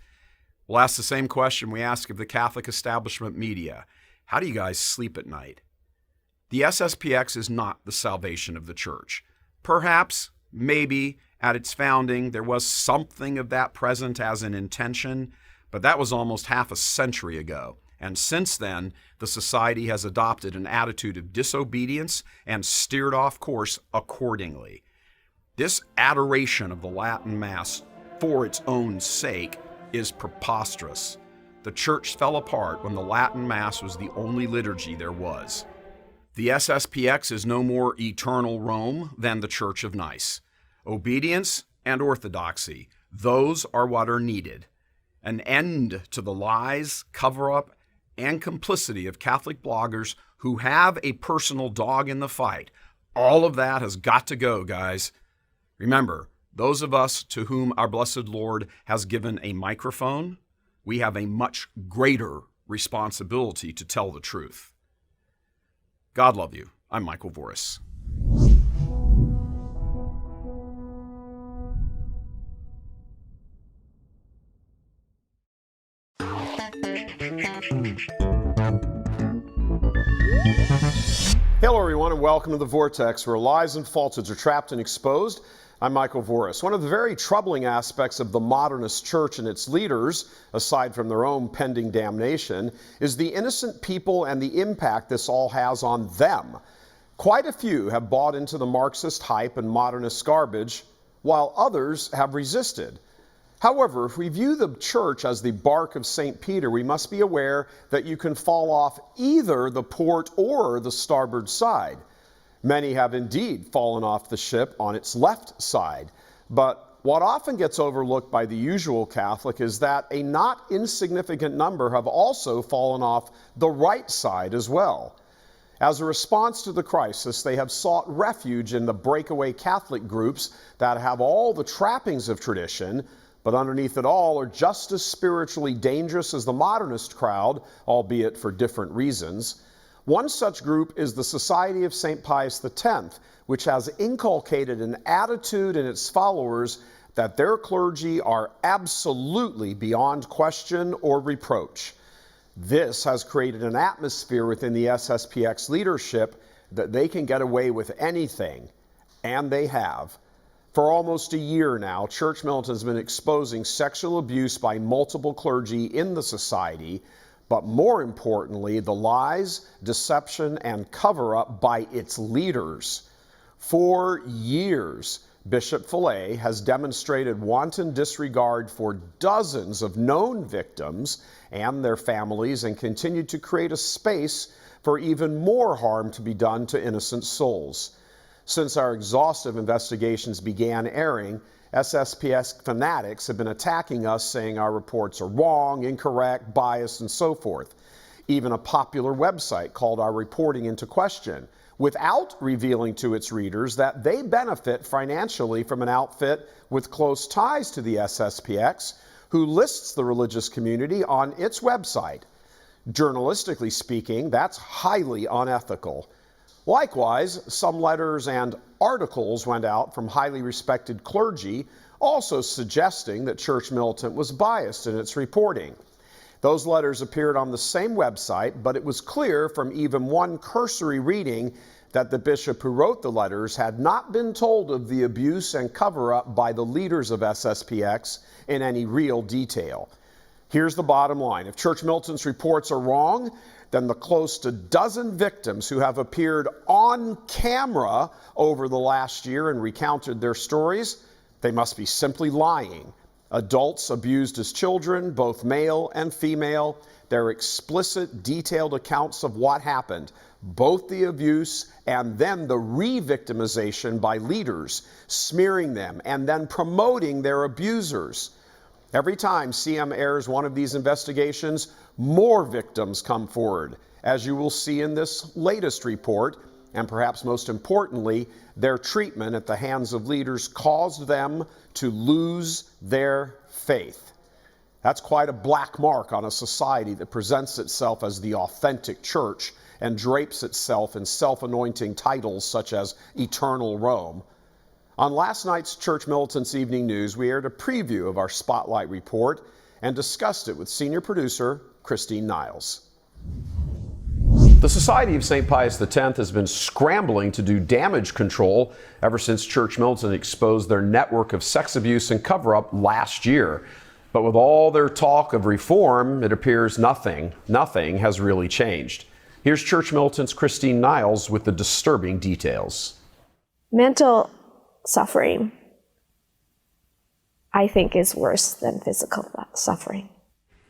We'll ask the same question we ask of the Catholic establishment media. How do you guys sleep at night? The FSSPX is not the salvation of the Church. Perhaps, maybe, at its founding, there was something of that present as an intention, but that was almost half a century ago, And since then, the society has adopted an attitude of disobedience and steered off course accordingly. This adoration of the Latin Mass for its own sake is preposterous. The Church fell apart when the Latin Mass was the only liturgy there was. The SSPX is no more eternal Rome than the Church of Nice. Obedience and orthodoxy, those are what are needed. An end to the lies, cover-up, and complicity of Catholic bloggers who have a personal dog in the fight. All of that has got to go, guys. Remember, those of us to whom our blessed Lord has given a microphone, we have a much greater responsibility to tell the truth. God love you. I'm Michael Voris. Hello, everyone, and welcome to The Vortex, where lies and falsehoods are trapped and exposed. I'm Michael Voris. One of the very troubling aspects of the modernist church and its leaders, aside from their own pending damnation, is the innocent people and the impact this all has on them. Quite a few have bought into the Marxist hype and modernist garbage, while others have resisted. However, if we view the church as the bark of St. Peter, we must be aware that you can fall off either the port or the starboard side. Many have indeed fallen off the ship on its left side. But what often gets overlooked by the usual Catholic is that a not insignificant number have also fallen off the right side as well. As a response to the crisis, they have sought refuge in the breakaway Catholic groups that have all the trappings of tradition, but underneath it all are just as spiritually dangerous as the modernist crowd, albeit for different reasons. One such group is the Society of St. Pius X, which has inculcated an attitude in its followers that their clergy are absolutely beyond question or reproach. This has created an atmosphere within the SSPX leadership that they can get away with anything, and they have. For almost a year now, church militant has been exposing sexual abuse by multiple clergy in the society, but more importantly, the lies, deception, and cover-up by its leaders. For years, Bishop Fillet has demonstrated wanton disregard for dozens of known victims and their families and continued to create a space for even more harm to be done to innocent souls. Since our exhaustive investigations began airing, SSPX fanatics have been attacking us, saying our reports are wrong, incorrect, biased, and so forth. Even a popular website called our reporting into question, without revealing to its readers that they benefit financially from an outfit with close ties to the SSPX, who lists the religious community on its website. Journalistically speaking, that's highly unethical. Likewise, some letters and articles went out from highly respected clergy, also suggesting that Church Militant was biased in its reporting. Those letters appeared on the same website, but it was clear from even one cursory reading that the bishop who wrote the letters had not been told of the abuse and cover-up by the leaders of SSPX in any real detail. Here's the bottom line. If Church Militant's reports are wrong, then the close to dozen victims who have appeared on camera over the last year and recounted their stories, they must be simply lying. Adults abused as children, both male and female, their explicit, detailed accounts of what happened, both the abuse and then the re-victimization by leaders, smearing them and then promoting their abusers. Every time CM airs one of these investigations, more victims come forward, as you will see in this latest report, and perhaps most importantly, their treatment at the hands of leaders caused them to lose their faith. That's quite a black mark on a society that presents itself as the authentic church and drapes itself in self-anointing titles such as Eternal Rome. On last night's Church Militant's Evening News, we aired a preview of our Spotlight report and discussed it with senior producer Christine Niles. The Society of St. Pius X has been scrambling to do damage control ever since Church Militant exposed their network of sex abuse and cover-up last year. But with all their talk of reform, it appears nothing has really changed. Here's Church Militant's Christine Niles with the disturbing details. Mental suffering, I think, is worse than physical suffering.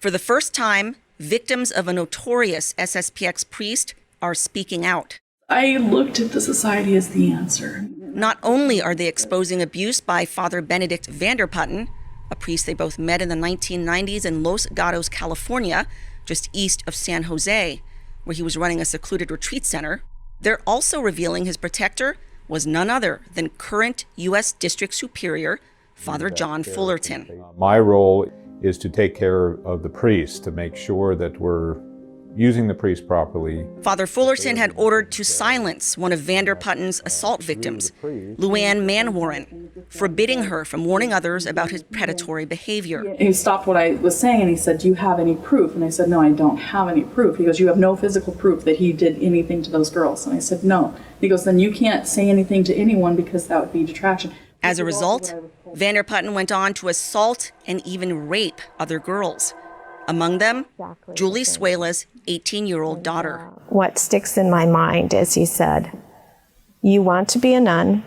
For the first time, victims of a notorious SSPX priest are speaking out. I looked at the society as the answer. Not only are they exposing abuse by Father Benedict Vanderputten, a priest they both met in the 1990s in Los Gatos, California, just east of San Jose, where he was running a secluded retreat center, they're also revealing his protector was none other than current U.S. District Superior, Father John Fullerton. My role is to take care of the priest, to make sure that we're using the priest properly. Father Fullerton had ordered to silence one of Vanderputten's assault victims, Luann Manwaring, forbidding her from warning others about his predatory behavior. He stopped what I was saying and he said, "Do you have any proof?" And I said, "No, I don't have any proof." He goes, "You have no physical proof that he did anything to those girls?" And I said, "No." He goes, "Then you can't say anything to anyone because that would be detraction." As a result, Vanderputten went on to assault and even rape other girls. Among them, Julie Suela's 18-year-old daughter. What sticks in my mind is he said, "You want to be a nun,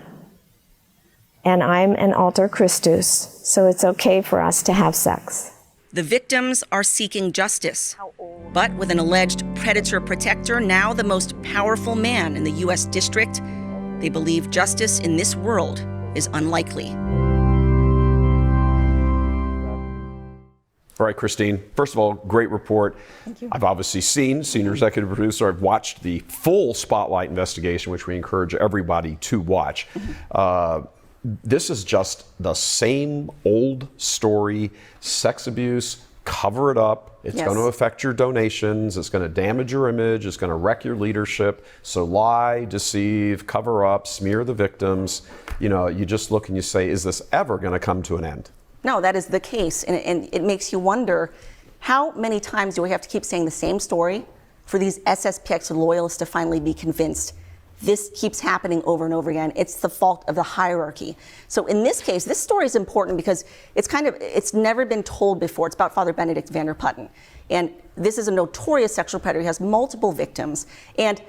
and I'm an alter Christus, so it's okay for us to have sex." The victims are seeking justice, but with an alleged predator protector, now the most powerful man in the U.S. district, they believe justice in this world is unlikely. All right, Christine, first of all, great report. Thank you. I've obviously seen, senior executive producer, I've watched the full Spotlight investigation, which we encourage everybody to watch. This is just the same old story, sex abuse, cover it up. It's going to affect your donations. It's going to damage your image. It's going to wreck your leadership. So lie, deceive, cover up, smear the victims. You know, you just look and you say, is this ever going to come to an end? No, that is the case, and it makes you wonder, how many times do we have to keep saying the same story for these SSPX loyalists to finally be convinced this keeps happening over and over again? It's the fault of the hierarchy. So in this case, this story is important because it's never been told before. It's about Father Benedict Vanderputten, and this is a notorious sexual predator. He has multiple victims, and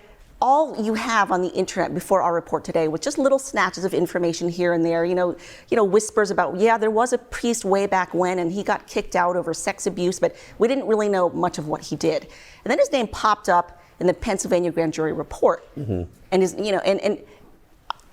all you have on the internet before our report today was just little snatches of information here and there, you know, whispers about, yeah, there was a priest way back when and he got kicked out over sex abuse, but we didn't really know much of what he did. And then his name popped up in the Pennsylvania grand jury report. And and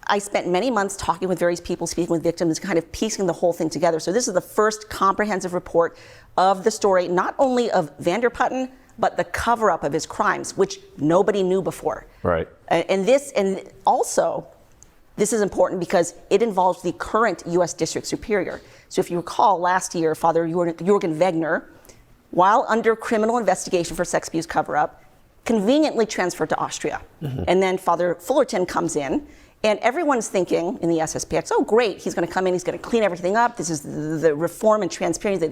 I spent many months talking with various people, speaking with victims, kind of piecing the whole thing together. So this is the first comprehensive report of the story, not only of Vanderputten, but the cover-up of his crimes, which nobody knew before. Right. And also, this is important because it involves the current U.S. District Superior. So if you recall, last year, Father Jürgen Wegner, while under criminal investigation for sex abuse cover-up, conveniently transferred to Austria. And then Father Fullerton comes in, and everyone's thinking in the SSPX, oh, great, he's going to come in, he's going to clean everything up. This is the reform and transparency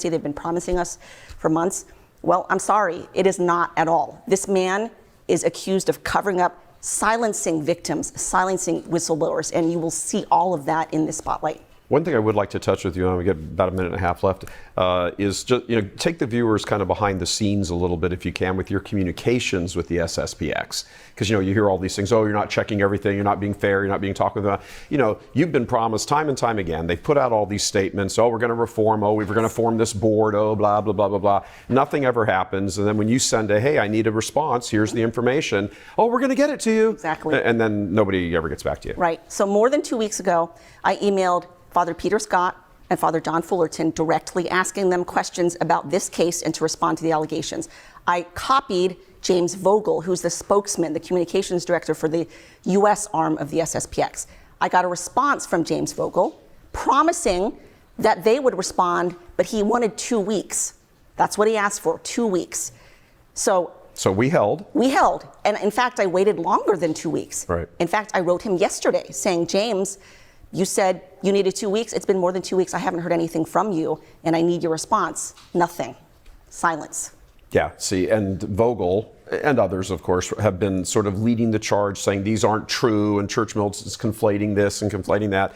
they've been promising us for months. Well, I'm sorry, it is not at all. This man is accused of covering up, silencing victims, silencing whistleblowers, and you will see all of that in this spotlight. One thing I would like to touch with you, and we get about a minute and a half left, is just take the viewers kind of behind the scenes a little bit, if you can, with your communications with the SSPX, because you hear all these things. Oh, you're not checking everything. You're not being fair. You're not being talked about. You've been promised time and time again. They've put out all these statements. Oh, we're going to reform. Oh, we're going to form this board. Oh, blah blah blah blah blah. Nothing ever happens. And then when you send hey, I need a response. Here's the information. Oh, we're going to get it to you. Exactly. And then nobody ever gets back to you. Right. So more than 2 weeks ago, I emailed Father Peter Scott and Father John Fullerton directly, asking them questions about this case and to respond to the allegations. I copied James Vogel, who's the spokesman, the communications director for the U.S. arm of the SSPX. I got a response from James Vogel promising that they would respond, but he wanted 2 weeks. That's what he asked for, 2 weeks. So we held. We held. And in fact, I waited longer than 2 weeks. Right. In fact, I wrote him yesterday saying, James, you said you needed 2 weeks. It's been more than 2 weeks. I haven't heard anything from you, and I need your response. Nothing. Silence. Yeah, see, and Vogel and others, of course, have been sort of leading the charge, saying these aren't true, and Church Militant is conflating this and conflating that.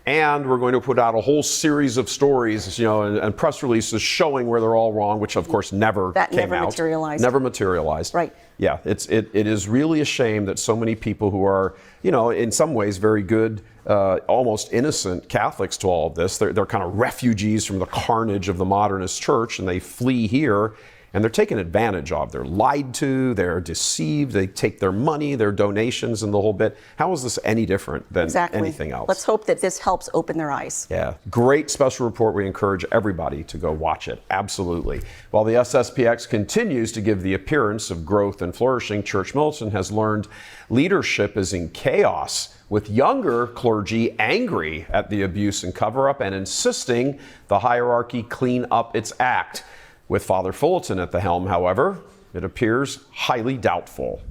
And we're going to put out a whole series of stories, and press releases showing where they're all wrong, which of course never came out. Materialized. Never materialized. Right. Yeah, it is really a shame that so many people who are, in some ways very good, almost innocent Catholics to all of this, they're kind of refugees from the carnage of the modernist church, and they flee here. And they're taken advantage of. They're lied to, they're deceived, they take their money, their donations, and the whole bit. How is this any different than anything else? Let's hope that this helps open their eyes. Yeah, great special report. We encourage everybody to go watch it. Absolutely. While the SSPX continues to give the appearance of growth and flourishing, Church Militant has learned leadership is in chaos, with younger clergy angry at the abuse and cover-up and insisting the hierarchy clean up its act. With Father Fullerton at the helm, however, it appears highly doubtful.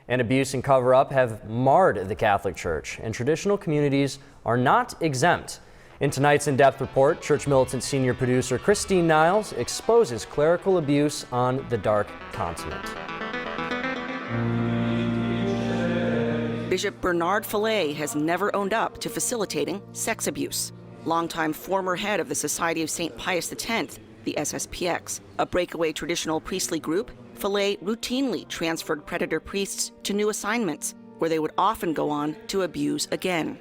And abuse and cover-up have marred the Catholic Church, and traditional communities are not exempt. In tonight's in-depth report, Church Militant senior producer Christine Niles exposes clerical abuse on the Dark Continent. Bishop Bernard Fillet has never owned up to facilitating sex abuse. Longtime former head of the Society of St. Pius X, the SSPX, a breakaway traditional priestly group, Fillet routinely transferred predator priests to new assignments, where they would often go on to abuse again.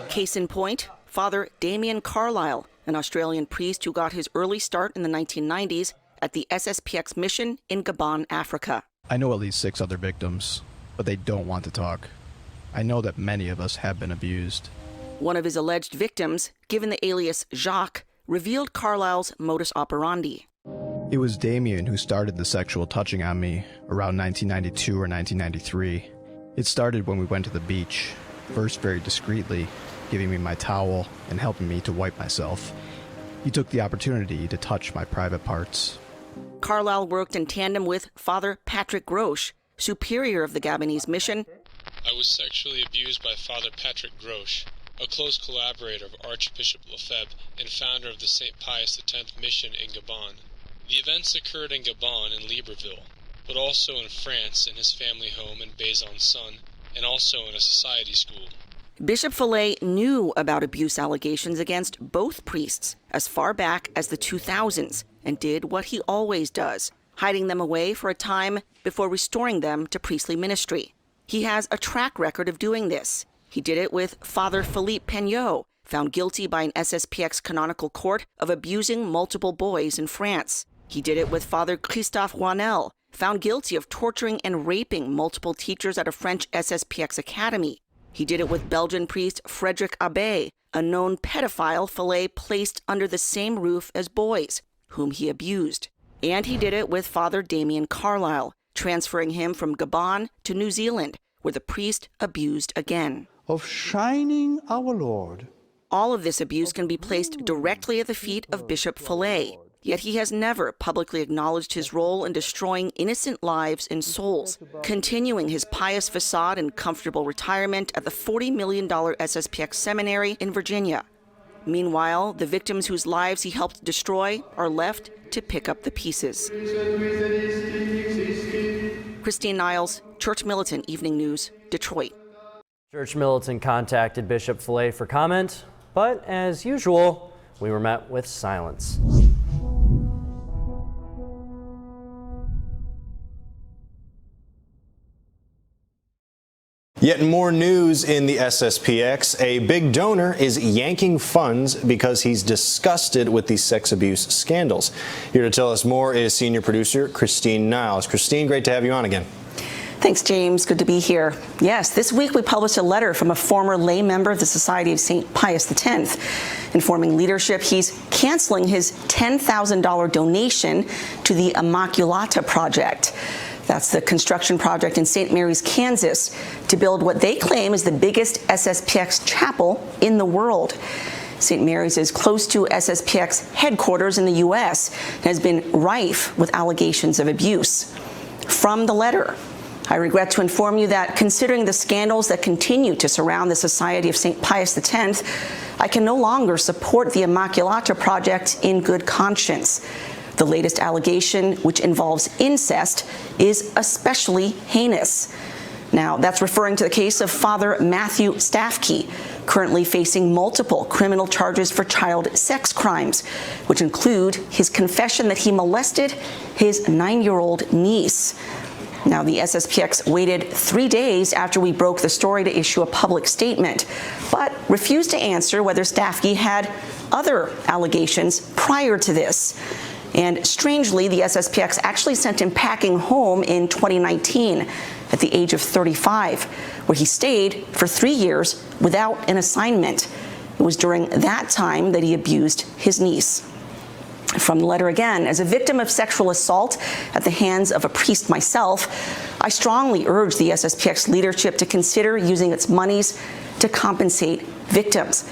Case in point, Father Damien Carlisle, an Australian priest who got his early start in the 1990s at the SSPX mission in Gabon, Africa. I know at least 6 other victims, but they don't want to talk. I know that many of us have been abused. One of his alleged victims, given the alias Jacques, revealed Carlisle's modus operandi. It was Damien who started the sexual touching on me around 1992 or 1993. It started when we went to the beach, first very discreetly, giving me my towel and helping me to wipe myself. He took the opportunity to touch my private parts. Carlisle worked in tandem with Father Patrick Grosh, superior of the Gabonese mission. I was sexually abused by Father Patrick Grosh, a close collaborator of Archbishop Lefebvre and founder of the St. Pius X mission in Gabon. The events occurred in Gabon and Libreville, but also in France in his family home in Besançon, and also in a society school. Bishop Fillet knew about abuse allegations against both priests as far back as the 2000s and did what he always does, hiding them away for a time before restoring them to priestly ministry. He has a track record of doing this. He did it with Father Philippe Peignot, found guilty by an SSPX canonical court of abusing multiple boys in France. He did it with Father Christophe Wanel, found guilty of torturing and raping multiple teachers at a French SSPX academy. He did it with Belgian priest Frederick Abbé, a known pedophile Fillet placed under the same roof as boys, whom he abused. And he did it with Father Damien Carlisle, transferring him from Gabon to New Zealand, where the priest abused again. Of shining our Lord. All of this abuse can be placed directly at the feet of Bishop Fillet, yet he has never publicly acknowledged his role in destroying innocent lives and souls, continuing his pious facade and comfortable retirement at the $40 million SSPX seminary in Virginia. Meanwhile, the victims whose lives he helped destroy are left to pick up the pieces. Christine Niles, Church Militant Evening News, Detroit. Church Militant contacted Bishop Fillet for comment, but as usual, we were met with silence. Yet more news in the SSPX. A big donor is yanking funds because he's disgusted with the sex abuse scandals. Here to tell us more is senior producer Christine Niles. Christine, great to have you on again. Thanks, James. Good to be here. Yes, this week we published a letter from a former lay member of the Society of St. Pius X, informing leadership he's canceling his $10,000 donation to the Immaculata Project. That's the construction project in St. Mary's, Kansas, to build what they claim is the biggest SSPX chapel in the world. St. Mary's is close to SSPX headquarters in the U.S. and has been rife with allegations of abuse. From the letter, I regret to inform you that considering the scandals that continue to surround the Society of St. Pius X, I can no longer support the Immaculata Project in good conscience. The latest allegation, which involves incest, is especially heinous. Now, that's referring to the case of Father Matthew Staffkey, currently facing multiple criminal charges for child sex crimes, which include his confession that he molested his 9-year-old niece. Now, the SSPX waited 3 days after we broke the story to issue a public statement, but refused to answer whether Staffkey had other allegations prior to this. And strangely, the SSPX actually sent him packing home in 2019 at the age of 35, where he stayed for 3 years without an assignment. It was during that time that he abused his niece. From the letter again, as a victim of sexual assault at the hands of a priest myself, I strongly urge the SSPX leadership to consider using its monies to compensate victims.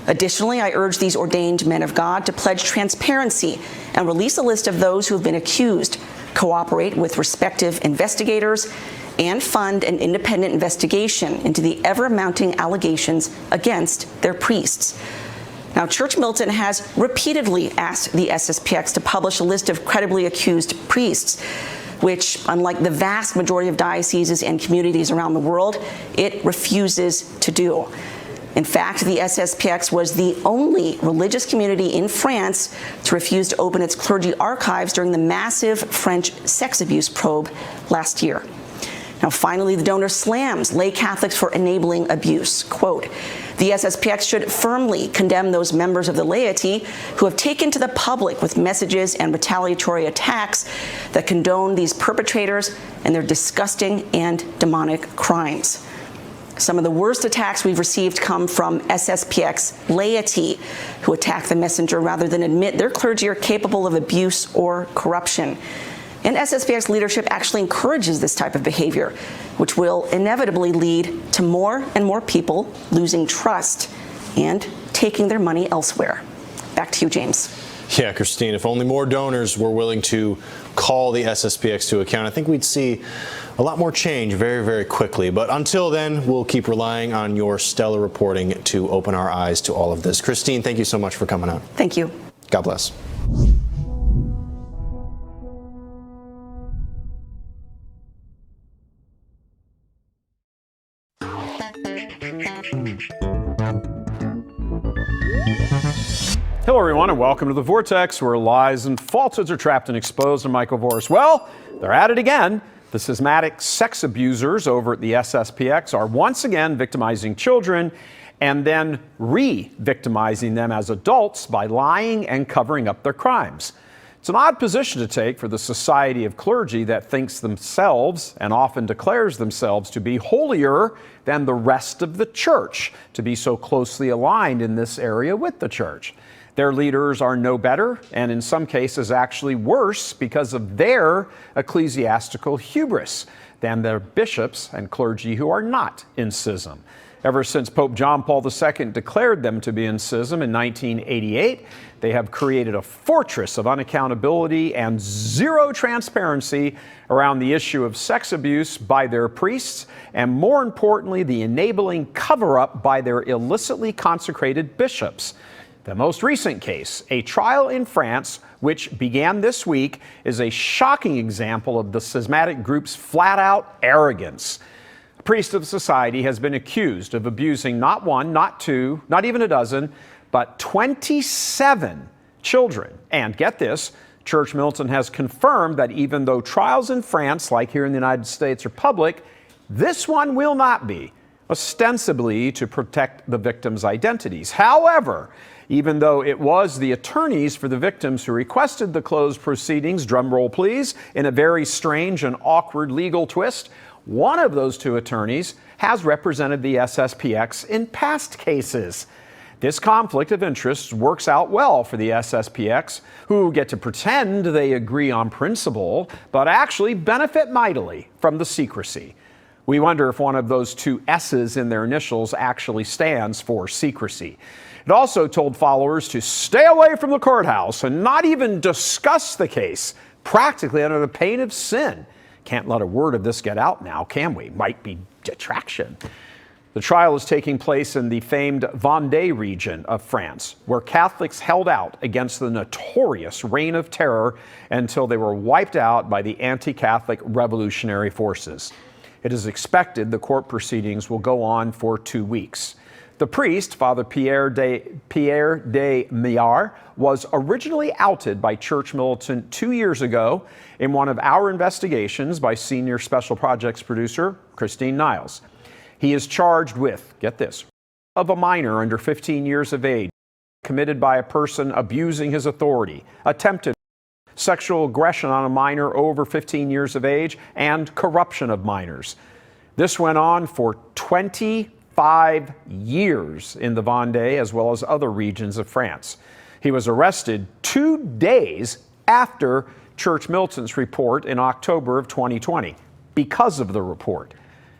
Additionally, I urge these ordained men of God to pledge transparency and release a list of those who have been accused, cooperate with respective investigators, and fund an independent investigation into the ever-mounting allegations against their priests. Now, Church Militant has repeatedly asked the SSPX to publish a list of credibly accused priests, which, unlike the vast majority of dioceses and communities around the world, it refuses to do. In fact, the SSPX was the only religious community in France to refuse to open its clergy archives during the massive French sex abuse probe last year. Now, finally, the donor slams lay Catholics for enabling abuse. Quote, the SSPX should firmly condemn those members of the laity who have taken to the public with messages and retaliatory attacks that condone these perpetrators and their disgusting and demonic crimes. Some of the worst attacks we've received come from SSPX laity, who attack the messenger rather than admit their clergy are capable of abuse or corruption. And SSPX leadership actually encourages this type of behavior, which will inevitably lead to more and more people losing trust and taking their money elsewhere. Back to you, James. Yeah, Christine, if only more donors were willing to call the SSPX to account, I think we'd see a lot more change very, very quickly. But until then, we'll keep relying on your stellar reporting to open our eyes to all of this. Christine, thank you so much for coming on. Thank you. God bless. Hello, everyone, and welcome to The Vortex, where lies and falsehoods are trapped and exposed. I'm Michael Voris. Well, they're at it again. The schismatic sex abusers over at the SSPX are once again victimizing children and then re-victimizing them as adults by lying and covering up their crimes. It's an odd position to take for the society of clergy that thinks themselves and often declares themselves to be holier than the rest of the church, to be so closely aligned in this area with the church. Their leaders are no better, and in some cases actually worse, because of their ecclesiastical hubris than their bishops and clergy who are not in schism. Ever since Pope John Paul II declared them to be in schism in 1988, they have created a fortress of unaccountability and zero transparency around the issue of sex abuse by their priests, and more importantly, the enabling cover-up by their illicitly consecrated bishops. The most recent case, a trial in France, which began this week, is a shocking example of the schismatic group's flat-out arrogance. A priest of society has been accused of abusing not one, not two, not even a dozen, but 27 children. And get this, Church Militant has confirmed that even though trials in France, like here in the United States, are public, this one will not be, ostensibly to protect the victims' identities. However, even though it was the attorneys for the victims who requested the closed proceedings, drum roll please, in a very strange and awkward legal twist, one of those two attorneys has represented the SSPX in past cases. This conflict of interest works out well for the SSPX, who get to pretend they agree on principle, but actually benefit mightily from the secrecy. We wonder if one of those two S's in their initials actually stands for secrecy. It also told followers to stay away from the courthouse and not even discuss the case, practically under the pain of sin. Can't let a word of this get out now, can we? Might be detraction. The trial is taking place in the famed Vendée region of France, where Catholics held out against the notorious Reign of Terror until they were wiped out by the anti-Catholic revolutionary forces. It is expected the court proceedings will go on for 2 weeks. The priest, Father Pierre de Maillard, was originally outed by Church Militant 2 years ago in one of our investigations by senior special projects producer Christine Niles. He is charged with, get this, of a minor under 15 years of age, committed by a person abusing his authority, attempted sexual aggression on a minor over 15 years of age, and corruption of minors. This went on for 25 years in the Vendée as well as other regions of France. He was arrested 2 days after Church Militant's report in October of 2020 because of the report.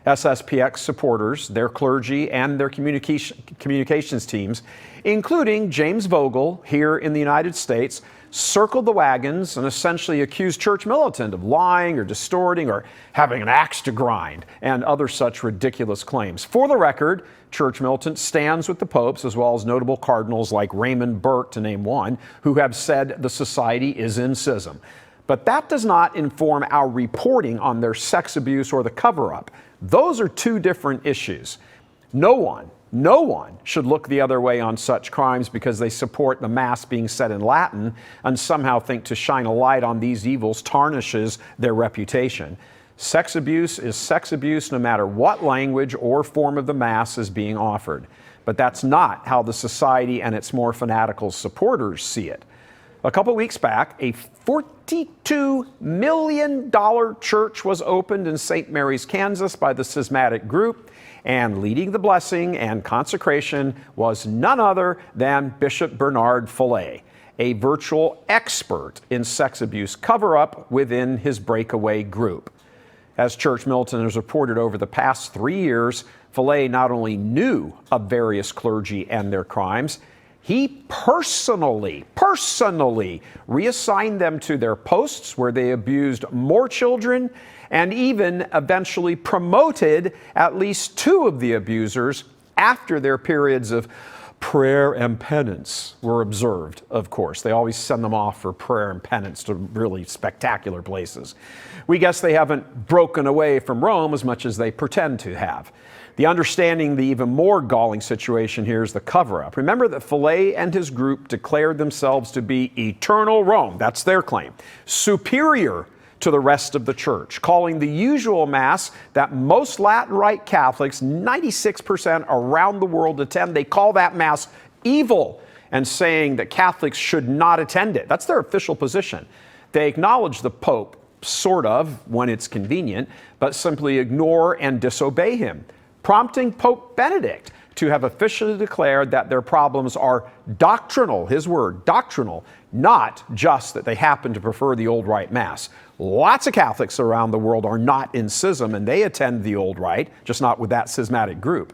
SSPX supporters, their clergy, and their communications teams, including James Vogel here in the United States, circled the wagons and essentially accused Church Militant of lying or distorting or having an axe to grind and other such ridiculous claims. For the record, Church Militant stands with the popes as well as notable cardinals like Raymond Burke, to name one, who have said the society is in schism. But that does not inform our reporting on their sex abuse or the cover-up. Those are two different issues. No one should look the other way on such crimes because they support the Mass being said in Latin and somehow think to shine a light on these evils tarnishes their reputation. Sex abuse is sex abuse no matter what language or form of the Mass is being offered. But that's not how the society and its more fanatical supporters see it. A couple weeks back, a $42 million church was opened in St. Mary's, Kansas by the schismatic group, and leading the blessing and consecration was none other than Bishop Bernard Follet, a virtual expert in sex abuse cover-up within his breakaway group. As Church Militant has reported over the past 3 years, Follet not only knew of various clergy and their crimes, he personally reassigned them to their posts where they abused more children and even eventually promoted at least 2 of the abusers after their periods of prayer and penance were observed, of course. They always send them off for prayer and penance to really spectacular places. We guess they haven't broken away from Rome as much as they pretend to have. The understanding the even more galling situation here is the cover-up. Remember that Follet and his group declared themselves to be eternal Rome, that's their claim, superior to the rest of the church, calling the usual Mass that most Latin Rite Catholics, 96% around the world attend, they call that Mass evil and saying that Catholics should not attend it. That's their official position. They acknowledge the Pope, sort of, when it's convenient, but simply ignore and disobey him, prompting Pope Benedict to have officially declared that their problems are doctrinal, his word, doctrinal, not just that they happen to prefer the Old Rite Mass. Lots of Catholics around the world are not in schism and they attend the Old Rite, just not with that schismatic group.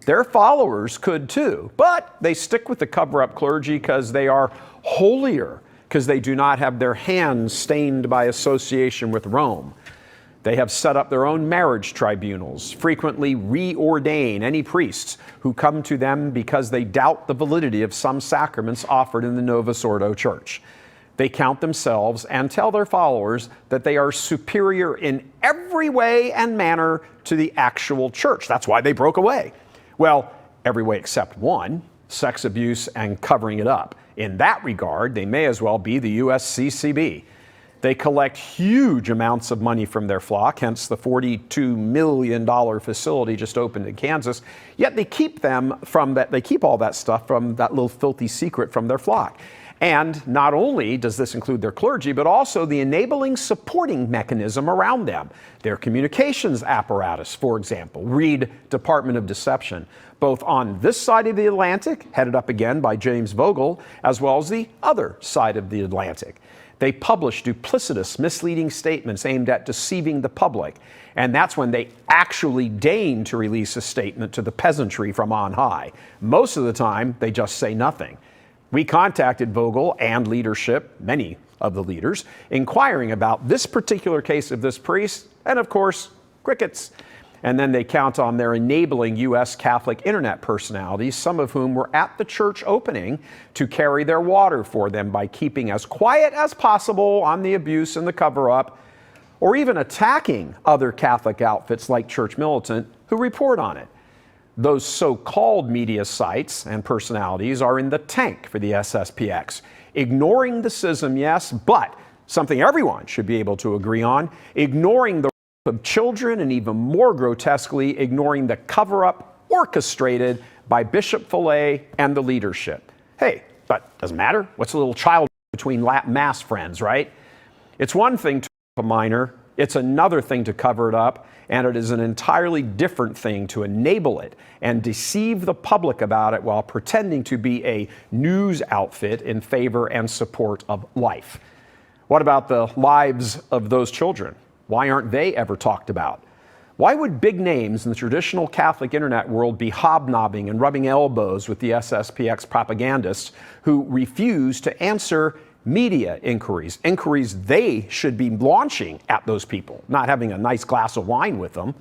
Their followers could too, but they stick with the cover-up clergy because they are holier, because they do not have their hands stained by association with Rome. They have set up their own marriage tribunals, frequently reordain any priests who come to them because they doubt the validity of some sacraments offered in the Novus Ordo Church. They count themselves and tell their followers that they are superior in every way and manner to the actual church. That's why they broke away. Well, every way except one, sex abuse and covering it up. In that regard, they may as well be the USCCB. They collect huge amounts of money from their flock, hence the $42 million facility just opened in Kansas. Yet they keep all that stuff from that little filthy secret from their flock. And not only does this include their clergy, but also the enabling supporting mechanism around them. Their communications apparatus, for example, read Department of Deception, both on this side of the Atlantic, headed up again by James Vogel, as well as the other side of the Atlantic. They publish duplicitous, misleading statements aimed at deceiving the public. And that's when they actually deign to release a statement to the peasantry from on high. Most of the time, they just say nothing. We contacted Vogel and leadership, many of the leaders, inquiring about this particular case of this priest, and of course, crickets. And then they count on their enabling U.S. Catholic internet personalities, some of whom were at the church opening, to carry their water for them by keeping as quiet as possible on the abuse and the cover-up, or even attacking other Catholic outfits like Church Militant who report on it. Those so-called media sites and personalities are in the tank for the SSPX, ignoring the schism, yes, but something everyone should be able to agree on, ignoring the rape of children, and even more grotesquely, ignoring the cover-up orchestrated by Bishop Fillet and the leadership. Hey, but doesn't matter. What's a little child between Latin Mass friends, right? It's one thing to rape a minor, it's another thing to cover it up, and it is an entirely different thing to enable it and deceive the public about it while pretending to be a news outfit in favor and support of life. What about the lives of those children? Why aren't they ever talked about? Why would big names in the traditional Catholic internet world be hobnobbing and rubbing elbows with the SSPX propagandists who refuse to answer media inquiries they should be launching at those people, not having a nice glass of wine with them?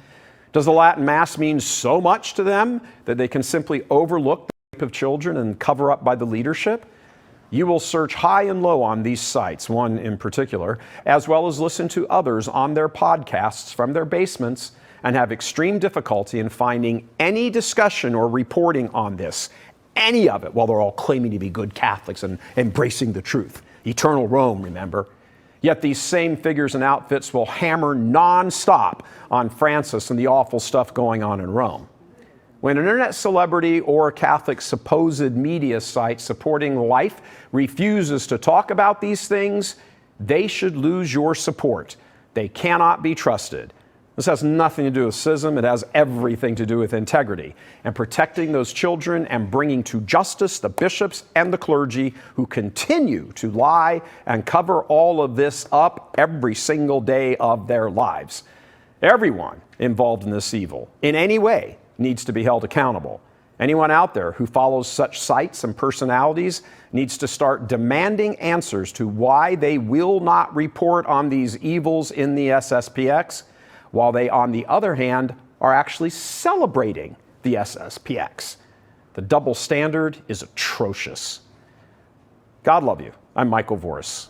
Does the Latin Mass mean so much to them that they can simply overlook the rape of children and cover up by the leadership? You will search high and low on these sites, one in particular, as well as listen to others on their podcasts from their basements, and have extreme difficulty in finding any discussion or reporting on this, any of it, while they're all claiming to be good Catholics and embracing the truth. Eternal Rome, remember? Yet these same figures and outfits will hammer non-stop on Francis and the awful stuff going on in Rome. When an internet celebrity or a Catholic supposed media site supporting life refuses to talk about these things, they should lose your support. They cannot be trusted. This has nothing to do with schism. It has everything to do with integrity and protecting those children and bringing to justice the bishops and the clergy who continue to lie and cover all of this up every single day of their lives. Everyone involved in this evil, in any way, needs to be held accountable. Anyone out there who follows such sites and personalities needs to start demanding answers to why they will not report on these evils in the SSPX, while they, on the other hand, are actually celebrating the SSPX. The double standard is atrocious. God love you. I'm Michael Voris.